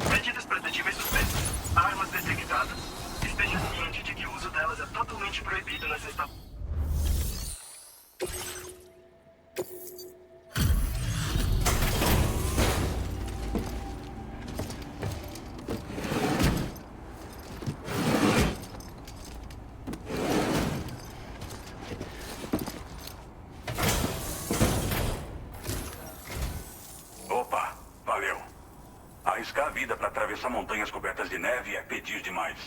Medidas protetivas suspensas. Armas detectadas. Esteja ciente de que o uso delas é totalmente proibido nessa estação. arriscar a vida para atravessar montanhas cobertas de neve é pedir demais.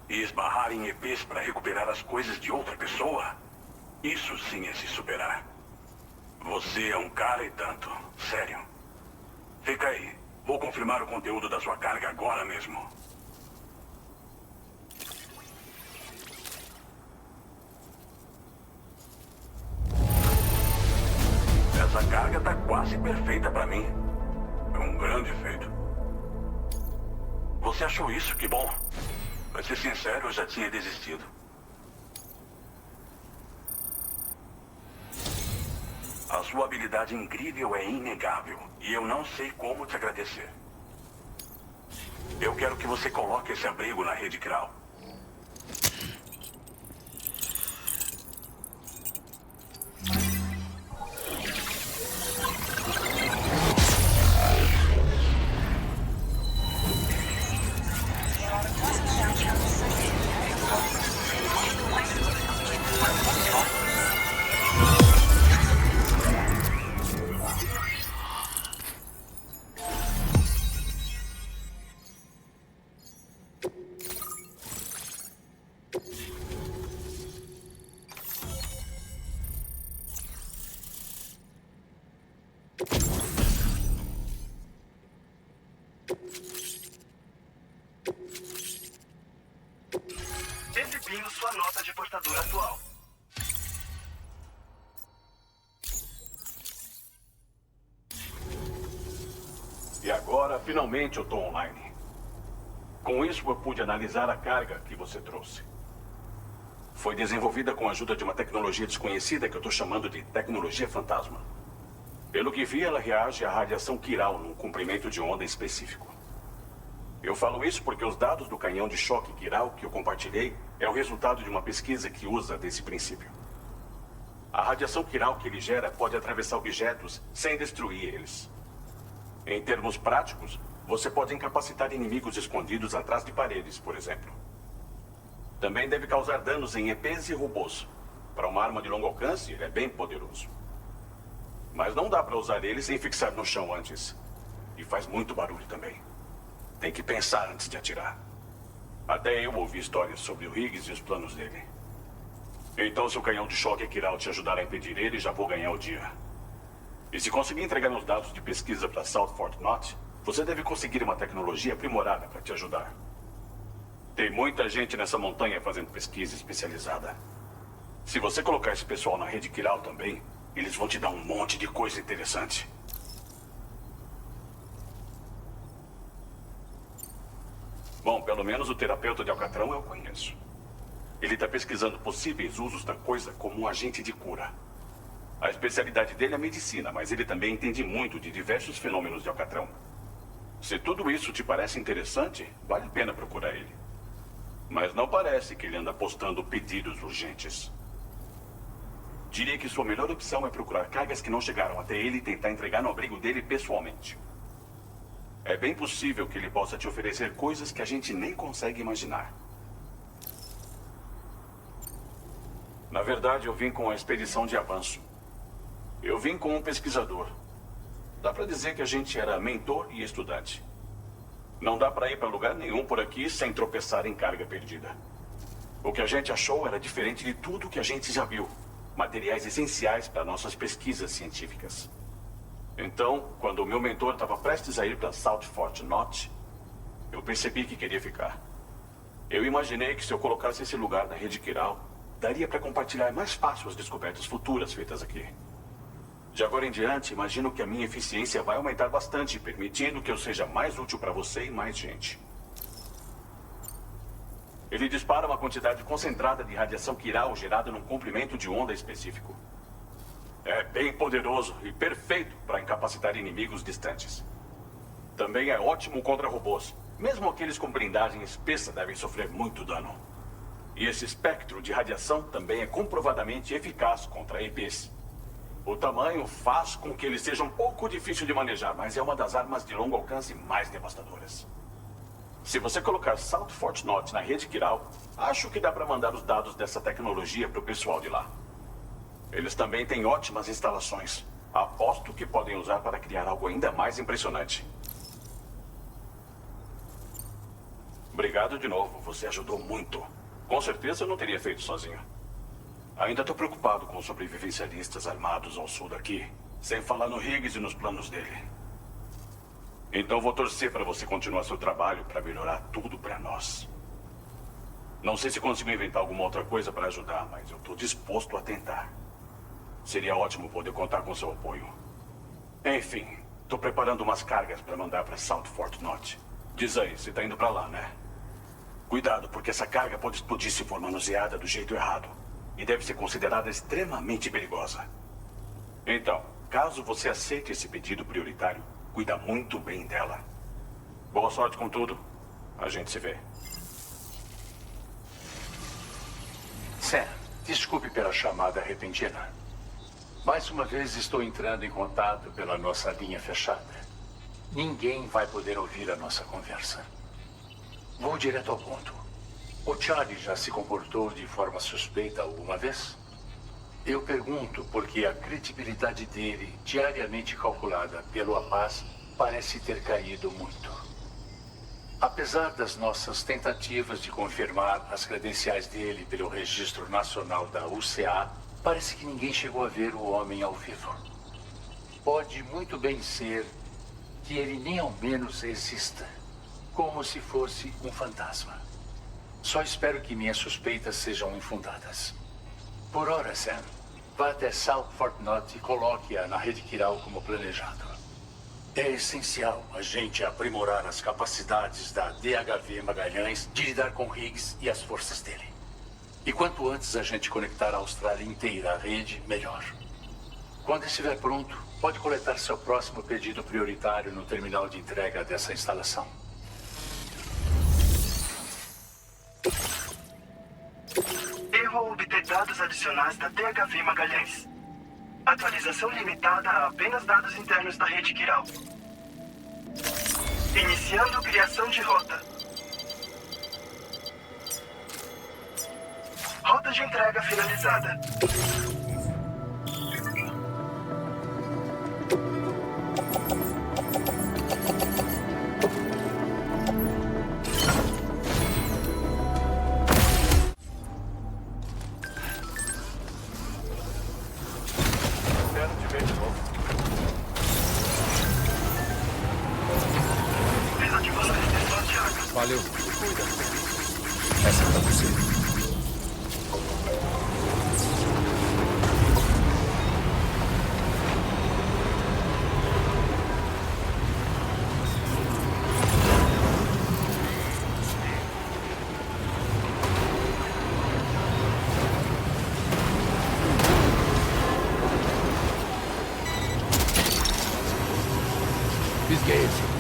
E esbarrar em EPs para recuperar as coisas de outra pessoa, isso sim é se superar. Você é um cara e tanto. Sério. Fica aí. Vou confirmar o conteúdo da sua carga agora mesmo. Essa carga tá quase perfeita pra mim. É um grande feito. Você achou isso? Que bom. Pra ser sincero, eu já tinha desistido. A sua habilidade incrível é inegável. E eu não sei como te agradecer. Eu quero que você coloque esse abrigo na rede Kral. Exibindo sua nota de portador atual. E agora, finalmente, eu tô online. Com isso, eu pude analisar a carga que você trouxe. Foi desenvolvida com a ajuda de uma tecnologia desconhecida que eu tô chamando de tecnologia fantasma. Pelo que vi, ela reage à radiação quiral num comprimento de onda específico. Eu falo isso porque os dados do canhão de choque quiral que eu compartilhei é o resultado de uma pesquisa que usa desse princípio. A radiação quiral que ele gera pode atravessar objetos sem destruir eles. Em termos práticos, você pode incapacitar inimigos escondidos atrás de paredes, por exemplo. Também deve causar danos em EPs e robôs. Para uma arma de longo alcance, ele é bem poderoso. Mas não dá para usar ele sem fixar no chão antes. E faz muito barulho também. Tem que pensar antes de atirar. Até eu ouvi histórias sobre o Higgs e os planos dele. Então, se o canhão de choque quiral te ajudar a impedir ele, já vou ganhar o dia. E se conseguir entregar meus dados de pesquisa para South Fort Knot, você deve conseguir uma tecnologia aprimorada para te ajudar. Tem muita gente nessa montanha fazendo pesquisa especializada. Se você colocar esse pessoal na rede quiral também, eles vão te dar um monte de coisa interessante. Bom, pelo menos o terapeuta de Alcatrão eu conheço. Ele está pesquisando possíveis usos da coisa como um agente de cura. A especialidade dele é medicina, mas ele também entende muito de diversos fenômenos de Alcatrão. Se tudo isso te parece interessante, vale a pena procurar ele. Mas não parece que ele anda postando pedidos urgentes. Diria que sua melhor opção é procurar cargas que não chegaram até ele e tentar entregar no abrigo dele pessoalmente. É bem possível que ele possa te oferecer coisas que a gente nem consegue imaginar. Na verdade, eu vim com a expedição de avanço. Eu vim com um pesquisador. Dá pra dizer que a gente era mentor e estudante. Não dá pra ir pra lugar nenhum por aqui sem tropeçar em carga perdida. O que a gente achou era diferente de tudo que a gente já viu. Materiais essenciais para nossas pesquisas científicas. Então, quando o meu mentor estava prestes a ir para South Fort Knot, eu percebi que queria ficar. Eu imaginei que se eu colocasse esse lugar na rede quiral, daria para compartilhar mais fácil as descobertas futuras feitas aqui. De agora em diante, imagino que a minha eficiência vai aumentar bastante, permitindo que eu seja mais útil para você e mais gente. Ele dispara uma quantidade concentrada de radiação quiral gerada num comprimento de onda específico. É bem poderoso e perfeito para incapacitar inimigos distantes. Também é ótimo contra robôs. Mesmo aqueles com blindagem espessa devem sofrer muito dano. E esse espectro de radiação também é comprovadamente eficaz contra EPs. O tamanho faz com que ele seja um pouco difícil de manejar, mas é uma das armas de longo alcance mais devastadoras. Se você colocar South Fort Knot na rede quiral, acho que dá para mandar os dados dessa tecnologia para o pessoal de lá. Eles também têm ótimas instalações. Aposto que podem usar para criar algo ainda mais impressionante. Obrigado de novo. Você ajudou muito. Com certeza eu não teria feito sozinho. Ainda estou preocupado com os sobrevivencialistas armados ao sul daqui. Sem falar no Higgs e nos planos dele. Então vou torcer para você continuar seu trabalho para melhorar tudo para nós. Não sei se consigo inventar alguma outra coisa para ajudar, mas eu estou disposto a tentar. Seria ótimo poder contar com seu apoio. Enfim, estou preparando umas cargas para mandar para South Fort Knot. Diz aí, você está indo para lá, né? Cuidado, porque essa carga pode explodir se for manuseada do jeito errado. E deve ser considerada extremamente perigosa. Então, caso você aceite esse pedido prioritário, cuida muito bem dela. Boa sorte com tudo. A gente se vê. Sam, desculpe pela chamada repentina. Mais uma vez estou entrando em contato pela nossa linha fechada. Ninguém vai poder ouvir a nossa conversa. Vou direto ao ponto. O Charlie já se comportou de forma suspeita alguma vez? Eu pergunto porque a credibilidade dele, diariamente calculada pelo APAS, parece ter caído muito. Apesar das nossas tentativas de confirmar as credenciais dele pelo Registro Nacional da UCA, parece que ninguém chegou a ver o homem ao vivo. Pode muito bem ser que ele nem ao menos exista, como se fosse um fantasma. Só espero que minhas suspeitas sejam infundadas. Por hora, Sam, vá até South Fort Knot e coloque-a na rede Kiral como planejado. É essencial a gente aprimorar as capacidades da DHV Magalhães de lidar com Higgs e as forças dele. E quanto antes a gente conectar a Austrália inteira à rede, melhor. Quando estiver pronto, pode coletar seu próximo pedido prioritário no terminal de entrega dessa instalação. Erro ao obter dados adicionais da DHV Magalhães. Atualização limitada a apenas dados internos da rede Kiral. Iniciando criação de rota. Rota de entrega finalizada. Valeu. Essa é pra você. Fisguei esse.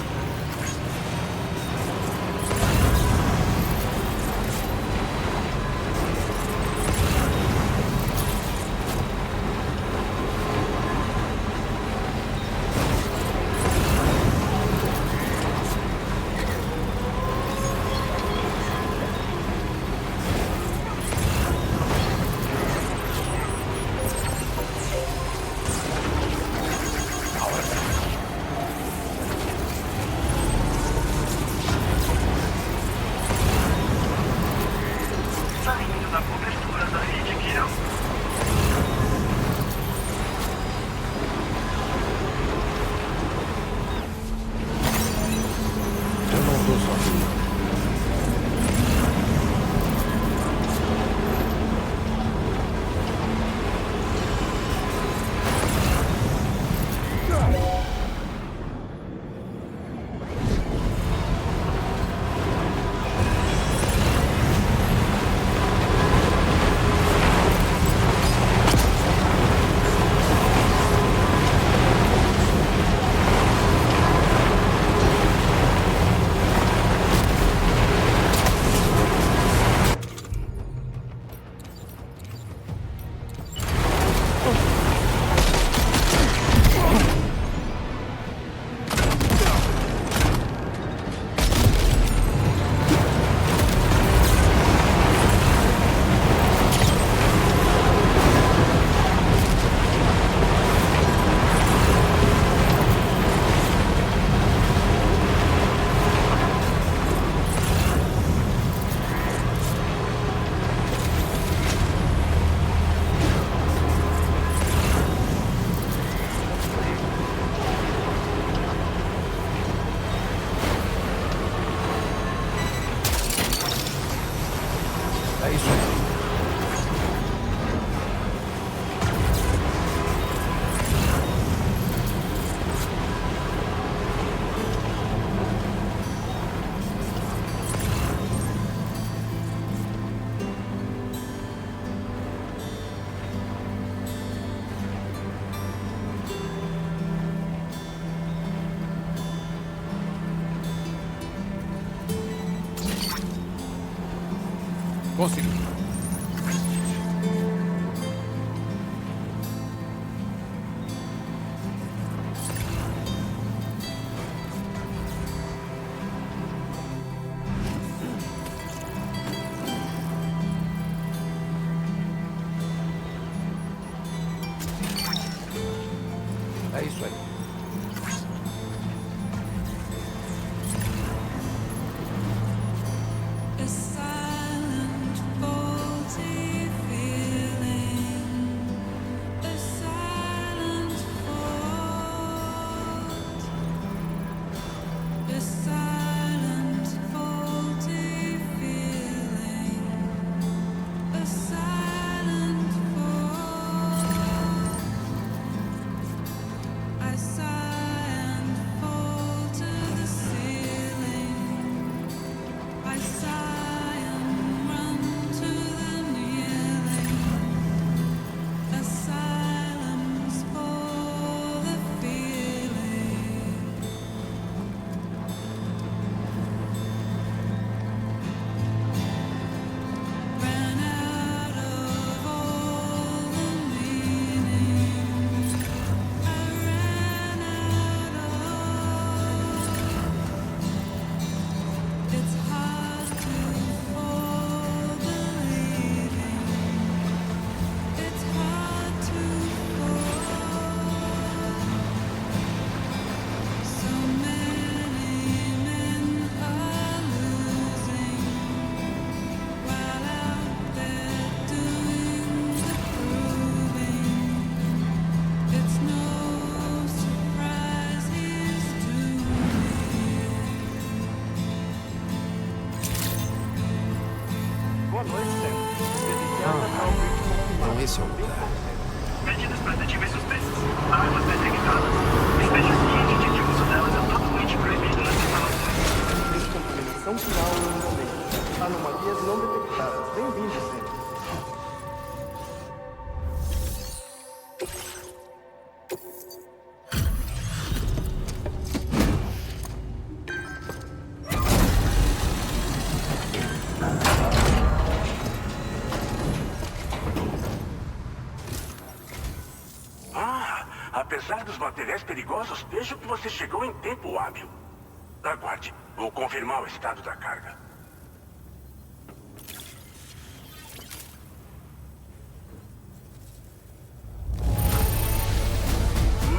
Saindo da cobertura da rede Kiral. Eu não tô sozinho. É isso aí. Consegui. É isso aí. Então esse é o lugar. Medidas protetivas suspensas. Armas detectadas. Esteja ciente de que o uso delas é totalmente proibido nas instalações. Descontaminação final no momento. Anomalias não detectadas. Bem-vindo, sempre. Apesar dos materiais perigosos, vejo que você chegou em tempo hábil. Aguarde, vou confirmar o estado da carga.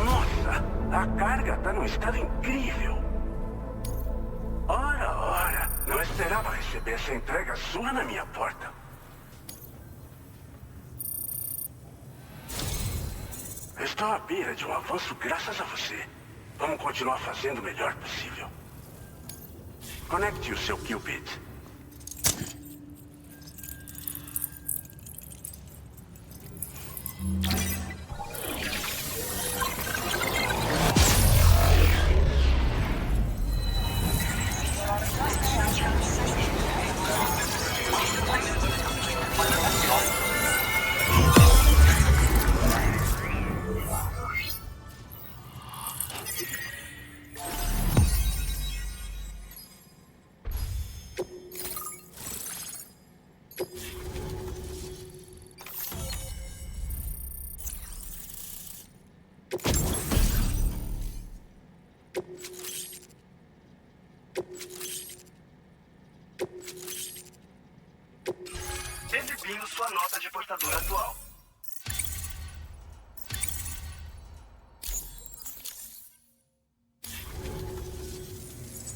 Nossa, a carga está num estado incrível. Ora, não esperava receber essa entrega sua na minha porta. Estou à beira de um avanço graças a você. Vamos continuar fazendo o melhor possível. Conecte o seu Qubit. Exibindo sua nota de portador atual.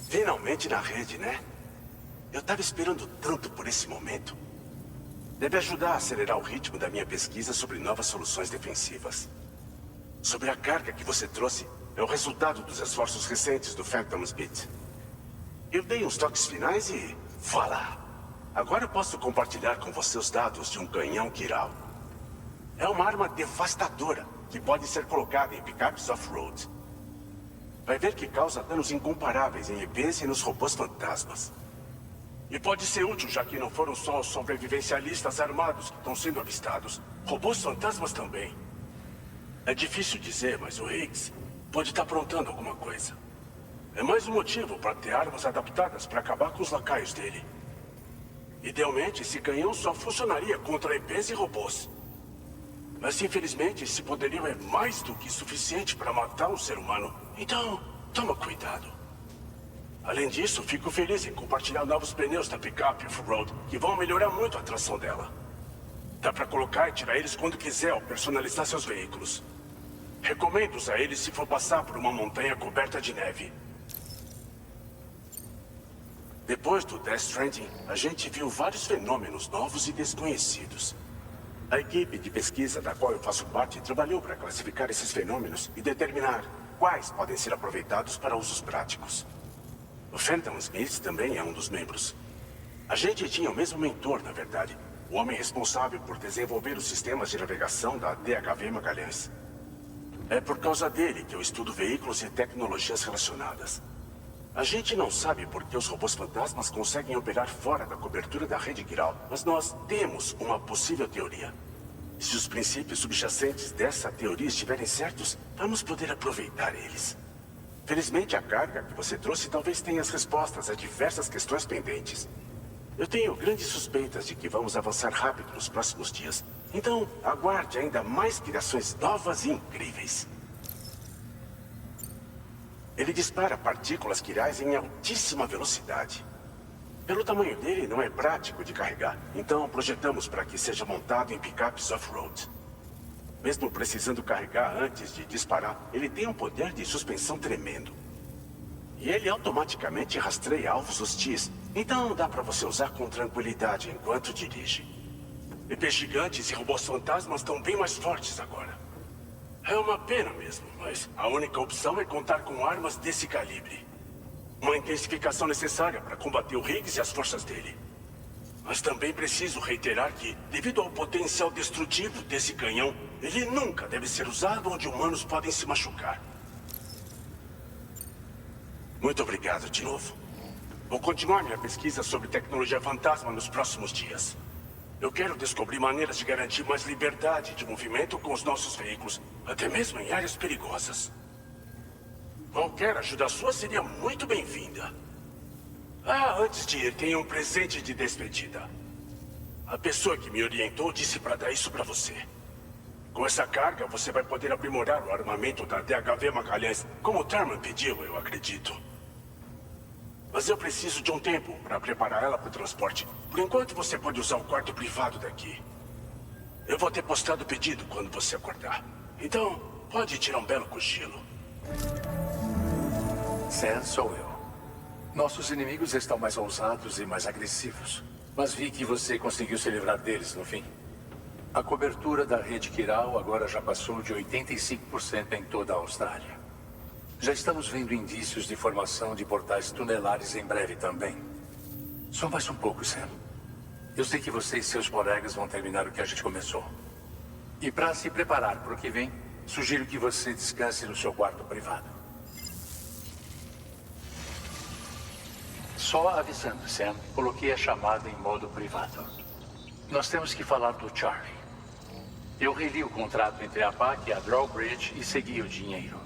Finalmente na rede, né? Eu estava esperando tanto por esse momento. Deve ajudar a acelerar o ritmo da minha pesquisa sobre novas soluções defensivas. Sobre a carga que você trouxe, é o resultado dos esforços recentes do Phantom's Beat. Eu dei uns toques finais e... voilà! agora eu posso compartilhar com você os dados de um canhão Kiral. É uma arma devastadora que pode ser colocada em picapes off-road. Vai ver que causa danos incomparáveis em EPs e nos robôs fantasmas. E pode ser útil, já que não foram só os sobrevivencialistas armados que estão sendo avistados. Robôs fantasmas também. É difícil dizer, mas o Higgs pode estar aprontando alguma coisa. É mais um motivo para ter armas adaptadas para acabar com os lacaios dele. Idealmente, esse canhão só funcionaria contra EPs e robôs. Mas, infelizmente, esse poderio é mais do que suficiente para matar um ser humano. Então, toma cuidado. Além disso, fico feliz em compartilhar novos pneus da picape off-road, que vão melhorar muito a tração dela. Dá para colocar e tirar eles quando quiser ao personalizar seus veículos. Recomendo usar eles se for passar por uma montanha coberta de neve. Depois do Death Stranding, a gente viu vários fenômenos novos e desconhecidos. A equipe de pesquisa da qual eu faço parte trabalhou para classificar esses fenômenos e determinar quais podem ser aproveitados para usos práticos. O Phantom Smith também é um dos membros. A gente tinha o mesmo mentor, na verdade. O homem responsável por desenvolver os sistemas de navegação da DHV Magalhães. É por causa dele que eu estudo veículos e tecnologias relacionadas. A gente não sabe por que os robôs fantasmas conseguem operar fora da cobertura da rede Kiral, mas nós temos uma possível teoria. Se os princípios subjacentes dessa teoria estiverem certos, vamos poder aproveitar eles. Felizmente, a carga que você trouxe talvez tenha as respostas a diversas questões pendentes. Eu tenho grandes suspeitas de que vamos avançar rápido nos próximos dias. Então, aguarde ainda mais criações novas e incríveis. Ele dispara partículas quirais em altíssima velocidade. Pelo tamanho dele, não é prático de carregar. Então, projetamos para que seja montado em picapes off-road. Mesmo precisando carregar antes de disparar, ele tem um poder de suspensão tremendo. E ele automaticamente rastreia alvos hostis. Então dá para você usar com tranquilidade enquanto dirige. EPs gigantes e robôs fantasmas estão bem mais fortes agora. É uma pena mesmo, mas a única opção é contar com armas desse calibre. Uma intensificação necessária para combater o Higgs e as forças dele. Mas também preciso reiterar que, devido ao potencial destrutivo desse canhão, ele nunca deve ser usado onde humanos podem se machucar. Muito obrigado de novo. Vou continuar minha pesquisa sobre tecnologia fantasma nos próximos dias. Eu quero descobrir maneiras de garantir mais liberdade de movimento com os nossos veículos, até mesmo em áreas perigosas. Qualquer ajuda sua seria muito bem-vinda. Ah, antes de ir, tem um presente de despedida. A pessoa que me orientou disse para dar isso para você. Com essa carga, você vai poder aprimorar o armamento da DHV Magalhães, como o Thurman pediu, eu acredito. Mas eu preciso de um tempo para preparar ela para o transporte. Por enquanto, você pode usar o quarto privado daqui. Eu vou ter postado o pedido quando você acordar. Então, pode tirar um belo cochilo. Sam, sou eu. Nossos inimigos estão mais ousados e mais agressivos. Mas vi que você conseguiu se livrar deles no fim. A cobertura da rede Kiral agora já passou de 85% em toda a Austrália. Já estamos vendo indícios de formação de portais tunelares em breve também. Só mais um pouco, Sam. Eu sei que você e seus colegas vão terminar o que a gente começou. E para se preparar para o que vem, sugiro que você descanse no seu quarto privado. Só avisando, Sam, coloquei a chamada em modo privado. Nós temos que falar do Charlie. Eu reli o contrato entre a PAC e a Drawbridge e segui o dinheiro.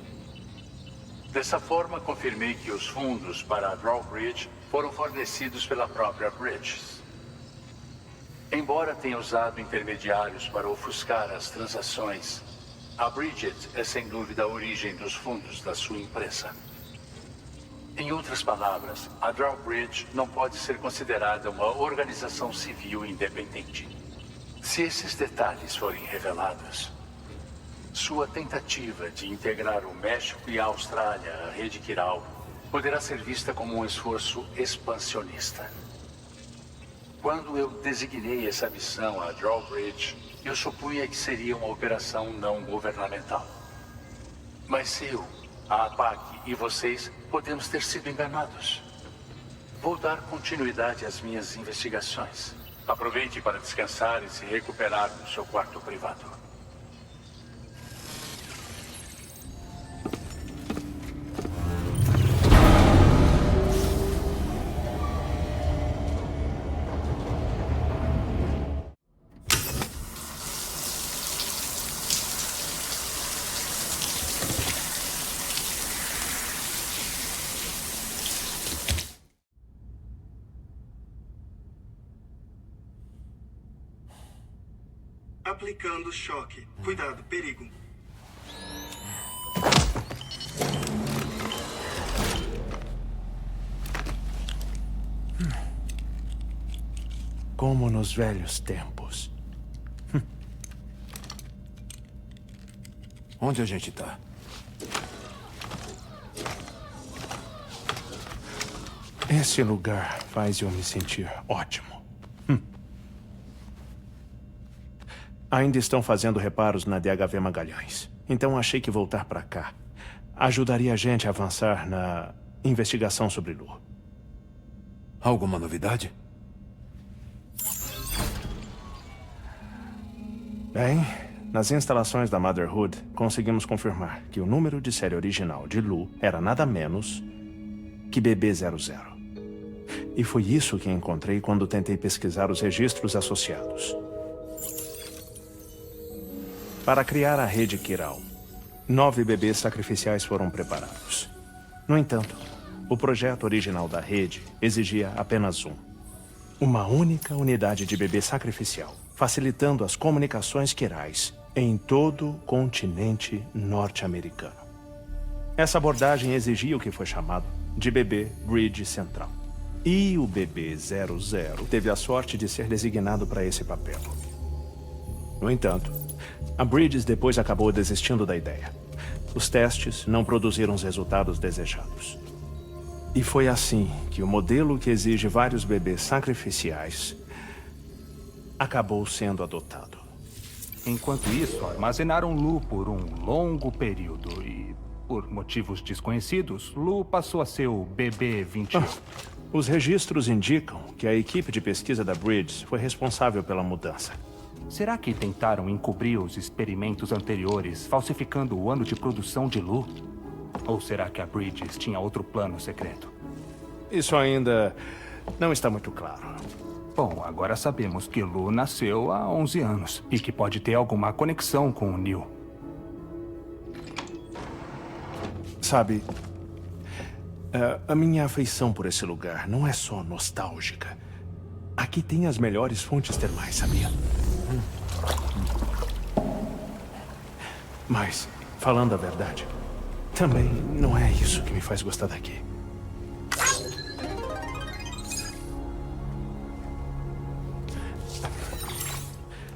Dessa forma, confirmei que os fundos para a Drawbridge foram fornecidos pela própria Bridges. Embora tenha usado intermediários para ofuscar as transações, a Bridget é sem dúvida a origem dos fundos da sua empresa. Em outras palavras, a Drawbridge não pode ser considerada uma organização civil independente. Se esses detalhes forem revelados, sua tentativa de integrar o México e a Austrália à rede Kiral poderá ser vista como um esforço expansionista. Quando eu designei essa missão à Drawbridge, eu supunha que seria uma operação não governamental. Mas eu, a APAC e vocês podemos ter sido enganados. Vou dar continuidade às minhas investigações. Aproveite para descansar e se recuperar no seu quarto privado. Aplicando choque. Cuidado, perigo. Como nos velhos tempos. Onde a gente tá? Esse lugar faz eu me sentir ótimo. Ainda estão fazendo reparos na DHV Magalhães. Então achei que voltar para cá ajudaria a gente a avançar na investigação sobre Lu. Alguma novidade? Bem, nas instalações da Motherhood, conseguimos confirmar que o número de série original de Lu era nada menos que BB00. E foi isso que encontrei quando tentei pesquisar os registros associados. Para criar a rede Kiral, 9 bebês sacrificiais foram preparados. No entanto, o projeto original da rede exigia apenas um. Uma única unidade de bebê sacrificial, facilitando as comunicações quirais em todo o continente norte-americano. Essa abordagem exigia o que foi chamado de bebê Bridge Central. E o bebê 00 teve a sorte de ser designado para esse papel. No entanto, a Bridges depois acabou desistindo da ideia. Os testes não produziram os resultados desejados. E foi assim que o modelo que exige vários bebês sacrificiais acabou sendo adotado. Enquanto isso, armazenaram Lu por um longo período e, por motivos desconhecidos, Lu passou a ser o BB-21. Os registros indicam que a equipe de pesquisa da Bridges foi responsável pela mudança. Será que tentaram encobrir os experimentos anteriores, falsificando o ano de produção de Lu? Ou será que a Bridges tinha outro plano secreto? Isso ainda não está muito claro. Bom, agora sabemos que Lu nasceu há 11 anos e que pode ter alguma conexão com o Neil. Sabe, a minha afeição por esse lugar não é só nostálgica. Aqui tem as melhores fontes termais, sabia? Mas, falando a verdade, também não é isso que me faz gostar daqui.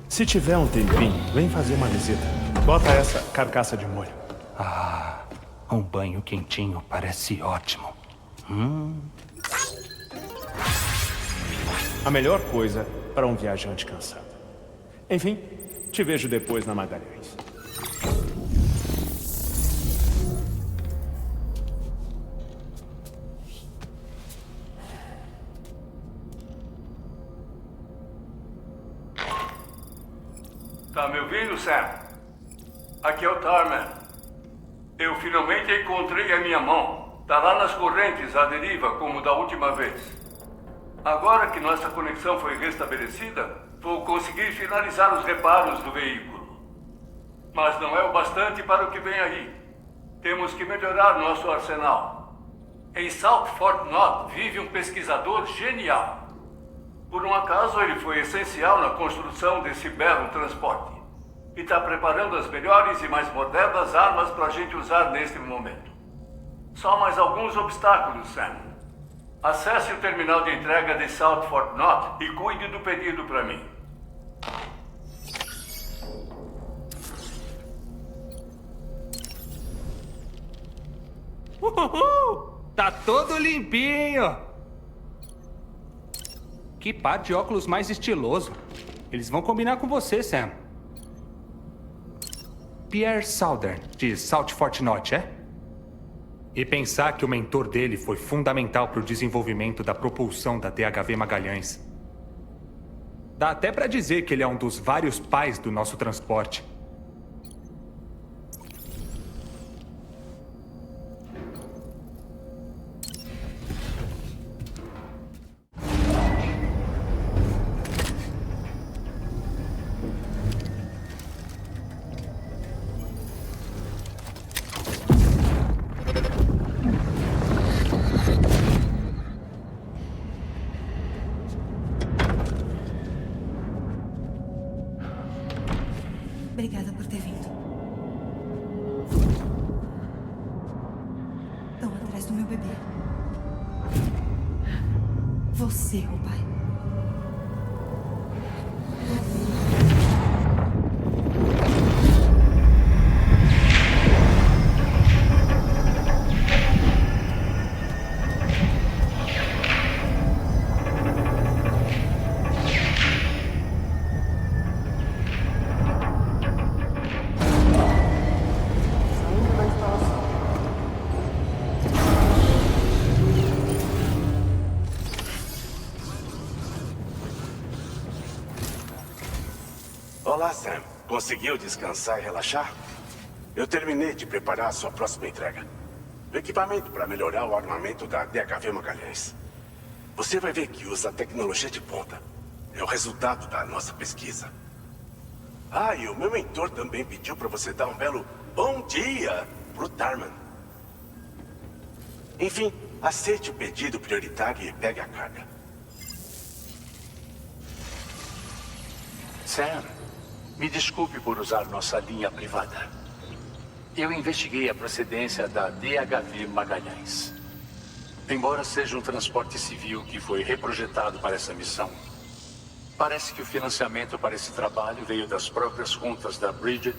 Se tiver um tempinho, vem fazer uma visita. Bota essa carcaça de molho. Ah, um banho quentinho parece ótimo. A melhor coisa para um viajante cansado. Enfim, te vejo depois na Magalhães. Tá me ouvindo, Sam? Aqui é o Tarman. Eu finalmente encontrei a minha mão. Tá lá nas correntes, à deriva, como da última vez. Agora que nossa conexão foi restabelecida, vou conseguir finalizar os reparos do veículo. Mas não é o bastante para o que vem aí. Temos que melhorar nosso arsenal. Em South Fort Knott vive um pesquisador genial. Por um acaso, ele foi essencial na construção desse belo transporte. E está preparando as melhores e mais modernas armas para a gente usar neste momento. Só mais alguns obstáculos, Sam. Acesse o terminal de entrega de South Fort Knott e cuide do pedido para mim. Tá todo limpinho! Que par de óculos mais estiloso. Eles vão combinar com você, Sam. Pierre Southern, de South Fort Knott, é? E pensar que o mentor dele foi fundamental para o desenvolvimento da propulsão da DHV Magalhães. Dá até para dizer que ele é um dos vários pais do nosso transporte. Obrigada por ter vindo. Estão atrás do meu bebê. Você, o pai. Olá, Sam. Conseguiu descansar e relaxar? Eu terminei de preparar a sua próxima entrega. O equipamento para melhorar o armamento da DHV Magalhães. Você vai ver que usa tecnologia de ponta. É o resultado da nossa pesquisa. Ah, e o meu mentor também pediu para você dar um belo bom dia pro Tarman. Enfim, aceite o pedido prioritário e pegue a carga. Sam, me desculpe por usar nossa linha privada. Eu investiguei a procedência da DHV Magalhães. Embora seja um transporte civil que foi reprojetado para essa missão, parece que o financiamento para esse trabalho veio das próprias contas da Bridget,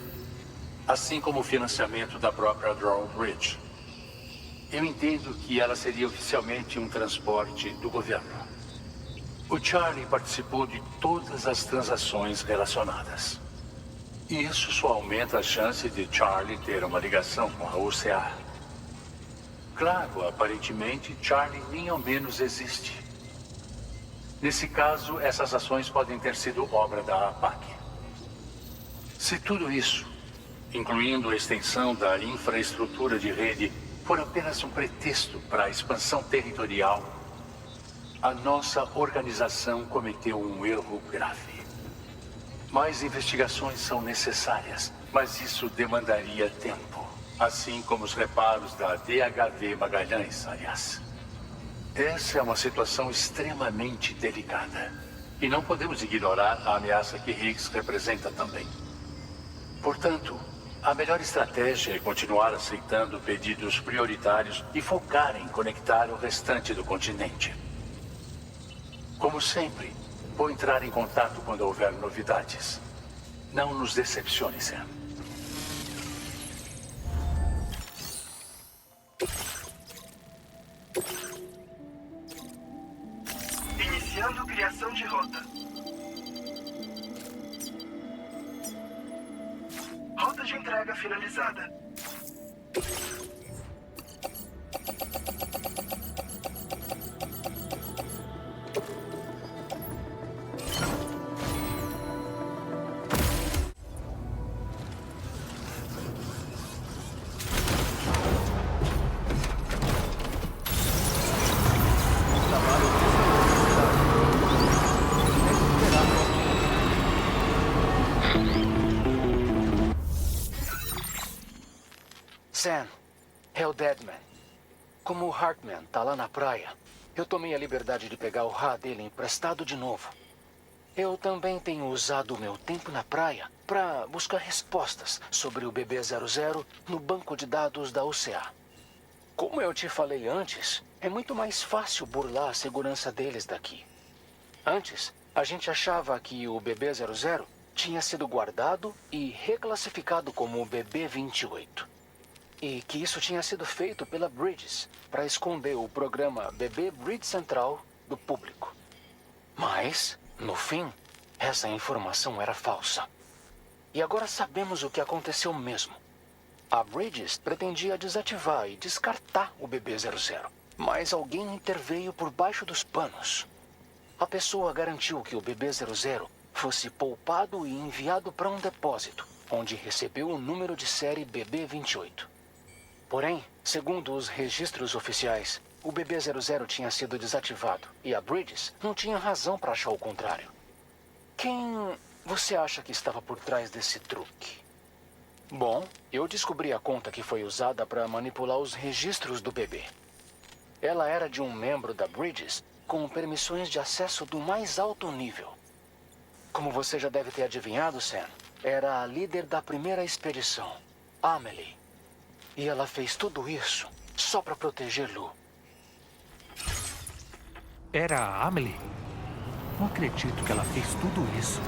assim como o financiamento da própria Drawbridge. Eu entendo que ela seria oficialmente um transporte do governo. O Charlie participou de todas as transações relacionadas. E isso só aumenta a chance de Charlie ter uma ligação com a UCA. Claro, aparentemente, Charlie nem ao menos existe. Nesse caso, essas ações podem ter sido obra da APAC. Se tudo isso, incluindo a extensão da infraestrutura de rede, for apenas um pretexto para a expansão territorial, a nossa organização cometeu um erro grave. Mais investigações são necessárias, mas isso demandaria tempo. Assim como os reparos da DHV Magalhães, aliás. Essa é uma situação extremamente delicada. E não podemos ignorar a ameaça que Higgs representa também. Portanto, a melhor estratégia é continuar aceitando pedidos prioritários e focar em conectar o restante do continente. Como sempre, vou entrar em contato quando houver novidades. Não nos decepcione, Sam. Iniciando criação de rota. Rota de entrega finalizada. Sam, é o Deadman. Como o Hartman tá lá na praia, eu tomei a liberdade de pegar o RA dele emprestado de novo. Eu também tenho usado o meu tempo na praia para buscar respostas sobre o BB-00 no banco de dados da UCA. Como eu te falei antes, é muito mais fácil burlar a segurança deles daqui. Antes, a gente achava que o BB-00 tinha sido guardado e reclassificado como o BB-28. E que isso tinha sido feito pela Bridges para esconder o programa BB Bridge Central do público. Mas, no fim, essa informação era falsa. E agora sabemos o que aconteceu mesmo. A Bridges pretendia desativar e descartar o BB-00, mas alguém interveio por baixo dos panos. A pessoa garantiu que o BB-00 fosse poupado e enviado para um depósito, onde recebeu o número de série BB-28. Porém, segundo os registros oficiais, o BB-00 tinha sido desativado e a Bridges não tinha razão para achar o contrário. Quem você acha que estava por trás desse truque? Bom, eu descobri a conta que foi usada para manipular os registros do bebê. Ela era de um membro da Bridges com permissões de acesso do mais alto nível. Como você já deve ter adivinhado, Sam, era a líder da primeira expedição, Amelie. E ela fez tudo isso só para proteger Lu. Era a Amelie? Não acredito que ela fez tudo isso.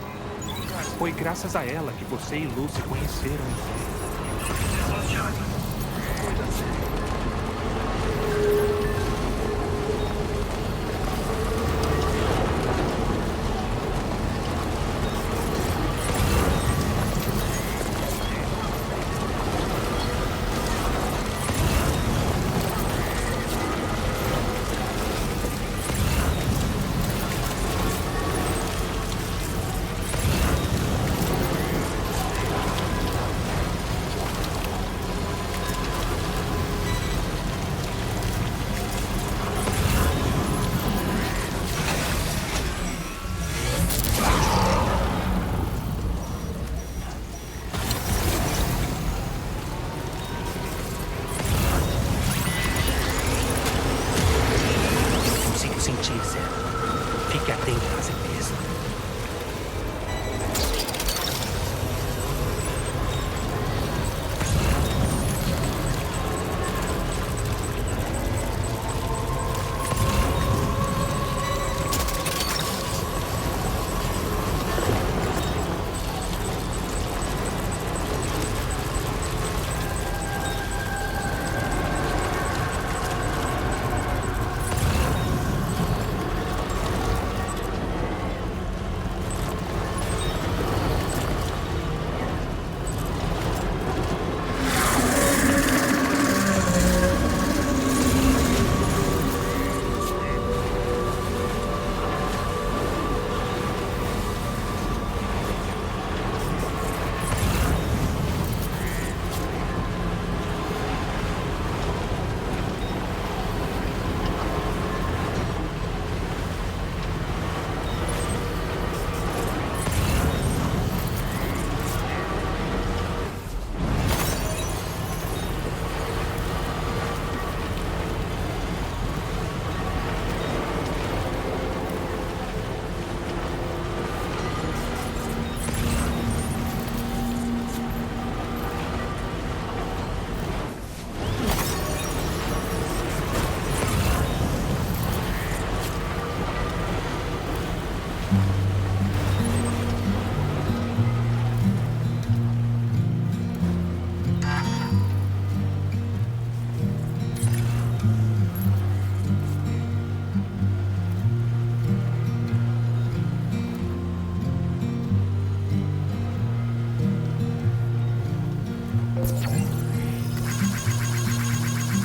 Foi graças a ela que você e Lu se conheceram. Fique atento às EPs.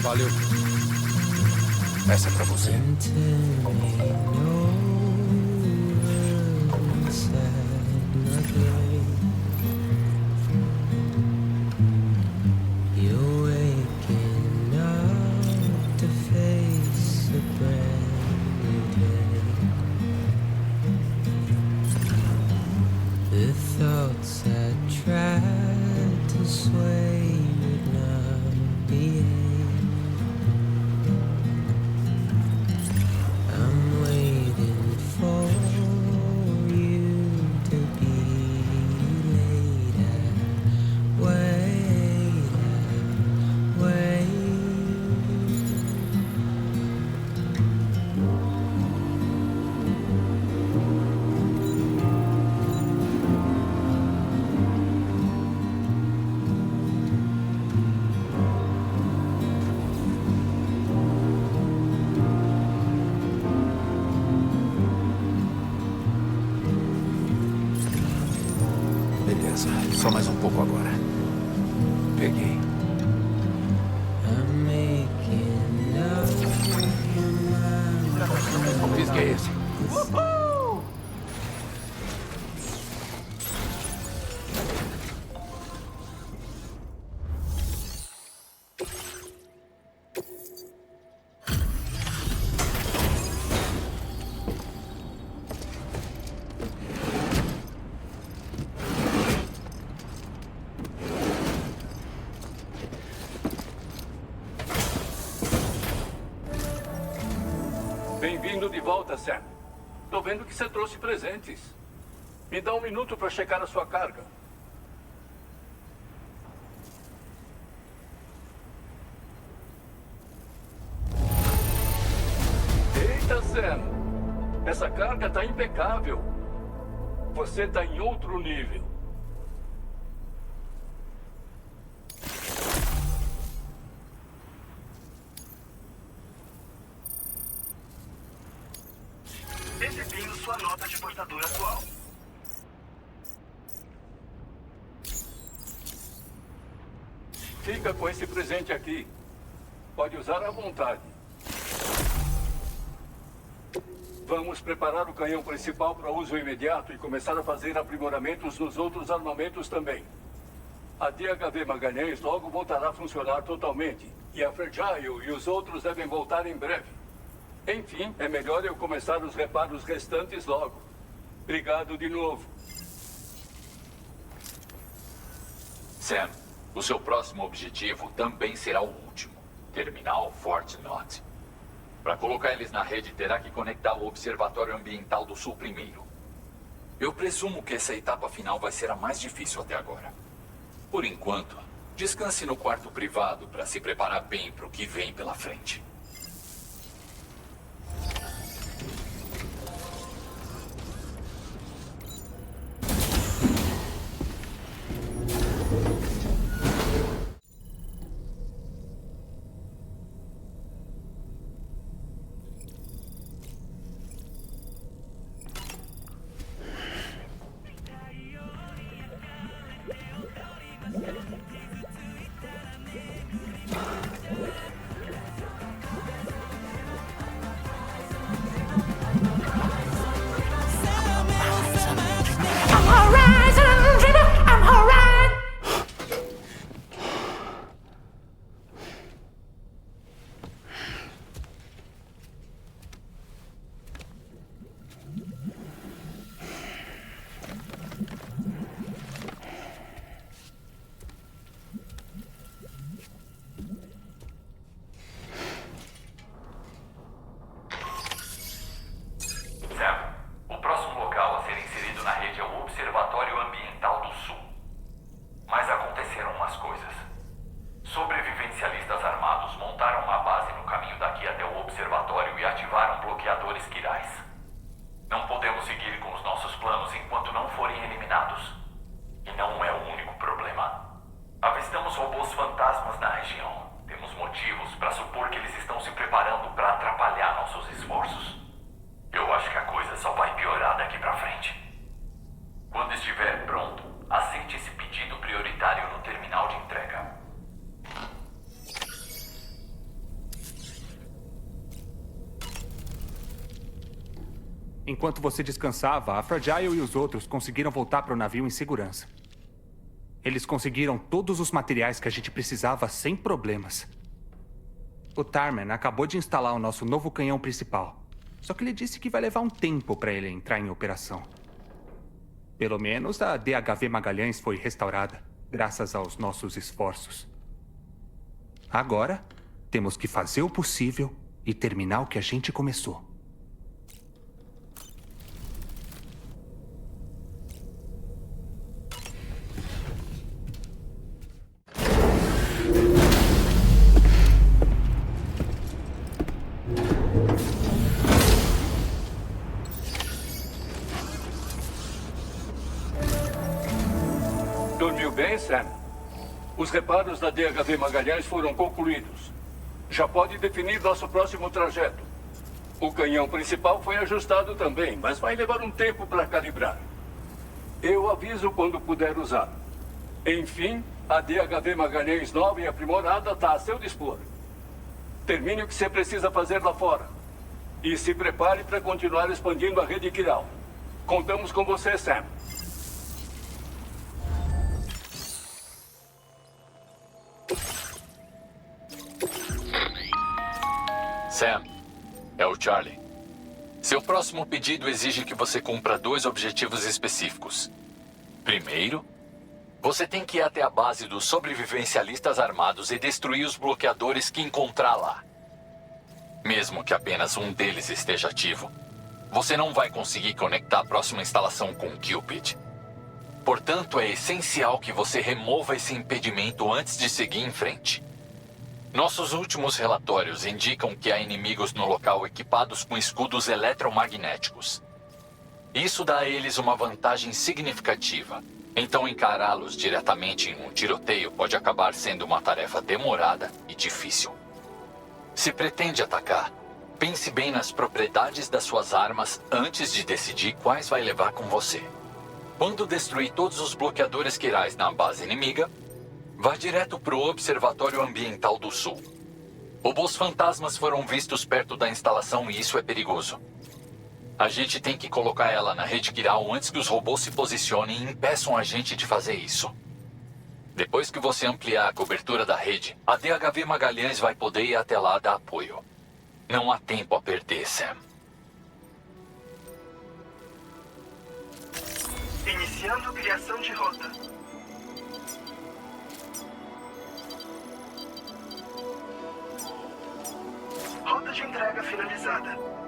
Valeu. Essa é pra você. Beleza, só mais um pouco agora. Peguei. Fiz que é esse? Bem-vindo de volta, Sam. Tô vendo que você trouxe presentes. Me dá um minuto para checar a sua carga. Eita, Sam. Essa carga tá impecável. Você tá em outro nível. Exibindo sua nota de portador atual. Fica com esse presente aqui. Pode usar à vontade. Vamos preparar o canhão principal para uso imediato e começar a fazer aprimoramentos nos outros armamentos também. A DHV Magalhães logo voltará a funcionar totalmente. E a Fragile e os outros devem voltar em breve. Enfim, é melhor eu começar os reparos restantes logo. Obrigado de novo. Sam, o seu próximo objetivo também será o último. Terminal Fort Knott. Para colocar eles na rede, terá que conectar o Observatório Ambiental do Sul primeiro. Eu presumo que essa etapa final vai ser a mais difícil até agora. Por enquanto, descanse no quarto privado para se preparar bem para o que vem pela frente. Enquanto você descansava, a Fragile e os outros conseguiram voltar para o navio em segurança. Eles conseguiram todos os materiais que a gente precisava sem problemas. O Tarman acabou de instalar o nosso novo canhão principal. Só que ele disse que vai levar um tempo para ele entrar em operação. Pelo menos a DHV Magalhães foi restaurada, graças aos nossos esforços. Agora, temos que fazer o possível e terminar o que a gente começou. Dormiu bem, Sam? Os reparos da DHV Magalhães foram concluídos. Já pode definir nosso próximo trajeto. O canhão principal foi ajustado também, mas vai levar um tempo para calibrar. Eu aviso quando puder usar. Enfim, a DHV Magalhães nova e aprimorada está a seu dispor. Termine o que você precisa fazer lá fora. E se prepare para continuar expandindo a rede Kiral. Contamos com você, Sam. Sam, é o Charlie. Seu próximo pedido exige que você cumpra 2 objetivos específicos. Primeiro, você tem que ir até a base dos sobrevivencialistas armados e destruir os bloqueadores que encontrar lá. Mesmo que apenas um deles esteja ativo, você não vai conseguir conectar a próxima instalação com o Cupid. Portanto, é essencial que você remova esse impedimento antes de seguir em frente. Nossos últimos relatórios indicam que há inimigos no local equipados com escudos eletromagnéticos. Isso dá a eles uma vantagem significativa. Então encará-los diretamente em um tiroteio pode acabar sendo uma tarefa demorada e difícil. Se pretende atacar, pense bem nas propriedades das suas armas antes de decidir quais vai levar com você. Quando destruir todos os bloqueadores quirais na base inimiga, vá direto para o Observatório Ambiental do Sul. Robôs fantasmas foram vistos perto da instalação e isso é perigoso. A gente tem que colocar ela na rede Kiral antes que os robôs se posicionem e impeçam a gente de fazer isso. Depois que você ampliar a cobertura da rede, a DHV Magalhães vai poder ir até lá dar apoio. Não há tempo a perder, Sam. Iniciando criação de rota. Rota de entrega finalizada.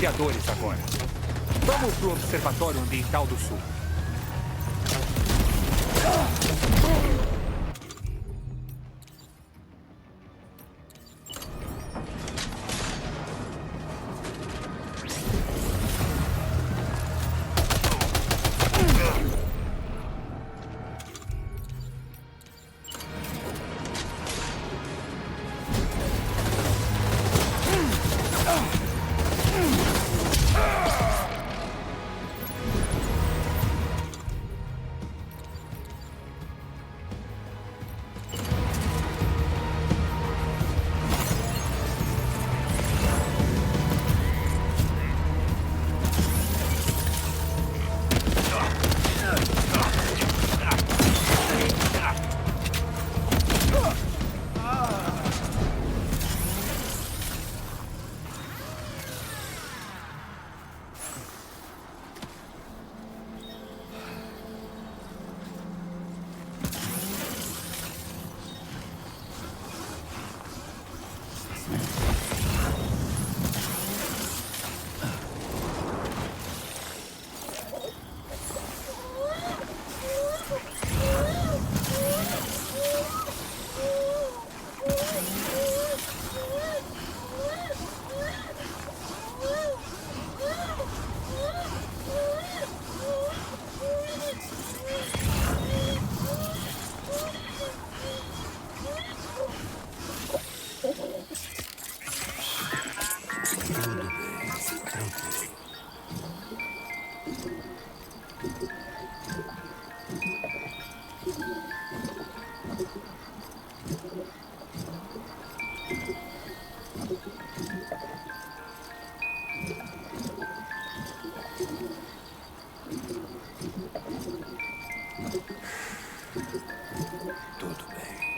mapeadores agora. Vamos pro Observatório Ambiental do Sul.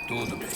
Tudo bem.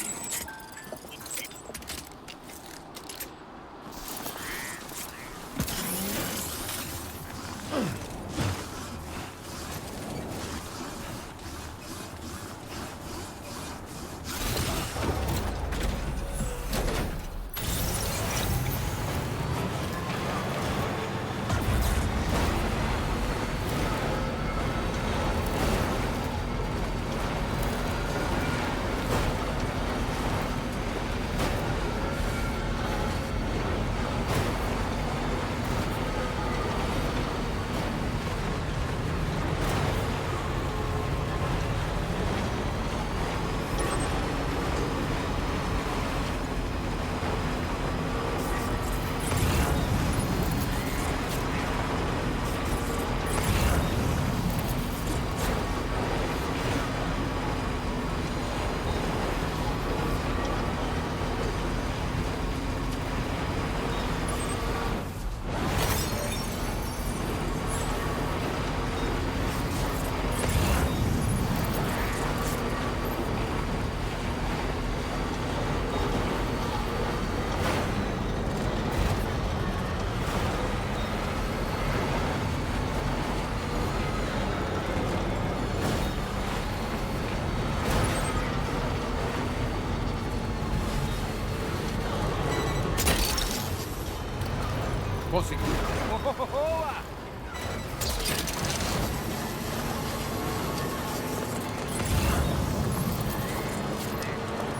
Consegui. Boa!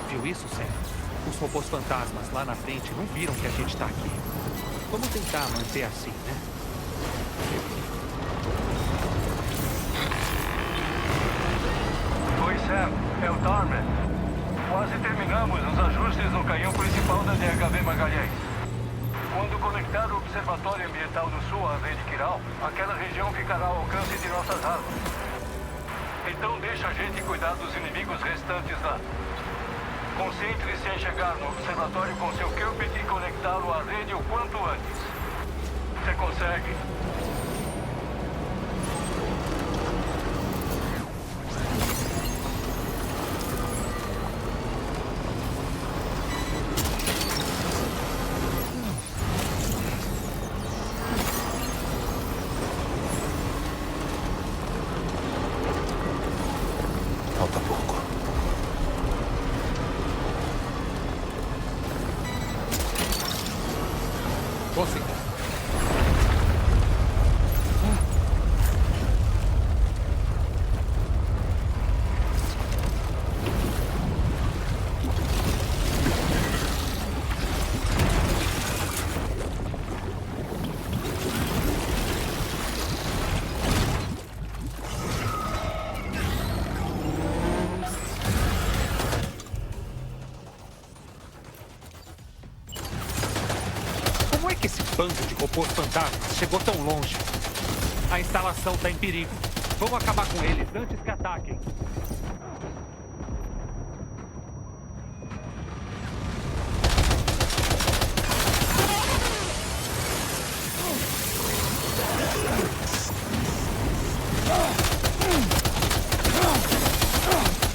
Viu isso, Sam? Os robôs fantasmas lá na frente não viram que a gente tá aqui. Vamos tentar manter assim, né? Oi, Sam. É o Tarman. Quase terminamos os ajustes no canhão principal da DHV Magalhães. Quando conectar o Observatório Ambiental do Sul à rede Kiral, aquela região ficará ao alcance de nossas armas. Então deixa a gente cuidar dos inimigos restantes lá. Concentre-se em chegar no observatório com seu Cupid e conectá-lo à rede o quanto antes. Você consegue. Falta pouco. Consegui. robôs fantasmas chegou tão longe. A instalação está em perigo. Vamos acabar com eles antes que ataquem.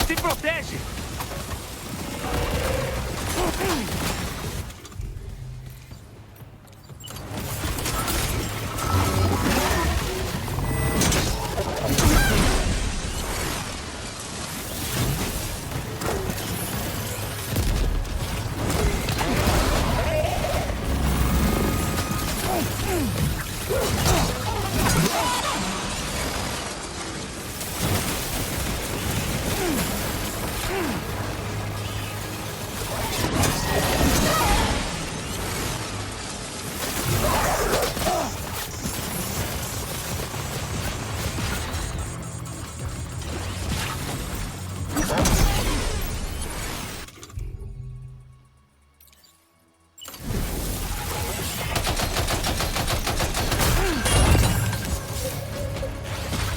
Se protege!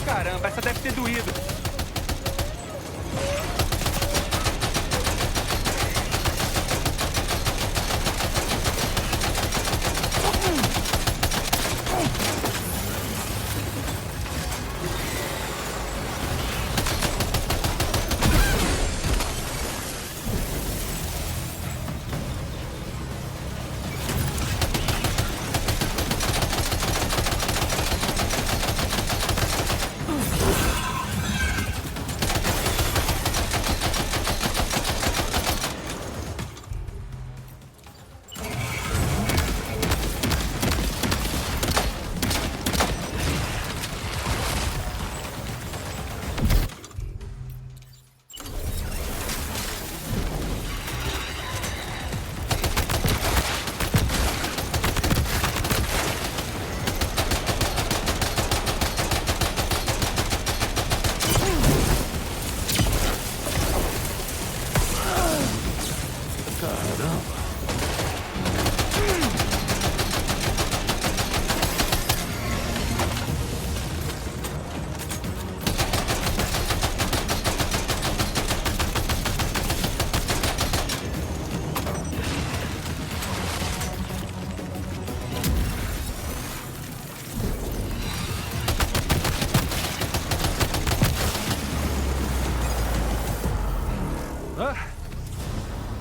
Caramba, essa deve ter doído.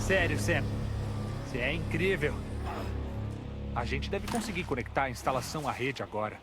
Sério, Sam. Você é incrível. A gente deve conseguir conectar a instalação à rede agora.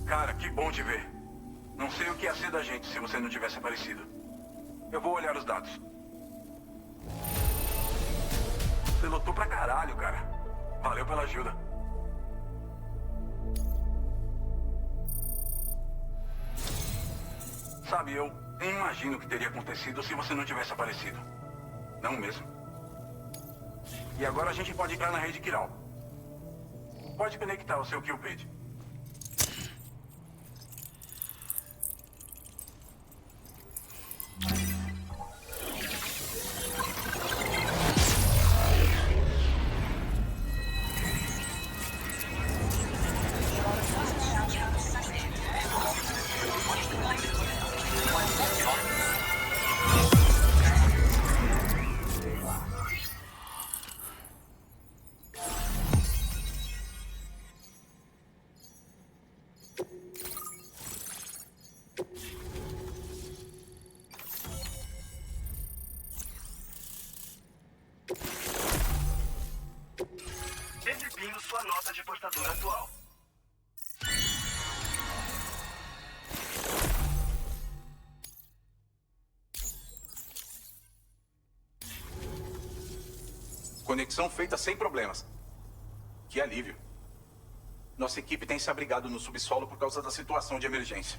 Cara, que bom te ver. Não sei o que ia ser da gente se você não tivesse aparecido. Eu vou olhar os dados. Você lutou pra caralho, cara. Valeu pela ajuda. Sabe, eu nem imagino o que teria acontecido se você não tivesse aparecido. Não mesmo. E agora a gente pode entrar na rede Kiral. Pode conectar o seu Q-Page. Exibindo sua nota de portador atual. Conexão feita sem problemas. Que alívio. Nossa equipe tem se abrigado no subsolo por causa da situação de emergência.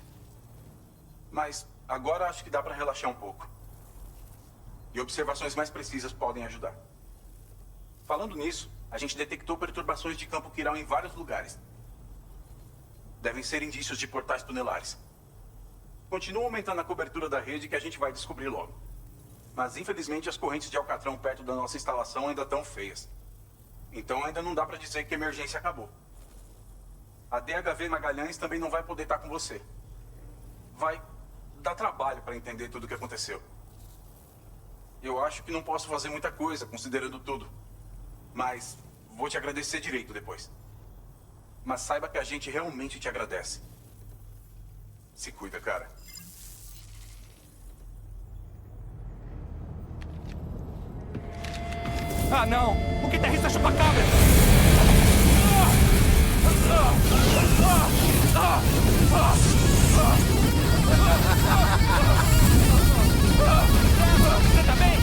Mas agora acho que dá para relaxar um pouco. E observações mais precisas podem ajudar. Falando nisso, a gente detectou perturbações de campo quiral em vários lugares. Devem ser indícios de portais tunelares. Continua aumentando a cobertura da rede que a gente vai descobrir logo. Mas infelizmente as correntes de alcatrão perto da nossa instalação ainda estão feias. Então ainda não dá para dizer que a emergência acabou. A DHV Magalhães também não vai poder estar com você. Vai dar trabalho para entender tudo o que aconteceu. Eu acho que não posso fazer muita coisa, considerando tudo. Mas vou te agradecer direito depois. Mas saiba que a gente realmente te agradece. Se cuida, cara. Ah, não! O guitarrista chupa-cabra! Você tá bem?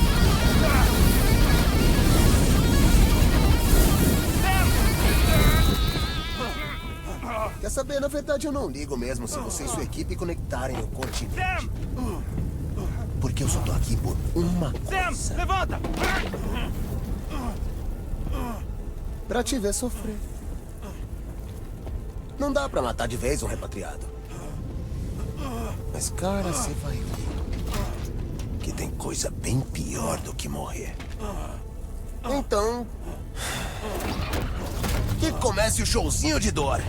Quer saber, na verdade eu não ligo mesmo se você e sua equipe conectarem o continente. Porque eu só tô aqui por uma coisa. Sam, levanta! Pra te ver sofrer. Não dá pra matar de vez um repatriado. Mas, cara, você vai ver que tem coisa bem pior do que morrer. Então, que comece o showzinho de dor.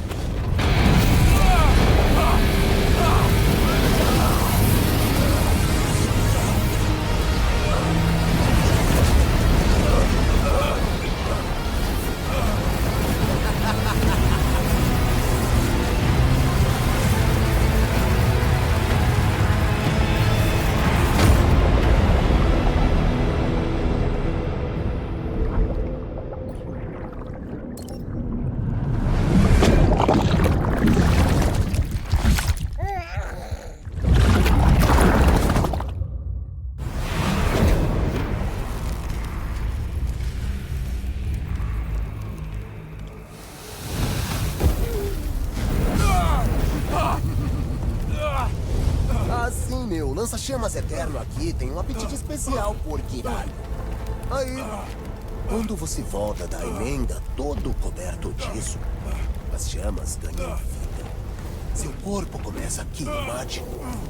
Lança-chamas eterno aqui tem um apetite especial por Kiralho. Aí, quando você volta da emenda todo coberto disso, as chamas ganham vida. Seu corpo começa a queimar de novo.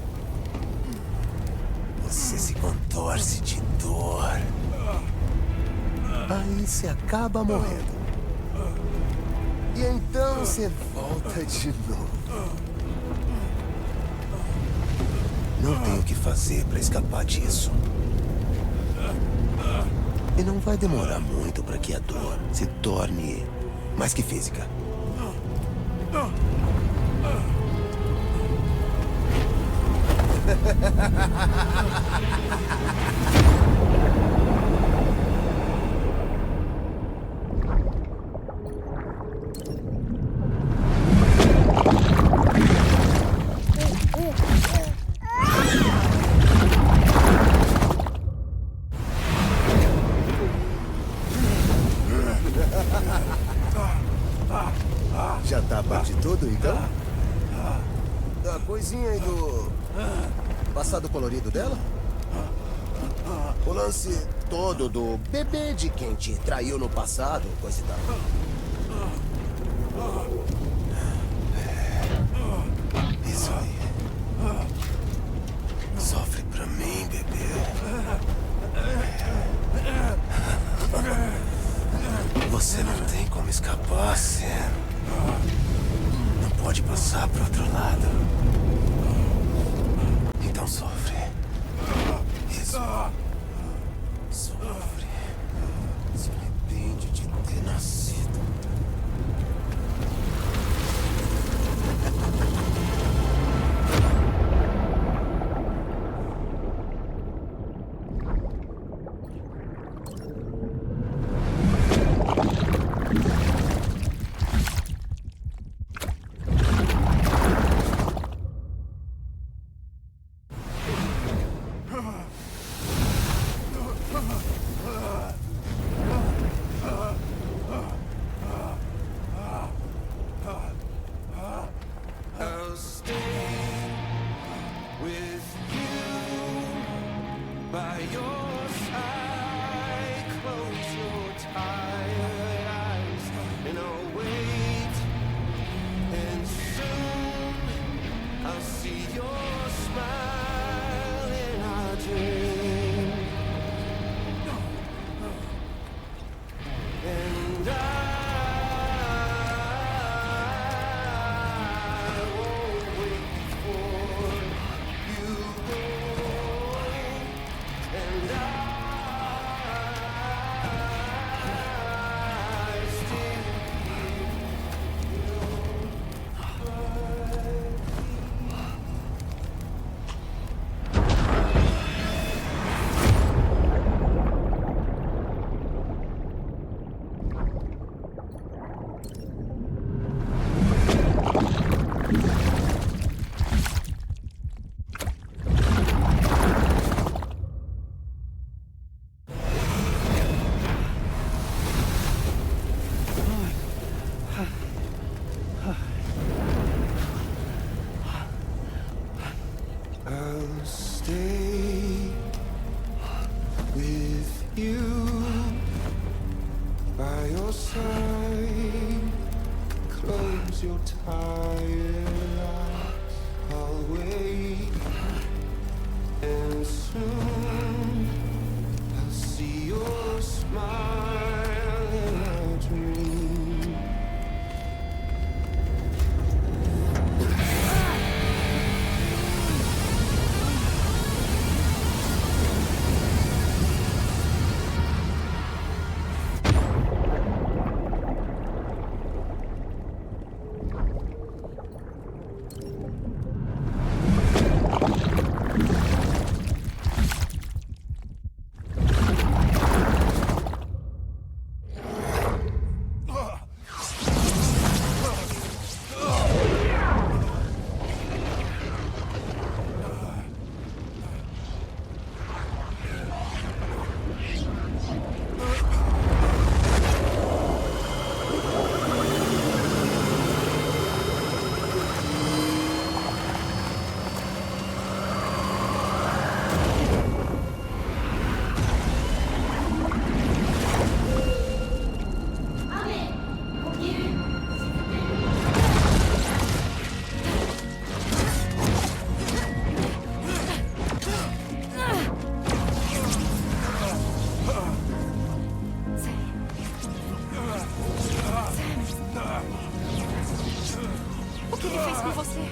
Você se contorce de dor. Aí você acaba morrendo. E então você volta de novo. Não tem o que fazer para escapar disso. E não vai demorar muito para que a dor se torne mais que física. Já tá a par de tudo, então? Da coisinha aí do passado colorido dela? O lance todo do bebê de quem te traiu no passado, coisa e tal. Isso aí. Sofre pra mim, bebê. Você não tem como escapar, Sam. Não pode passar pro outro lado. Então sofre. Isso. Sofre. Se arrepende de ter nascido. by your side. Close your tired eyes and I'll wait. And soon I'll see your smile in our dream. And I won't wait for you go. And I still I'll stay with you by your side. Close your tired eyes. I'll wait, and soon I'll see your smile in a dream. O que ele fez com você?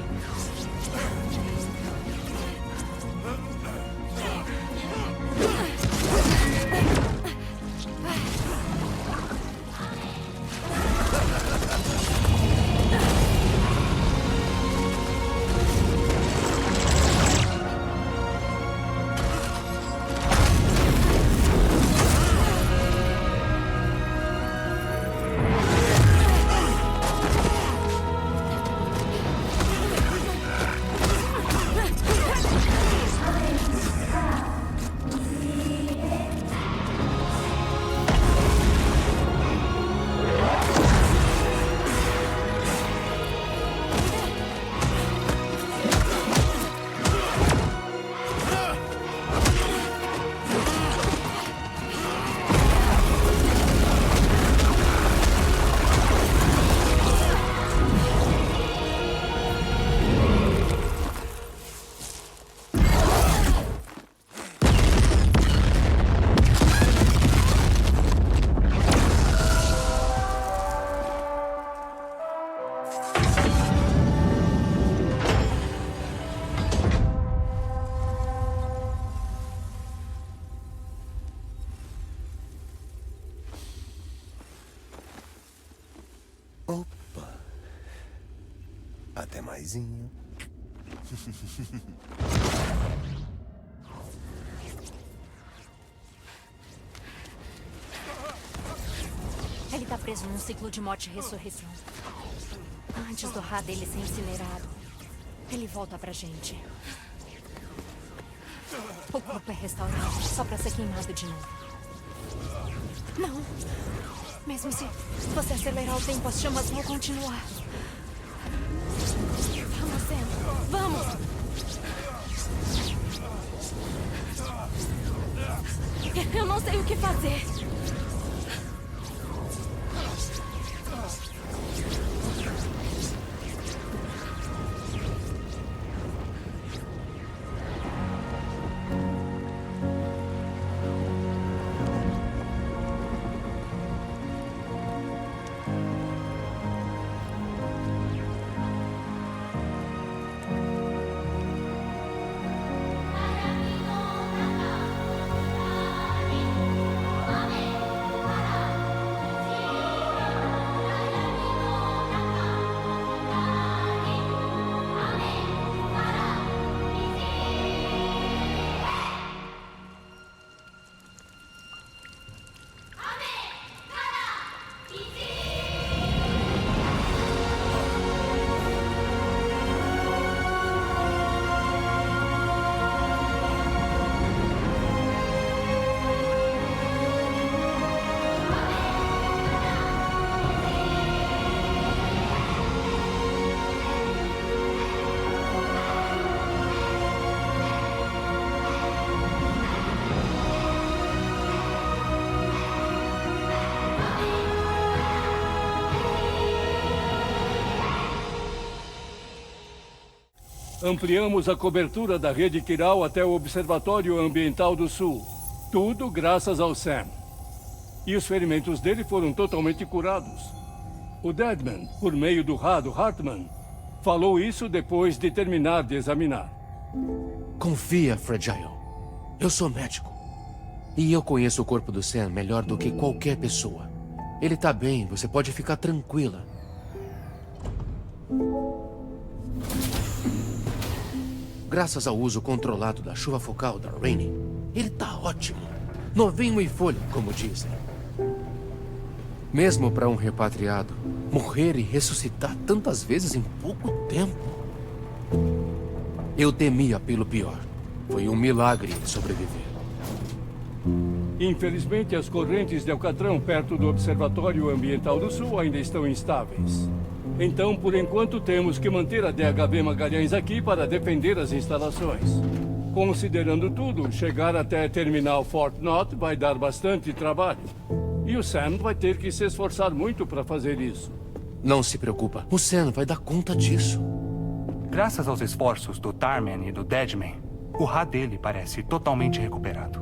Opa. Até maisinho. Ele tá preso num ciclo de morte e ressurreição. Antes do Ra dele ser incinerado, ele volta pra gente. O corpo é restaurado, só pra ser queimado de novo. Não. Mesmo se você acelerar o tempo, as chamas vão continuar. Vamos, Sam. Vamos! sei o que fazer. Ampliamos a cobertura da rede Kiral até o Observatório Ambiental do Sul. Tudo graças ao Sam. E os ferimentos dele foram totalmente curados. O Deadman, por meio do Rado Hartman, falou isso depois de terminar de examinar. Confia, Fragile. Eu sou médico. E eu conheço o corpo do Sam melhor do que qualquer pessoa. Ele tá bem, você pode ficar tranquila. Graças ao uso controlado da chuva focal da Rainy, ele tá ótimo. Novinho em folha, como dizem. Mesmo para um repatriado, morrer e ressuscitar tantas vezes em pouco tempo. Eu temia pelo pior. Foi um milagre ele sobreviver. Infelizmente, as correntes de Alcatrão perto do Observatório Ambiental do Sul ainda estão instáveis. Então, por enquanto, temos que manter a DHV Magalhães aqui para defender as instalações. Considerando tudo, chegar até Terminal Fort Knott vai dar bastante trabalho. E o Sam vai ter que se esforçar muito para fazer isso. Não se preocupa, o Sam vai dar conta disso. Graças aos esforços do Tarman e do Deadman, o Ra dele parece totalmente recuperado.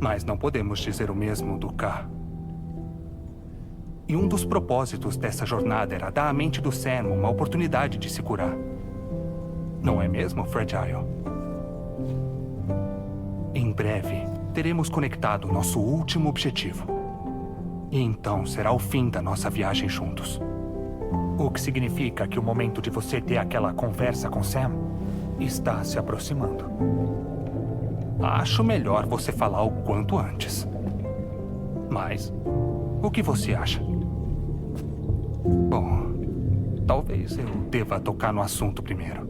Mas não podemos dizer o mesmo do K. E um dos propósitos dessa jornada era dar à mente do Sam uma oportunidade de se curar. Não é mesmo, Fragile? Em breve, teremos conectado nosso último objetivo. E então será o fim da nossa viagem juntos. O que significa que o momento de você ter aquela conversa com Sam está se aproximando. Acho melhor você falar o quanto antes. Mas, o que você acha? Bom, talvez eu deva tocar no assunto primeiro.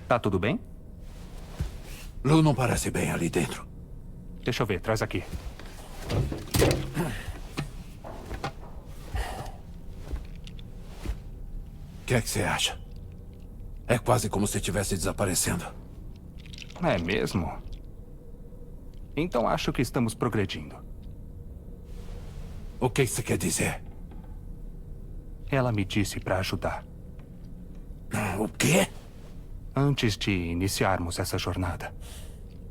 Tá tudo bem? Lu não parece bem ali dentro. Deixa eu ver, traz aqui. O que é que você acha? É quase como se estivesse desaparecendo. É mesmo? Então acho que estamos progredindo. O que você quer dizer? Ela me disse para ajudar. O quê? Antes de iniciarmos essa jornada,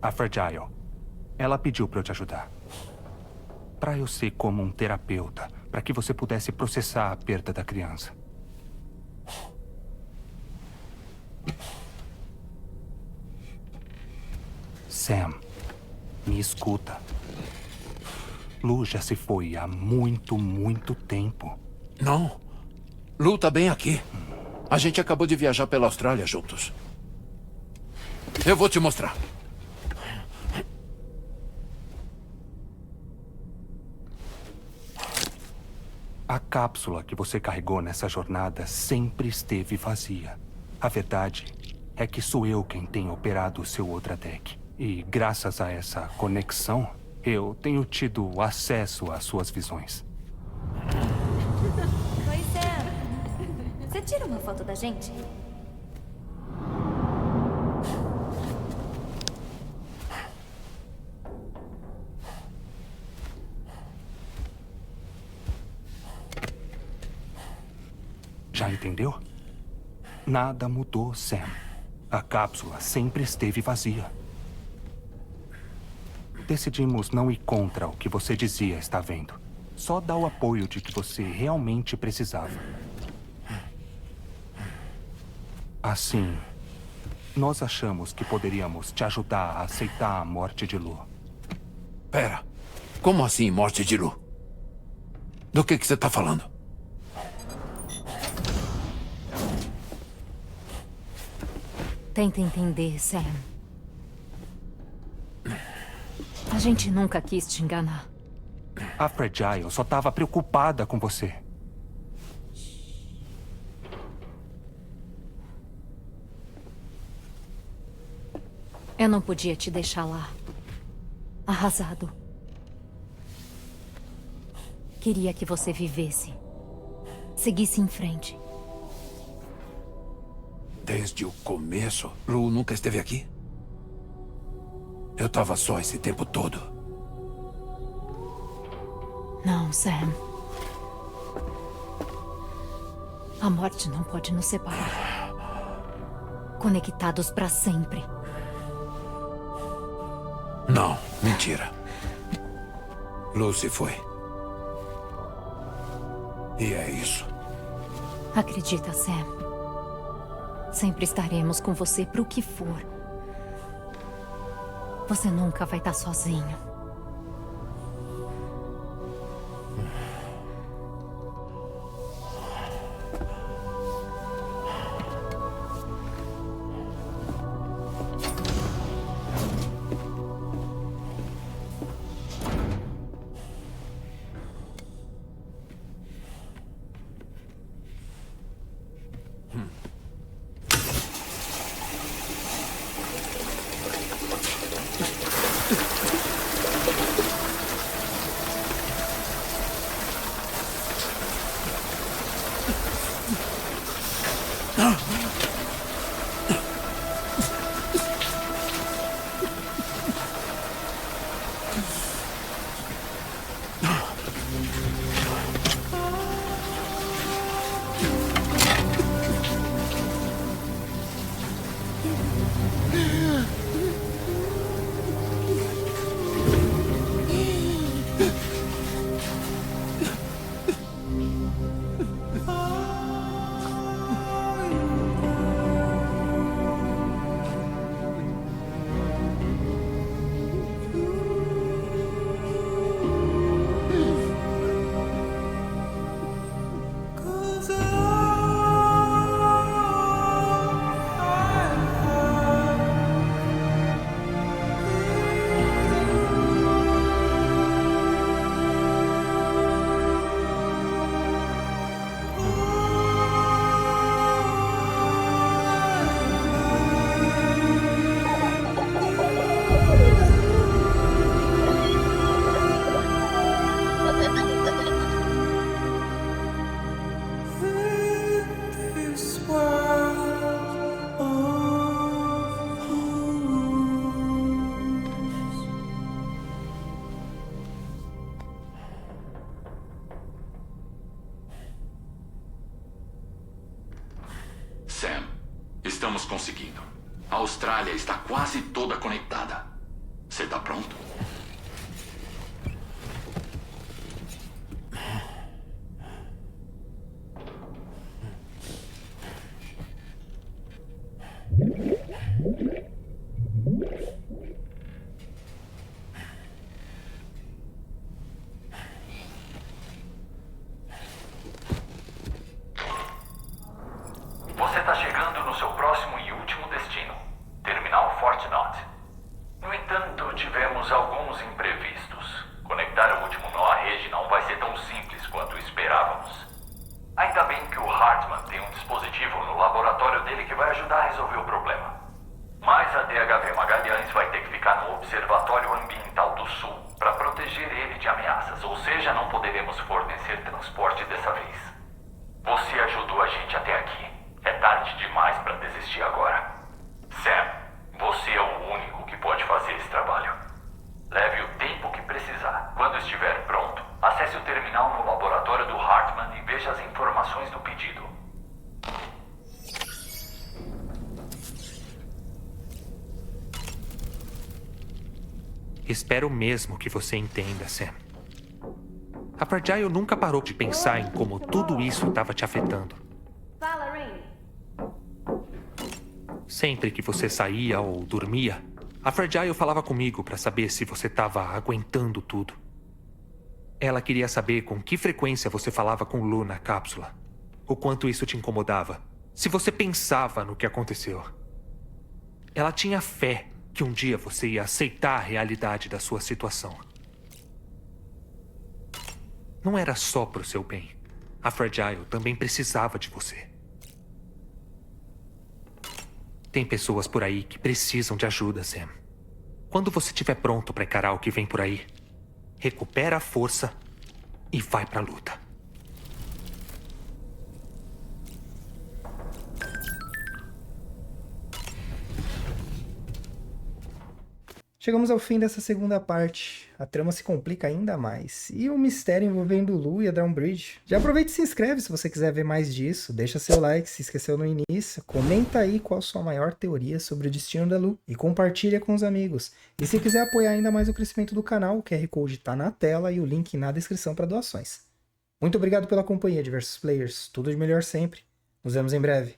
a Fragile, ela pediu para eu te ajudar. Para eu ser como um terapeuta, para que você pudesse processar a perda da criança. Sam, me escuta. Lu já se foi há muito, muito tempo. Não. Lu tá bem aqui. A gente acabou de viajar pela Austrália juntos. Eu vou te mostrar. A cápsula que você carregou nessa jornada sempre esteve vazia. A verdade é que sou eu quem tem operado o seu Ultratech. E graças a essa conexão, eu tenho tido acesso às suas visões. Oi, Sam. Você tira uma foto da gente? Já entendeu? Nada mudou, Sam. A cápsula sempre esteve vazia. Decidimos não ir contra o que você dizia estar vendo. Só dar o apoio de que você realmente precisava. Assim, nós achamos que poderíamos te ajudar a aceitar a morte de Lu. Pera, como assim morte de Lu? Do que você tá falando? Tenta entender, Sam. A gente nunca quis te enganar. A Fragile só estava preocupada com você. Eu não podia te deixar lá, arrasado. Queria que você vivesse, seguisse em frente. Desde o começo, Lu nunca esteve aqui? Eu tava só esse tempo todo. Não, Sam. A morte não pode nos separar. Conectados para sempre. Não, mentira. Lu se foi. E é isso. Acredita, Sam. Sempre estaremos com você para o que for. Você nunca vai estar sozinho. Sam, estamos conseguindo. A Austrália está quase toda conectada. Você está pronto? Você está chegando no seu próximo e último destino, Terminal Fort Knott. No entanto, tivemos alguns imprevistos. Conectar o último nó à rede não vai ser tão simples quanto esperávamos. Ainda bem que o Hartman tem um dispositivo no laboratório dele que vai ajudar a resolver o problema. Mas a DHV Magalhães vai ter que ficar desistir agora. Sam, você é o único que pode fazer esse trabalho. Leve o tempo que precisar. Quando estiver pronto, acesse o terminal no laboratório do Hartman e veja as informações do pedido. Espero mesmo que você entenda, Sam. A Fragile nunca parou de pensar em como tudo isso estava te afetando. Fala, Rain. Sempre que você saía ou dormia, a Fragile falava comigo para saber se você estava aguentando tudo. Ela queria saber com que frequência você falava com Lu na cápsula. O quanto isso te incomodava. Se você pensava no que aconteceu. Ela tinha fé que um dia você ia aceitar a realidade da sua situação. Não era só pro seu bem. A Fragile também precisava de você. Tem pessoas por aí que precisam de ajuda, Sam. Quando você estiver pronto para encarar o que vem por aí, recupera a força e vai pra luta. Chegamos ao fim dessa segunda parte. A trama se complica ainda mais. E o mistério envolvendo Lu e a Dawnbridge. Já aproveita e se inscreve se você quiser ver mais disso. Deixa seu like se esqueceu no início. Comenta aí qual sua maior teoria sobre o destino da Lu. E compartilha com os amigos. E se quiser apoiar ainda mais o crescimento do canal, o QR Code está na tela e o link na descrição para doações. Muito obrigado pela companhia, diversos players. Tudo de melhor sempre. Nos vemos em breve.